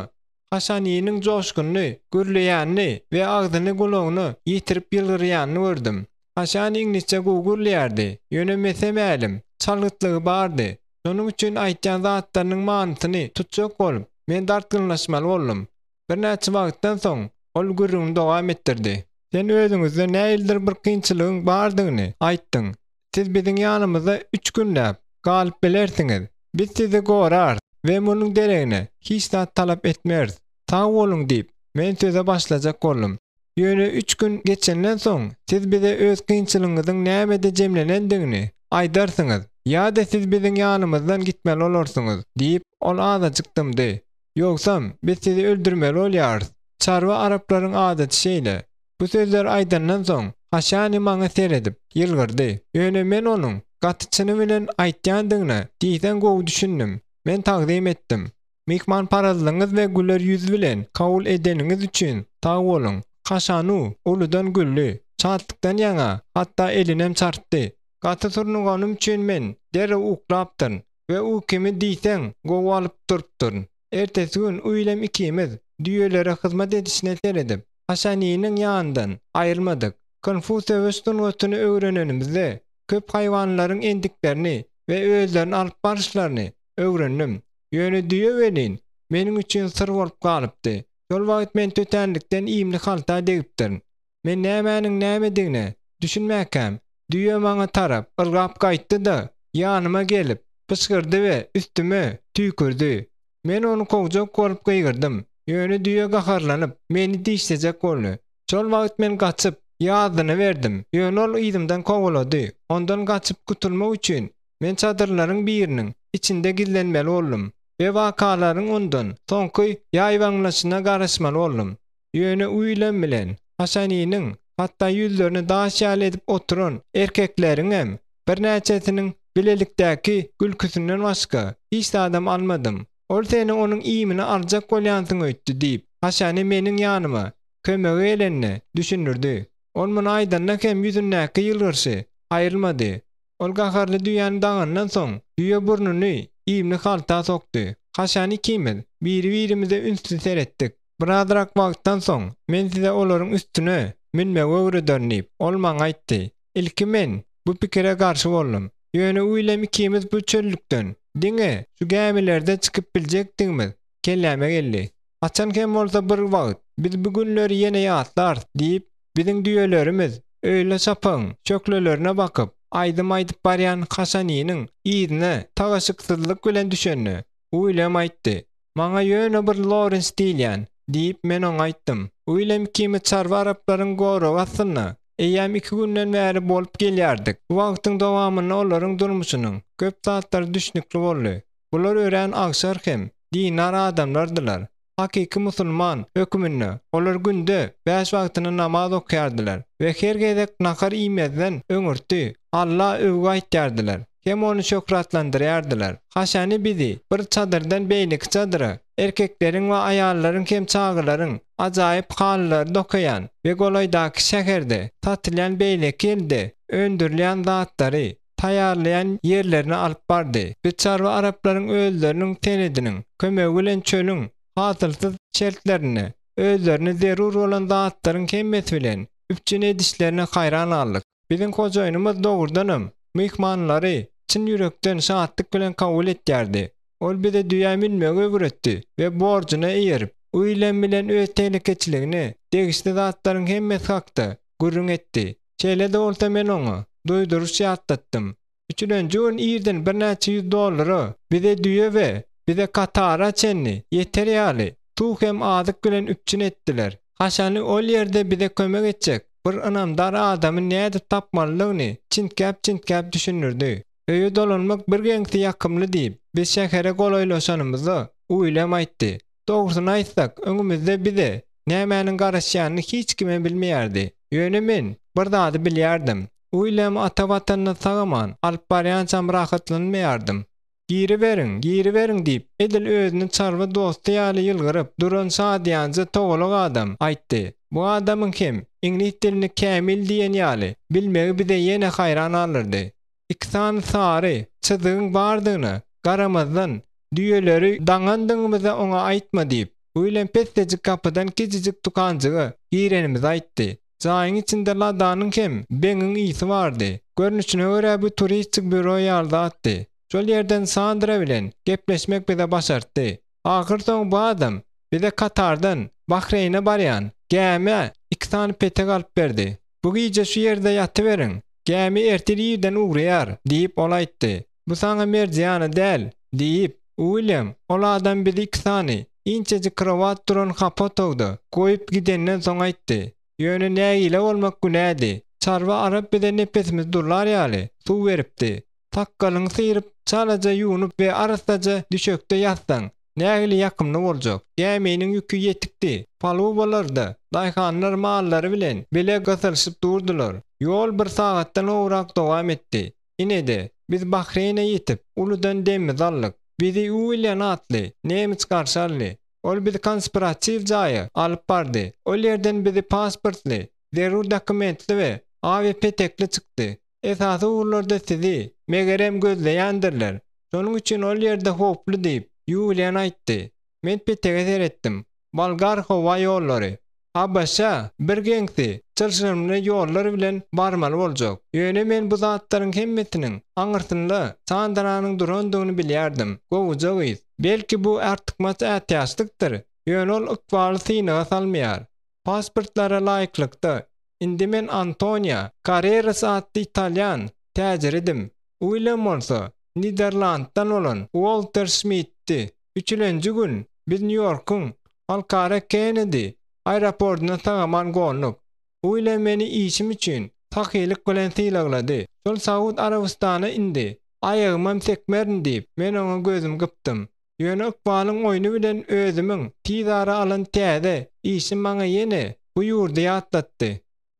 haşanynyň joşgyny, gürleýänini we agzyny gulagyny ýitirip ýylgyrýanyny gördüm. Haşany iňniçe gugurlýardy, ýönemese mälim, çalgytlygy bardy. Şonuň üçin aýtýan zatlarynyň manysyny tutjak bolup, men dartgynlaşmaly boldum. Bir näçe wagtdan soň ol gürrüňi dowam etdirdi. Sen özüňizde näildir bir kynçylygyň bardygyny aýtdyň. Siz biziň ýanymyzda 3 günläp galyp bilersiňiz. Biz sizi gorar we munyň deregine hiç zat talap etmeriz. Sag boluň diýip men söze başlajak boldum. Ýöne 3 gün geçenden soň siz bize öz kynçylygyňyzyň näme-de jemlenendigini aýdarsyňyz. Ýa-da siz biziň ýanymyzdan gitmeli olarsyňyz diýip ol azajykdymdy. Ýoksam biz sizi öldürmeli bolýarys. Çarwa araplaryň adaty şeýle. Bu sözler aýdandan soň Haşany maňa seredip ýylgyrdy. Ýöne men onuň gatyçyny bilen aýtýandygyna diýsen gowy düşündim. Men tagdim etdim. Mihman parazlyňyz we güler ýüz bilen kabul edeniňiz üçin tag boluň. Haşany uludan güllü, çatlykdan ýaňa hatda elinem çarpdy. Gaty turnuganym üçin men dere uklapdym we u kimi diýsen gowy alyp durupdym. Ertesi gün uýlam ikimiz düýelere hyzmat edişine seredip Haşanynyň ýanyndan aýrylmadyk. Konfusiýusyň ötüni öwrenenimizde köp haýwanlaryň endiklerini we özlerini alyp barışlaryny öwrendim. Ýöne düýe welin meniň üçin sır bolup galypdy. Şol wagt men tötenlikden iýimli halta degipdim. Men nämäniň nämedigine düşünmäkäm. Düýe maňa tarap ırgap gaýtdy-da ýanyma gelip pysgyrdy we üstüme tüýkürdi. Men onu kowjak bolup gyýgyrdym. Ýöne düýe gaharlanyp meni diýişejek boldy. Şol wagt men gaçyp ýazyny berdim. Ýöne ol ýydymdan kowulady. Ondan gaçyp gutulmak üçin men çadyrlaryň biriniň içinde gizlenmeli boldum. Ve wakalaryň ondan soňky ýaýwanlaşyna garaşmaly boldum. Ýöne uýlam bilen Haşanynyň hatda ýüzlerini daşýal edip oturan erkekleriň hem bir näçesiniň bilelikdäki gülküsünden başga hiç adam almadym. Ol seni onuň iýimini aljak bolýansyň öýtdi diýip Haşany meniň ýanyma kömege gelenini düşünürdi. Ol muny aýdandan hem ýüzündäki ýylgyrsy aýrylmady. Ol gaharly düýäni daňandan soň düýe burnuny iýimli halta sokdy. Haşany ikimiz biri-birimize ünsüz seretdik. Birazrak wagtdan soň men size olaryň üstüne minmege öwredýärnip ol maňa aýtdy. Ilki men bu pikire garşy boldum. Ýöne uýlam ikimiz bu çöllükden diňe şu gemilerde çykyp biljekdigimiz kelläme geldi. Açan hem bolsa bir wagt biz bu günleri ýene ýatlar diýip biziň düýelerimiz öýle çapyň çöklelerine bakyp aýdym aýdyp barýan Haşanynyň ýyzyna tagaşyksyzlyk bilen düşenni uýlam aýtdy. Maňa ýöne bir Lawrence diýilýän diýip men oňa aýtdym. Uýlam kimi çarwa araplaryň gorawasyna eýäm 2 günden bäri bolup gelýärdik. Bu wagtyň dowamyny olaryň durmuşynyň köp zatlary düşnükli boldy. Bular ören agşar hem dinar adamlardylar. Hakiki musulman hökümünde olar günde 5 wagtyny namaz okýardylar we her gezek nahar iýmezden öňürtdi. Allah övgü aýtýardylar. Hem onu şöhratlandyrýardylar. Haşany bizi bir çadyrdan beýlik çadyra erkekleriň we aýallaryň hem çağılaryň ajaýyp hallary dokaýan we golaýdaky şäherde tatylýan beýlik elde öndürilýän zatlary taýýarlayan ýerlerini alyp bardy. Bu çarwa araplaryň özleriniň tenediniň kömegi bilen çölüň hasylsyz şertlerini özlerini zerur bolan zatlaryň hemmesi bilen üpçün edişlerine haýran aldyk. Biziň hojaýynymyz dogurdanam mihmanlary çyn ýürekden şahatlyk bilen kabul etýärdi. Ol bize düýä bilmegi öwretdi we borjuna eýerip uýlam bilen öz tehlikeçiligini degişli zatlaryň hemmesi hakda gürrüň etdi. Şeýle de bolsa men oňa doýduruş ýatdatdym. Üçüncü gün ýerden bir näçe $100 bize düýe we bize Katara çenni, yeter ýaly. Tuh hem adyk bilen üpçün etdiler. Haşany ol ýerde bize kömek etjek bir ynamdar adamy näde tapmalygyny çintkäp düşünürdi. Öýe dolanmak bir geňsi ýakymly diýip, biz şähere golaýlaşanymyzy uýlam aýtdy. Dogrusyny aýtsak, öňümizde bize nämäniň garaşýanyny hiç kime bilmeýärdi. Ýöne men bir zady bilýärdim. Uýlam ata watanyny sagaman, alyp barýançam rahatlanmaýardım. Giri verin diýip, edil özüni çarwa dostu ýaly ýylgyryp, duran şadýanjy togalag adam aýtdy. Bu adamyň hem ingliz dilini kämil diýen ýaly bilmegi bize ýene haýran alyrdy. İksan sary, çyzygyň bardygyny garamazdan düýeleri daňandyňymyza oňa aýtma diýip, uýlan pestejik kapydan kizijik tukanjygy girenimiz aýtdy. Jaýyň içinde ladanyň hem beňiň ýysy bardy. Görnüşine görä bu turistik büro ýalda atdy. Şol ýerden Sandra bilen gepleşmek bize başartdy. Ahir soň bu adam bize Katardan Bahreýne barýan gäme 2 tane petek alyp berdi. Bu gije şu ýerde ýatyberin. Gäme ertirýiden ugraýar diýip ol aýtdy. Bu saňa merjiýany däl diýip William ol adam bizi 2 tane inçejik krawat duran hapa togdy. Goýup gidenden soň aýtdy. Ýöne nägile bolmak günädi. Çarwa arap bize nepesimiz durlar ýaly. Suw beripdi. Takkalyň syryp çalaja ýunup we arasaja düşökde ýatsaň nägili ýakymly boljak. Gämeniň ýükü ýetikdi. Palubalarda daýhanlar mallary bilen bile gasylşyp durdular. Ýol bir sagatdan owrak dowam etdi. Inede biz Bahreýne ýetip uludan demiz aldyk. Bizi Uýlan atly nemis garşaldy. Ol bizi konspiratiw jaýa alyp bardy. Ol ýerden bizi pasportly, zerur dokumentli we AWP tekli çykdy. Esasy urlarda sizi megerem gözleýändirler. Şonuň üçin ol ýerde hoply diýip Uýlan aýtdy. Men petege seretdim. Balgar howa ýollary. Abaşa bir geňsi çylşyrmly ýollar bilen barmaly boljak. Ýöne men bu zatlaryň hemmesiniň aňyrtynly Sandranyň durandygyny bilýärdim. Gowujagyz. Belki bu artykmas ätýaşlykdyr. Ýöne ol ykbaly synaga salmaýar. Pasportlara laýyklykda. Indi men Antonia Carreras adly italyan täjiridim. Uýlam bolsa Niderlanddan olan Walter Smith'ti. 3-nji gün biz New York'un Halkara Kennedy aeroportuna tagaman golup. Uýlam meni işim üçin takylyk bilen sylaglady. Şol Saud Arabistana indi. Aýagymam sekmerin diýip men oňa gözüm gypdym. Ýöne ykbalyň oýny bilen özümiň tizara alan täze işim maňa ýene bu ýurda ýatlatdy.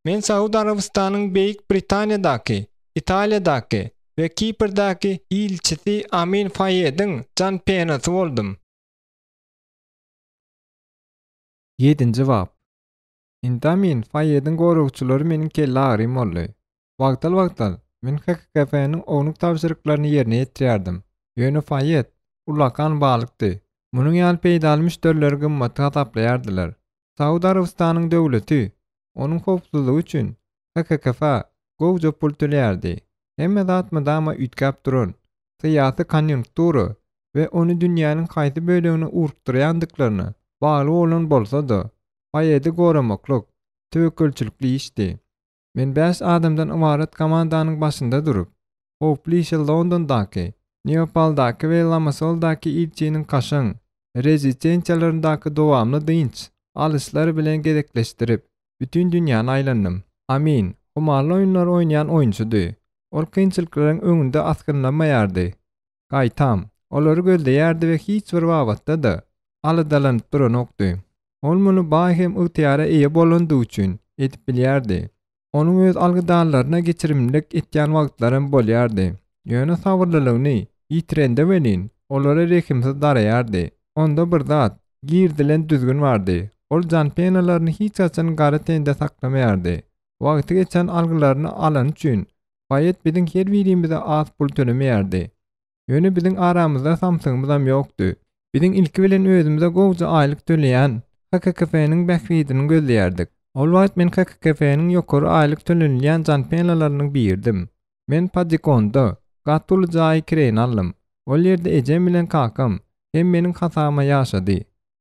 Men Saud Arabistanyň Beýik Britaniýadaky, Italiýadaky we Kiprdaky ilçisi Amin Fayyed'in can penasy boldum. 7-nji bab. Amin Fayyed'in gorugçylary meniň kelle agrym boldy. Wagtal men KKK'nyň ownuk tapşyryklaryny ýerine ýetirýärdim. Ýöne Fayyed ulakan balykdy. Munyň ýaly peýdal müşterileri gymmaty hataplaýardylar. Saud Arabistanyň döwleti onun howpsuzlygy üçin KKK gowja pul töleýärdi. Hemme zat madama ütkap duran syýasy konjunktury we onu dünýäniň haýsy bölegine urukdurýandyklaryny bagly bolan bolsa-da, Fayyedy goramaklyk, töwekkülçilikli işdi. Men 5 adamdan ibaret komandanyň başynda durup, howply işi Londondaky, Neapoldaky we Lamasoldaky ilçiniň kaşyň, rezidensiýalaryňdaky dowamly dynç alyslar bilen gedekleşdirip, bütün dünýäni aýlandym. Amin, humarly oýunlar oýnaýan oýunçudy. Ol kynçylyklaryň öňünde askynlamaýardy. Gaýtam, olary gözleýärdi we hiç bir wagtda da alydalanyp duran okdy. Ol muny baýhem ýa eýe bolandy üçin etip bilýärdi. Onuň öz algydalaryna geçirimlik etýän wagtlarym bolýardy. Ýöne sabırlylygyny ýitirende welin olary rekimsiz daraýardy. Onda bir zat girdilen düzgün bardy. Ol jan penalaryny hiç açan gara tende saklamaýardy. Wagty geçen algylaryny alan üçin Fayyed biziň her birimize az pul tölemeýärdi. Ýöne biziň aramyzda samsyňymyzam ýokdy. Biziň ilki bilen özümize gowja aýlyk töleýän KKK'nyň bähridini gözleýärdik. Ol wagt men KKK'nyň ýokary aýlyk tölenilýän jan penalaryny birdim. Men Padikonda gatul jaý kiren aldym. Ol ýerde ejem bilen kakam hem meniň hasama ýaşady.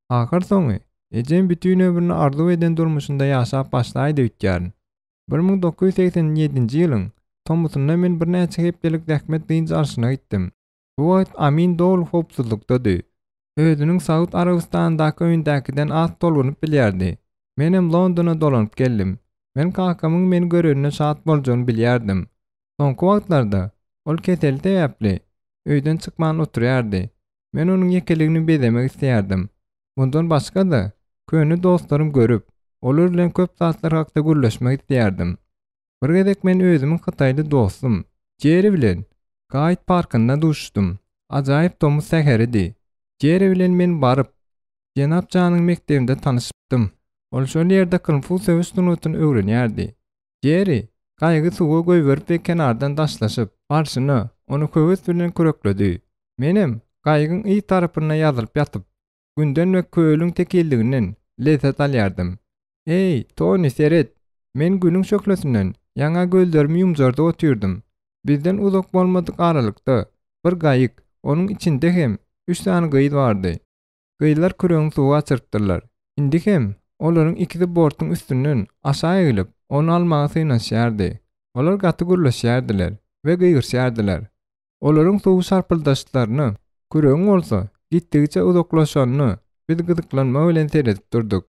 Ahir soňy ejem bütün ömrüni arzu eden durmuşynda ýaşap başlaýdy ütgärn. 1987-nji ýylyň Tomutunda men bir näçe hepdelik dähmet dynç arşyna gitdim. Bu wagt Amin dol hopsuzlukdady. Özünüň Saud Arabistandaky öýündäkiden az tolgunyp bilýärdi. Menem Londona dolanyp geldim. Men kakamyň meni görünne şat boljagyny bilýärdim. Soňky wagtlarda ol kesel täýäpli, öýden çykman oturýardy. Men onuň ýekeligini bezemek isleýärdim. Bundan başga da köni dostlarym görüp, olar bilen köp saatlar hakda gürleşmek isleýärdim. Bir gezek men özümiň Hytaýly dostum Jerry bilen Hyde Parkynda duşdum. Ajaýyp domy säheridi. Jerry bilen men baryp, Jenap Janyň mekdebinde tanyşypdym. Ol şol ýerde Konfusiýus sunutyny öwrenýärdi. Jerry gaýgy suwa goýberip we kenardan daşlaşyp, barşyny onu köwes bilen körekledi. Menem gaýgyň iý tarapyna ýazylyp ýatyp, günden we köýlüň tekilliginden lezzet alýardym. Ey, Tony seret, men günüň şöklesinden ýaňa gözlerimi ýumjarda oturdum. Bizden uzak bolmadyk aralykda bir gaýyk, onuň içinde hem 3 tane gyýy bardy. Gyýlar küregiň suwa çyrpdylar. Indi hem olaryň ikisi bortyň üstünden aşağı egilip, onu almagy synaşýardy. Olar gaty gürleşýärdiler we gyýyrşýardylar. Olaryň suw şarpyldaşlaryny küregiň bolsa gitdigiçe uzaklaşanyny biz gyzyklanma bilen seredip durduk.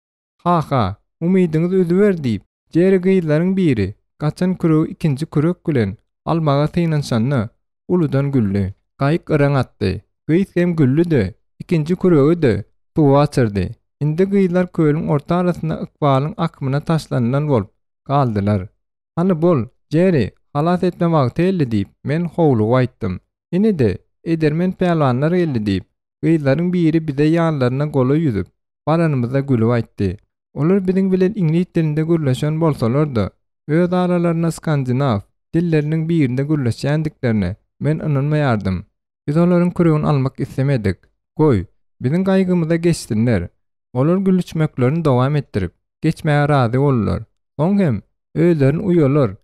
Ha, umydyňyz özüber diýip, Jerry gyýlaryň biri gaçan küregi ikinji kürek bilen almaga synaşanyny uludan güllü. Gaýyk ıraň atdy. Gyýy hem güllüdi. İkinji küregi de suwa çyrdy. Indi gyýlar köýüň orta arasynda ykbalyň akmyna taşlanylan bolup galdylar. Hany bol, Jerry, halas etme wagty geldi diýip men howlugy aýtdym. Ine de edermen peýlanlar geldi diýip gyýlaryň biri bize ýanlaryna gola ýüzüp, baranymyza gülüp aýtdy. Olar biziň bilen ingliz dilinde gürleşen bolsalar da, öz aralaryna skandinaw dilleriniň birinde gürleşýändiklerini men ananmaýardım. Biz olaryň küregini almak islemedik. Goý, biziň gaýgymyza geçsinler. Olar gülüşmeklerini dowam etdirip, geçmäge razy boldular. Soň hem özlerini uýalar,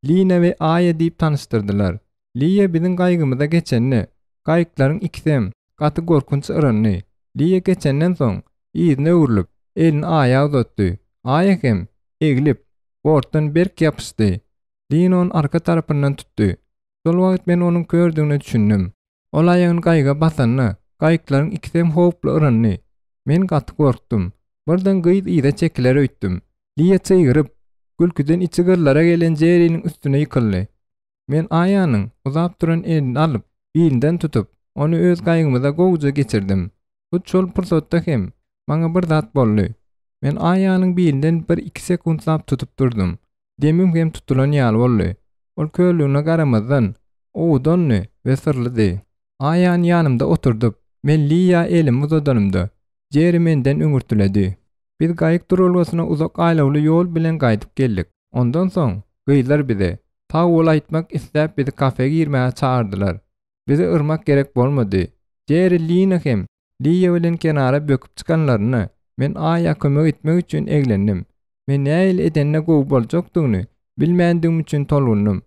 Lina we Aya diýip tanıştyrdylar. Lia biziň gaýgymyza geçenni, gaýyklaryň ikisem gaty gorkunç ırany. Lia geçenden soň ýygyna öwrülip, elini Aya uzatdy. Aya hem egilip, bortdan berk ýapyşdy. Lina onu arka tarapyndan tutdy. Şol wagt men onuň gördüğüni düşündüm. Ol aýagyny gaýga basanny, gaýyklaryň ikisem howply ırany. Men gaty gorkdum. Birden gyýy ýyda çekiler öýtdüm. Lia çygyryp, gülküden içi gırlara gelen Jerry'nin üstüne yıkıldı. Men Ayanyň uzap duran elini alıp, birinden tutup, onu öz gaýgymyza gowuja geçirdim. Bu şol pursatda hem maňa bir zat boldy. Men Ayanyň birinden 1-2 sekund zap tutup durdum. Demim hem tutulan ýaly boldy. Ol köýlüne garamazdan owdanny we sırlydy. Ayan ýanymda oturdup, men Lia elimi uzadanymda. Jerry menden öňürtüledi. Biz gaýyk durulgasyna uzak aýlawly ýol bilen gaýdyp geldik. Ondan soň gyýlar bize tawul aýtmak isläp bizi kafege girmäge çağırdylar. Bize ırmak gerek bolmady. Jerry Lina hem Lia bilen kenara böküp çykanlaryny men Aya kömek etmek üçin eglendim. Men näil edenne gowy boljakdygyny bilmändigim üçin tolgundum.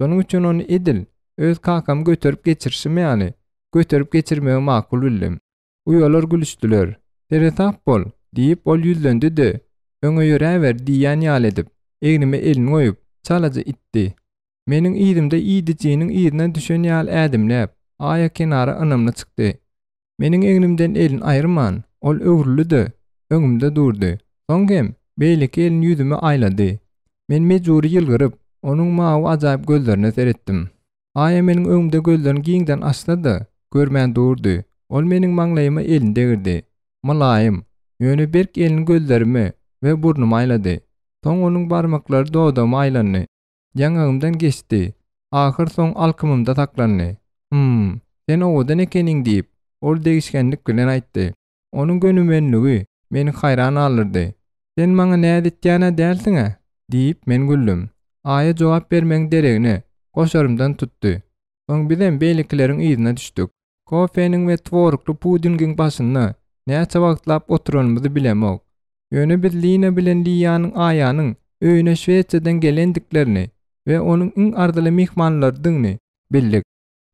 Şonuň üçin onu edil öz kakam götürüp geçirşimi götürüp geçirmegi makul bildim. Uýalar gülüşdiler. "Teretap bol" diýip ol ýüzlendi de öňe ýöräber diýen ýaly edip, egnime elini goýup çalaja itdi. Meniň ýyzymda ýydyjynyň ýyzyna düşen ýaly ädimläp, Aya kenara anamna çykdy. Meniň egnimden elini aýyrman, ol öwrüldi, öňümde durdy. Soň hem beýleki elini ýüzüme aýlady. Men mejburi ýylgyryp, onuň mawy ajaýyp gözlerine seretdim. Aya meniň öňümde gözlerini giňden açdy, görmän durdy. Ol meniň maňlaýyma elini degirdi. Malaýym, ýöne berk elini gözlerime we burnumy aýlady. Soň onuň barmaklary dodama aýlandy. Ýaňagymdan geçdi. Ahyr soň alkymymda saklandy. Sen owadan ekeniň diýip, ol degişkenlik bilen aýtdy. Onuň gönümenligi meni haýran alyrdy. "Sen maňa näde etýäne dälsiň?" diýip men güldüm. Aya jogap bermeň deregini goşarymdan tutdy. Soň bizem beýlikileriň ýyzyna düşdük. Kofenin we tworukly pudingiň başynda näçe wagtlap oturanymyzy bilemok. Ýöne biz Lina bilen Liýanyň Ayanyň öýüne Şweçeden gelendiklerini we onuň iň ardyly mehmanlarydyny bildik.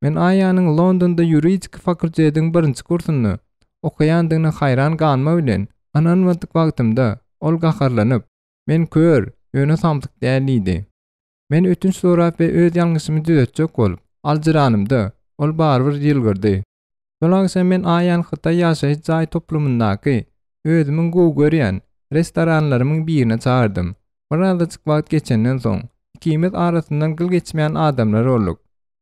Men Ayanyň Londonda ýuridik fakultetiň 1-nji kursyny okuýandygyna haýran galma bilen ananmadyk wagtymda ol gaharlanyp, men kör, ýöne samsyk dälidi. Men ötünç sorap we öz ýalňyşymy düzeltjek bolup, aljaranymda ol barbyr ýylgyrdy. Şolaňça men aýan Hytaý ýaşaýy jaý toplumyndaky özümiň gowy görýän restoranlarymyň birine çağırdım. Birazajyk wagt geçenden soň ikimiz arasyndan gyl geçmeýän adamlar bolduk.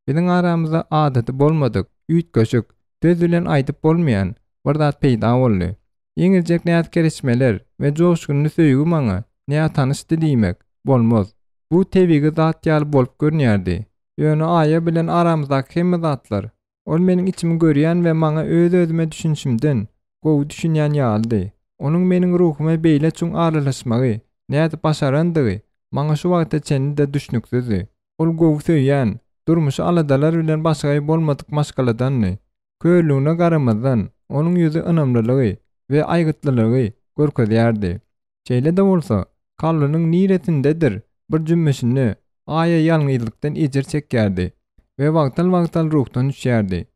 Biziň aramyzda adaty bolmadyk, üýtgeşik, söz bilen aýdyp bolmaýan bir zat peýda boldy. Ýeňiljek näet keresmeler we joşgyny söýgü maňa näet tanışdy diýmek bolmaz. Bu tebigi zat ýaly bolup görnýärdi. Ýöne aýa bilen aramyzdaky hemme zatlar ol meniň içimi görýän we maňa öz-özüme düşünşimden gowy düşünýän ýalydy. Onuň meniň ruhuma beýle çuň aralaşmagy, näde başarandygy maňa şu wagtda çeninde düşnüksizdi. Ol gowy söýýän, durmuşy aladalar bilen başgaý bolmadyk maşgaladanny. Köýlüğüne garamazdan onuň ýüzi ynamlylygy we aýgytlylygy görkezýärdi. Şeýle de bolsa, kallynyň niretindedir bir jümmesini aýa ýalňyzlykdan ejir çekýärdi we wagtal ruhdan düşýärdi.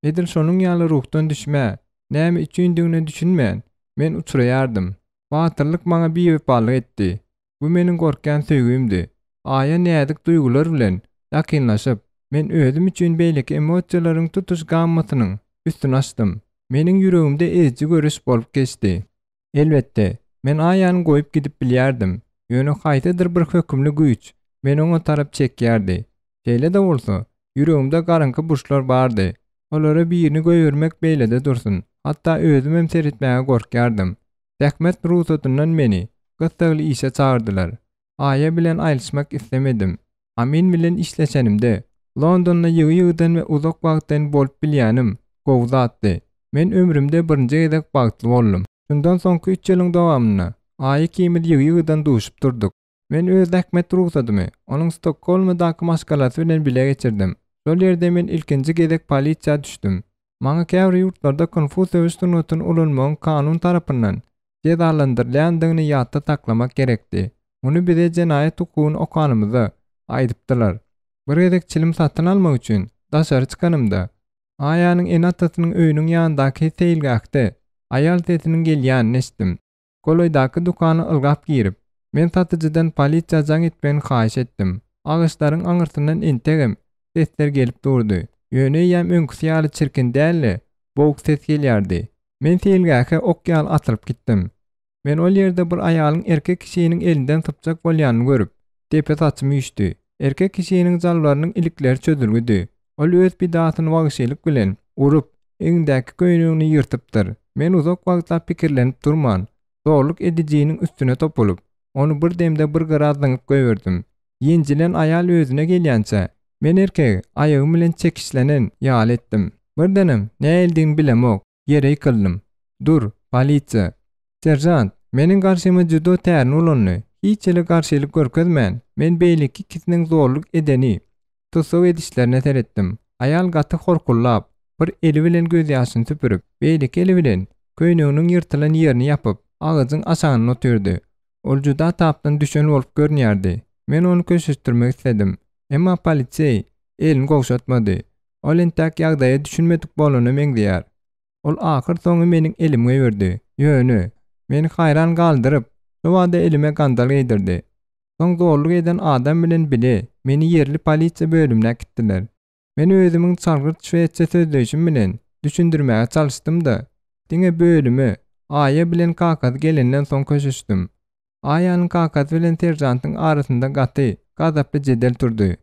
Edir şonuň ýaly ruhdan düşmä, näme üçindigini düşünmän, men uçuraýardym. Batyrlyk maňa beýwepalyk etdi. Bu meniň gorkýan söýgümdi. Aýa nädik duýgular bilen ýakynlaşyp, men özüm üçin beýleki emosiýalaryň tutuş gammatynyň üstüne açdym. Meniň ýüregimde ejji görüş bolup geçdi. Elbetde, men aýany goýup gidip bilýärdim. Ýöne haýtadyr bir hökümli güýç meni oňa tarap çekýärdi. Şeýle de bolsa, ýüregimde garynky burçlar bardy. Olara birini goýbermek beýlede dursun. Hatda özüm hem seretmäge gorkýardym. Täkmet ruhsatyndan meni gysdagly işe çağırdylar. Aýa bilen aýlşmak islemedim. Amin bilen işleşenimde Londonda ýygy-ýygydan we uzak wagtdan bolup bilýänim gowy zatdy. Men ömrümde birinji gezek bagtly boldum. Şundan soňky 3 ýylyň dowamyna aýa kimil ýygy-ýygydan duşup durduk. Men öz täkmet ruhsatymy onuň Stockholmdaky maşgalasy bilen bile geçirdim. Şol ýerde men ilkinji gezek polisiýa düşdüm. Maňa käbir ýurtlarda Konfusiýus sunutyny ulanmagyň kanun tarapyndan cezalandyrylýandygyny ýatda taklamak gerekdi. Muny bize jenaýat hukugyny okanymyza aýdypdylar. Bir gezek çilim satyn almak üçin daşary çykanymda aýanyň enatatynyň öýüniň ýanyndaky seýilgäkde aýal sesiniň gelýänini eşitdim. Goloýdaky dukany ylgap girip, men satyjydan polisiýa jaň etmegini haýyş etdim. Agaçlaryň aňyrtyndan entegem sesler gelip durdy. Ýöne ýam öňküsi ýaly çirkin däli, bowuk ses gelýärdi. Men seýilgäke ok ýaly atylyp gitdim. Men ol ýerde bir aýalyň erkek kişiniň elinden typjak bolýanyny görüp, tepe saçymy ýüşdi. Erkek kişiniň jalwarynyň ilikleri çözülgüdi. Ol öz bidatyny wagşylyk bilen urup, eňdäki göýnügini ýyrtypdyr. Men uzak wagtlar pikirlenip durman, zorluk edijiniň üstüne topulup, onu bir demde bir garazyňyp goýberdim. Ýenjilen aýal özüne gelýänçe, men erkek aýagym bilen çekişlenen ýaly etdim. Birdenem näme eldigini bilemok, ýere ýykyldım. Dur, polisiýa. Serjant, meniň garşyma juda tärin ulandy. Hiç ele garşylyk görkezmän. Men beýleki kisiniň zorluk edeni tusup edişlerine seretdim. Aýal gaty horkullap, bir eli bilen göz ýaşyny süpürüp, beýleki eli bilen köýnüginiň ýyrtylan ýerini ýapyp, agazyň aşagyny otyrdy. Ol juda tapdan düşen bolup görnýärdi. Men onu köşüşdirmek istedim. Emma polisiýa elini gowşatmady. Ol entäk ýagdaýa düşünmedik bolany meňdýär. Ol ahyr soňy meniň elime berdi. Ýöne, meni haýran galdyryp, şu wada elime gandal giydirdi. Soň zorluk eden adam bilen bile meni ýerli polisiýa bölümine gitdiler. Men özümiň çalgyrt şeýetçe sözleşim bilen düşündirmäge çalyşdym-da, diňe bölüme aýa bilen kakady gelenden soň köşüşdüm. Aýanyň kakady bilen serjantyň arasynda gaty, gazaply jedel turdy.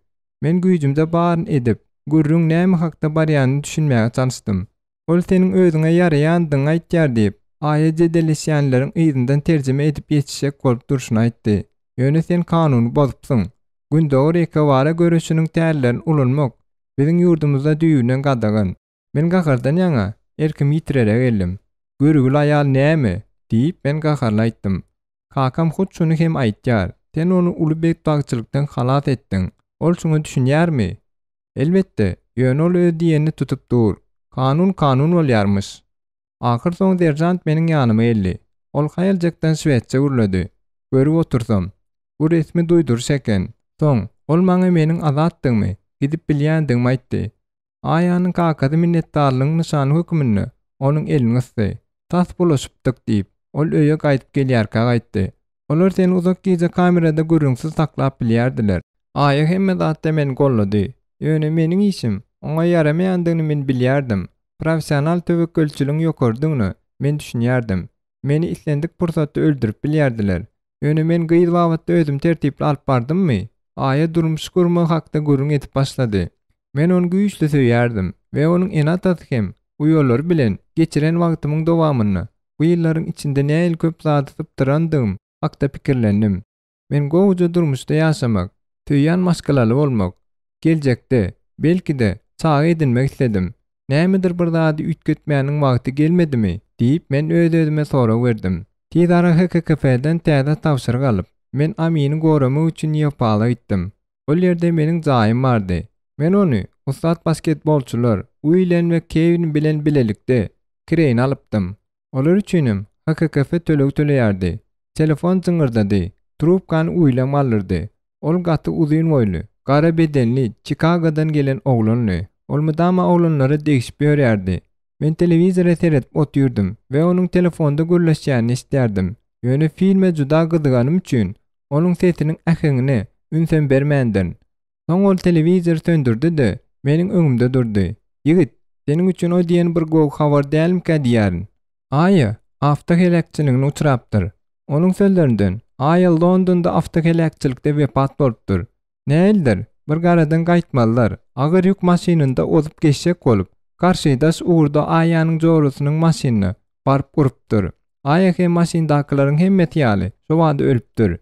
Men güýjümde baryn edip, gürrüň näme hakda barýanyny düşünmäge çalyşdym. Ol seniň özüňe ýaraýandyň aýtýar diýip, aýa jedelleşýänleriň ýyzyndan terjime edip ýetişek bolup durşuny aýtdy. Ýöne sen kanuny bozupsyň. Gündöwür ekewara görüşiniň täzelerini ulanmak biziň ýurdumyzda düýünden gadagan. Men gakardan ýaňa erkim ýitirerek geldim. Görügül aýal näme diýip men gakarly aýtdym. Kakam hut şunu hem aýtýar. Sen onu ulubek bagçylykdan halat etdiň. Ol şunu düşünýärmi? Elbetde, ýöne ol öz diýenini tutup dur. Kanun bolýarmyş. Ahyr soň serjant meniň ýanyma geldi. Ol haýaljakdan şwetsçe gürledi. Görüp otursam, bu resmi duýduryş eken. Soň, ol maňa meniň azatdyňmy, gidip bilýändiňmi aýtdy. Aýanyň kakady minnetdarlygyň nyşany hökümini onuň eline ysdy. Tas bulaşypdyk diýip, ol öýe gaýdyp gelýärkä gaýtdy. Olar seni uzak gize kamerada görüňsiz saklap bilýärdiler. Aýa hemme zatda meni gollady. Ýöne meniň işim oňa ýaramaýandygyny men bilýärdim. professional töwekkülçülüň ýokardygyny men düşünýärdim. Meni islendik pursatda öldürüp bilýärdiler. Öňe men gyýy wagtda özüm tertipli alyp bardymmy? Aýa durmuş gurma hakda gurrun etip başlady. Men onu güýçli söýärdim we onuň enatasy hem bu ýollar bilen geçiren wagtymyň dowamyny, bu ýyllaryň içinde näil köp zady sypdyrandym hakda pikirlendim. Men gowuja durmuşda ýaşamak, tüýýän maskalaly bolmak, geljekde belki-de çağa edinmek isledim. Nämedir bir zady ütgetmäniň wagty gelmedimi diýip men öz-özüme sorak berdim. Tiz ara HKKF-den täze tawşyryk alyp, men Amyny goramak üçin ýapala gitdim. Ol ýerde meniň jaýym bardy. Men onu ustat basketbolçular Uýlen we Kevin bilen bilelikde kireýin alypdym. Olar üçinem HKKF töleg töleýärdi. Telefon zyňyrdady. Trubkany Uýlen alyrdy. Ol gaty uzun boýly, gara bedenli Chicago'dan gelen oglany. Ol mydama oglanlary degişip ýörýärdi. Men telewizora seredip otýurdum we onuň telefonda gürleşýäni islerdim. Ýöne filme juda gyzyganym üçin onuň sesiniň ähengini ünsen bermänden. Soň ol telewizor söndürdi-de meniň öňümde durdy. "Ýigit, seniň üçin o diýen bir gowy habar dälmi-ka?" diýärin. "Aýa, awtohelakçylygyny uçurapdyr." Onuň sözlerinden "Aýa Londonda awtohelakçylykda wepat bolupdyr. Näildir? Bir garadan gaýtmalylar. Agar ýük maşynynda ozup geçsek bolup, karşydaş uğurda aýanyň jorusynyň maşynyny barıp gurupdyr. Aýa hem maşyndakylaryň hemmeti ýaly şo wagtda ölüpdir.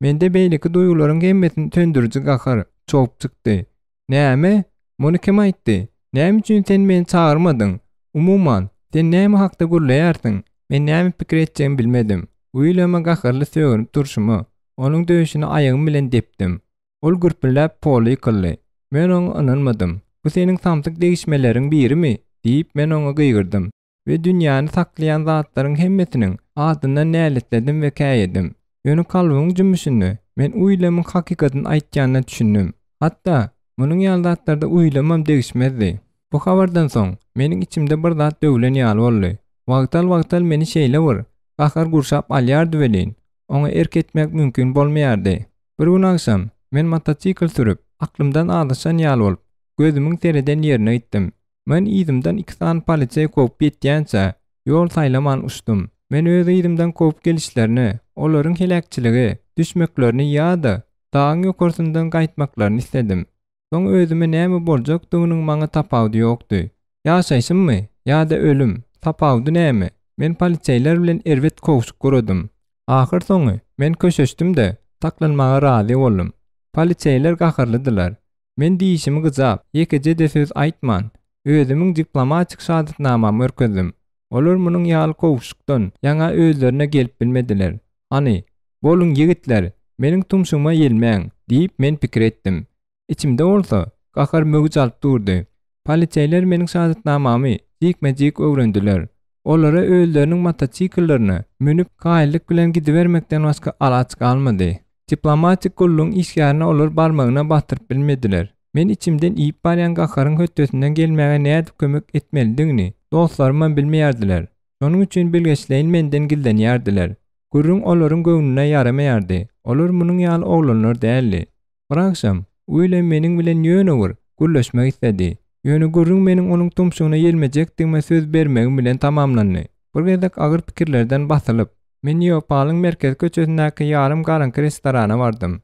Mende beýleki duýgularyň hemmetini töndürji gahar çoğup çykdy. Näme? Muny kim aýtdy? Näme üçin sen meni çağırmadyň? Umuman, sen näme hakda gurlaýarsyň? Men näme pikir etjegimi bilmedim. Uýlama gaharly söýünip durşumy, onuň döşüni aýagym bilen depdim. Ol gürpüläp poli ýykyldy. Men oňa inanmadym. "Bu seniň samtyk degişmeleriň birimi?" diýip men oňa gyýgyrdym we dünýäni saklaýan zatlaryň hemmetiniň adyndan näletledim we käýedim. Ýöne kalbyň jümüşini men uýlamyň hakykatyny aýtýanyna düşündüm. Hatda munyň ýaldatlarda uýlamam degişmezdi. Bu habardan soň meniň içimde bir zat döwlen ýaly boldy. Wagtal meni şeýle gahar gurşap alýardy welin. Oňa erk etmek mümkin bolmaýardy. Bir gün akşam men mototsikl sürüp aklymdan alyşan ýaly bolup gözümiň tereden ýerine gitdim. Men ýzimden 2 san polisiýa köp ýetýänçä ýol saýlaman uçdum. Men öz ýzimden köp gelişlerini, olaryň helakçyligi, düşmeklerini ýa-da daň ýokarsyndan gaýtmaklaryny isledim. Soň özüme näme boljakdygynyň maňa tapawdy ýokdy. Ýaşaýsymmy ýa-da ölüm, tapawdy näme? Men polisiýalar bilen erwet kowşuk guradym. Ahir soňy men köşeşdim-de taklanmaga razy boldum. Polisiýalar gaharlydylar. Men diýişimi gyzap, ýekeje de söz aýtman, özümiň diplomatik şahadatnamamy örkezdim. Olar munyň ýaly kowşukdan ýaňa özlerine gelip bilmediler. "Hani, boluň ýigitler, meniň tumşugyma ýelmäň" diýip men pikir etdim. İçimde bolsa gahar mögüç alyp durdy. Polisiýalar meniň şahadatnamamy jikme-jik öwrendiler. Olara özleriniň mototsiklaryny münüp gaýlyk bilen gidibermekden başga alaç galmady. Diplomatik gulluň işgärine olar barmagyna batyryp bilmediler. Men içimden iýip barýan gaharyň hötdesinden gelmäge nädip kömek etmelidigini dostlarymam bilmeýärdiler. Şonuň üçin bilgeçleýin menden gildenýärdiler. Gurrun olaryň göwnüne ýaramaýardy. Olar munyň ýaly oglanlar däldi. Bir akşam Uýlen meniň bilen ýöne gurleşmek istedi. Ýöne gurrun meniň onuň tumşugyna ýelmejekdigime söz bermegim bilen tamamlandy. Bir gezek agyr pikirlerden basylyp, men Ýopalyň merkez köçesindäki ýarym garanky restorana bardym.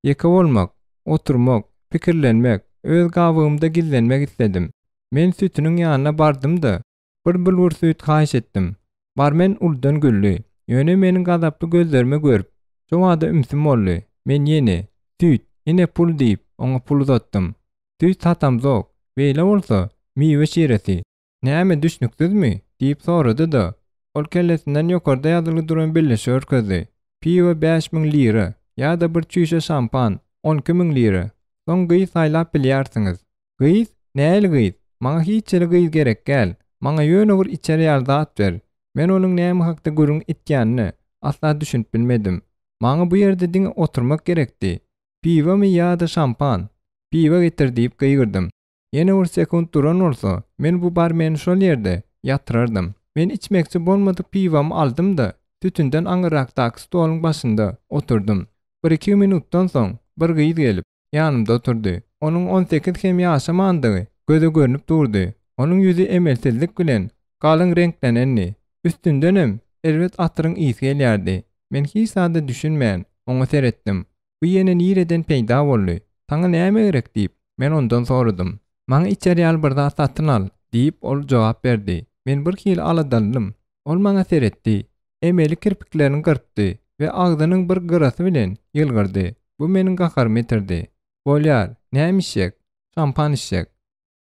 Ýeke bolmak, oturmak, pikirlenmek, öz gawygymda gizlenmek istedim. Men sütüniň ýanyna bardym-da, bir bulgur süt haýyş etdim. Barmen uldan güldü. Ýöne meniň gazaply gözlerime görüp, "Şo wada ümsim boldy." Men ýene "Süt, ine pul" diýip oňa pul uzatdym. "Süt satam zok. Beýle bolsa, miwe şiresi. Näme düşnüksizmi?" diýip sorady-da. Ol kellesinden ýokarda ýazyly duran belleşe örkezdi. "Piwa 5000 lira, ýa-da bir çüýşe şampan 12000 lira. Soň gyýy saýlap bilýärsiňiz." "Gyýy? Näil gyýy? Maňa hiççe gyýy gerek gel. Maňa ýöne bir içeri ýardat ber." Men onuň näme hakda gurrun etýänini asla düşünüp bilmedim. Maňa bu ýerde diňe oturmak gerekdi. "Piwamy ýa-da şampan?" "Piwa getir" diýip gyýgyrdym. Ýene bir sekund duran bolsa, men bu barmeni şol ýerde ýatyrardym. Men içmekçi bolmadyk piwamy aldym-da, tütünden aňyrakdaky stoluň başynda oturdum. 1-2 minutdan soň bir gyýy gelip ýanymda oturdy. Onuň 18 hem ýaşamandygy göze görünüp durdy. Onuň ýüzi emelsizlik bilen galyň renklenenni. Üstündenem elbet atyryň ysy gelýärdi. Men hiç sada düşünmän oňa seretdim. Bu ýene nireden peýda boldy? Taňa näme gerek diýip men ondan sorudym. Maňa içeri ýaly bir zat satyn al diýip ol jogap berdi. Men bir hili aladalym. Ol maňa seretdi. Emeli kirpiklerini gyrpdy we agdynyň bir gyrasy bilen ýylgyrdy. Bu meniň gakarmy etirdi. Bolýar, näme işek? Şampan işek.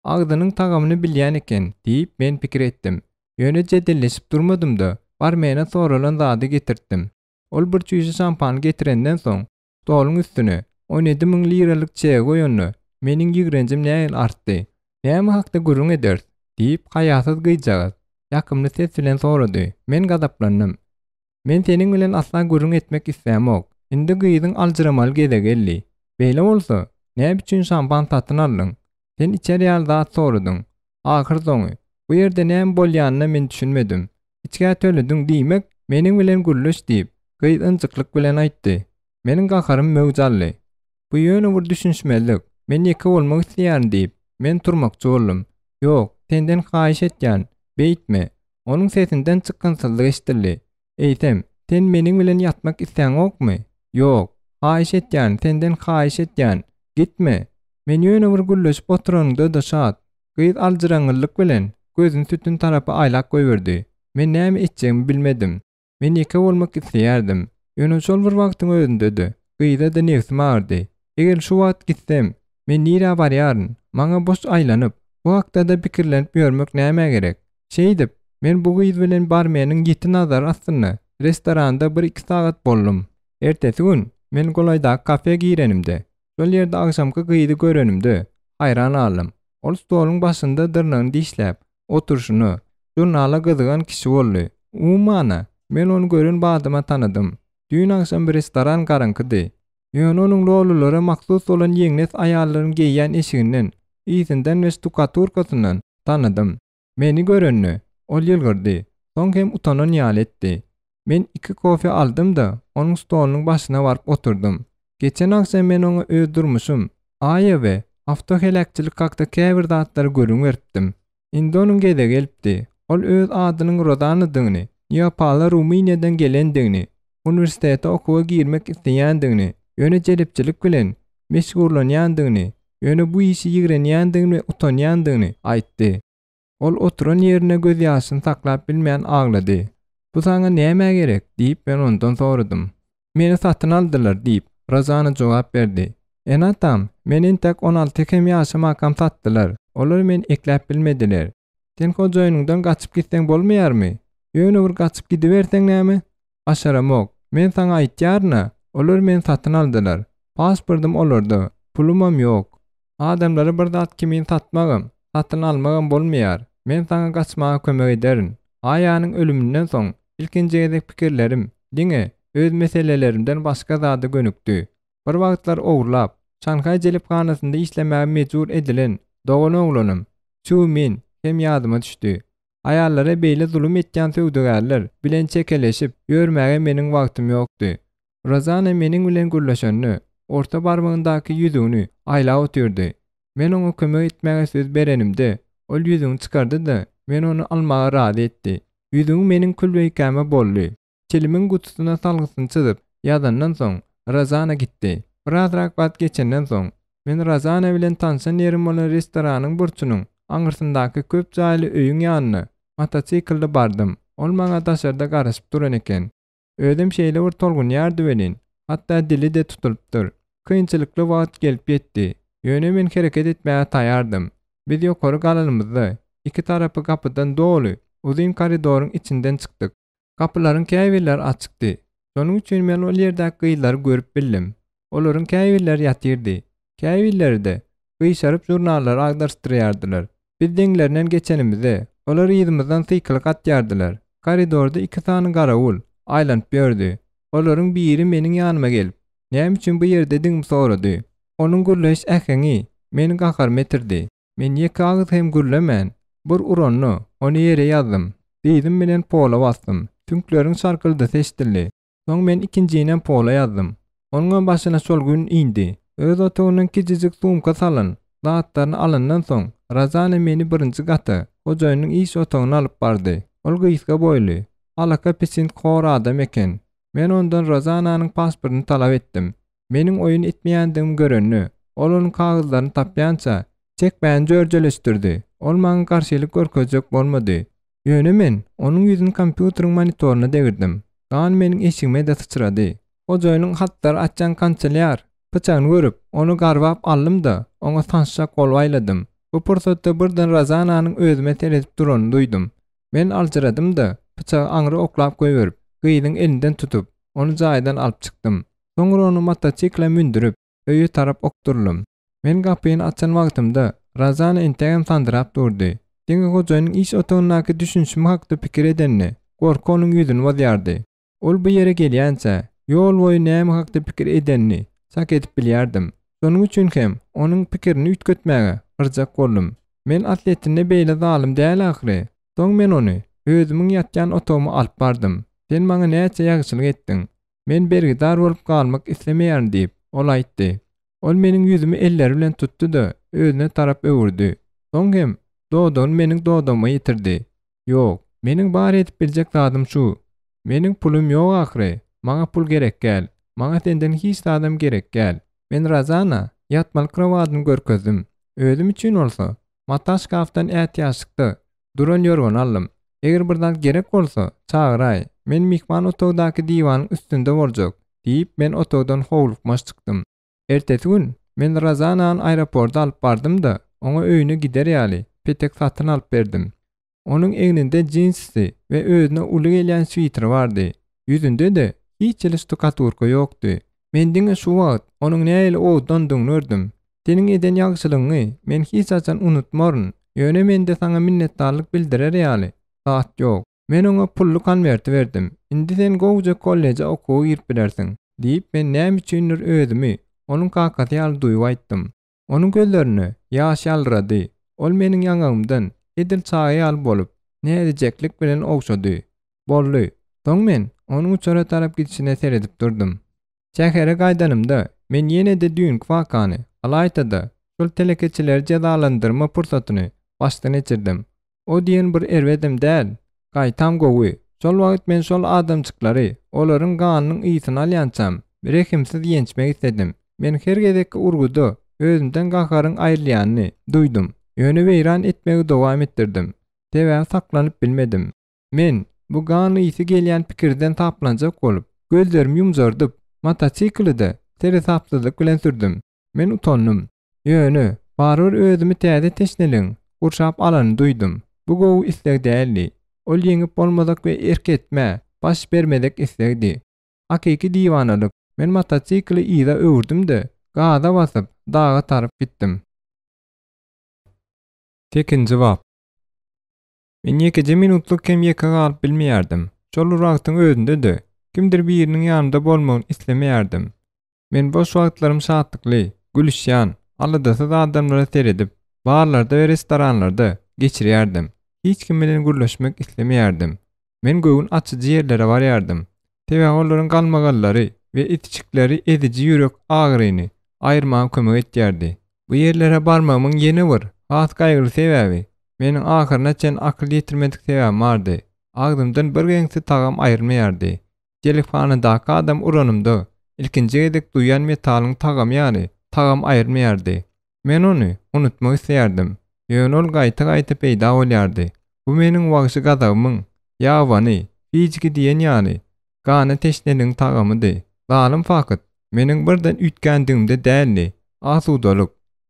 Agdynyň tagamyny bilýän eken diýip men pikir etdim. Ýöne jedilleşip durmadym-da, bar mene soralan zady getirtdim. Ol bir çüýşe şampan getirenden soň stoluň üstüne 17.000 liralyk çeýe goýandy. Meniň ýigrencim näil artdy. Näme hakda gurrun eder? Diýip haýatsız gyjak. Ýakymly ses bilen sorady. Men gadaplandym. Men seniň bilen asla gurrun etmek islämok. Indi gyýdyň aljyramaly gede geldi. Beýle bolsa, näme üçin şampan satyn aldyň? Sen içeri ýaly zat soradyň. Ahyr soňy, bu ýerde näme bolýanyna men düşünmedim. İçkä tölediň diýmek meniň bilen gurluş diýip, gyýdy ynjyklyk bilen aýtdy. Meniň gakarym möwjally. Bu ýöne bir düşünşmelik. Men ýeke bolmak isleýän diýip, men turmakçy boldum. Ýok, senden haýyş etýän, beýtme. Onuň sesinden çykkan syllyk eşdildi. Eýtem, sen meniň bilen ýatmak isleýänokmy? Ýok, haýyş etýän, senden haýyş etýän. Gitme. Men ýöne bir gurluşyp oturanyňda da şat. Gyýyd aljyraňlyk bilen gözüň sütün tarapy aýlak goýberdi. Men näme etjegimi bilmedim. Men ýeke bolmak isleýärdim. Ýöne şol bir wagtyň özündedi. Gyýda da nefsim ağırdy. Eger şu wagt gitsem, men nira barýaryn? Maňa boş aýlanyp, bu hakda da pikirlenip ýörmek näme gerek? Şeýdip, men bu gyýyd bilen barmanyň ýeti nazar astyny restoranda 1-2 sagat boldum. Ertesi gün men golaýda kafe girenimde. Şol ýerde agşamky gyýdy görenimde haýran alym. Ol stoluň başynda dyrnagyny dişläp oturşuny jurnala gyzygan kişi boldy. Umana men onu gören badyma tanydym. Düýün agşam bir restoran garankydy. Ýöne onuň lolulary maksus bolan ýeňnes aýallaryň geýýän eşiginden, ýyzynden we stukaturkasyndan tanydym. Meni görenni ol ýylgyrdy. Soň hem utanan ýaly etdi. Men 2 kofe aldym-da onuň stolunyň başyna baryp oturdum. Geçen akşam men oňa öz durmuşum, aýa we awtohelakçylyk hakda käbir zatlary görüň berdim. Indi onuň gede gelipdi. Ol öz adynyň Rozanydygyny, ýa-Pala Rumyniýadan gelendigini, uniwersitete okuwa girmek isleýändigini, ýöne jelepçilik bilen meşgullanýandygyny, ýöne bu işi ýigrenýändigini we utanýandygyny aýtdy. Ol oturan ýerine göz ýaşyny saklap bilmeýän aglady. Bu saňa näme gerek diýip men ondan soradym. Meni satyn aldylar diýip Rozana jogap berdi. Enatam, menin tek 16 ýaşy makam satdylar. Olar men ekläp bilmediler. Sen hojaýynyňdan gaçyp gitseň bolmaýarmy? Ýöne bir gaçyp gidiberseň näme? Aşaramok. Men saňa aýtýarna, olar men satyn aldylar. Pasportum olardy. Pulumam ýok. Adamlara bir zat kimin satmagam, satyn almagam bolmaýar. Men saňa gaçmaga kömek ederim. Aýanyň ölümünden soň ilkinji gezek pikirlerim, diňe öz meselelerimden başga zada gönükdi. Bir wagtlar owurlap, Şanhay jelephanasynda işlemäge mejbur edilen dogan oglanym şu men hem ýadyma düşdi. Aýallara beýle zulüm etýän söwdegärler bilen çekeleşip ýörmäge meniň wagtym ýokdy. Rozana meniň bilen gurlaşanyny, orta barmagyndaky ýüzüni aýlap otyrdy. Men oňa kömek etmäge söz berenimde, ol ýüzüni çykardy-da men onu almaga razy etdi. Ýüzüň meniň külbeýkäme boldy. Çelimiň gutusyna salgysyny çyzyp ýazandan soň Rozana gitdi. Birazrak wagt geçenden soň men Rozana bilen tanışan ýerim bolan restoranyň burçunyň aňyrsyndaky köp jaýly öýüň ýanyna mototsiklde bardym. Ol maňa daşarda garaşyp duran eken. Ödüm şeýle bir tolgun ýardy benen. Hatda dili de tutulypdyr. Kynçylykly wagt gelip ýetdi. Ýöne men hereket etmäge taýardym. Biz ýokary galanymyzda 2 tarapy kapydan dolu uzun koridoryň içinden çykdyk. Kapylaryň käbirleri açykdy. Şonuň üçin men ol ýerdäki gyýlary görüp bildim. Olaryň käbirleri ýatyrdy. Käbirlerde gyýşaryp jurnallary agdarstyrýardylar. Biz deňlerinden geçenimizde olar ýydymyzdan syklyk atýardylar. Koridorda 2 tany garawul aýlanyp berdi. Olaryň biri meniň ýanyma gelip, "Näme üçin bu ýerde diňmi?" sorady. Onuň gurlaş äheňi meni gakarmy etirdi. Men ýeke agyz hem gurlamän. Bir uranny onu ýere ýazdym. Diýdim bilen pola bastym. Tünkleriň şarkyldy seçdildi. Soň men ikinjinen pola ýazdym. Onuň başyna şol gün indi. Öz otugynyň kijijik sumka salan. Zatlaryny alandan soň Razana meni birinci gaty hojaýynyň iş otagyna alyp bardy. Ol gyýyska boýly, alaka pisin qor adam eken. Men ondan Razananyň pasportyny talap etdim. Meniň oýun etmeýändigimi görenni, ol onuň kagızlaryny tapýança çekbän jörjelestirdi. Ol maňa garşylyk görkezjek bolmady. Ýöne men onuň ýüzüni kompýuteriň monitoryna degirdim. Gan meniň eşigime de sıçrady. Hojaýynyň hatdary açan kançelyar pyçagyny görüp onu garbap aldym-da oňa tanşa gol baýladym. Bu pursatda birden Razananyň özüme teredip duranyny duýdum. Men aljyradym-da pyçagy aňyry oklap goýberip, gyýdyň elinden tutup, onu jaýdan alyp çykdym. Soňra onu mototsikle mündürip, öýe tarap okdurlym. Men gapyny açan wagtymda Razana integem sandyrap durdy. Diňe hojaýynyň iş otagynaky düşünşimi hakda pikir edenni, gorky onuň ýüzüni wazýardy. Ol bu ýere gelýänçä, ýol boýy näme hakda pikir edenni sak edip bilýärdim. Şonuň üçin hem onuň pikirini ütgetmäge yrjak boldum. Men atletine beýle zalim däl ahry. Soň men ony özümiň ýatjan otagyma alyp bardym. Sen maňa näçe ýagşylyk etdiň. Men bergidar bolup galmak islemeýän diýip ol aýtdy. Ol meniň ýüzümi elleri bilen tutdy-da özüne tarap öwürdi. Soň hem dodon meniň dodama ýetirdi. Ýok, meniň bar edip biljek zadym şu. Meniň pulum ýok ahry. Maňa pul gerek gäl. Maňa senden hiç adam gerek gäl. Men Razana ýatmaly krawatyny görkezdim. Özüm üçin bolsa, mataş kaftan ätýaşykdy. Duran ýorgan aldym. Eger birden gerek bolsa, çagyray. Men mihman otogdaky diwanyň üstünde boljak diýip men otogdan howlukmaş çykdym. Ertesi gün men Razanany aeroportda alyp bardym-da, oňa öýüne gider ýaly petek satyn alyp berdim. Onuň eňinde jinsy we özüne uly gelýän switer bardy. Ýüzünde de hiç stukaturka ýokdy. Men diňe şu wagt onuň näle owdandygyny gördüm. Seniň eden ýagşylygyny men hiç açan unutmaryn. Ýöne mende saňa minnetdarlyk bildirer ýaly. Saat ýok. Men oňa pully konwerti berdim. Indi sen gowja kolleja okuw girip bilersiň diýip men näme üçindir özümi onuň kakasy ýaly duýup aýtdym. Onuň gözlerini ýaş ýaldyrady. Ol meniň ýaňagymdan edil çaý ýaly bolup nädejeklik bilen ogşady. Bolly. Soň men onuň uçara tarap gidişine seredip durdum. Şähere gaýdanymda men ýene de düýün wakany alaytada şol telekeçiler jazalandyrma pursatyny başdan geçirdim. O diýen bir erwedem däl. Gaýtam gowy. Şol wagt men şol adamçyklary, olaryň ganynyň ýytyny alýançam, bir hekimsiz ýençmek istedim. Men her gezekki urguda özümden gakaryň aýrylýanyny duýdum. Ýöne weýran etmegi dowam etdirdim. Tebä saklanyp bilmedim. Men bu gany ýysy gelýän pikirden taplanjak bolup, gözlerimi ýumjardyp, mototsiklide tere sapsızlyk bilen sürdüm. Men utandym. Ýöne, barır özümi täze teşneliň gurşap alany duýdum. Bu gowy isleg däldi. Ol ýeňip bolmadak we erketme, baş bermedek islegdi. Hakiki diwanalyk. Men mototsikli ýyda öwürdüm-de, gaza basyp dağa tarap gitdim. Tekin jogap. Men ýekije minutlyk hem ýeka galyp bilmeýärdim. Şol wagtyň özünde-de kimdir biriniň ýanynda bolmagyny islemeýärdim. Men boş wagtlarym şatlykly, gülüşýän, alydasy adamlara seredip, barlarda we restoranlarda geçirýärdim. Hiç kim bilen gürleşmek islemeýärdim. Men göwün açyjy ýerlere barýardım. Tebä olaryň galmagallary we itiçikleri edici ýürek agryny aýyrmagy kömek etýärdi. Bu ýerlere barmamyň ýene bir has gaýgyly sebäbi meniň ahyrına çen akly ýetirmedik sebäbim bardy. Agdymdan bir geňsi tagam aýyrmaýardy. Telefonydaky adam uranymda ilkinji gedek duýan metalyň tagam ýaly tagam aýyrmaýardy. Men ony unutmak isleýärdim. Ýöne ol gaýta peýda bolýardy. Bu meniň wagşy gadagymyň ýawany, fiziki diýen ýaly gany teşneliň tagamydy. Zalim fakat meniň birden ütgändigimde däldi. Asudalyk,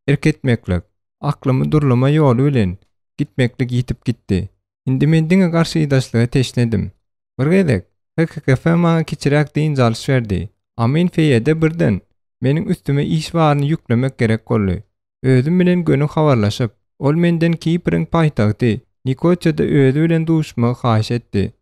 erketmeklik, aklymy durlama ýoly bilen gitmeklik ýitip gitdi. Indi men diňe garşy ýdaşlyga teşnedim. Bir gezek HKF maňa kiçirek diýin jalyş berdi. Amin feýede birden meniň üstüme iş baryny ýüklemek gerek boldy. Özüm bilen göni habarlaşyp, ol menden Kipriň paýtagty Nikoçada özü bilen duşmagy haýyş etdi.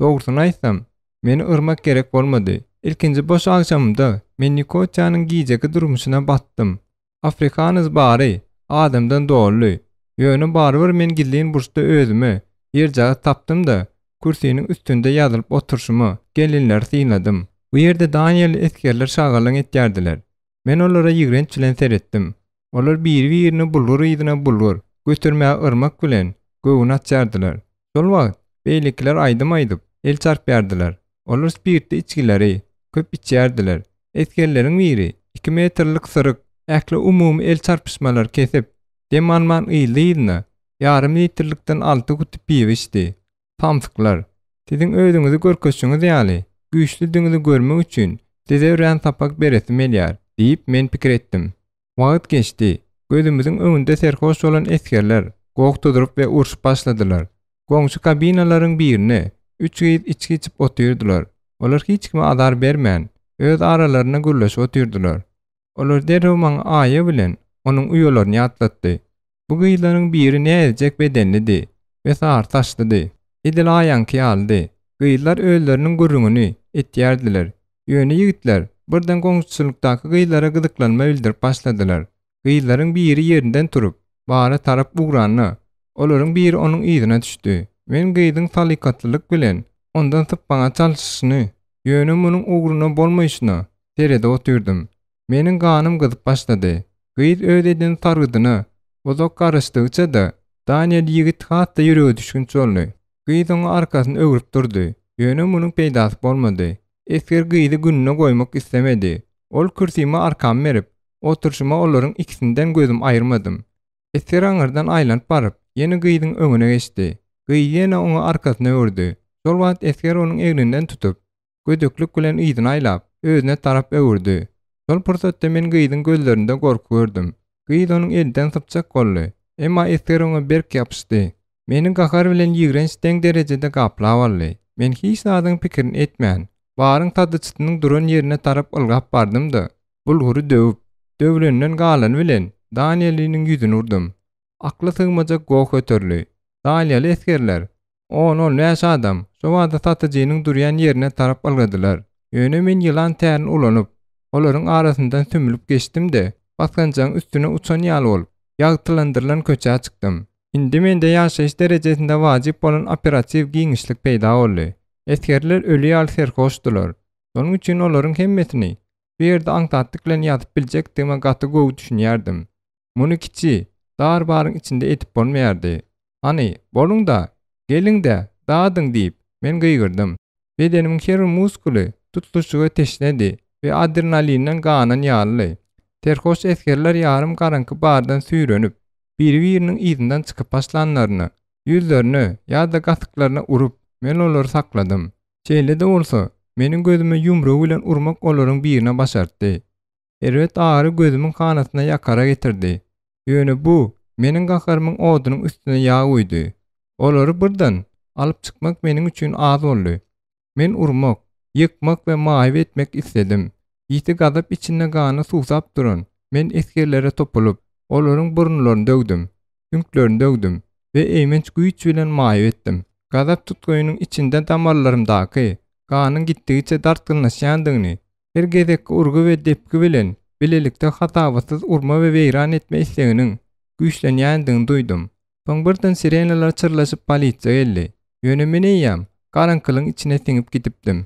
Dogrusyny aýtsam, meni ırmak gerek bolmady. İlkinji boş akşamymda men Nikoçanyň giýjeki durmuşyna batdym. Afrikanys bary, adamdan dolly. Ýöne barbyr men gildiň burçda özüme ýerjagy tapdym-da, kürsiniň üstünde ýazylyp oturşumy gelinler syňladym. Bu ýerde Daniel eskerler şagalyň etýärdiler. Men olara ýigrenç bilen seretdim. Olar bir-birini bulgur ýydyna bulgur, götürmäge ırmak bilen göwüni açýardylar. Şol wagt beýlikler aýdym-aýdyp el çarpýardylar. Olar spirtli içkileri köp içýärdiler. Etkerleriň biri 2 metrlik sırık äkli umumy el çarpışmalar kesip demanman ýylyna yarım litrlikden 6 kutup piýe içdi. Tamsyklar, siziň özüňizi görkeşiňiz ýaly güýçlüdiňizi görmek üçin size ören tapak beresim elýär diýip men pikir etdim. Wagt geçdi. Gözümüzün öňünde serhoş bolan eskerler gowukduryp we urşup başladylar. Goňşy kabinalaryň birine 3 gyýyp içki içip otyrdylar. Olar hiç kime adar bermän, öz aralaryna gürleşip otyrdylar. Olar derhew maňa aýa bilen onuň uýalaryny atlatdy. Bu gyýlaryň biri näzejek bedenlidi we sar taşlydy. Edil aýanky aldy. Gyýlar özleriniň gürrüňini etýärdiler. Ýöne ýigitler birden goňşulukdaky gyýlara gyzyklanma bildirip başladylar. Gyýlaryň biri ýerinden turup, bara tarap ugranyny, olaryň biri onuň ýzyna düşdi. Men gyýdyň salykatlylyk bilen ondan sypmaga çalyşyşyny, ýöne munyň ugruny bolmaýyşyny terede oturdum. Meniň ganym gyzyp başlady. Gyýy öz edini targydyny, bozok garaşdygça-da Daniel ýigit hatda ýüregi düşkünçi boldy. Gyýy onuň arkasyny öwürip durdy. Ýöne munyň peýdasy bolmady. Esker gyýdy gününe goýmak islemedi. Ol kürsime arkam berip, oturşyma olaryň ikisinden gözüm aýyrmadym. Esker aňyrdan aýlanyp baryp, ýene gyýdyň öňüne geçdi. Gyýy ýene oňa arkasyna öwürdi. Şol wagt esker onuň eglinden tutup, gödöklük bilen ýydyny aýlap, özüne tarap öwürdi. Şol pursatda men gyýdyň gözlerinde gorku gördüm. Gyýy onuň elinden sypjak boldy. Emma esker oňa berk ýapyşdy. Meni gahar bilen ýigrenç deň derejede gaplap aldy. Men hiç nadyň pikirini etmän. Baryň tadyçynyň duran ýerine tarap ylgap bardym-da, bulgury döwüp, döwlenden galan bilen Daniel'iniň ýüzüne urdum. Akla sygmajak gow köterli. Daniel eskerler, "On ol näşe adam?" Şo wagtda tatyjynyň durýan ýerine tarap algadylar. Ýöne men ýylan tärin ulanyp, olaryň arasyndan sümülip geçdim-de, baskanjaň üstüne uçan ýaly bolup, ýagtylandyrylan köçe çykdym. Indi mende ýaşaýyş derejesinde wajyp bolan operatiw giňişlik peýda boldy. Eskerler ölü ýaly serhoşdular. Şonuň üçin olaryň hemmesini bir ýerde aňtatlyk bilen ýatyp biljekdigime gaty gowy düşünýärdim. Muny kiçi, dar baryň içinde etip bolmaýardy. "Hani, bolunda, gelin-de, dadyň" diýip men gyýgyrdym. Bedenimiň her muskuly tutuluşyga teşnedi we adrenalinden ganan ýaly. Serhoş eskerler ýarym garanky bardan süýrenip, biri-biriniň ýzynyň çykyp başlanlaryny, ýüzlerini ýa-da gatyklaryna urup men olary sakladym. Şeýle-de bolsa, meniň gözüme ýumrugy bilen urmak olaryň birine başartdy. Erwet agary gözümiň kanatyna ýakara getirdi. Ýöne bu, meniň gakarymyň odunyň üstüne ýağ uýdy. Olary birden alyp çykmak meniň üçin az boldy. Men urmak, ýykmak we maýyp etmek isledim. Ýiti gazap içinde gany susap duran, men eskerlere topulup, olaryň burunlaryny döwdüm, ünklerini döwdüm we eýmenç güýç bilen maýyp etdim. Gazap tutgoýunyň içinde damarlarymdaky ganyň gitdigiçe dartgynlaşýandygyny, her gezekki urgu we depki bilen bilelikde hatawasyz urma we weýran etme isleginiň güýçlenýändigini duýdum. Soň birden sirenalar çyrlaşyp polisiýa geldi. Ýöne men eýýäm, garankylyň içine siňip gidipdim.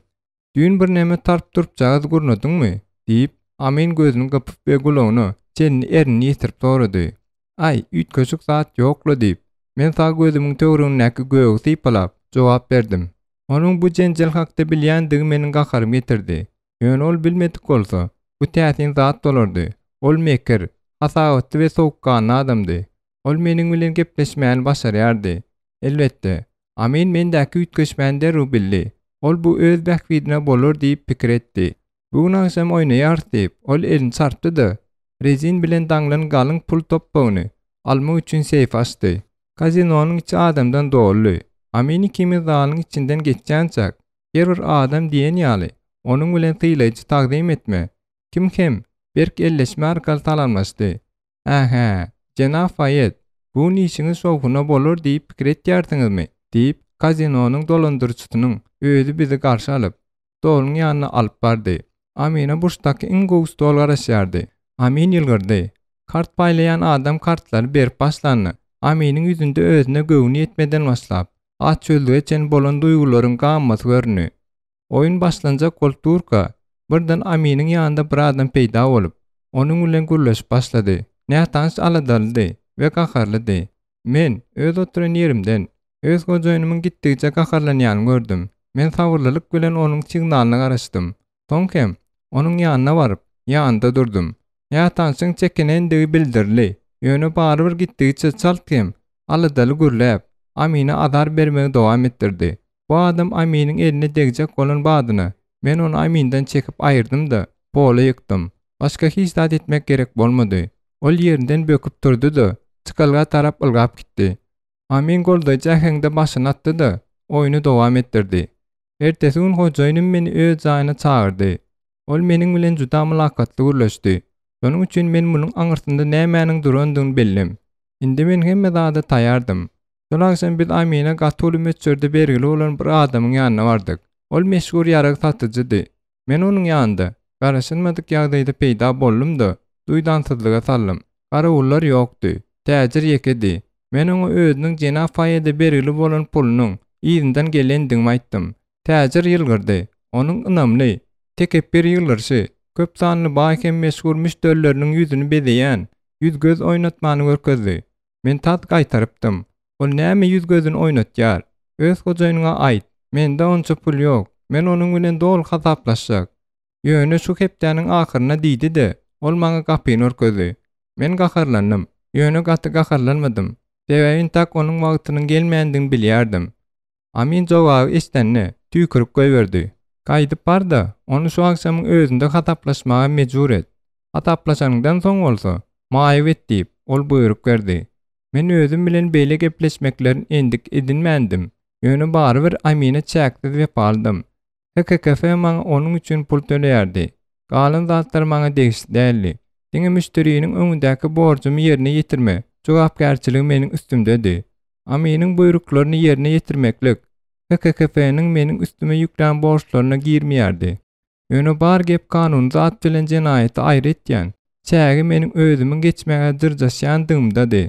"Düýün bir näme tarp durup jagaz gurnadyňmy?" diýip, amen gözüni gapyp we gulagyny çenini erini ýetirip sorady. "Ay, üýtgeşik zat ýokla" diýip, men sag gözümiň töwrüňdäki göwü sypalap jogap berdim. Onuň bu jenjel hakda bilýändigi meniň gakarym getirdi. Ýöne ol bilmedik bolsa, bu täsin zat bolardy. Ol mekir, hasawatly we sowukkanly adamdy. Ol meniň bilen gepleşmäni başarýardy. Elbetde, amen mendäki üýtgeşmäni derhäw bildi. Ol bu öz bähwidine bolar diýip pikir etdi. Bugün akşam oýnaýar diýip, ol elini çarpdy-da, rezin bilen daňlan galyň pul toppagyny almak üçin seyf açdy. Kazinonyň içi adamdan dolly. Amen ikimiz zalyň içinden geçýänçak, her bir adam diýen ýaly, onuň bilen tyýlaýjy taqdim etme. Kim hem berk elleşme arkaly talanmaşdy. "Aha, Jenap Fayet, bu işiňiz şowkuna bolar diýip pikir etýärdiňizmi?" diýip kazinonyň dolandyrjysynyň özü bizi garşy alyp, stoluň ýanyna alyp bardy. Amina burçdaky iň gowy stol garaşýardy. Amin ýylgyrdy. Kart paýlayan adam kartlary berip başlandy. Aminiň ýüzünde özüne göwüni etmeden başlap, aç çöldige çen bolan duýgularyň gammasy görni. Oýun başlanjak bolturka, birden Aminiň ýanynda bir adam peýda bolup, onuň bilen gürleşip başlady. Nätaňyş aladaldy we gakarlydy. Men öz oturan yerimden öz gojaýnymyň gitdigiçe gakarlanýany gördüm. Men sabırlylyk bilen onuň signalyna garaşdym. Soňkem onuň ýanyna baryp, ýanynda durdum. Ýatansyň çekenendigi bildirli. Ýöne barbyr gitdigiçe çaltym, alydaly gürläp, Amina azar bermegi dowam etdirdi. Bu adam Aminyň eline degijek bolan badyny. Men onu Amindan çekip aýyrdym-da, pola ýykdym. Başga hiç zat etmek gerek bolmady. Ol ýerinden böküp durdy-da, çykalga tarap ılgap gitdi. Amin goldaýjy äheňde başyny atdy-da, oýuny dowam etdirdi. Ertesi gün hojaýnym meni öz jaýyna çağırdy. Ol meniň bilen juda mylakatly gürleşdi. Şonuň üçin men munyň aňyrsynda nämäniň durandygyny bildim. Indi men hemme zada taýardym. Şol akşam biz Amina gatuly meçherde bergili bolan bir adamyň ýanyna bardyk. Ol meşhur ýarag satyjydy. Men onuň ýanynda garaşynmadyk ýagdaýda peýda boldum-da, duýdansyzlyga saldym. Garawullar ýokdy. Täjir ýekedi. Men oňa özüniň jena faýada bergili bolan pulunyň ýyzynyň gelendigini aýtdym. Täjir ýylgyrdy. Onuň ynamly, tekebbir ýyllary, köp sanly baýkem meşhur müşterileriniň ýüzüni bezeýän, ýüz göz oýnatmany görkezdi. Men tat gaýtarypdym. Ol näme ýüz gözüni oýnatýar? Öz gojaýyňa aýt. Mende onça pul ýok. Men onuň bilen dol hasaplaşjak. Ýöne şu hepdeniň ahyryna diýdi-de, ol maňa gapyny örkezdi. Men gakarlandym. Ýöne gaty gakarlanmadym. Sebäbin tak onuň wagtynyň gelmeýändigini bilýärdim. Amin jogaby eşdenni tüýkürip goýberdi. Gaýdyp barda, onu şu akşamyň özünde hasaplaşmaga mejbur et. Hasaplaşanyňdan soň bolsa, maýyp et diýip ol buýruk berdi. Men özüm bilen beýle gepleşmeklerin endik edinmändim. Ýöne barbyr Amina çäkdi diýip aldym. HKF maňa onuň üçin pul töleýärdi. Galan zatlar maňa degişli däldi. Diňe müşteriniň öňündäki borjumy ýerine ýetirme. Jogapkärçiligi meniň üstümdedi. Aminiň buýruklaryny ýerine ýetirmeklik HKF-niň meniň üstüme ýüklen borçlaryna girmeýärdi. Ýöne bar gep kanun zat bilen jenaýaty aýry etýän. Çägi meniň özümiň geçmäge dyrjaşýandygymdady.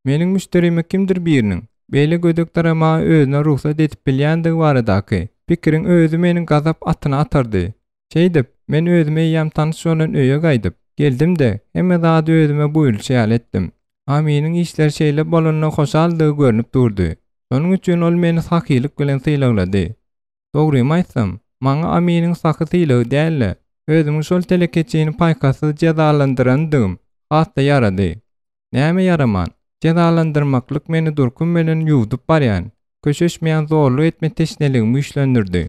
Meniň müşterime kimdir biriniň beýle gödöktara ma özüne ruhsat etip bilýändigi baradaky pikirin özü meniň gazap atyna atardy. Şeýdip, men özüme ýam tanış bolan öýe gaýdyp geldim-de, hemme zat özüme buýrulşy etdim. Aminiň işler şeýle bolanyna hoşaldygy görnüp durdy. Şonuň üçin ol meni sakylyk bilen sylaglady. Dogrymy aýtsam, maňa Aminiň saky sylagy däl, özümiň şol telekeçini paýkasy jazalandyrandygym hatda ýarady. Näme yaraman? Cezalandyrmaklyk meni durkum bilen ýuwdup barýan, köşeşmeýän zorluk etme teşneligimi güýçlendirdi.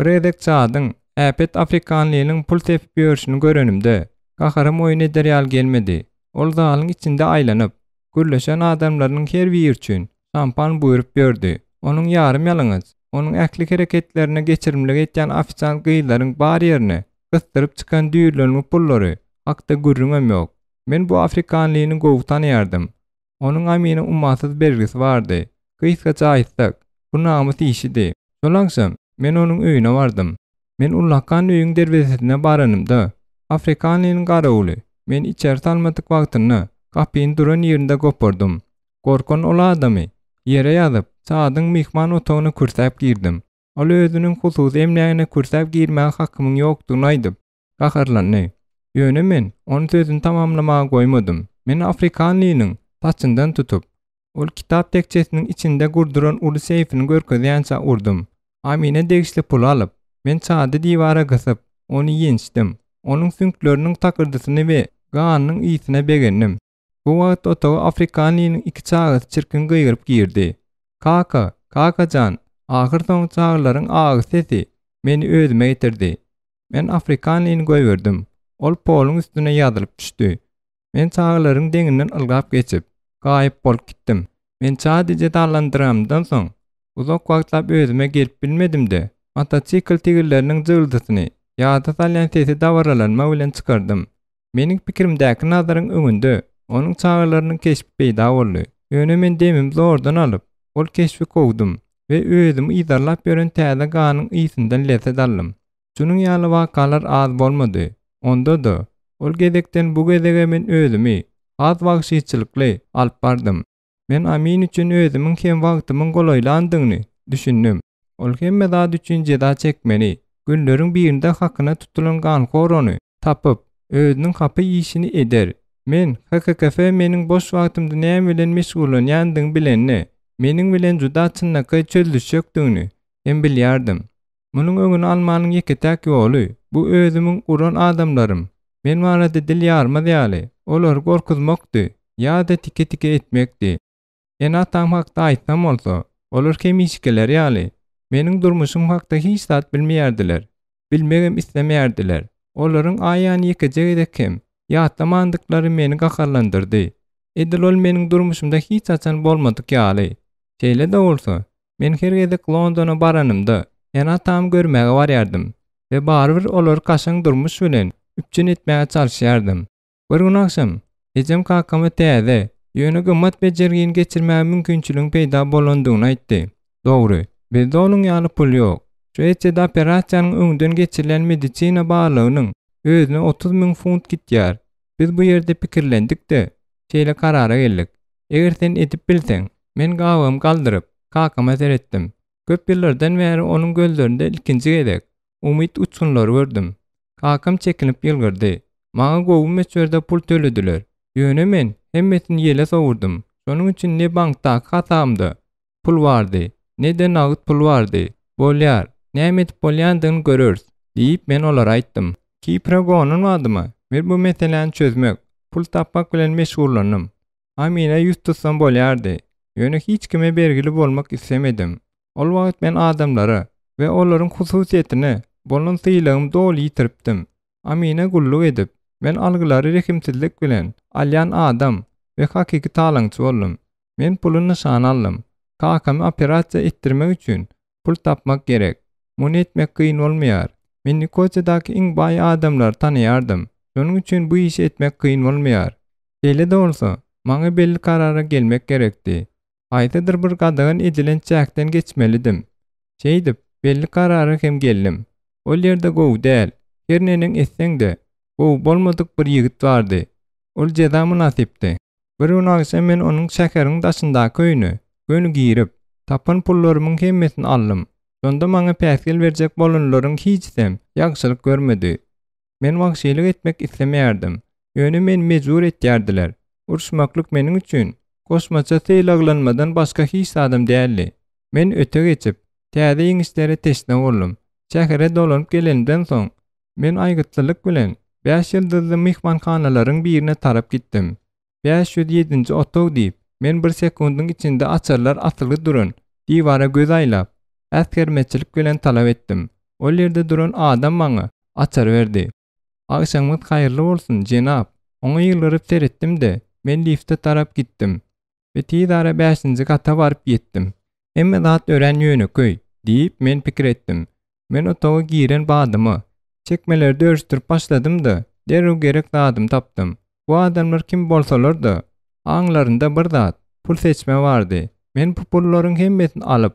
Redek çadyň äpet Afrikanlynyň pul tepip ýörüşini görenimde, gaharym oýun ederýal gelmedi. Ol zalyň içinde aýlanyp, gürleşen adamlaryň her biri üçin şampan buýrup berdi. Onuň ýarym ýalňyz, onuň äklik hereketlerine geçirimlik etýän ofisiant gyýlaryň bar ýerine gystyryp çykan düýrleniň pullary hakda gürrüňem ýok. Men bu Afrikanlyny gowy tanýardym. Onuň Amina ummatsız belgisi bardy. Kıyskaça aýtsak, bu namys işidi. Şol akşam men onuň öýüne bardym. Men ullakan öýüň derwezesine baranymda, Afrikanlyň garawuly men içeri salmadyk wagtyny gapyny duran ýerinde gopurdum. Gorkan ol adamy ýere ýazyp, çadyň mihman otagyna kürsäp girdim. Ol özüniň hususy emnägine kürsäp girmäge hakkymyň ýokdugyny aýdyp, gakarlandy. Ýöne men onu sözüni tamamlamaga goýmadym. Men Afrikanlynyň saçyndan tutup, ol kitap tekçesiniň içinde gurduran uly seyfini görkezýänçe urdum. Amina degişli pul alyp, men çady diýwara gysyp, onu ýençdim. Onuň süňkleriniň takyrdysyny we ganynyň ýysyna begendim. Bu wagt otagy Afrikanlynyň iki çagy çirkin gyýryp girdi. Kaka-jan, ahyr soň çaglaryň agy sesi meni özüme getirdi. Men Afrikanlyny goýberdim. Ol poluň üstüne ýazylyp düşdi. Men çaglaryň deňinden ılgap geçip, gaýyp bolup gitdim. Men çadyje dallandyramdan soň, uzak wagtlap özüme gelip bilmedim-de, mototsikl tigirleriniň jygyldysyny, ýa-da salýan sesi dawaralanma bilen çykardym. Meniň pikirimdäki nazaryň öňünde, onuň çaglarynyň keşpi peýda boldy. Ýöne men demim zordan alyp, ol keşpi kowdum we özümi ýydarlap beren täze ganyň ýysynyň lezzet aldym. Şunuň ýaly wakalar az bolmady. Onda-da, ol gezekden bu gezege men özümi az wagtçylykly alyp bardym. Men Amin üçin özümiň hem wagtymyň golaýlandygyny düşündim. Ol hemme zat üçin jeda çekmeli. Günleriň birinde hakyna tutulan ganhor onu tapyp, özüniň hapy işini eder. Men HKKF meniň boş wagtymda näme bilen meşgullanýandygymy bilenni, meniň bilen juda çynnaky çözülüşýekdigini hem bilýärdim. Munyň öňüni almanyň ýeketäk ýoly bu özümiň uran adamlarym. Men barada dil ýarma diýäli, olary gorkuzmakdy ýa-da tike etmekdi. Ene atam hakda aýtsam bolsa, olar kemişkeler ýaly. Meniň durmuşym hakda hiç zat bilmeýärdiler. Bilmegem islemýärdiler. Olaryň aýany ýekejek kim? Ýatlamandyklary meni gakarlandyrdy. Edil ol meniň durmuşymda hiç açan bolmadyk ýaly. Şeýle de bolsa, men her gezek Londona baranymda ene atam görmäge barýardym we barbyr olar kaşaň durmuş bilen üpçün etmäge çalyşýardym. Bir gün akşam ejem kakamy täze ýöne gymmat bejergin geçirmäge mümkinçiligiň peýda bolandygyny aýtdy. Dogry, bizde onuň ýaly pul ýok. Şu etjede operasiýanyň öňden geçirilen medisina baýlygynyň özüne 30.000 funt gitýär. Biz bu ýerde pikirlendik-de, şeýle karara geldik. Eger sen edip bilseň, men gawamy galdyryp kakama seretdim. Köp ýyllardan bäri onuň gözlerinde ilkinji gezek umyt uçgunlary gördüm. Kakam çekinip ýylgyrdy. Maňa gowy meçberde pul tölediler. Ýöne men hemmesini ýele sowurdum. Şonuň üçin ne bankda hatamda pul bardy, ne de nagd pul bardy. Bolýar, näme etip bolýandygyny görürs diýip men olara aýtdym. Kipragonun adymy, men bu meseleni çözmek, pul tapmak bilen meşgullanym. Amina ýüz tutsam bolýardy. Ýöne hiç kime bergili bolmak istemedim. Ol wagt men adamlara we olaryň hususiýetini bolan syýlygym doly ýitiripdim. Amina gulluk edip, men algylary rehimsizlik bilen alýan adam we hakiki talaňçy boldum. Men puluny nişan aldym. Kakamy operasiýa etdirmek üçin pul tapmak gerek. Muny etmek kyn bolmaýar. Men Nikoçydaky iň baý adamlar tanýardym. Şonuň üçin bu işi etmek kyn bolmaýar. Şeýle de bolsa, maňa belli karara gelmek gerekdi. Aýdydyr bir gadagan edilen çäkden geçmelidim. Şeýdip, belli karara hem geldim. Ol ýerde gowy däl, her neniň etseňde gowy bolmadyk bir ýigit bardy. Ol jeda münasipdi. Bir gün akşam men onuň şäkeriň daşyndaky öýüne gönü girip, tapan pullarymyň hemmesini aldym. Sonda maňa päsgel berjek bolanlaryň hiçsem ýagşylyk görmedi. Men wagşylyk etmek islemeýärdim. Ýöne men mejbur etýärdiler. Urşmaklyk meniň üçin koşmaça syýlaglanmadan başga hiç adam däldi. Men öte geçip, täze ýeňişlere teşne boldum. Şähere dolanyp gelenden soň, men aýgytlylyk bilen 5 ýyldızly mehmanhanalaryň birine tarap gitdim. 507-nji otog diýip, men bir sekundyň içinde açarlar atyly duran diwara göz aýlap, äskermeçilik bilen talap etdim. Ol ýerde duran adam maňa açar berdi. Akşamyz haýyrly bolsun jenap. Oňa ýylyryp seretdim-de, men lifte tarap gitdim. Ve tizara 5-nji kata baryp ýetdim. Emme zat ören ýöneköy diýip men pikir etdim. Men otoga giren badymy çekmeleri dörüşdirip başladym-da, derrew gerek zadym tapdym. Bu adamlar kim bolsalar-da, aňlarynda bir zat pul seçme bardy. Men bu pullaryň hemmesini alyp,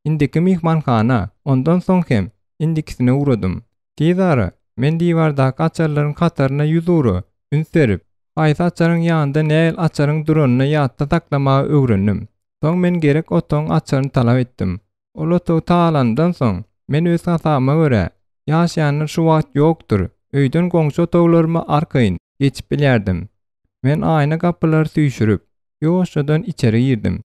indiki mehmanhana, ondan soň hem indikisine uradym. Tizara men diýwardaky açarlaryň kataryna 100 euro ün serip, aýsa açaryň ýanynda näil açaryň duranyny ýatda taklamagy öwrendim. Soň men gerek otoň açaryny talap etdim. Ol otogy talandan soň men öz hasabyma görä ýaşaýanlar şu wagt ýokdur. Öýden goňşy otoglaryma arkaýyn geçip bilýärdim. Men aýna gapylary süýşürip, ýoşadan içeri girdim.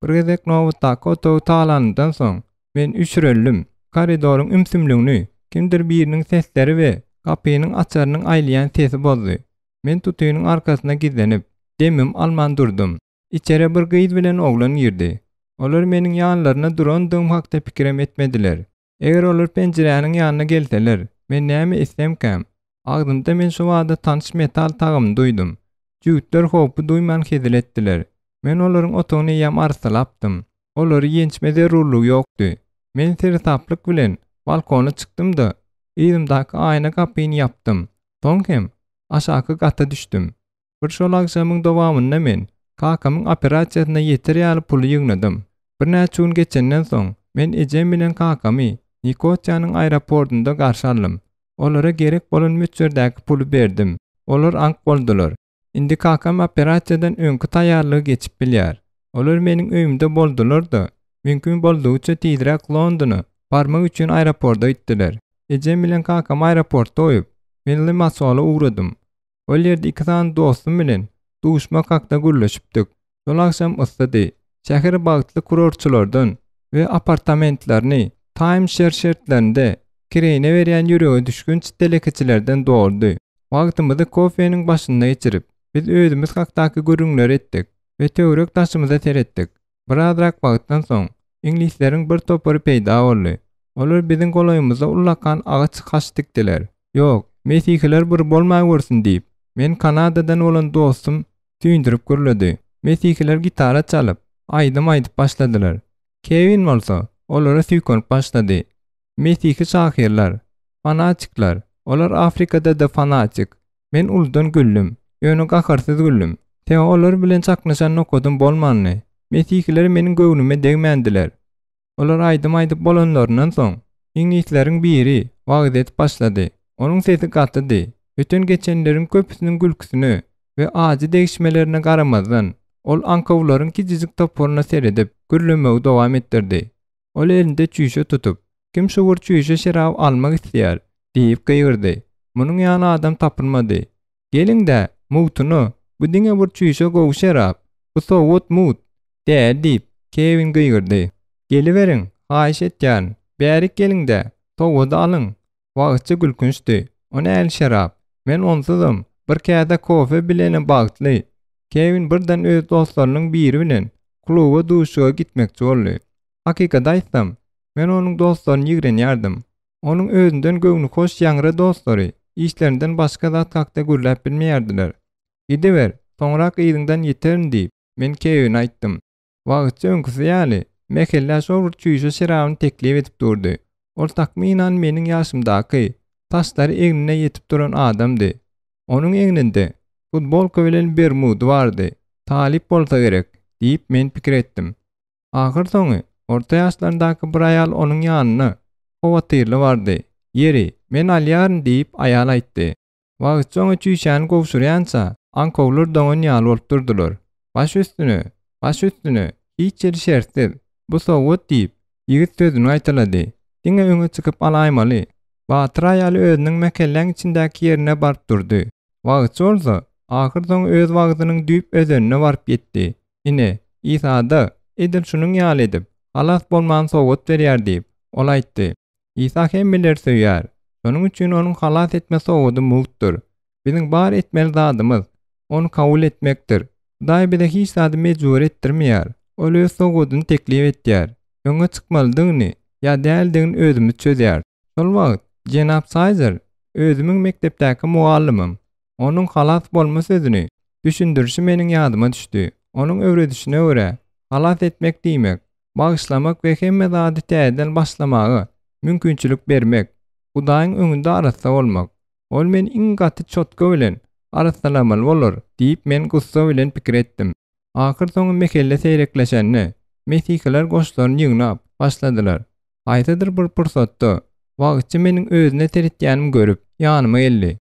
Bir gezek nowatdaky otogy talandan soň men üşüreldim. Koridoryň ümsümligini kimdir biriniň sesleri we gapynyň açarynyň aýlaýan sesi bozdy. Men tutuýynyň arkasyna gizlenip, demim alman durdum. İçeri bir gyýyz bilen oglan girdi. Olar meniň ýanlaryna durandygym hakda pikirem etmediler. Eger olar penjiräniň ýanyna gelseler, men näme islemkäm? Agdymda men şu wagtda tanış metal tagymy duýdum. Jügitler hopy duýman keziletdiler. Men olaryň otogyny ýam arsalapdym. Olary ýençme zerurlygy ýokdy. Men sertaplyk bilen balkona çykdym-da, ýerimdaky aýna kapyny ýapdym. Soň hem aşaky gata düşdüm. Bir şol akşamyň dowamynda men kakamyň operasiýasyna ýeter ýaly pul ýygnadym. Bir näçe gün geçenden soň men ejem bilen kakamy Nikoçyanyň aeroportunda garşy aldym. Olara gerek bolan müçerdäki puly berdim. Olar ank boldular. Indi kakam operasiýadan öňkü taýýarlygy geçip bilýär. Olar meniň öýümde boldular-da, mümkin boldugyça tizrek Londony barmak üçin aeroportda gitdiler. Ejem bilen kakam aeroportda oýup, men Limassola uğradım. Ol ýerde iki tane dostum bilen duşmak hakda gürleşipdik. Şol akşam ıssydy. Şäher bagtly kurortçulardan we apartamentlaryny timeshare şertlerinde kirene berýän ýüregi düşkün çitelekeçilerden doğurdy. Wagtymyzy kofenin başynda geçirip, biz özümüz hakdaky görüňler etdik we töwerek taşymyza teretdik. Birazrak wagtdan soň inglisleriň bir topary peýda boldy. Olar biziň golaýymyza ullakan agaç haç dikdiler. Ýok, Mesihiler bir bolmagy görsin diýip, men Kanadadan bolan dostum tüýndirip gürledi. Mesihiler gitara çalyp, aýdym başladylar. Kevin bolsa olara süýkenip başlady. Mesihi şahyrlar, fanatiklar, olar Afrikada da fanatik. Men uldan güllüm, ýöne gakarsyz güllüm. Sen olar bilen çaknaşan okudum bolmanly. Mesihiler meniň göwnüme degmendiler. Olar aýdym bolanlaryndan soň inglisleriň biri wagdet başlady. Onuň sesi gatydy. Öten geçenleriň köpüsiniň gülküsini we aji degişmelerine garamazdan ol ankawlaryň kijijik toporuna seredip gürlemegi dowam etdirdi. Ol elinde çüýşe tutup, kim şuwur çüýşe şerap almak istýär diýip gıýyrdy. Munyň ýanyna adam tapylmady. Geliň-de mutuny, bu diňe bir çüýşe gowy şerap, bu sowut mut diýip Kevin gıýyrdy. Geliberiň, haýyş etýän, bärik geliň-de, sowudy alyň. Wagtça gülkünçdi. O näl şerap? Men onsuzam bir käde kofe bilen bagtly. Kevin birden öz dostlarynyň biri bilen kluba duşuga gitmekçi boldy. Hakykata aýtsam, men onuň dostlaryny ýigrenýärdim. Onuň özünden göwnü hoş ýaňra dostlary işlerinden başga zat hakda gürläp bilmeýärdiler. Gidiber, soňrak ýygyňdan ýeterin diýip men Kevin aýtdym. Wagtça öňküsi ýaly mehelle şowur çüýşe şerabyny teklip edip durdy. Ol takminan meniň ýaşymdaky taşlary eňine ýetip duran adamdy. Onuň eňinde futbolka bilen bermud bardy. Talip bolsa gerek diýip men pikir etdim. Ahyr soňy orta ýaşlaryndaky bir aýal onuň ýanyna howatyrly bardy. Yeri, men alýaryn diýip aýal aýtdy. Wagt soňy çüýşäni gowşurýança ankowlar doňan ýaly bolup durdular. Baş üstüne, hiç ýeri şertsiz. Bu sowut diýip ýigit sözüni aýtylady. Diňe öňe çykyp alaýmaly. Batyr aýaly özüniň mekelläň içindäki ýerine baryp durdy. Wagt bolsa, ahyr soň öz wagtynyň düýp özenine baryp ýetdi. Ine, İsa'da edil şunuň ýaly edip, halas bolman sowut berýär diýip ol aýtdy. İsa hemmeler söýýär. Şonuň üçin onuň halas etme sowudy mugtdyr. Biziň bar etmeli zadymyz onu kabul etmekdir. Daý bize hiç zady mejbur etdirmeýär. Ol öz sowudyny teklip etýär. Öňe çykmalydygyny ýa däldigini özümiz çözýär. Şol wagt Jenap Sayzer özümiň mekdepdäki muallimim. Onuň halas bolma sözüni düşündirişi meniň ýadyma düşdi. Onuň öwredişine görä halas etmek diýmek, bagyşlamak we hemme zady täzeden başlamagy mümkinçilik bermek, Hudaýyň öňünde arassa bolmak. Ol men iň gaty çotka bilen arasalamaly bolar diýip men gussa bilen pikir etdim. Ahyr soňy mehelle seýrekleşende Mesihiler goşlaryny ýygnap başladylar. Aýtadyr bir pursatda wagtça meniň özüne teretýänimi görüp ýanyma geldi.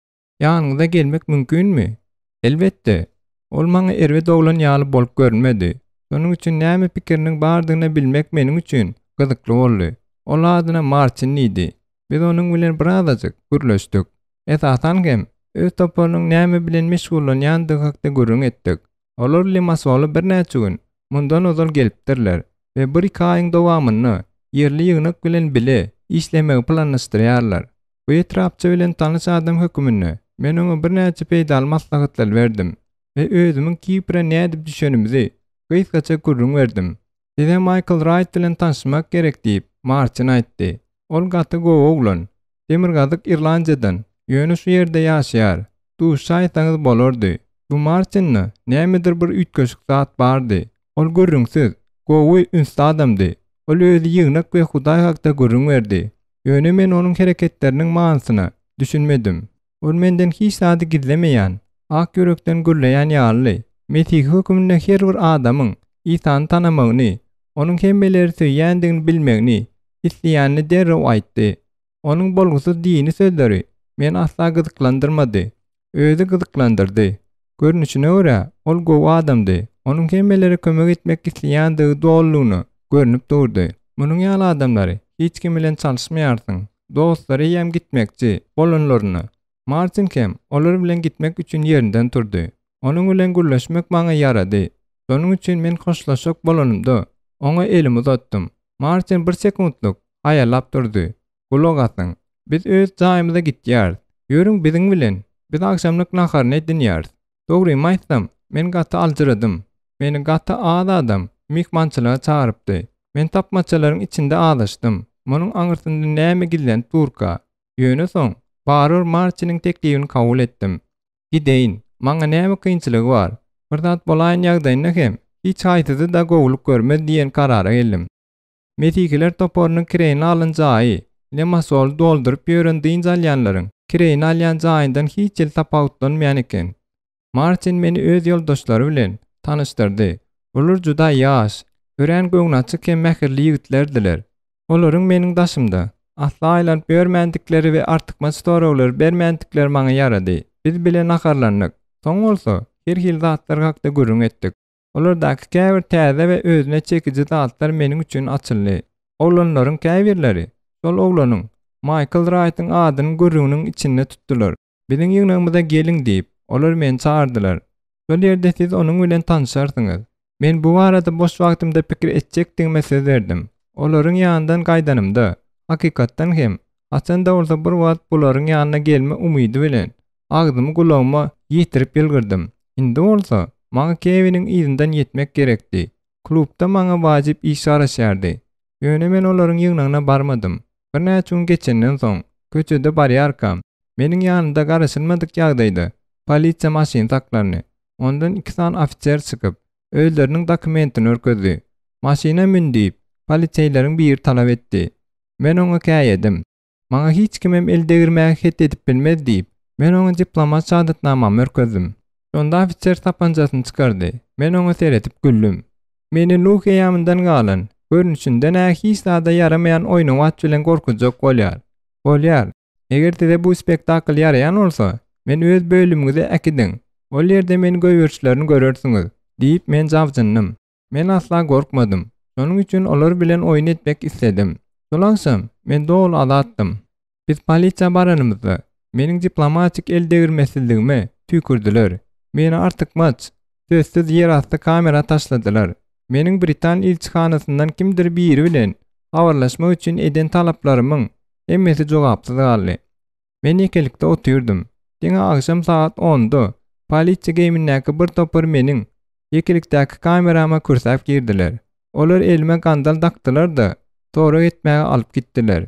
Ýanyňyza gelmek mümkinmi? Elbetde. Ol maňa erwe doglan ýaly bolup görünmedi. Şonuň üçin näme pikiriniň bardygyny bilmek meniň üçin gyzykly boldy. Ol adyna Martin idi. Biz onuň bilen birazajyk gürleşdik. Esasan hem öz toparynyň näme bilen meşgullanýandygy hakda görüň etdik. Olar Limassoly bir näçe gün mundan ozal gelipdirler we bir kaýyň dowamyny yerli ýygnak bilen bile işlemegi planlaşdyrýarlar. Bu etrapça bilen tanış adam hökümini men oňa bir näçe peýdal maslahatlar berdim we özümiň Kipre nädip düşenimizi gysgaça görüň berdim. Size Michael Wright bilen tanışmak gerek diýip Martin aýtdy. Ol gaty gowy oglan. Demirgazyk Irlandiýadan ýöne şu ýerde ýaşaýar. Duşaýtaňyz bolardy. Bu Martinny nämedir bir ütköşük zat bardy. Ol görüňsiz, gowy ünsü adamdy. Ol özü ýygnak we Hudaý hakda görüň berdi. Ýöne men onuň hereketleriniň manysyny düşünmedim. Ol menden hiç zady gizlemeýän, ak ýürekden gürleýän ýaly. Mesih hökümine her bir adamyň İsa'ny tanamagyny, onuň hemmeleri söýýändigini bilmegini isleýänini derrew aýtdy. Onuň bolgusy dini sözleri men asla gyzyklandyrmady. Özü gyzyklandyrdy. Görünüşine görä ol gowy adamdy. Onuň hemmeleri kömek etmek isleýändigi doğrulugyny görünüp durdy. Munyň ýaly adamlary hiç kim bilen çalışmaýarsyň. Dostlary ýam gitmekçi bolanlaryny. Martin hem olar bilen gitmek üçin ýerinden turdy. Onuň bilen gürleşmek maňa ýarady. Şonuň üçin men hoşlaşak bolanymda oňa elimi uzatdym. Martin bir sekundluk aýalap durdy. "Gulak asyň. Biz öz jaýymyza gitýär. Ýörüň biziň bilen. Biz akşamlyk naharyny edinýär." "Dogry aýtsam, men gaty aljyradym. Meni gaty az adam mihmançylyga çağırypdy. Men tapmaçalaryň içinde adaşdym. Munyň aňyrsynda näme gillen turka. Ýöne soň barır Martiniň teklifini kabul etdim. Gideýin. Maňa näme kynçylygy bar. Bir zat bolaýan ýagdaýynda hem hiç haýsy da gowulyk görmez diýen karara geldim. Metikiler toporunyň kireni alynjagy, lemasol doldurup ýörendiň jalyanlaryň kireni alýan jaýyndan hiç el tapawutlanmaýan eken. Martin meni öz ýoldaşlary bilen tanıştyrdy. Olar juda ýaş, ören göňnaçyk hem mähirli ýigitlerdiler. Olaryň meniň daşymda asla aýlanyp görmendikleri we artykmaç sorawlar bermendikleri maňa ýarady. Biz bilen naharlandyk. Soň bolsa her hil zatlar hakda görüň etdik. Olardaky käbir täze we özüne çekiji zatlar meniň üçin açyldy. Oglanlaryň käbirleri şol oglanyň Michael Wright'ın adyny görüňiniň içinde tutdular. Biziň ýygnamyza geliň diýip olar meni çağırdylar. Şol ýerde siz onuň bilen tanışarsyňyz. Men bu arada boş wagtymda pikir etjekdiň mesele berdim. Olaryň ýanyndan gaýdanymda hakykatdan hem haçan da bolsa bir wagt bularyň ýanyna gelme umydy bilen agdymy gulagma ýetirip ýylgyrdym. Indi bolsa maňa Kevin'in izinden yetmek gerekdi. Klubda maňa wajyp iş araşýardy. Ýöne men olaryň ýygnagyna barmadym. Bir näçe gün geçenden soň köçede barýarkam. Meniň ýanymda garaşylmadyk ýagdaýda polisiýa maşyny taklaryny. Ondan 2 san ofisier çykyp özleriniň dokumentini örkezdi. Maşyna mindiýip polisiýalaryň bir talap etdi. Men oňa käýedim. Maňa hiç kimem el degirmäge het edip bilmez diýip men oňa diplomat şahadatnamamy örkezdim. Şonda ofisier tapanjasyny çykardy. Men oňa seretip güldüm. Meni Luke ýamyndan galan görünüşinden hiç sada yaramayan oyunu wat bilen gorkujak bolýar. Bolýar. Eger size bu spektakl yarayan bolsa, men öz bölümüňize äkidiň. Ol ýerde meni göýberçilerini görersiňiz, diýip men jawjyndym. Men asla gorkmadym. Şonuň üçin olar bilen oyun etmek istedim. Şolaňsam men dol adatdym. Biz polisiýa baranymyzda meniň diplomatik el degirmesizligime tükürdiler. Meni artykmaç, sözsüz ýerasty kamera taşladylar. Meniň Britan ilçihanasyndan kimdir biri bilen habarlaşmak üçin eden talaplarymyň emmesi jogapsyz galdy. Men ekelikde oturdum. Diňe akşam saat 10'da polisiýa gemindäki bir topar meniň ekelikdäki kamerama kürsap girdiler. Olar elime gandal dakdylar da toora etmäge alyp gitdiler.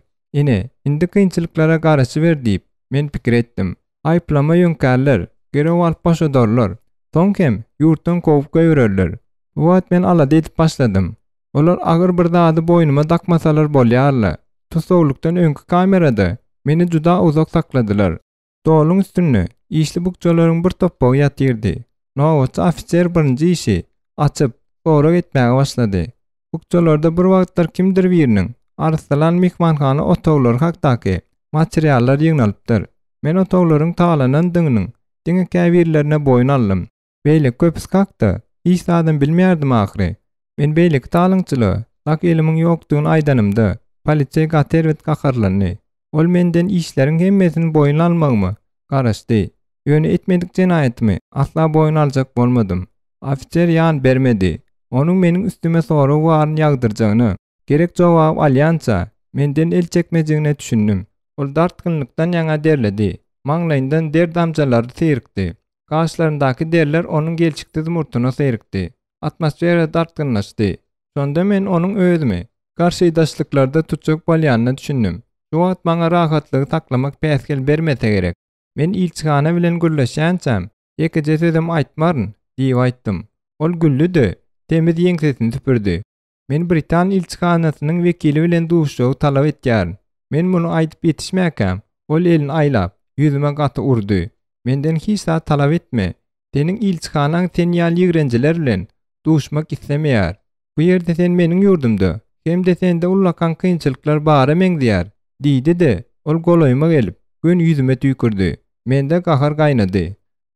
Indi kynçylyklara garaşy ber diýip men pikir etdim. Aýplama ýönkärler, gerek alyp başadorlar. Soň hem ýurtdan kovup göýürerler. Bu wagt men alada edip başladym. Olar agyr bir zady boýnuma dakmasalar bolýarly. Tusoglukdan öňkü kamerada meni juda uzak sakladylar. Stoluň üstünde işli bukçalaryň bir topagy ýatyrdy. Nowatçy ofisier birinji işi açyp sorak etmäge başlady. Bukçalarda bir wagtlar kimdir biriniň arsalan mihmanhana otaglary hakdaky materiallar ýygnalypdyr. Men otaglaryň tagalanan diňiniň diňe käbirlerine boýun aldym. Beýle köpüs kakda iş adam bilmeýärdim ahry. Men beýlik talyňçylygy, tak elimiň ýokdugyny aýdanymda polisiýa gaterwet gakarlandy. Ol menden işleriň hemmesini boýun almagymy garaşdy. Ýöne etmedik jenaýetimi asla boýun aljak bolmadym. Ofisier ýan bermedi. Onuň meniň üstüme soraw baryn ýagdyrjagyny, gerek jogap alýança menden el çekmejegine düşündüm. Ol dartgynlykdan ýaňa derledi. Maňlaýyndan der damjalary seýrikdi. Gaşlaryndaky derler onuň gelçikde zumurtuny seýrikdi. Atmosfera dartgynlaşdy. Şonda men onuň özümi garşydaşlyklarda tutjak bolýanyny düşündüm. Şu wagt maňa rahatlygy taklamak päsgel bermese gerek. Men ilçihana bilen gürleşýänçäm, ýekije sözüm aýtmaryn diýip aýtdym. Ol güllüdi, temiz ýeňsesini tüpürdi. Men Britan ilçihanasynyň wekili bilen duşuşagy talap etýär. Men muny aýdyp ýetişmäkäm. Ol elini aýlap, ýüzüme gaty urdy. Menden hiç zat talap etme. Seniň ilçihanaň sen ýaly ýigrenjiler bilen duşmak islemeýär. Bu ýerde sen meniň ýurdumda, hem de sende ullakan kynçylyklar bara meňdiyär, diýdi de ol golaýyma gelip gün ýüzüme tükürdi. Mende gahar gaýnady.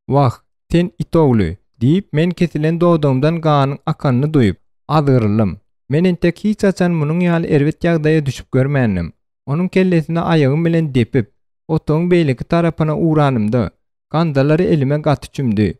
Wah, sen itogly diýip men kesilen dodumdan ganyň akanyny duýup adyrylym. Men entek hiç açan munyň ýaly erwet ýagdaýa düşüp görmänim. Onuň kellesine aýagym bilen depip, otoň beýleki tarapyna uranymda gandalary elime gaty çümdi.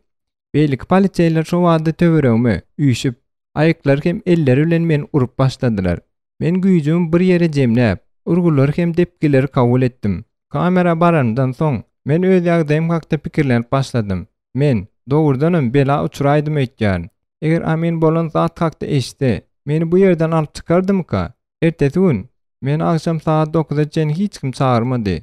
Beýlik poliçeýler şu wagtda töweregime üýşüp, aýyklar hem elleri bilen meni urup başladylar. Men güýjümi bir ýere jemläp, urgullary hem depgileri kabul etdim. Kamera barandan soň men öz ýagdaýym hakda pikirlenip başladym. Men dogurdanam bela uçuraýdym etýän. Eger amen bolan zat hakda eşde, meni bu ýerden alyp çykardymyka? Ertesi gün men akşam saat 9-da jen hiç kim çağırmady.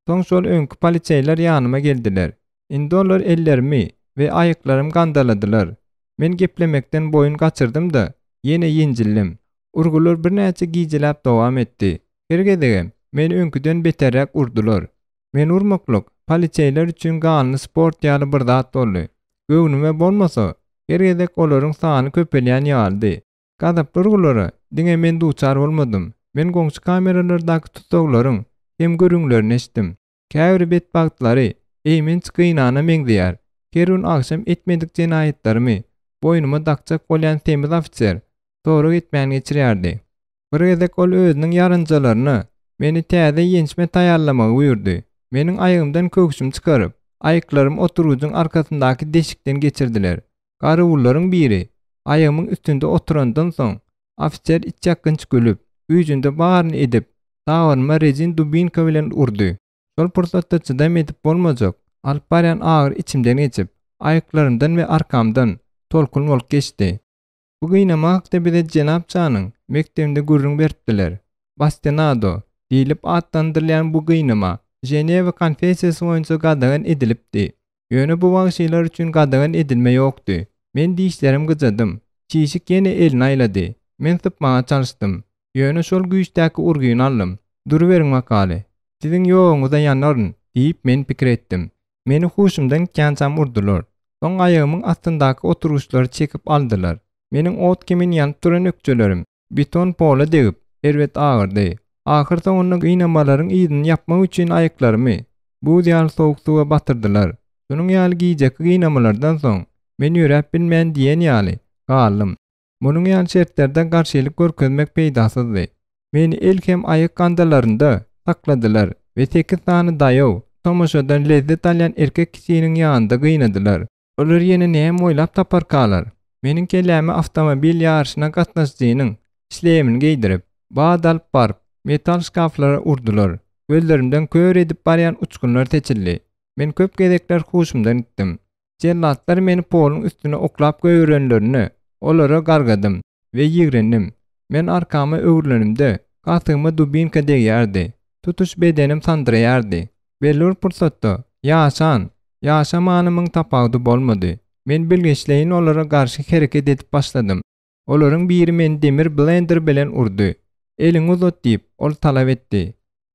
Soň şol öňkü poliçeýler ýanyma geldiler. Indi olar ellerimi we aýyklarym gandaladylar. Men geplemekden boyun gaçyrdım-da, ýene ýenjildim. Urgular bir näçe giýjilap dowam etdi. Hergedegem meni öňküden beterrek urdular. Men urmaklyk poliçeýler üçin ganly sport ýaly bir zat boldy. Göwnüme bolmasa, hergedek olaryň sany köpelýän ýaldy. Gadaply urgulary diňe men duçar bolmadym. Men goňşy kameralardaky tutsaklaryň hem görüňlerini eşitdim. Käbir betbagtlary eýmen çykynana meňdýär. Her gün akşam etmedik jenaýetlerimi boynuma dakçak bolýan temiz ofitser doğru etmän geçirýärdi. Bir gezek ol özüniň ýarynjalaryny meni täze ýençme taýýarlamagy buyurdy. Meniň aýygymdan köküşüm çykaryp, aýyklarym oturugyň arkasyndaky deşikden geçirdiler. Garawullaryň biri aýygymyň üstünde oturandan soň ofitser içjakynç gülüp, üýjünde baryny edip, dagyma rezin dubinka bilen urdy. Şol pursatda çydam edip bolmajak. Alyp barýan agyr içimden geçip, aýyklarymdan we arkamdan tolkun bolup geçdi. Bu gynamak hakda bize Jenap Çanyň mektebinde gurrun beripdiler. Bastinado diýilip atlandyrylýan bu gynamak Ženewa konfensiýasy boýunça gadagan edilipdi. Ýöne bu wagşylar üçin gadagan edilme ýokdy. Men diýişlerim gyjadym. Çişik ýene elini aýlady. Men sypmaga çalyşdym. Ýöne şol güýçdäki urguýuny aldym. Duruberiň makaly. Siziň ýoğuňyza ýanaryn diýip men pikir etdim. Meni huşumdan känçam urdular. Soň aýygymyň astyndaky oturuşlary çekip aldylar. Meniň ot kimin ýanyp duran ökçelerim beton pola degip erwet agyrdy. Ahyrda onuň gynamalary ýygyny ýapmak üçin aýyklarymı bu ýaly sowuk suwa batyrdylar. Şonuň ýaly giýjek gynamalardan soň men ýörep bilmän diýen ýaly galym. Munuň ýaly şertlerden garşylyk görkezmek peýdasızdy. Meni elkem aýyk gandalarynda sakladylar we 8 tany daýaw tomoşadan lezzet alýan erkek kişiniň ýanynda gynadylar. Olar ýene näme oýlap tapar kalar. Meniň kelämi awtomobil ýarşyna gatnaşjynyň işlemini giydirip, bad alyp baryp, metal şkaflara urdular. Gözlerimden kör edip barýan uçkunlar teçildi. Men köp gezekler huşumdan itdim. Jellatlar meni poluň üstüne oklap göýrenlerini olara gargadym we ýigrendim. Men arkama öwürlenimde gatyma dubinka degýärdi. Tutuş bedenim sandyrýardy. Belli pursatda ýaşamanymyň tapawdy bolmady. Men bilgeçleýin olara garşy hereket edip başladym. Olaryň biri meni demir blender bilen urdy. Eliň uzat diýip ol talap etdi.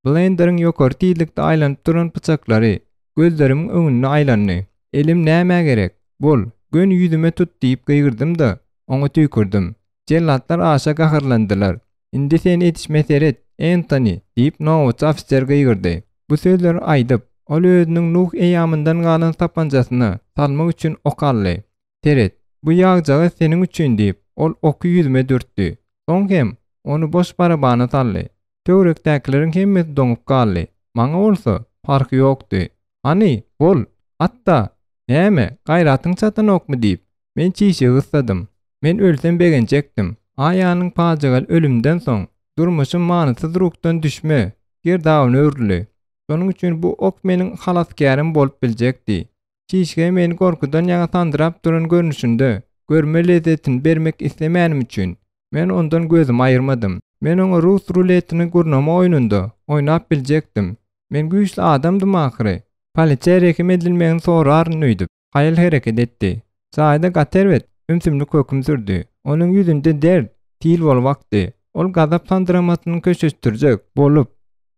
Blenderyň ýokary tiýlikde aýlanyp duran pyçaklary gözlerimiň öňüne aýlandy. Elim näme gerek? Bol, gön ýüzüme tut diýip gyýgyrdım-da, oňa tüýkürdim. Jellatlar aşa gahyrlandylar. Indi sen etişme seret, Anthony diýip nowatçy ofitser gyýgyrdy. Bu sözleri aýdyp, ol özüniň Nuh eýamyndan galan tapanjasyny salmak üçin ok aldy. Teret, bu ýagjagy seniň üçin diýip, ol oky ýüzüme dürtdi. Soň hem onu boş barabana saldy. Töwerekdäkileriň hemmesi doňup galdy. Maňa bolsa farky ýokdy. Ani, bol, atda, näme, gaýratyň çatanokmy diýip, men çişi gysladym. Men ölsem begenjekdim. Aýanyň pajagal ölümden soň durmuşym manysyz rukdan düşme, gerdawyny ördüli. Şonuň üçin bu ok meniň halaskärim bolup biljekdi. Çişge meni gorkudan ýaňa tandyrap duran görnüşinde görme lezzetini bermek islemänim üçin men ondan gözüm aýyrmadym. Men oňa Rus ruletini gurnama oýnunda oýnap biljekdim. Men güýçli adamdym ahyry. Poliçe rekim edilmegini soraryn öýdüp, haýal hereket etdi. Saýda gaterwet ümsümli köküm sürdi. Onuň ýüzünde dert, til bolmakdy. Ol gazap tandyramasyny köçüşdirjek bolup,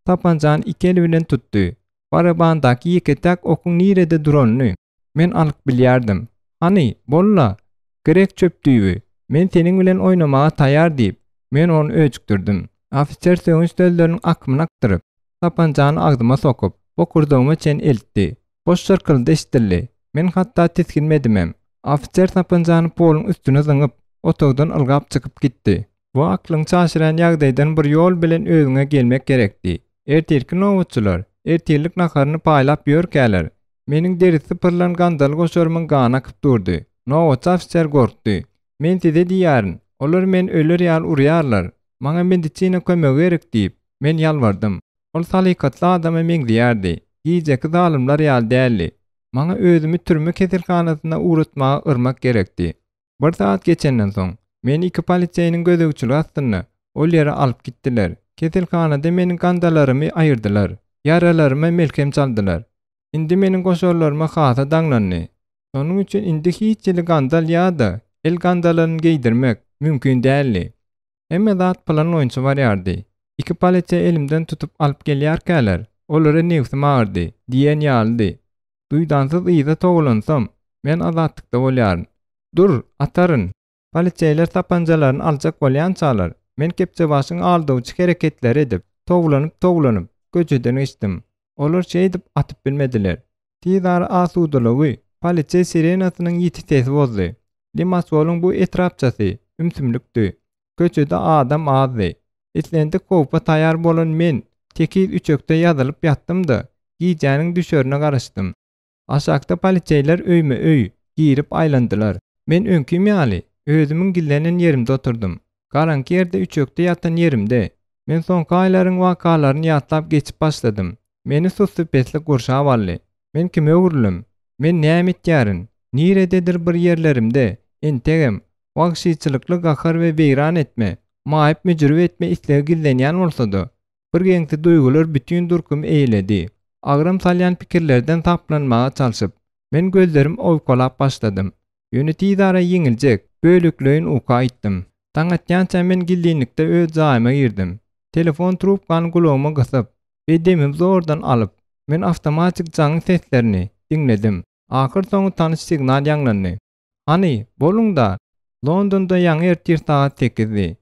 tapanjany iki eli bilen tutdy. Barabandaky ýeketek okuň nirede duranyny men alyp bilýärdim. Hani, bolla, gerek çöpdüýbi. Men seniň bilen oýnamaga taýýar diýip, men onu öýçükdirdim. Ofitser söňüş sözleriniň akmyny aktyryp, tapanjany agdyma sokup, bokurdagyma çen eltdi. Boş çyrkyldy eşdildi. Men hatda teskinmedimem. Ofitser tapanjany poluň üstüne zyňyp, otogdan ılgap çykyp gitdi. Bu aklyň çaşyran ýagdaýdan bir ýol bilen özüňe gelmek gerekdi. Ertirki nowatçylar, ertirlik nakaryny paýlap ýörkäler. Meniň derisi pırlan gandaly goşarymyň gana akyp durdy. Nowaç afser gorkdy. Men size diýäryn, olar men öler ýaly urýarlar. Maňa medisina kömegi gerek diýip men ýalbardym. Ol salykatly adama meňdiýärdi. Giýjeki zalymlar ýaly däldi. Maňa özümi türme keselhanasyna uğratmaga yrmak gerekdi. Bir saat geçenden soň men iki polisiýanyň gözegçiligi astyny ol ýere alyp gitdiler. Keselhanada meniň gandalarymy aýyrdylar. Yaralaryma melkem çaldylar. Indi meniň goşarlaryma hasa daňlandy. Şonuň üçin indi hiç ýyly gandal ýa-da el gandalaryny giydirmek mümkin däldi. Emma zat plan oýunçy barýardy. İki polisiýa elimden tutup alyp gelýärkäler. Olara nefsim ağırdy diýen ýaldy. Duýdansyz ýyza togulansam men azatlykda bolýaryn. Dur, ataryn. Polisiýalar tapanjalaryny aljak bolýançalar. Men kepçe başyň aldywçy hereketler edip, togulanyp göçeden geçdim. Olar şey edip atyp bilmediler. Tizar asudalygy polisiýa sirenasynyň ýititesi bozdy. Limasoluň bu etrapçasy ümsümlükdi. Göçede adam azdy. Etlendi kopa taýar bolan men tekil üçökde ýazylyp ýatdym-da, giýjäniň düşörüne garaşdym. Aşakda polisiýalar öýme-öý girip aýlandylar. Men öňküm ýaly özümiň gillenen ýerimde oturdum. Garanky ýerde üçökde ýatan ýerimde men soňky aýlaryň wakalaryny ýatlap geçip başladym. Meni suspetlik gurşap aldy. Men kime öwrülüm? Men näme etýäryn? Nirededir bir ýerlerimde entegem, wagşyçylykly gahar we beýran etme, maýyp müjrüw etme isleg gillenýän bolsa-da, bir geňti duýgular bütün durkum eýledi. Agram salyan pikirlerden taplanmaga çalyşyp, men gözlerim oýkolap başladym. Ýönetiýdara ýeňiljek, bölüklüğün uka aýtdym. Taň atýança men gillinlikde öz jaýyma girdim. Telefon trubkany gulagıma gysyp, we demim zordan alyp, men awtomatik jaň seslerini diňledim. Akyr soňy tanyş signal ýanglandy. Hani, bolunda, Londonda ýaňy ertir saat 8-di.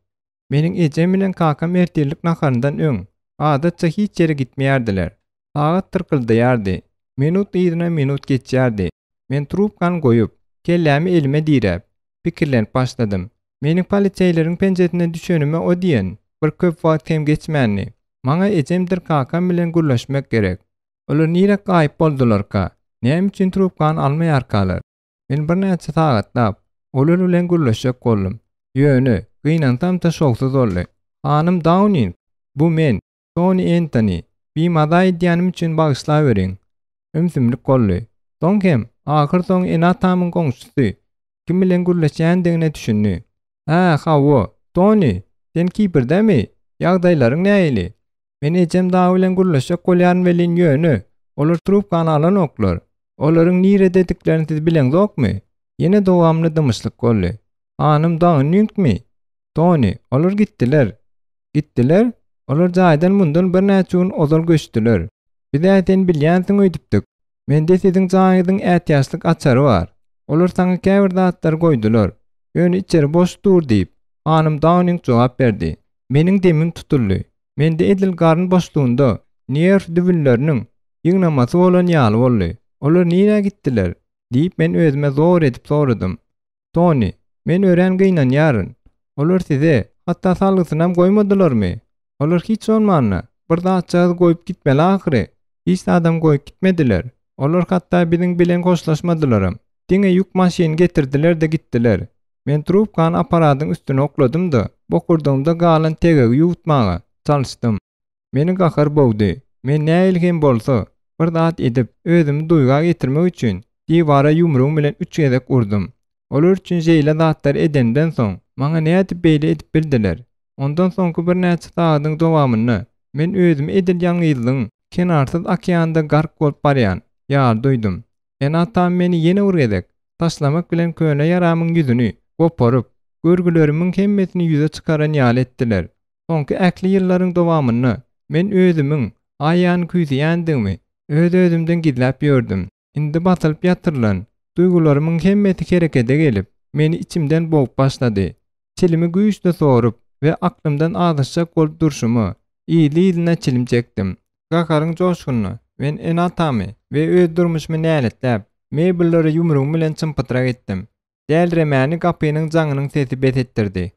Meniň ejem bilen kakam ertirlik naharyndan öň, adatça hiç ýere gitmeýärdiler. Saat tırkyldaýardy. Minut ýerine minut geçýärdi. Men trubkany goýup, kellämi elime diýräp, pikirlenip başladym. Meniň polisiýalaryň penjetine düşenime o diýen bir köp wagt hem geçmänni. Maňa ejemdir kakam bilen gurlaşmak gerek. Olar nire gaýyp boldularka? Näme üçin trubkany almaýarkalar? Men bir näçe sagatlap olar bilen gurlaşjak boldum. Ýöne, gynansam-da şoksuz boldy. Hanım Downing, bu men, Tony Anthony. Bir maday diýanym üçin bagyşlap beriň. Ümsümlik golly. Soňkem, akyr soň enatamyň goňşusy. Kim bilen gurlaşýandygyny düşündi. Hawa, Tony, sen kipirdemi? Ýagdaýlaryň näýeli? Men ejem daha bilen gurlaşjak bolýan welin ýöne. Olar trubkany alan oklar. Olaryň nire dediklerini siz bileňizokmy? Ýene dowamly dymyşlyk golly. Hanım Downing-mi? Tony, olar gitdiler. Gitdiler? Olar jaýdan mundan bir näçe gün ozal göçdiler. Biz äten bilýänsiň öýdipdik. Mende siziň jaýyňyň ätýaşlyk açary bar. Olar saňa käbir zatlar goýdular. Ýöne içeri boş dur diýip, hanım Downing jogap berdi. Meniň demim tutuldy. Mende edil garyn boşluğunda nerf dübülleriniň ýygnamasy bolan ýaly boldy. Olar niýe gitdiler? Diýip men özüme zor edip soradym. Tony, men ören gynanýaryn. Olar size hatda salgysynam goýmadylarmy? Olar hiç olmany bir zatçy goýup gitmeli ahyry. Hiç adam goýup gitmediler. Olar hatda biziň bilen goşlaşmadylar. Diňe ýük maşyny getirdiler de gitdiler. Men trubkany aparatyň üstüne okladym-da, bokurdymda galan tegegi ýuwutmaga çalyşdym. Meni gahar bowdy. Men näilgem bolsa, bir zat edip özümi duýga getirmek üçin diýwara ýumrugym bilen 3 gezek urdum. Olar üçin jeýle zatlar edenden soň maňa näde beýle edip bildiler. Ondan soňky bir näçe sagatyň dowamyny men özümi edil ýaňylyň kenarsyz okeanda gark bolup barýan ýaly duýdum. Enatam meni ýene urýarek taşlamak bilen köne yaramyň ýüzüni goparyp, görgülerimiň hemmesini ýüze çykaran ýaly etdiler. Soňky äkli ýyllaryň dowamyny men özümiň aýany küýdýändigimi öz-özümden gidläp ýördüm. Indi batylyp ýatyrlan duýgularymiň hemmesi herekete gelip meni içimden boğup başlady. Çilimi güýçle sorup we aklymdan azyşjak bolup durşumy ýyly-ýylyna çilim çekdim. Gakaryň joşguny men enatamy we öz durmuşymy näletläp mebelleri ýumrugym bilen çympytyrak etdim. Dälremäni gapynyň jaňynyň sesi bet etdirdi.